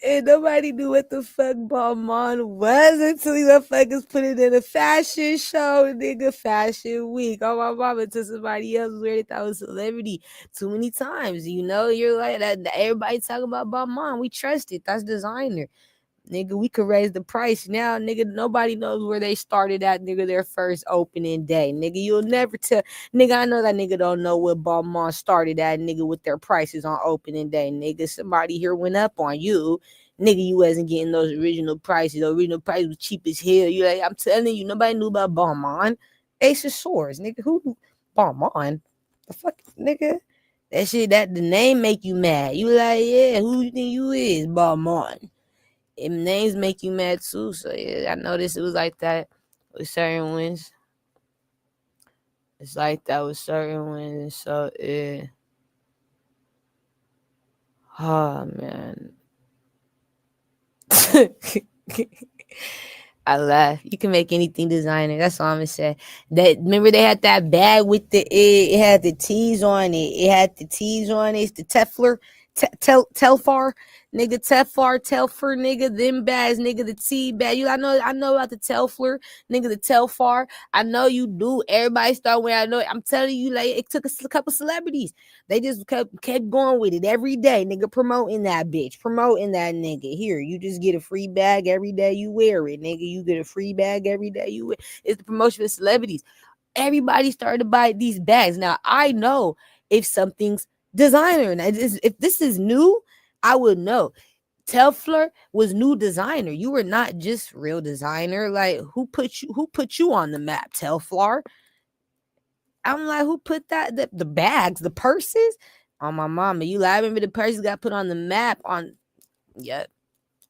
And nobody knew what the fuck Balmain was until these motherfuckers put it in a fashion show, nigga, fashion week. Oh, my mama, to somebody else where they thought was a celebrity too many times. You know, you're like, that. Everybody talking about Balmain. We trust it. That's designer. Nigga, we could raise the price now. Nigga, nobody knows where they started at, nigga, their first opening day. Nigga, you'll never tell. Nigga, I know that nigga don't know what Balmain started at, nigga, with their prices on opening day. Nigga, somebody here went up on you. Nigga, you wasn't getting those original prices. The original price was cheap as hell. You like, I'm telling you, nobody knew about Balmain. Ace of Swords, nigga. Who? Balmain? The fuck, nigga? That shit, that the name make you mad. You like, yeah, who you think you is? Balmain. And names make you mad too. So yeah, I noticed it was like that with certain ones. It's like that with certain ones. So yeah. Oh man. I laugh. You can make anything designer. That's all I'm gonna say. That remember they had that bag with it had the T's on it. It had the T's on it. It's the Teflon, Telfar, nigga, Telfar, nigga, them bags, nigga, the T bag. I know about the Telfar, nigga, the Telfar. I know you do. Everybody start wearing. I know. I'm telling you, like it took a couple celebrities. They just kept going with it every day, nigga, promoting that bitch, promoting that nigga. Here, you just get a free bag every day you wear it, nigga. You get a free bag every day you wear. It's the promotion of celebrities. Everybody started to buy these bags. Now I know if something's designer, and if this is new, I would know. Telfar was new designer. You were not just real designer. Like who put you on the map, Telfar? I'm like, who put that? The bags, the purses on my mama. You like, I remember the purses got put on the map on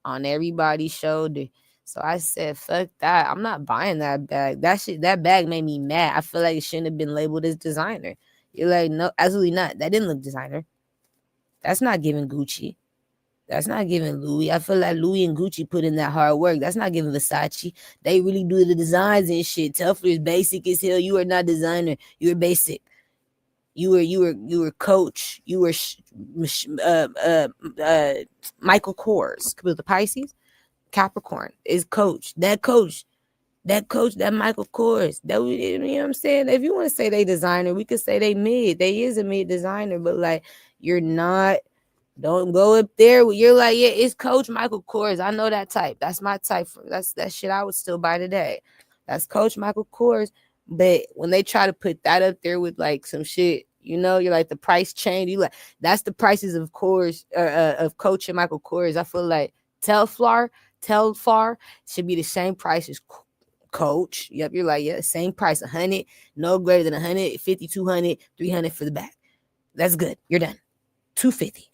everybody's shoulder. So I said, fuck that. I'm not buying that bag. That bag made me mad. I feel like it shouldn't have been labeled as designer. You're like, no, absolutely not. That didn't look designer. That's not giving Gucci. That's not giving Louis. I feel like Louis and Gucci put in that hard work. That's not giving Versace. They really do the designs and shit. Telfar is basic as hell. You are not designer. You are basic. You were Coach. You were Michael Kors with the Pisces. Capricorn is Coach. That Michael Kors. That you know what I'm saying? If you want to say they designer, we could say they mid. They is a mid designer, but like you're not. Don't go up there. You're like, yeah, it's Coach Michael Kors. I know that type. That's my type. That's that shit I would still buy today. That's Coach Michael Kors. But when they try to put that up there with like some shit, you know, you're like the price change. You like that's the prices of Kors of Coach and Michael Kors. I feel like Telfar should be the same price as Coach. Yep, you're like, yeah, same price, 100, no greater than 150, 200, 300 for the back. That's good. You're done. 250.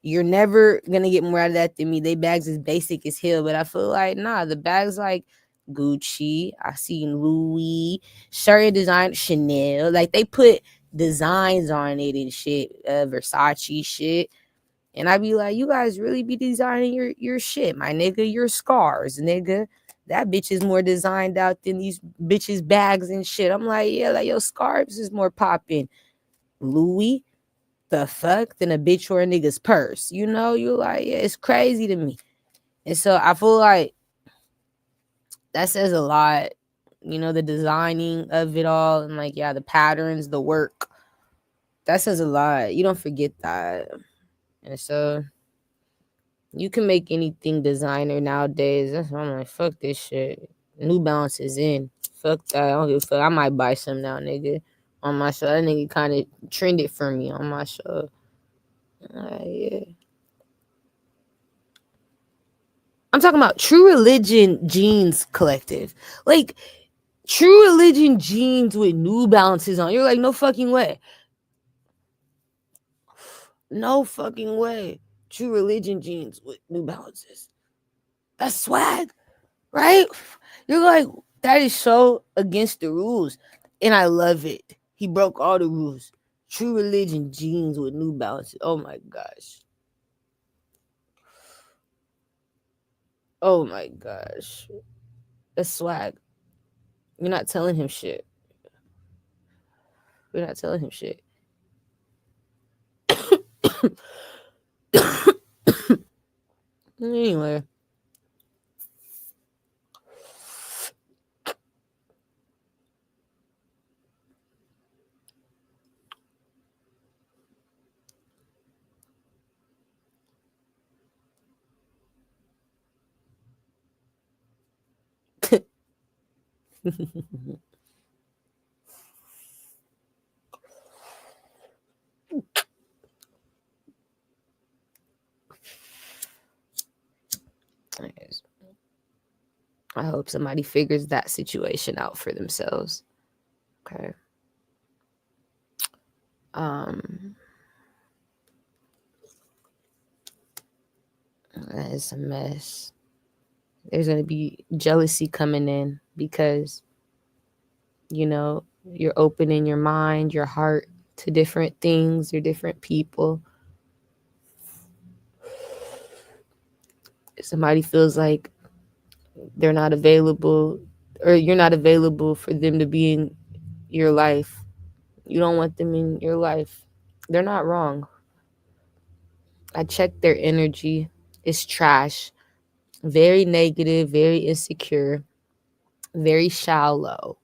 You're never gonna get more out of that than me. They bags is basic as hell, but I feel like nah, the bags like Gucci, I seen Louis, certain design, Chanel, like they put designs on it and shit, Versace shit. And I be like, you guys really be designing your shit, my nigga, your scars, nigga. That bitch is more designed out than these bitches' bags and shit. I'm like, yeah, like your scarves is more popping. Louis, the fuck, than a bitch or a nigga's purse. You know, you're like, yeah, it's crazy to me. And so I feel like that says a lot. You know, the designing of it all and like, yeah, the patterns, the work. That says a lot. You don't forget that. And so you can make anything designer nowadays. That's why I'm like, fuck this shit. New Balance is in. Fuck that. I don't give a fuck. I might buy some now, nigga. On my show. That nigga kind of trended for me on my show. Yeah. I'm talking about True Religion Jeans Collective. Like, True Religion jeans with New Balances on. You're like, no fucking way. No fucking way. True Religion jeans with New Balances. That's swag, right? You're like, that is so against the rules. And I love it. He broke all the rules. True Religion jeans with New Balances. Oh my gosh. Oh my gosh. That's swag. You're not telling him shit. You're not telling him shit. Anyway. I hope somebody figures that situation out for themselves. Okay. That is a mess. There's going to be jealousy coming in because, you know, you're opening your mind, your heart to different things or different people. Somebody feels like they're not available or you're not available for them to be in your life. You don't want them in your life. They're not wrong. I checked their energy. It's trash. Very negative, very insecure, very shallow.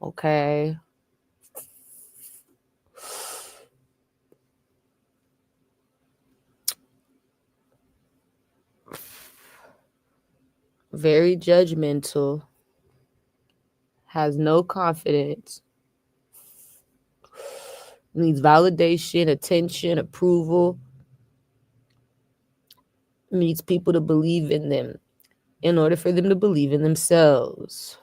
Okay. Very judgmental. Has no confidence. Needs validation, attention, approval. Needs people to believe in them in order for them to believe in themselves.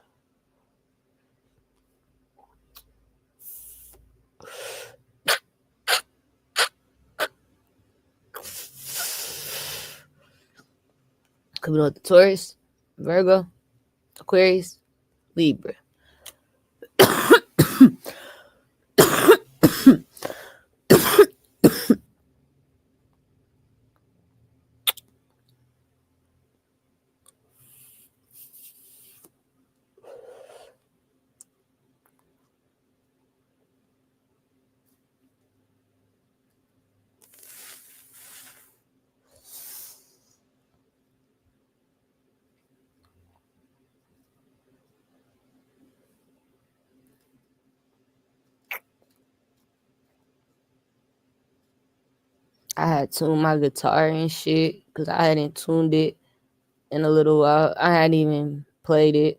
Coming with the Taurus, Virgo, Aquarius, Libra. I had tuned my guitar and shit because I hadn't tuned it in a little while. I hadn't even played it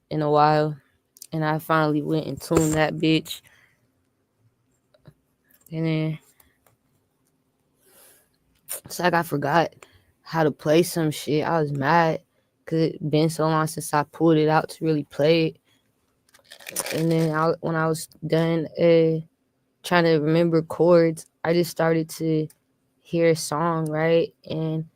in a while. And I finally went and tuned that bitch. And then it's like I forgot how to play some shit. I was mad because it been so long since I pulled it out to really play it. And then when I was done trying to remember chords, I just started to hear a song, right? And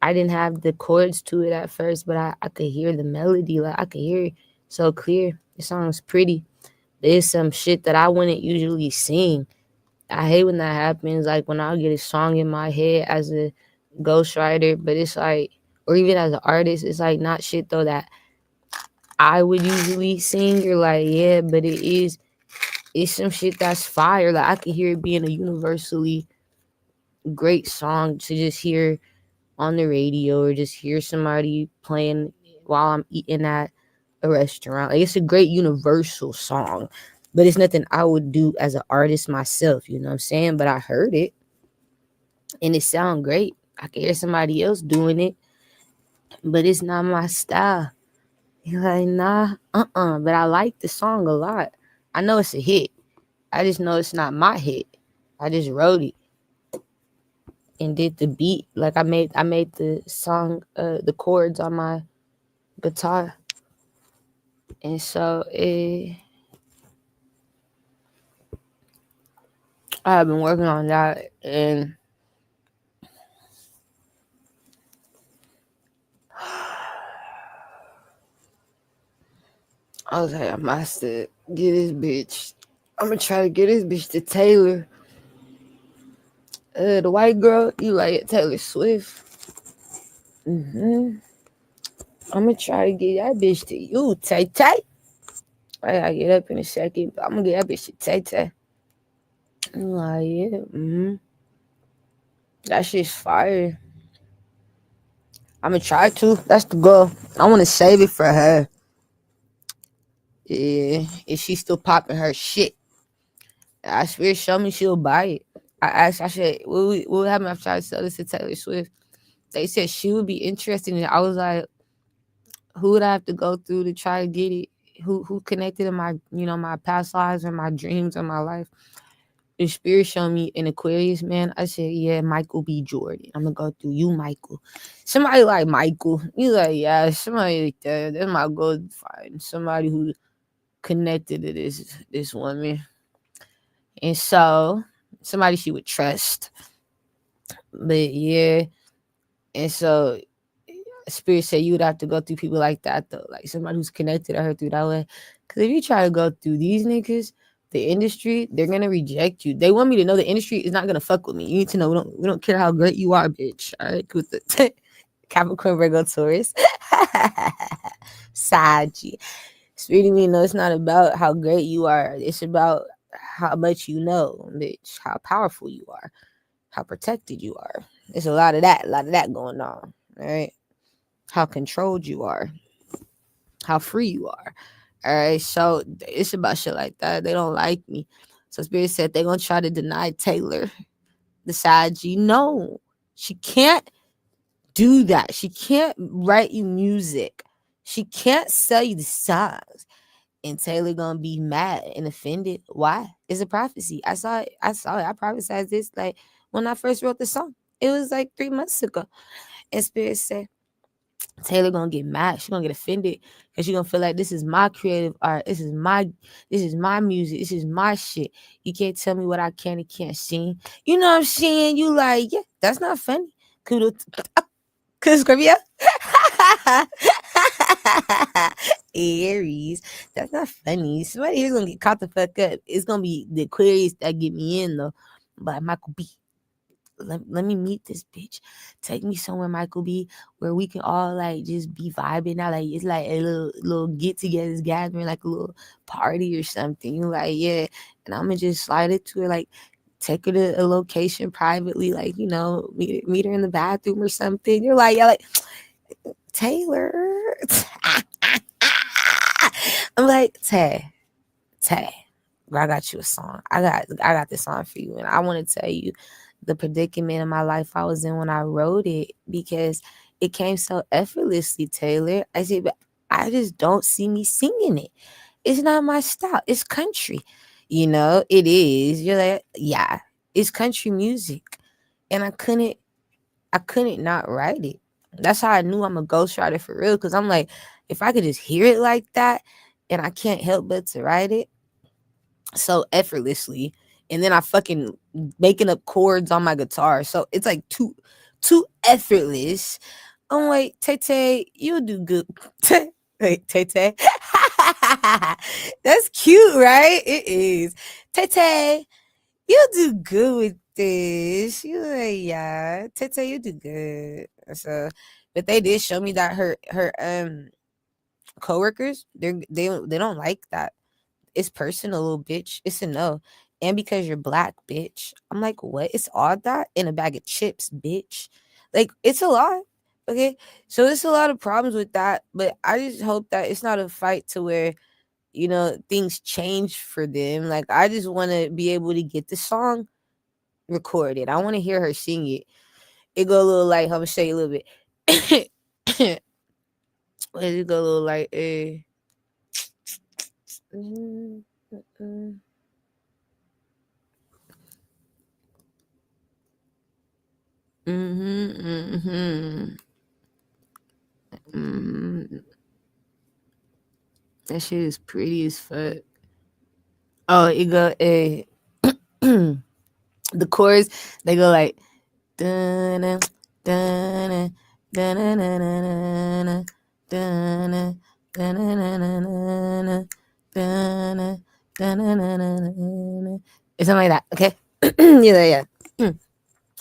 I didn't have the chords to it at first, but I could hear the melody. Like I could hear it so clear. The song was pretty. There's some shit that I wouldn't usually sing. I hate when that happens. Like when I'll get a song in my head as a ghostwriter, but it's like, or even as an artist, it's like not shit though that I would usually sing. You're like, yeah, but it's some shit that's fire. Like I could hear it being a universally great song to just hear on the radio or just hear somebody playing while I'm eating at a restaurant. Like it's a great universal song, but it's nothing I would do as an artist myself, you know what I'm saying? But I heard it and it sounded great. I could hear somebody else doing it, but it's not my style. You're like, nah, but I like the song a lot. I know it's a hit. I just know it's not my hit. I just wrote it. and did the beat. Like I made the song, the chords on my guitar, and so I have been working on that, and I was like, I must get this bitch. I'm gonna try to get this bitch to Taylor. The white girl, you like Taylor Swift. I'm gonna try to get that bitch to you, Tay Tay. I gotta get up in a second, but I'm gonna get that bitch to Tay Tay. I'm like, yeah, that shit's fire. I'm gonna try to. That's the goal. I wanna save it for her. Yeah, if she's still popping her shit, I swear, show me she'll buy it. I asked, I said, what would happen if I tried to sell this to Taylor Swift? They said she would be interested in it. I was like, who would I have to go through to try to get it? Who connected in my, my past lives or my dreams or my life? The spirit showed me an Aquarius man. I said, yeah, Michael B. Jordan. I'm gonna go through you, Michael. Somebody like Michael. He's like, yeah, somebody like that. That's my goal to find somebody who connected to this woman. And so somebody she would trust. But yeah. And so Spirit said you would have to go through people like that though. Like somebody who's connected to her through that way. Cause if you try to go through these niggas, the industry, they're gonna reject you. They want me to know the industry is not gonna fuck with me. You need to know we don't care how great you are, bitch. All right, with the Capricorn, Virgo, Taurus, Sagi. Spirit me know it's not about how great you are. It's about how much you know, bitch. How powerful you are, how protected you are. There's a lot of that going on. All right, how controlled you are, how free you are. All right, so it's about shit like that. They don't like me. So Spirit said they're gonna try to deny Taylor the side G. No, she can't do that. She can't write you music. She can't sell you the songs. And Taylor gonna be mad and offended. Why? It's a prophecy. I saw it. I prophesied this like when I first wrote the song. It was like 3 months ago. And Spirit said Taylor gonna get mad. She gonna get offended because she gonna feel like this is my creative art. This is my music. This is my shit. You can't tell me what I can and can't sing. You know what I'm saying? You like, yeah, that's not funny. Cause Scorpio. Aries. That's not funny. Somebody here's gonna get caught the fuck up. It's gonna be the Aquarius that get me in though. But Michael B. Let me meet this bitch. Take me somewhere, Michael B, where we can all like just be vibing out. Like it's like a little get together gathering, like a little party or something. You're like, yeah. And I'm gonna just slide it to her, like take her to a location privately, like, meet her in the bathroom or something. You're like, yeah, like Taylor. I'm like, Tay, I got you a song. I got this song for you. And I want to tell you the predicament of my life I was in when I wrote it, because it came so effortlessly, Taylor. I said, but I just don't see me singing it. It's not my style. It's country. It is. You're like, yeah, it's country music. And I couldn't not write it. That's how I knew I'm a ghostwriter for real. Cause I'm like, if I could just hear it like that and I can't help but to write it so effortlessly, and then I fucking making up chords on my guitar. So it's like too effortless. I'm like, Tay, you'll do good. Wait, Tay. That's cute, right? It is. Tay, you'll do good with this. You like, yeah, Tay, you do good. So, but they did show me that her coworkers, they don't like that. It's personal, little bitch. It's a no. And because you're black, bitch. I'm like, what? It's all that in a bag of chips, bitch. Like, it's a lot. Okay. So it's a lot of problems with that. But I just hope that it's not a fight to where, things change for them. Like, I just want to be able to get the song recorded. I want to hear her sing it. It go a little like, I'm going to show you a little bit. It go a little like, That shit is pretty as fuck. Oh, it go the chorus, they go like dun dun dun dun it's something like that, okay? Yeah.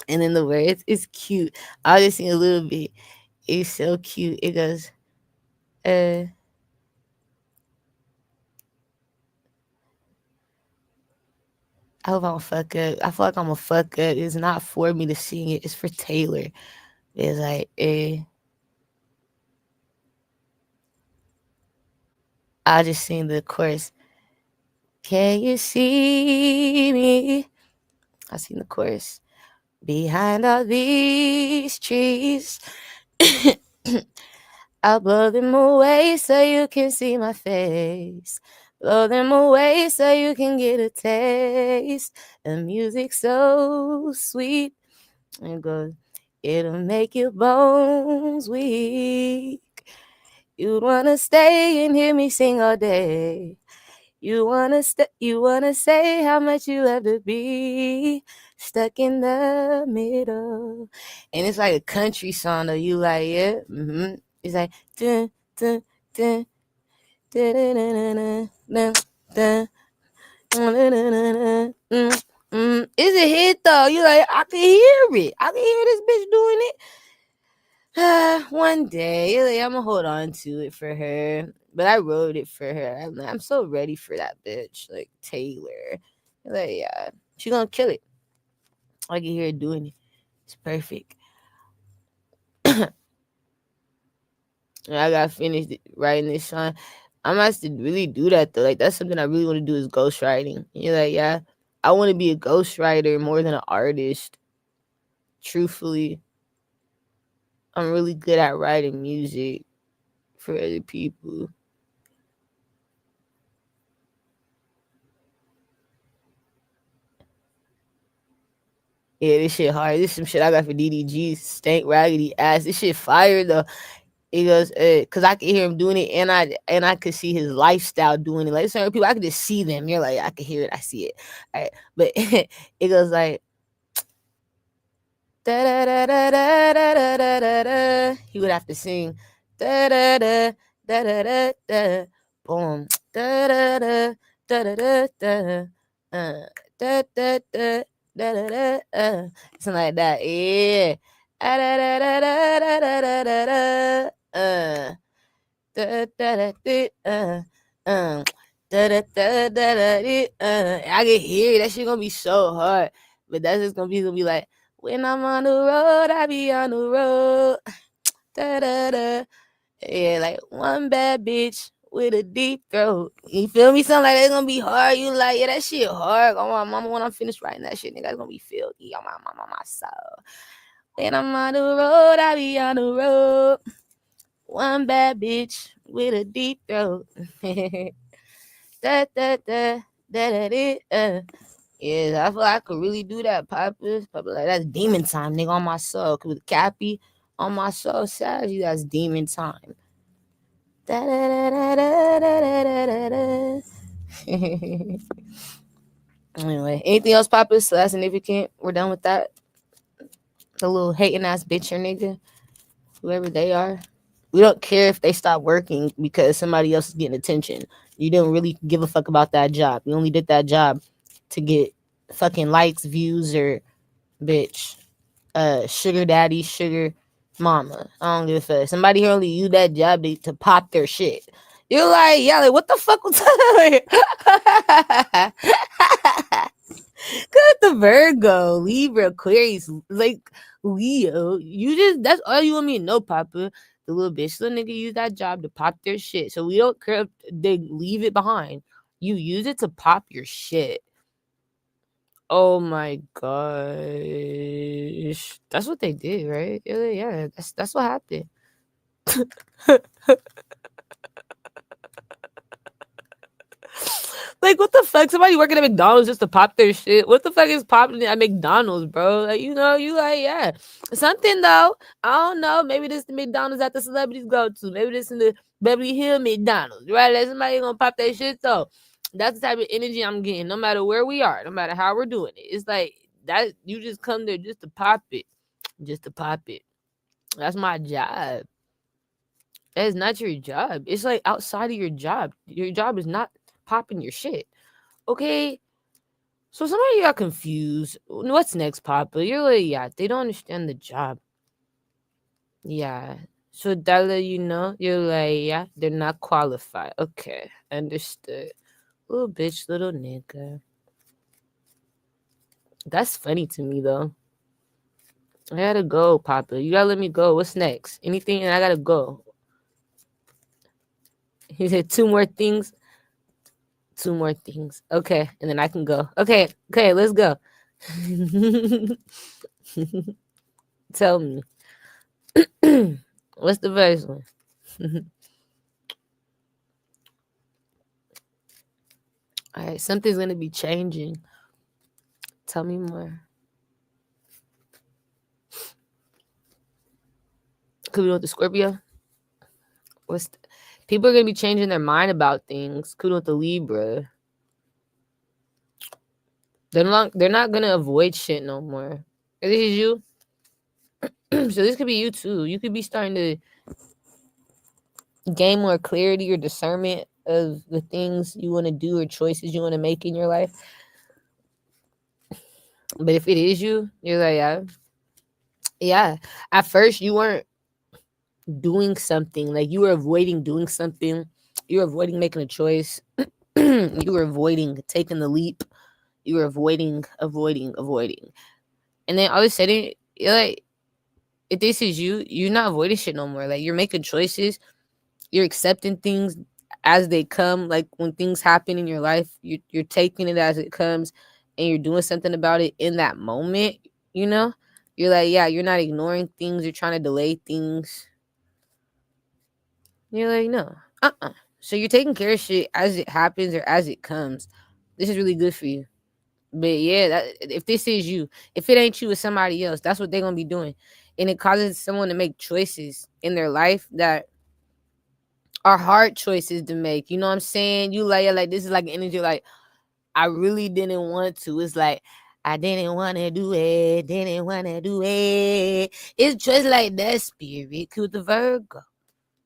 And then the words is cute. I'll just sing a little bit. It's so cute. It goes, I hope I don't fuck up. I feel like I'm gonna fuck up. It's not for me to sing it. It's for Taylor. It's like, I'll just sing the chorus. Can you see me? I sing the chorus. Behind all these trees, I'll blow them away so you can see my face. Blow them away so you can get a taste. The music so sweet. And it goes, it'll make your bones weak. You'd wanna stay and hear me sing all day. You wanna say how much you love to be stuck in the middle. And it's like a country song though. You like, yeah. It's like dun, dun, dun, dun, dun, dun, dun, dun, dun, dun. It's a hit though. You like, I can hear it. I can hear this bitch doing it. One day, like, I'm gonna hold on to it for her. But I wrote it for her. I'm so ready for that bitch, like Taylor. Like, yeah, she gonna kill it. I can hear her doing it. It's perfect. I gotta finish writing this song. I'm gonna have to really do that though. Like, that's something I really want to do is ghostwriting. You're like, yeah, I want to be a ghostwriter more than an artist. Truthfully, I'm really good at writing music for other people. Yeah, this shit hard. This some shit I got for DDG. Stank raggedy ass. This shit fire though. He goes, cause I can hear him doing it, and I could see his lifestyle doing it. Like certain people, I can just see them. You're like, I can hear it, I see it. All right, but it goes like da da da da da da da da da. He would have to sing da da da da da da da. Boom da da da da da da da. Da da da da da da. Something like that. Yeah. Da da da da da da da da da. Da da da da. Da da da da da. I can hear it. That shit gonna be so hard, but that's just gonna be like. When I'm on the road, I be on the road. Da da da. Yeah, like one bad bitch with a deep throat. You feel me? Something like that's gonna be hard. You like, yeah, that shit hard. Oh my mama, when I'm finished writing that shit, nigga, it's gonna be filthy. Oh my mama, my soul. When I'm on the road, I be on the road. One bad bitch with a deep throat. Da da da da da da. Yeah, I feel like I could really do that, Papa. Like, that's demon time, nigga, on my soul. Cause with Cappy on my soul, Savage, that's demon time. Anyway, anything else, Papa? So that's significant. We're done with that. The little hating ass bitch or nigga, whoever they are. We don't care if they stop working because somebody else is getting attention. You didn't really give a fuck about that job. You only did that job to get fucking likes, views, or bitch, sugar daddy, sugar mama. I don't give a fuck. Somebody here only use that job to pop their shit. You're like, yeah, like, what the fuck was that? Cause the Virgo, Libra, Aquarius, like Leo. That's all you want me to know, Papa. The little bitch, little nigga use that job to pop their shit. So we don't care if they leave it behind. You use it to pop your shit. Oh my gosh. That's what they did, right? Yeah, that's what happened. Like, what the fuck? Somebody working at McDonald's just to pop their shit. What the fuck is popping at McDonald's, bro? Like, you know, you like, yeah. Something though. I don't know. Maybe this the McDonald's that the celebrities go to. Maybe this in the Beverly Hills McDonald's, right? Like, somebody gonna pop that shit though. That's the type of energy I'm getting, no matter where we are, no matter how we're doing it. It's like that you just come there just to pop it. Just to pop it. That's my job. That is not your job. It's like outside of your job. Your job is not popping your shit. Okay? So somebody got confused. What's next, Papa? You're like, yeah, they don't understand the job. Yeah. So that let you know, you're like, yeah, they're not qualified. Okay, understood. Little bitch, little nigga. That's funny to me though. I gotta go, Papa. You gotta let me go. What's next? Anything? And I gotta go. He said 2 more things. 2 more things. Okay, and then I can go. Okay, let's go. Tell me. What's the first one? All right, something's gonna be changing. Tell me more. Could we go with the Scorpio? People are gonna be changing their mind about things. Could we go with the Libra? They're not gonna avoid shit no more. This is you. So this could be you too. You could be starting to gain more clarity or discernment of the things you want to do or choices you want to make in your life. But if it is you, you're like, yeah. At first, you weren't doing something. Like, you were avoiding doing something. You were avoiding making a choice. You were avoiding taking the leap. You were avoiding. And then all of a sudden, you're like, if this is you, you're not avoiding shit no more. Like, you're making choices. You're accepting things as they come. Like, when things happen in your life, you're taking it as it comes and you're doing something about it in that moment, you know? You're like, yeah, you're not ignoring things. You're trying to delay things. You're like, no. So you're taking care of shit as it happens or as it comes. This is really good for you. But yeah, if this is you, if it ain't you, it's somebody else. That's what they're going to be doing. And it causes someone to make choices in their life that are hard choices to make. You know what I'm saying? You like this is like an energy like, I really didn't want to. It's like, I didn't want to do it. It's just like that, spirit. With the Virgo.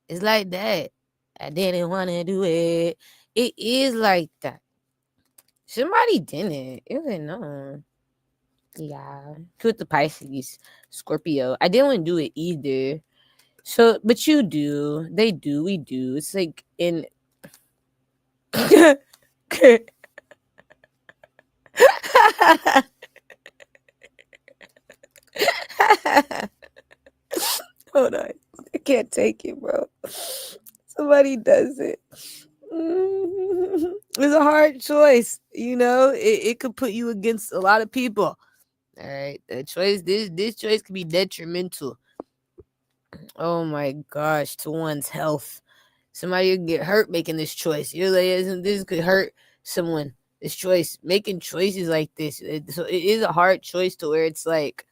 It's like that. I didn't want to do it. It is like that. Somebody didn't. It was like, no. Yeah. With the Pisces, Scorpio. I didn't want to do it either. So, but you do. They do. We do. It's like in... Hold on. I can't take it, bro. Somebody does it. It's a hard choice, you know. It could put you against a lot of people. All right, the choice. This choice could be detrimental. Oh my gosh, to one's health. Somebody could get hurt making this choice. You're like, this could hurt someone. This choice, making choices like this. So it is a hard choice to where it's like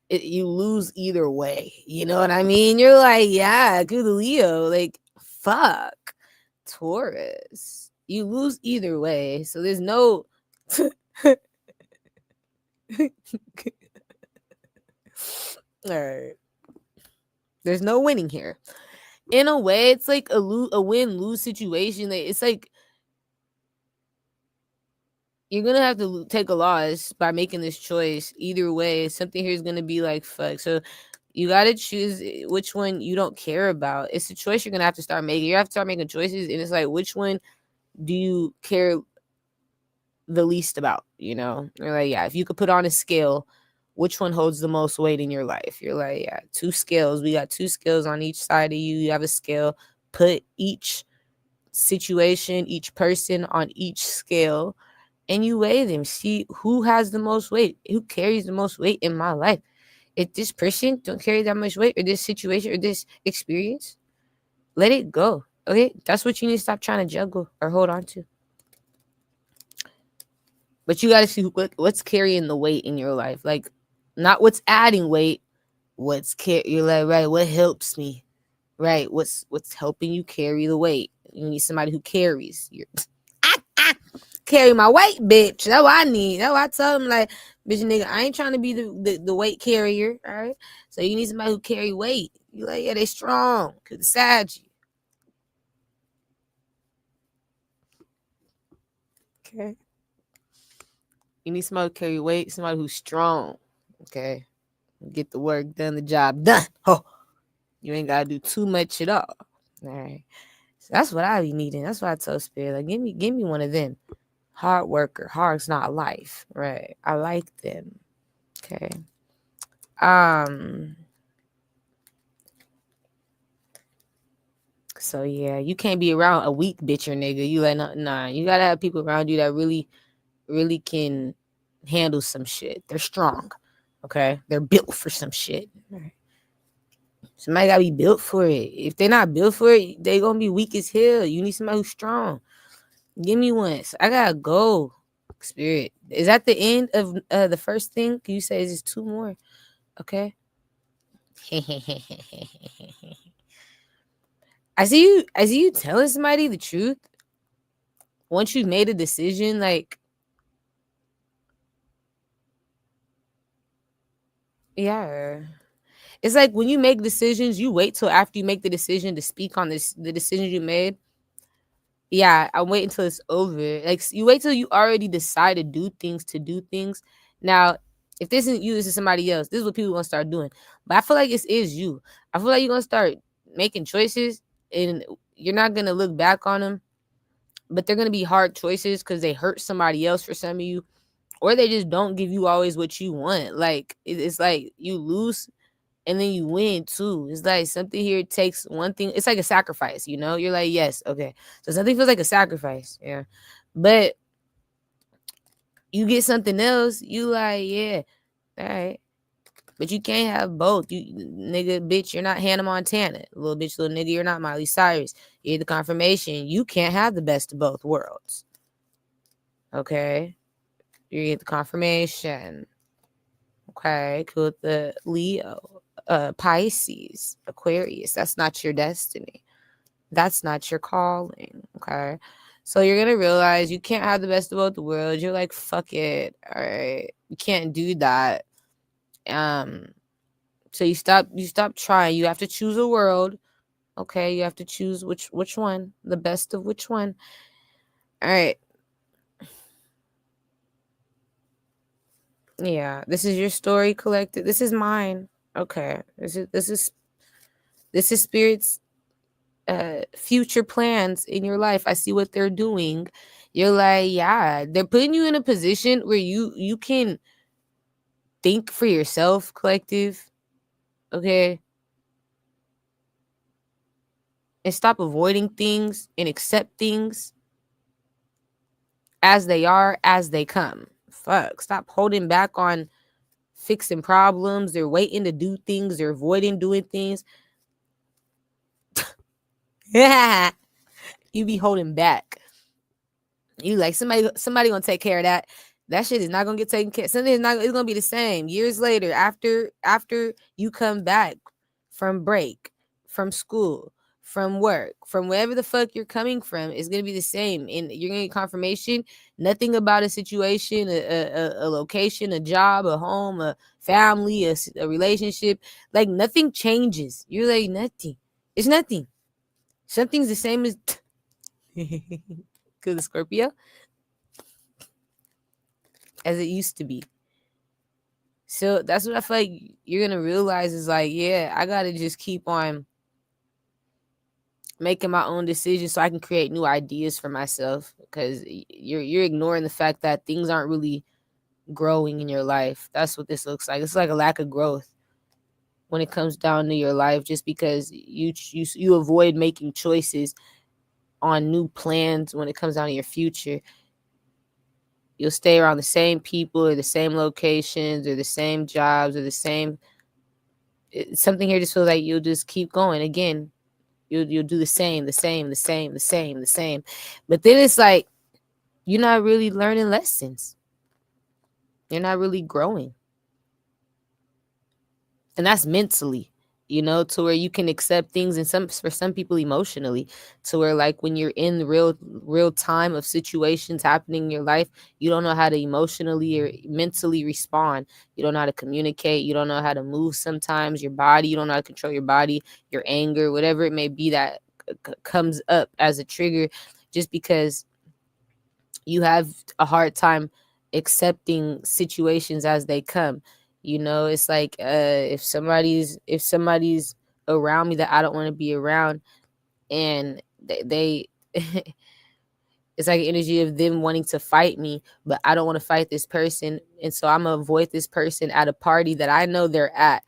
you lose either way. You know what I mean? You're like, yeah, good Leo. Like, fuck. Taurus. You lose either way. So there's no... All right. There's no winning here. In a way, it's like a win-lose situation. It's like you're gonna have to take a loss by making this choice. Either way, something here is gonna be like, fuck. So you gotta choose which one you don't care about. It's a choice you're gonna have to start making. You have to start making choices, and it's like, which one do you care the least about? You know, you're like, yeah, if you could put on a scale, which one holds the most weight in your life? You're like, yeah, 2 scales. We got 2 scales on each side of you. You have a scale. Put each situation, each person on each scale, and you weigh them. See who has the most weight, who carries the most weight in my life. If this person don't carry that much weight, or this situation, or this experience, let it go. Okay, that's what you need to stop trying to juggle or hold on to. But you got to see what's carrying the weight in your life. Like, not what's adding weight. You're like, right, what helps me? Right? What's helping you carry the weight? You need somebody who carries your carry my weight, bitch. That's what I need. That's what I told him, like, bitch, nigga, I ain't trying to be the weight carrier. All right. So you need somebody who carry weight. You like, yeah, they strong. Cause beside you. Okay. You need somebody who carry weight, somebody who's strong. Okay. Get the work done, the job done. Oh, you ain't gotta do too much at all. All right. So that's what I be needing. That's what I told Spirit. Like, give me one of them. Hard worker. Hard's not life. Right. I like them. Okay. So yeah, you can't be around a weak bitch or nigga. You like, nah. You gotta have people around you that really, really can handle some shit. They're strong. Okay. They're built for some shit. Right. Somebody gotta be built for it. If they're not built for it, they gonna be weak as hell. You need somebody who's strong. Give me one. So I gotta go. Spirit. Is that the end of the first thing? Can you say is just two more? Okay. I see you telling somebody the truth. Once you've made a decision, like, yeah. It's like when you make decisions, you wait till after you make the decision to speak on the decision you made. Yeah, I wait until it's over. Like, you wait till you already decide to do things. Now, if this isn't you, this is somebody else. This is what people gonna start doing. But I feel like it is you. I feel like you're gonna start making choices, and you're not gonna look back on them. But they're gonna be hard choices because they hurt somebody else for some of you, or they just don't give you always what you want. Like, it's like you lose and then you win too. It's like something here takes one thing. It's like a sacrifice, you know? You're like, yes, okay. So something feels like a sacrifice, yeah. But you get something else, you like, yeah, all right. But you can't have both. You nigga, bitch, you're not Hannah Montana. Little bitch, little nigga, you're not Miley Cyrus. You get the confirmation. You can't have the best of both worlds. Okay? You get the confirmation. Okay, cool. The Leo, Pisces, Aquarius. That's not your destiny. That's not your calling. Okay. So you're gonna realize you can't have the best of both worlds. You're like, fuck it. All right. You can't do that. So you stop trying. You have to choose a world. Okay, you have to choose which one, the best of which one. All right. Yeah, this is your story collected. This is mine. Okay. This is Spirit's future plans in your life. I see what they're doing. You're like, yeah, they're putting you in a position where you can think for yourself, collective. Okay. And stop avoiding things and accept things as they are, as they come. Fuck. Stop holding back on fixing problems. They're waiting to do things. They're avoiding doing things. Yeah. You be holding back. You like somebody gonna take care of that. That shit is not gonna get taken care of. Something is not. It's gonna be the same years later. After you come back from break, from school, from work, from wherever the fuck you're coming from, it's gonna be the same. And you're gonna get confirmation. Nothing about a situation, a location, a job, a home, a family, a relationship. Like, nothing changes. You're like, nothing. It's nothing. Something's the same as. Because the Scorpio, as it used to be. So that's what I feel like you're gonna realize is like, yeah, I gotta just keep on making my own decisions so I can create new ideas for myself. Because you're ignoring the fact that things aren't really growing in your life. That's what this looks like. It's like a lack of growth when it comes down to your life, just because you avoid making choices on new plans when it comes down to your future. You'll stay around the same people or the same locations or the same jobs or the same. Something here just feels like you'll just keep going. Again, you'll do the same. But then it's like you're not really learning lessons. You're not really growing. And that's mentally, to where you can accept things, and for some people emotionally, to where like when you're in the real time of situations happening in your life, you don't know how to emotionally or mentally respond. You don't know how to communicate. You don't know how to move sometimes your body. You don't know how to control your body, your anger, whatever it may be that comes up as a trigger, just because you have a hard time accepting situations as they come. It's like if somebody's around me that I don't want to be around, and they it's like energy of them wanting to fight me, but I don't want to fight this person, and so I'm gonna avoid this person at a party that I know they're at.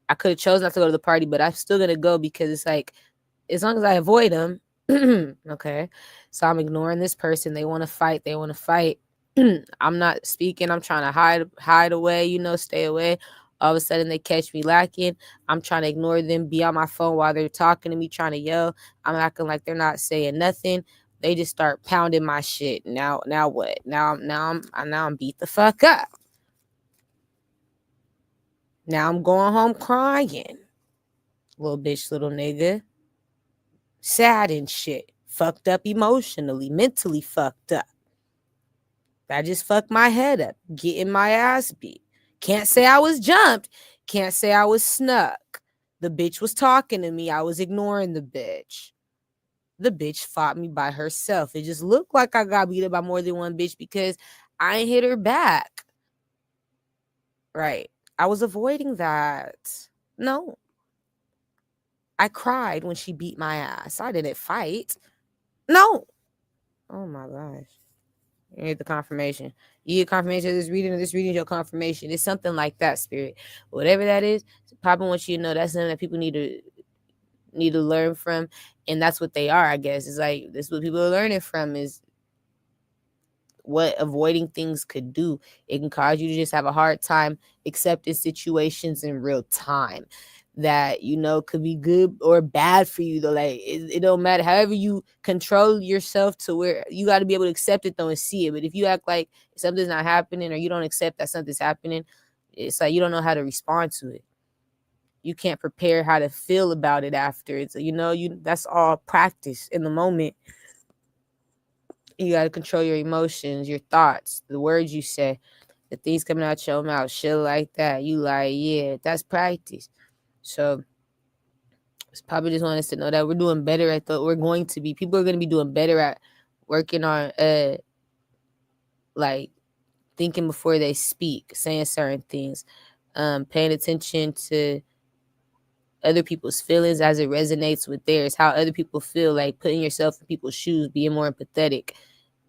I could have chosen not to go to the party, but I'm still gonna go, because it's like, as long as I avoid them, okay. So I'm ignoring this person. They want to fight. They want to fight. I'm not speaking. I'm trying to hide away, stay away. All of a sudden they catch me lacking. I'm trying to ignore them, be on my phone while they're talking to me, trying to yell. I'm acting like they're not saying nothing. They just start pounding my shit. Now what? Now I'm beat the fuck up. Now I'm going home crying. Little bitch, little nigga. Sad and shit. Fucked up emotionally, mentally fucked up. I just fucked my head up, getting my ass beat. Can't say I was jumped. Can't say I was snuck. The bitch was talking to me. I was ignoring the bitch. The bitch fought me by herself. It just looked like I got beat up by more than one bitch because I ain't hit her back. Right. I was avoiding that. No. I cried when she beat my ass. I didn't fight. No. Oh my gosh. You get the confirmation. You get confirmation of this reading, and this reading is your confirmation. It's something like that, spirit. Whatever that is, Papa wants you to know that's something that people need to learn from. And that's what they are, I guess. It's like, this is what people are learning from, is what avoiding things could do. It can cause you to just have a hard time accepting situations in real time that could be good or bad for you, though. Like, it don't matter. However you control yourself to where you got to be able to accept it though and see it. But if you act like something's not happening, or you don't accept that something's happening, it's like you don't know how to respond to it. You can't prepare how to feel about it after. It's that's all practice in the moment. You got to control your emotions, your thoughts, the words you say, the things coming out your mouth, shit like that. You like, yeah, that's practice. So it's probably just want us to know that we're doing better at we're going to be. People are going to be doing better at working on, like, thinking before they speak, saying certain things, paying attention to other people's feelings as it resonates with theirs, how other people feel, like putting yourself in people's shoes, being more empathetic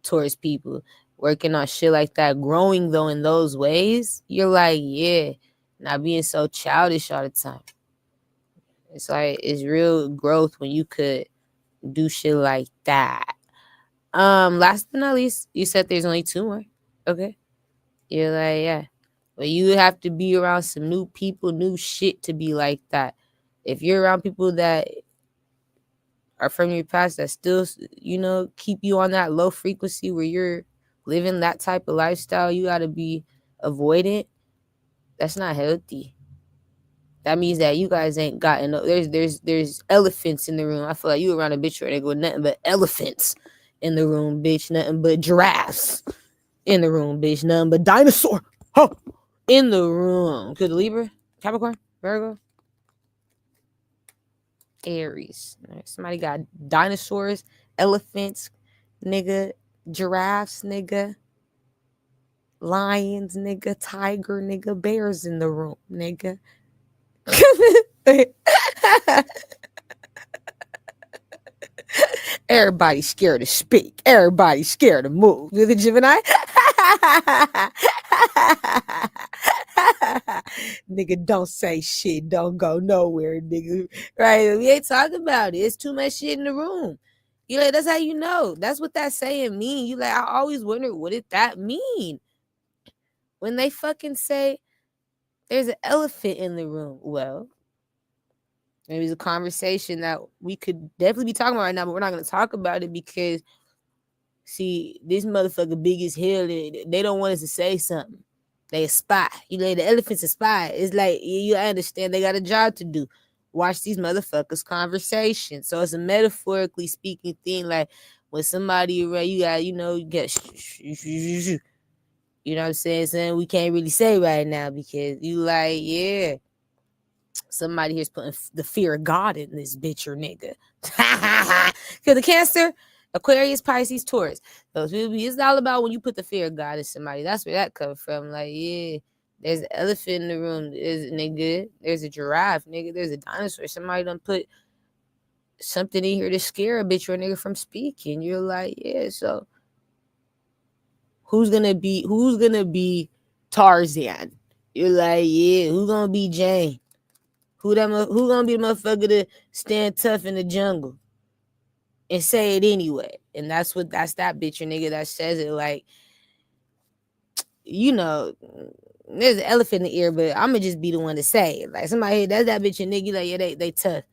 towards people, working on shit like that, growing though in those ways. You're like, yeah, not being so childish all the time. It's like, it's real growth when you could do shit like that. Last but not least, you said there's only 2 more. Okay. You're like, yeah. But you have to be around some new people, new shit to be like that. If you're around people that are from your past that still, keep you on that low frequency where you're living that type of lifestyle, you got to be avoidant. That's not healthy. That means that you guys ain't gotten. There's elephants in the room. I feel like you around a bitch where they go nothing but elephants in the room, bitch. Nothing but giraffes in the room, bitch. Nothing but dinosaur in the room. Could Libra, Capricorn, Virgo, Aries. All right, somebody got dinosaurs, elephants, nigga, giraffes, nigga, lions, nigga, tiger, nigga, bears in the room, nigga. Everybody's scared to speak. Everybody's scared to move. You're the Gemini? Nigga, don't say shit. Don't go nowhere, nigga. Right? We ain't talking about it. It's too much shit in the room. You like, that's how you know. That's what that saying mean. You like, I always wonder, what did that mean? When they fucking say there's an elephant in the room. Well, maybe it's a conversation that we could definitely be talking about right now, but we're not going to talk about it because, see, this motherfucker big as hell. They don't want us to say something. They a spy. You know, the elephant's a spy. It's like you understand they got a job to do. Watch these motherfuckers' conversations. So it's a metaphorically speaking thing. Like when somebody around, you got, you know, you get, you know what I'm saying? Something we can't really say right now because you like, yeah, somebody here's putting the fear of God in this bitch or nigga. Because the Cancer, Aquarius, Pisces, Taurus, those people, it's all about when you put the fear of God in somebody. That's where that comes from. Like, yeah, there's an elephant in the room, nigga. There's a giraffe, nigga. There's a dinosaur. Somebody done put something in here to scare a bitch or a nigga from speaking. You're like, yeah, so who's gonna be Tarzan? You're like, yeah, who's gonna be Jane? Who gonna be the motherfucker to stand tough in the jungle and say it anyway? And that's that bitch or nigga that says it. Like, you know, there's an elephant in the ear, but I'ma just be the one to say it. Like somebody, that's that bitch or nigga. Like, yeah, they tough.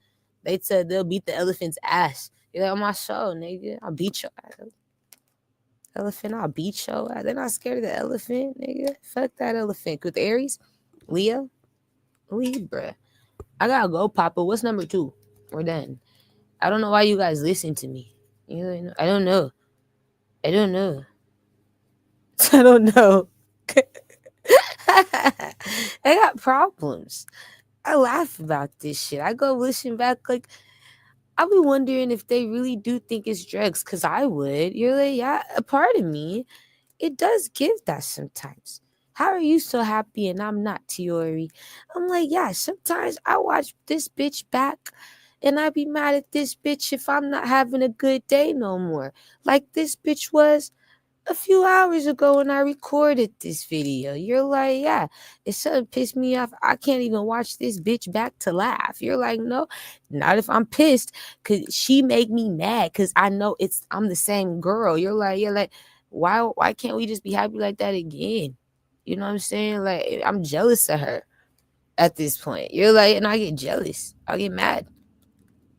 They tough. They'll beat the elephant's ass. You're like, on my show, nigga. I'll beat your ass. Elephant, I'll beat your ass. They're not scared of the elephant, nigga. Fuck that elephant. With Aries, Leo, Libra. I gotta go, Papa. What's number 2? We're done. I don't know why you guys listen to me. You know, I don't know. I don't know. I don't know. I got problems. I laugh about this shit. I go listen back, like, I'll be wondering if they really do think it's drugs, because I would. You're like, yeah, a part of me, it does give that sometimes. How are you so happy and I'm not, Tiori? I'm like, yeah, sometimes I watch this bitch back and I be mad at this bitch if I'm not having a good day no more. Like this bitch was a few hours ago when I recorded this video. You're like, yeah, if something pissed me off, I can't even watch this bitch back to laugh. You're like, no, not if I'm pissed, because she make me mad, because I know I'm the same girl. You're like, why can't we just be happy like that again? You know what I'm saying? Like, I'm jealous of her at this point. You're like, and I get jealous. I get mad.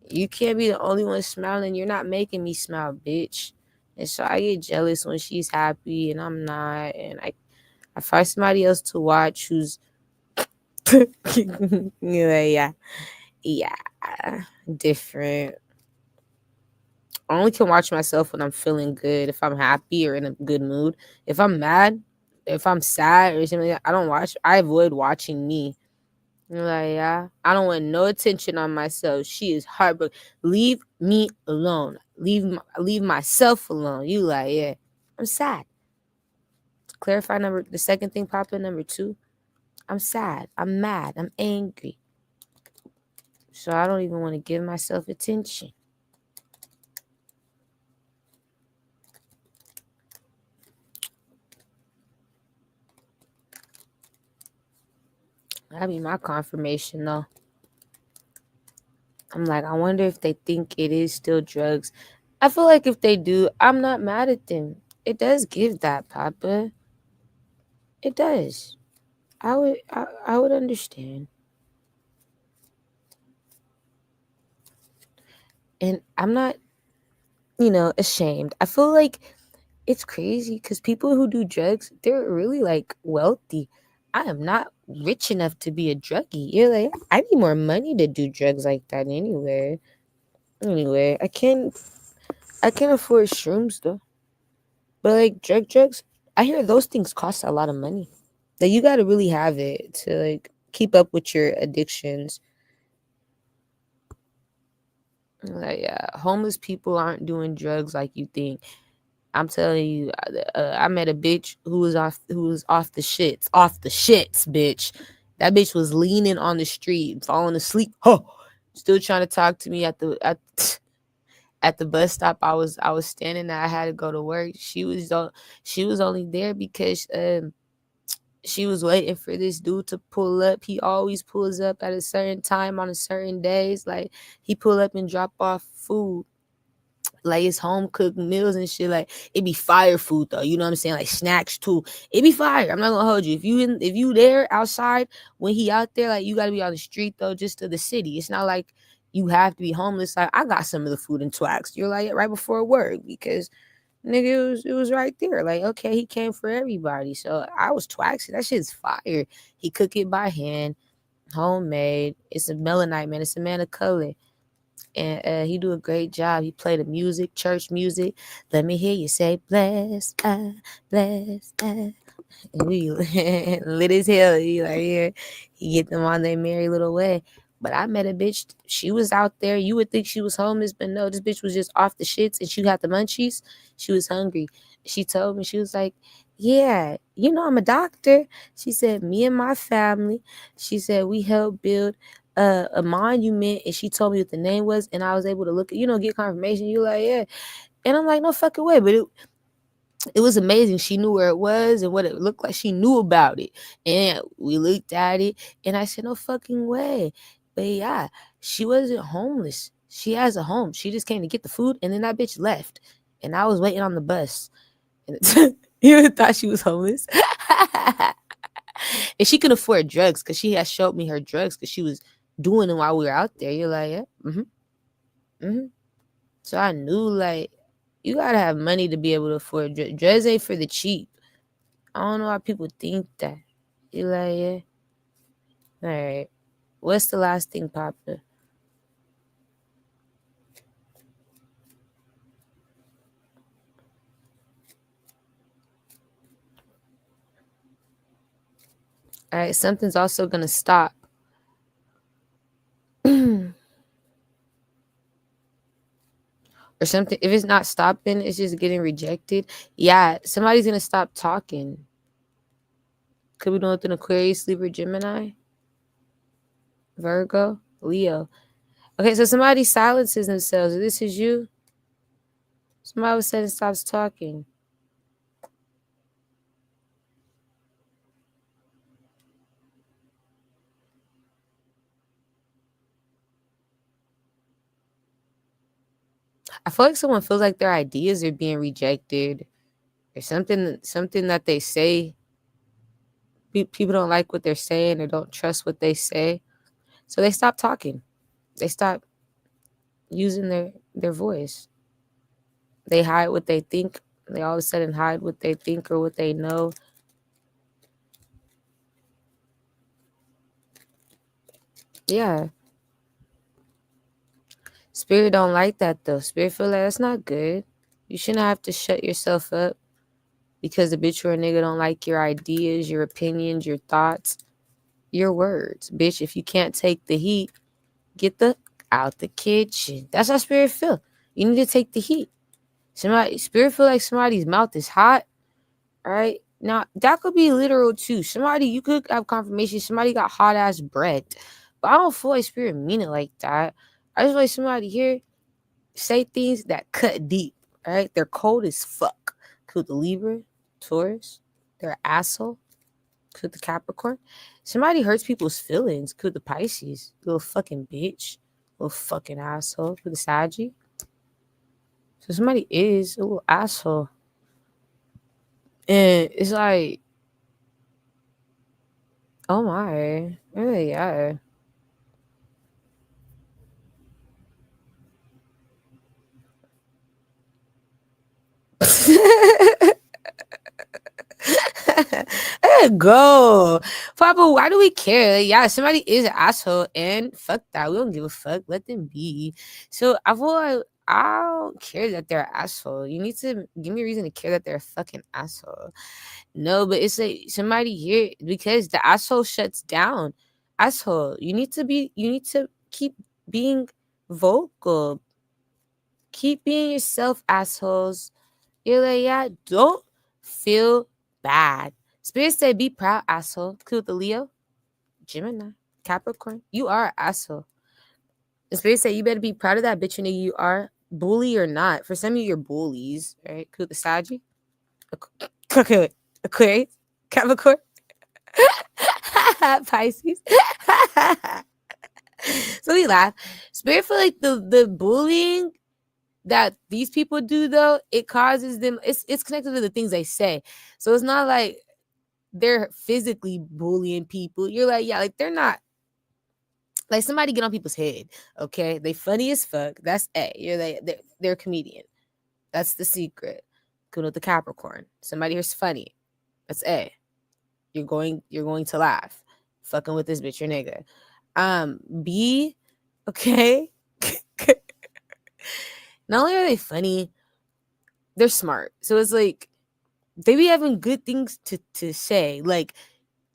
You can't be the only one smiling. You're not making me smile, bitch. And so I get jealous when she's happy and I'm not. And I find somebody else to watch who's yeah, different. I only can watch myself when I'm feeling good, if I'm happy or in a good mood. If I'm mad, if I'm sad or something, I don't watch. I avoid watching me. Like, yeah, I don't want no attention on myself. She is heartbroken. Leave me alone. Leave myself alone. You like, yeah, I'm sad. Clarify the second thing, Papa. Number 2, I'm sad. I'm mad. I'm angry. So I don't even want to give myself attention. That'd be my confirmation, though. I'm like, I wonder if they think it is still drugs. I feel like if they do, I'm not mad at them. It does give that, Papa. It does. I would understand. And I'm not, ashamed. I feel like it's crazy because people who do drugs, they're really like wealthy. I am not rich enough to be a druggie. You're like, I need more money to do drugs like that anyway. Anyway, I can't afford shrooms though. But like drugs, I hear those things cost a lot of money. Like you gotta really have it to like keep up with your addictions. Like, yeah, homeless people aren't doing drugs like you think. I'm telling you, I met a bitch who was off the shits, bitch. That bitch was leaning on the street, falling asleep. Huh. Still trying to talk to me at the bus stop. I was standing there. I had to go to work. She was only there because she was waiting for this dude to pull up. He always pulls up at a certain time on a certain days. Like he pull up and drop off food. Like it's home cooked meals and shit. Like it be fire food though. You know what I'm saying? Like snacks too. It be fire. I'm not gonna hold you. If you there outside when he out there, like you gotta be on the street though, just to the city. It's not like you have to be homeless. Like I got some of the food in Thnx. You're like right before work because Nigga, it was right there. Like, okay, he came for everybody. So I was twaxing. That shit's fire. He cook it by hand, homemade. It's a melanite, man. It's a man of color. And he do a great job. He play the music, church music. Let me hear you say, bless, bless, and we lit as hell. He like, yeah, he get them on their merry little way. But I met a bitch. She was out there. You would think she was homeless, but no, this bitch was just off the shits and she got the munchies. She was hungry. She told me, she was like, yeah, you know, I'm a doctor. She said, me and my family, she said, we helped build a monument. And she told me what the name was. And I was able to look, get confirmation. You like, yeah. And I'm like, no fucking way. But it was amazing. She knew where it was and what it looked like. She knew about it. And we looked at it and I said, no fucking way. But yeah, she wasn't homeless. She has a home. She just came to get the food and then that bitch left. And I was waiting on the bus. And you thought she was homeless. And she could afford drugs because she has showed me her drugs because she was doing them while we were out there. You're like, yeah. So I knew, like, you gotta have money to be able to afford drugs. Drugs ain't for the cheap. I don't know why people think that. You like, yeah. All right. What's the last thing popular? All right. Something's also gonna stop. Or something. If it's not stopping, it's just getting rejected. Yeah, somebody's gonna stop talking. Could be doing with an Aquarius, Libra, Gemini, Virgo, Leo. Okay, so somebody silences themselves. This is you. Somebody was saying stops talking. I feel like someone feels like their ideas are being rejected or something that they say. People don't like what they're saying or don't trust what they say. So they stop talking. They stop using their voice. They hide what they think. They all of a sudden hide what they think or what they know. Yeah. Spirit don't like that though. Spirit feel like that's not good. You shouldn't have to shut yourself up because the bitch or a nigga don't like your ideas, your opinions, your thoughts, your words. Bitch, if you can't take the heat, get the out the kitchen. That's how spirit feel. You need to take the heat. Spirit feel like somebody's mouth is hot. All right. Now that could be literal too. You could have confirmation. Somebody got hot ass bread. But I don't feel like spirit mean it like that. I just feel like somebody here say things that cut deep. All right. They're cold as fuck. Could the Libra, Taurus, they're asshole. Could the Capricorn. Somebody hurts people's feelings. Could the Pisces. Little fucking bitch. Little fucking asshole. Could the Saggy. So somebody is a little asshole. And it's like, oh my. Really, yeah. Go. Papa, why do we care? Like, yeah, somebody is an asshole and fuck that. We don't give a fuck. Let them be. So I feel like I don't care that they're an asshole. You need to give me a reason to care that they're a fucking asshole. No, but it's like somebody here because the asshole shuts down. Asshole. You need to keep being vocal. Keep being yourself, assholes. You're like, yeah, don't feel bad. Spirit said, be proud, asshole. Cool, the Leo, Gemini, Capricorn. You are an asshole. The Spirit said, you better be proud of that bitch nigga you are, bully or not. For some of you, you're bullies, right? Cool, the Saggy, Aquarius, Capricorn, Pisces. So we laugh. Spirit feel like the bullying that these people do though, it causes them, it's connected to the things they say. So it's not like they're physically bullying people. You're like, yeah, like they're not like somebody get on people's head. Okay, they funny as fuck. That's A. You're like they're a comedian. That's the secret. Coming with the Capricorn. Somebody here's funny. That's A. You're going to laugh. Fucking with this bitch or nigga. B, okay. Not only are they funny, they're smart. So it's like they be having good things to say. Like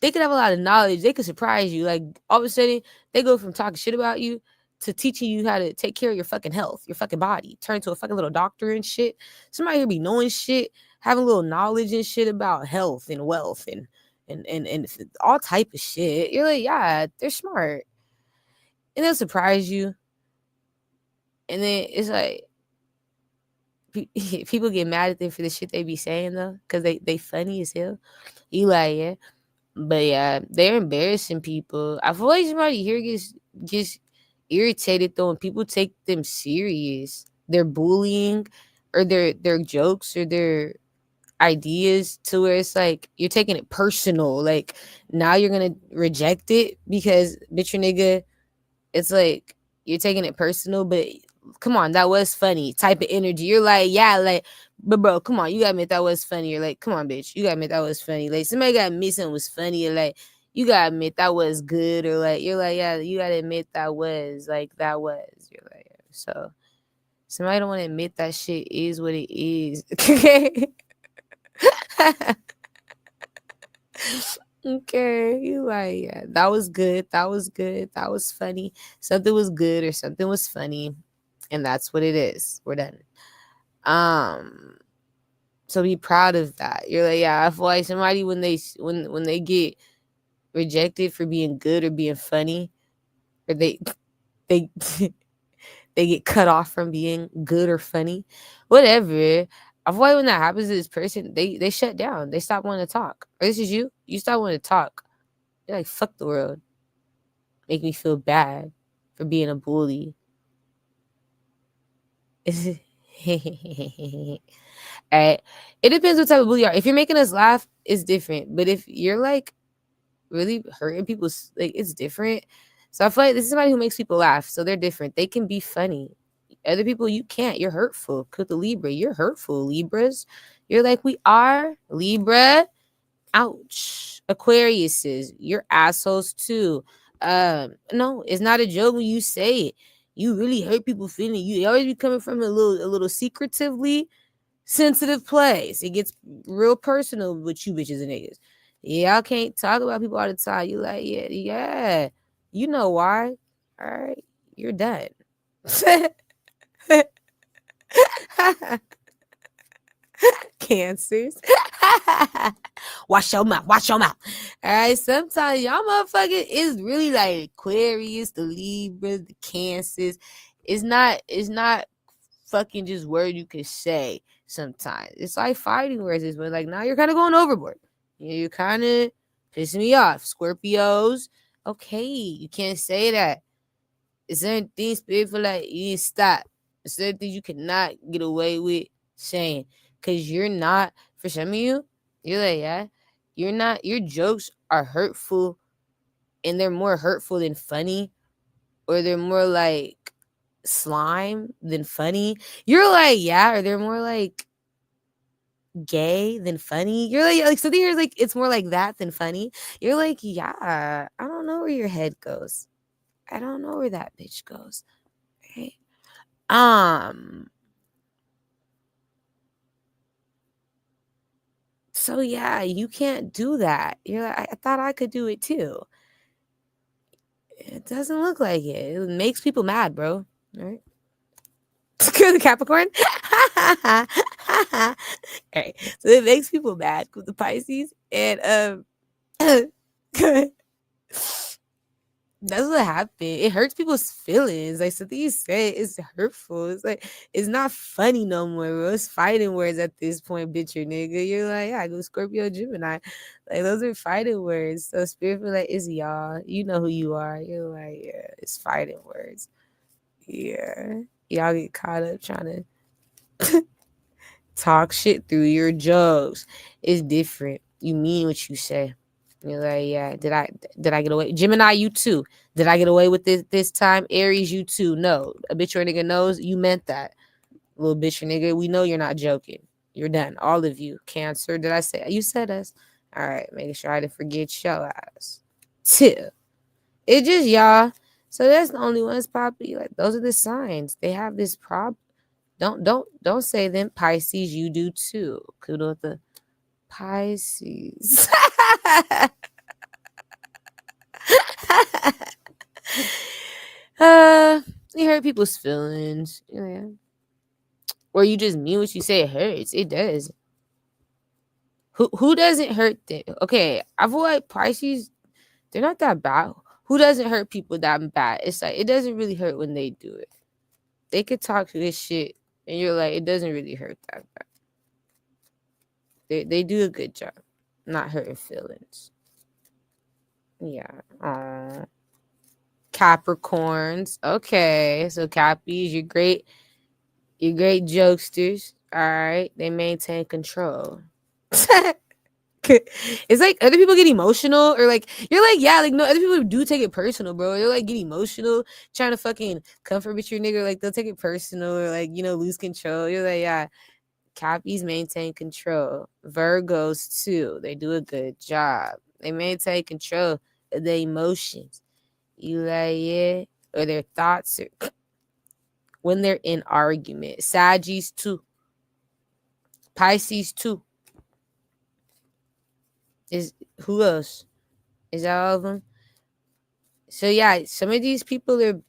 they could have a lot of knowledge. They could surprise you. Like all of a sudden they go from talking shit about you to teaching you how to take care of your fucking health, your fucking body, turn into a fucking little doctor and shit. Somebody here be knowing shit, having a little knowledge and shit about health and wealth and all type of shit. You're like, yeah, they're smart. And they'll surprise you. And then it's like people get mad at them for the shit they be saying though, because they funny as hell. You like, yeah. But yeah, they're embarrassing people. I feel like somebody here gets irritated though when people take them serious. Their bullying or their jokes or their ideas to where it's like you're taking it personal. Like now you're gonna reject it because bitch or nigga, it's like you're taking it personal, but come on, that was funny type of energy. You're like, yeah, like, but bro, come on, you gotta admit that was funny. You're like, come on, bitch, you gotta admit that was funny. Like somebody gotta admit something was funny, or like you gotta admit that was good, or like you're like, yeah, you gotta admit that was like that was. You're like, yeah. So somebody don't want to admit that shit is what it is. Okay. Okay, you like, yeah, that was good, that was good, that was funny. Something was good or something was funny, and that's what it is. We're done. So be proud of that. You're like, yeah, I feel like somebody when they get rejected for being good or being funny, or they they get cut off from being good or funny, whatever. I feel like when that happens to this person, they shut down. They stop wanting to talk. Or this is you. You stop wanting to talk. You're like, fuck the world. Make me feel bad for being a bully. Alright. It depends what type of bully you are. If you're making us laugh, it's different. But if you're like really hurting people, like it's different. So I feel like this is somebody who makes people laugh. So they're different. They can be funny. Other people, you can't. You're hurtful. Cook the Libra. You're hurtful, Libras. You're like, we are, Libra. Ouch. Aquariuses, you're assholes too. No, it's not a joke when you say it. You really hurt people feeling. You always be coming from a little secretively sensitive place. It gets real personal with you bitches and niggas. Y'all can't talk about people all the time. You like, yeah. You know why. All right. You're done. Cancers. Watch your mouth. All right. Sometimes y'all motherfuckers is really like Aquarius, the Libras, the Cancers. It's not fucking just word you could say sometimes. It's like fighting words. It's like now you're kind of going overboard. You're kind of pissing me off. Scorpios. Okay, you can't say that. It's certain things people feel like you need to stop. There's certain things you cannot get away with saying. Because you're not, for some of you, you're like, yeah, you're not, your jokes are hurtful and they're more hurtful than funny, or they're more like slime than funny. You're like, yeah, or they're more like gay than funny. You're like something here's like, it's more like that than funny. You're like, yeah, I don't know where your head goes. I don't know where that bitch goes. Okay. So yeah, you can't do that. You're like, I thought I could do it too. It doesn't look like it. It makes people mad, bro. All right. The Capricorn. All right. So it makes people mad with the Pisces. And that's what happened. It hurts people's feelings. Like something you say is hurtful. It's like it's not funny no more, bro. It's fighting words at this point, bitch or nigga. You're like, yeah, I go Scorpio, Gemini. Like those are fighting words. So spirit feel like it's y'all. You know who you are. You're like, yeah, it's fighting words. Yeah. Y'all get caught up trying to talk shit through your jokes. It's different. You mean what you say. You're like, yeah, did I get away? Gemini, you too. Did I get away with this time? Aries, you too. No. A bitch or a nigga knows you meant that. Little bitch or nigga, we know you're not joking. You're done. All of you. Cancer. Did I say? You said us. All right. Making sure I didn't forget your ass. Too. It just y'all. So that's the only ones, Poppy. Like those are the signs. They have this problem. Don't say them. Pisces, you do too. Kudo with the Pisces. You hurt people's feelings. Yeah. Or you just mean what you say. It hurts. It does. Who doesn't hurt them? Okay, I feel like Pisces, they're not that bad. Who doesn't hurt people that bad? It's like it doesn't really hurt when they do it. They could talk this shit, and you're like, it doesn't really hurt that bad. They do a good job, not hurting feelings. Yeah. Capricorns. Okay, so Cappies, you're great. You're great jokesters. All right, they maintain control. It's like other people get emotional, or like you're like, yeah, like no, other people do take it personal, bro. They're like get emotional, trying to fucking comfort with your nigga, like they'll take it personal, or like lose control. You're like, yeah, Cappies maintain control. Virgos too, they do a good job. They maintain control of their emotions. You like, yeah, or their thoughts, or when they're in argument. Saggies too. Pisces too. Is who else? Is that all of them? So yeah, some of these people are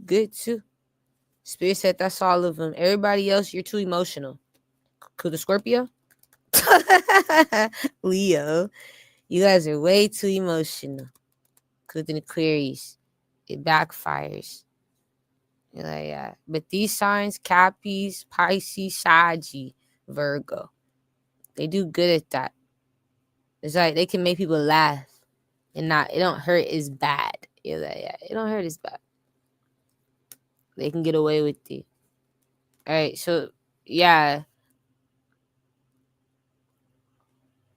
good too. Spirit said that's all of them. Everybody else, you're too emotional. Could the Scorpio? Leo, you guys are way too emotional. Could an Aquarius, it backfires. You're like, yeah. But these signs, Cappies, Pisces, Saggy, Virgo, they do good at that. It's like they can make people laugh and it don't hurt as bad. You're like, yeah, it don't hurt as bad. They can get away with it. All right, so yeah.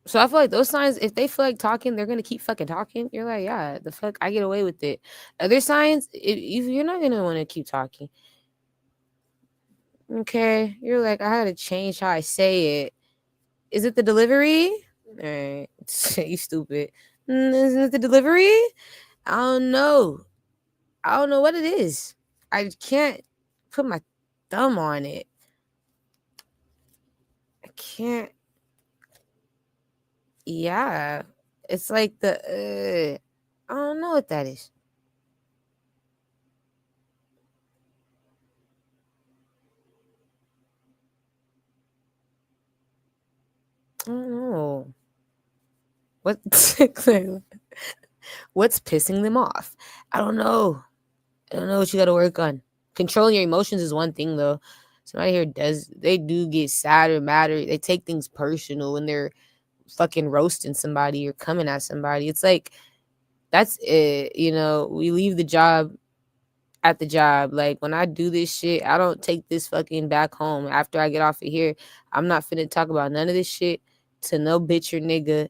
So I feel like those signs, if they feel like talking, they're gonna keep fucking talking. You're like, yeah, the fuck, I get away with it. Other signs, if you're not gonna want to keep talking. Okay, you're like, I had to change how I say it. Is it the delivery? All right, you stupid. Isn't it the delivery? I don't know. I don't know what it is. I can't put my thumb on it. I can't. Yeah, it's like I don't know what that is. I don't know. What? What's pissing them off? I don't know. I don't know what you got to work on. Controlling your emotions is one thing, though. Somebody here they do get sad or mad, or they take things personal when they're fucking roasting somebody or coming at somebody. It's like, that's it. We leave the job at the job. Like, when I do this shit, I don't take this fucking back home. After I get off of here, I'm not finna talk about none of this shit to no bitch or nigga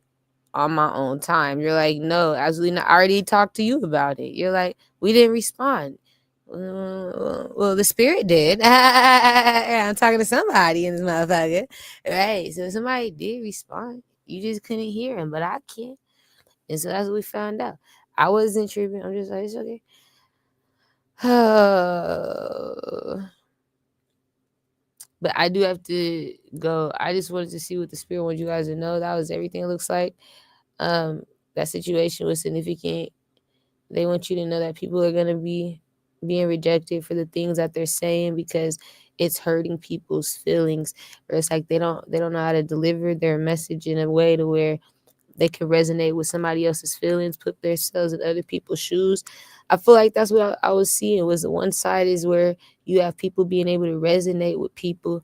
on my own time. You're like, no, absolutely not. I already talked to you about it. You're like, we didn't respond. Well, the spirit did. I'm talking to somebody in this motherfucker. Right. So somebody did respond. You just couldn't hear him, but I can. And so that's what we found out. I wasn't tripping. I'm just like, it's okay. But I do have to go. I just wanted to see what the spirit wants you guys to know. That was everything it looks like. That situation was significant. They want you to know that people are going to be being rejected for the things that they're saying because it's hurting people's feelings, or it's like they don't know how to deliver their message in a way to where they can resonate with somebody else's feelings, put themselves in other people's shoes. I feel like that's what I was seeing. Was the one side is where you have people being able to resonate with people,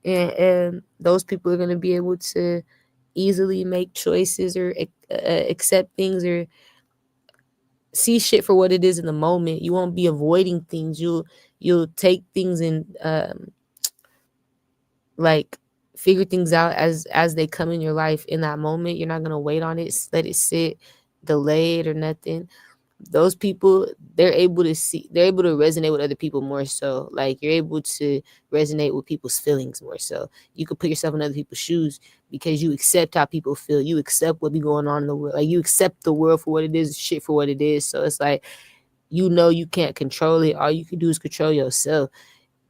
and those people are going to be able to easily make choices or accept things or see shit for what it is in the moment. You won't be avoiding things. You'll take things and like figure things out as they come in your life in that moment. You're not gonna wait on it, let it sit, delay it or nothing. those people, they're able to resonate with other people more so. Like, you're able to resonate with people's feelings more so. You could put yourself in other people's shoes because you accept how people feel. You accept what be going on in the world. Like, you accept the world for what it is, shit for what it is. So it's like, you can't control it. All you can do is control yourself.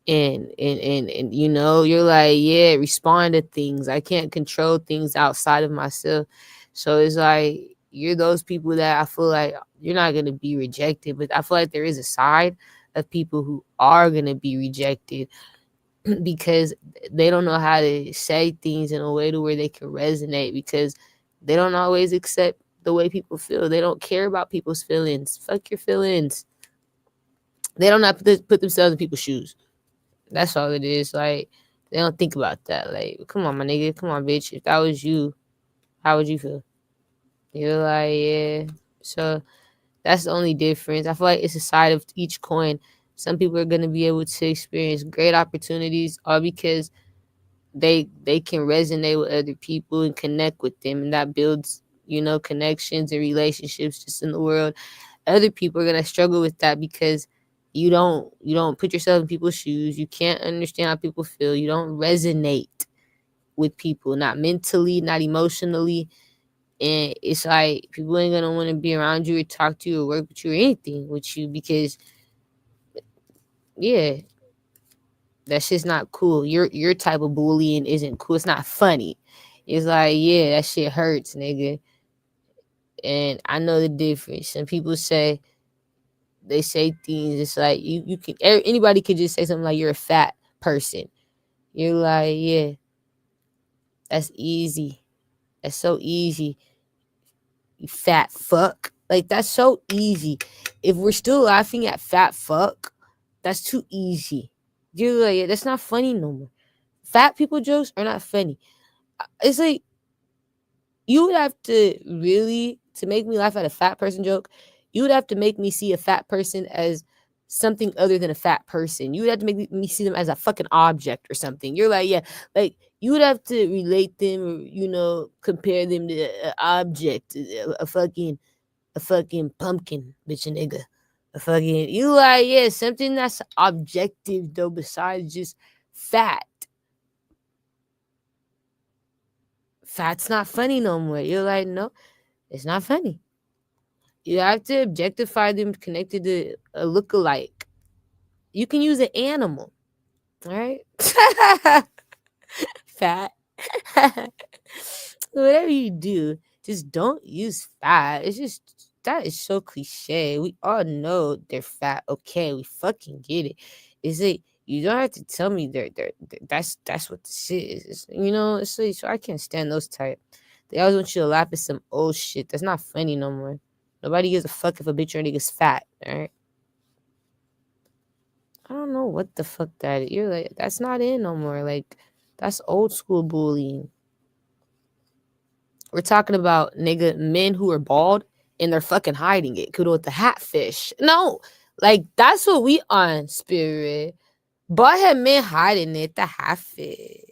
And you're like, yeah, respond to things. I can't control things outside of myself. So it's like, you're those people that I feel like you're not going to be rejected, but I feel like there is a side of people who are going to be rejected because they don't know how to say things in a way to where they can resonate, because they don't always accept the way people feel. They don't care about people's feelings. Fuck your feelings. They don't have to put themselves in people's shoes. That's all it is. Like, they don't think about that. Like, come on, my nigga. Come on, bitch. If that was you, how would you feel? You're like, yeah. So that's the only difference. I feel like it's a side of each coin. Some people are going to be able to experience great opportunities all because they can resonate with other people and connect with them. And that builds, connections and relationships just in the world. Other people are going to struggle with that because you don't put yourself in people's shoes. You can't understand how people feel. You don't resonate with people, not mentally, not emotionally. And it's like, people ain't gonna want to be around you or talk to you or work with you or anything with you because, yeah, that's just not cool. Your type of bullying isn't cool. It's not funny. It's like, yeah, that shit hurts, nigga. And I know the difference. Some people say, they say things, it's like, you can, anybody could just say something like, you're a fat person. You're like, yeah, that's easy. That's so easy. You fat fuck. Like, that's so easy. If we're still laughing at fat fuck, that's too easy. You're like, yeah, that's not funny no more. Fat people jokes are not funny. It's like, you would have to really, to make me laugh at a fat person joke, you would have to make me see a fat person as something other than a fat person. You would have to make me see them as a fucking object or something. You're like, yeah, like, you would have to relate them or, compare them to an object, a fucking pumpkin, bitch, a nigga. A fucking, you like, yeah, something that's objective though, besides just fat. Fat's not funny no more. You're like, no, it's not funny. You have to objectify them connected to a look-alike. You can use an animal, all right? Fat. Whatever you do, just don't use fat. It's just, that is so cliche. We all know they're fat. Okay, we fucking get it. Is it? You don't have to tell me that's what this is. It's like, so I can't stand those type. They always want you to laugh at some old shit. That's not funny no more. Nobody gives a fuck if a bitch or a nigga's fat, all right? I don't know what the fuck that is. You're like, that's not in no more. Like, that's old school bullying. We're talking about, nigga, men who are bald and they're fucking hiding it. Kudo with the hat fish. No, like, that's what we on, spirit. Bald head men hiding it, the hat fish.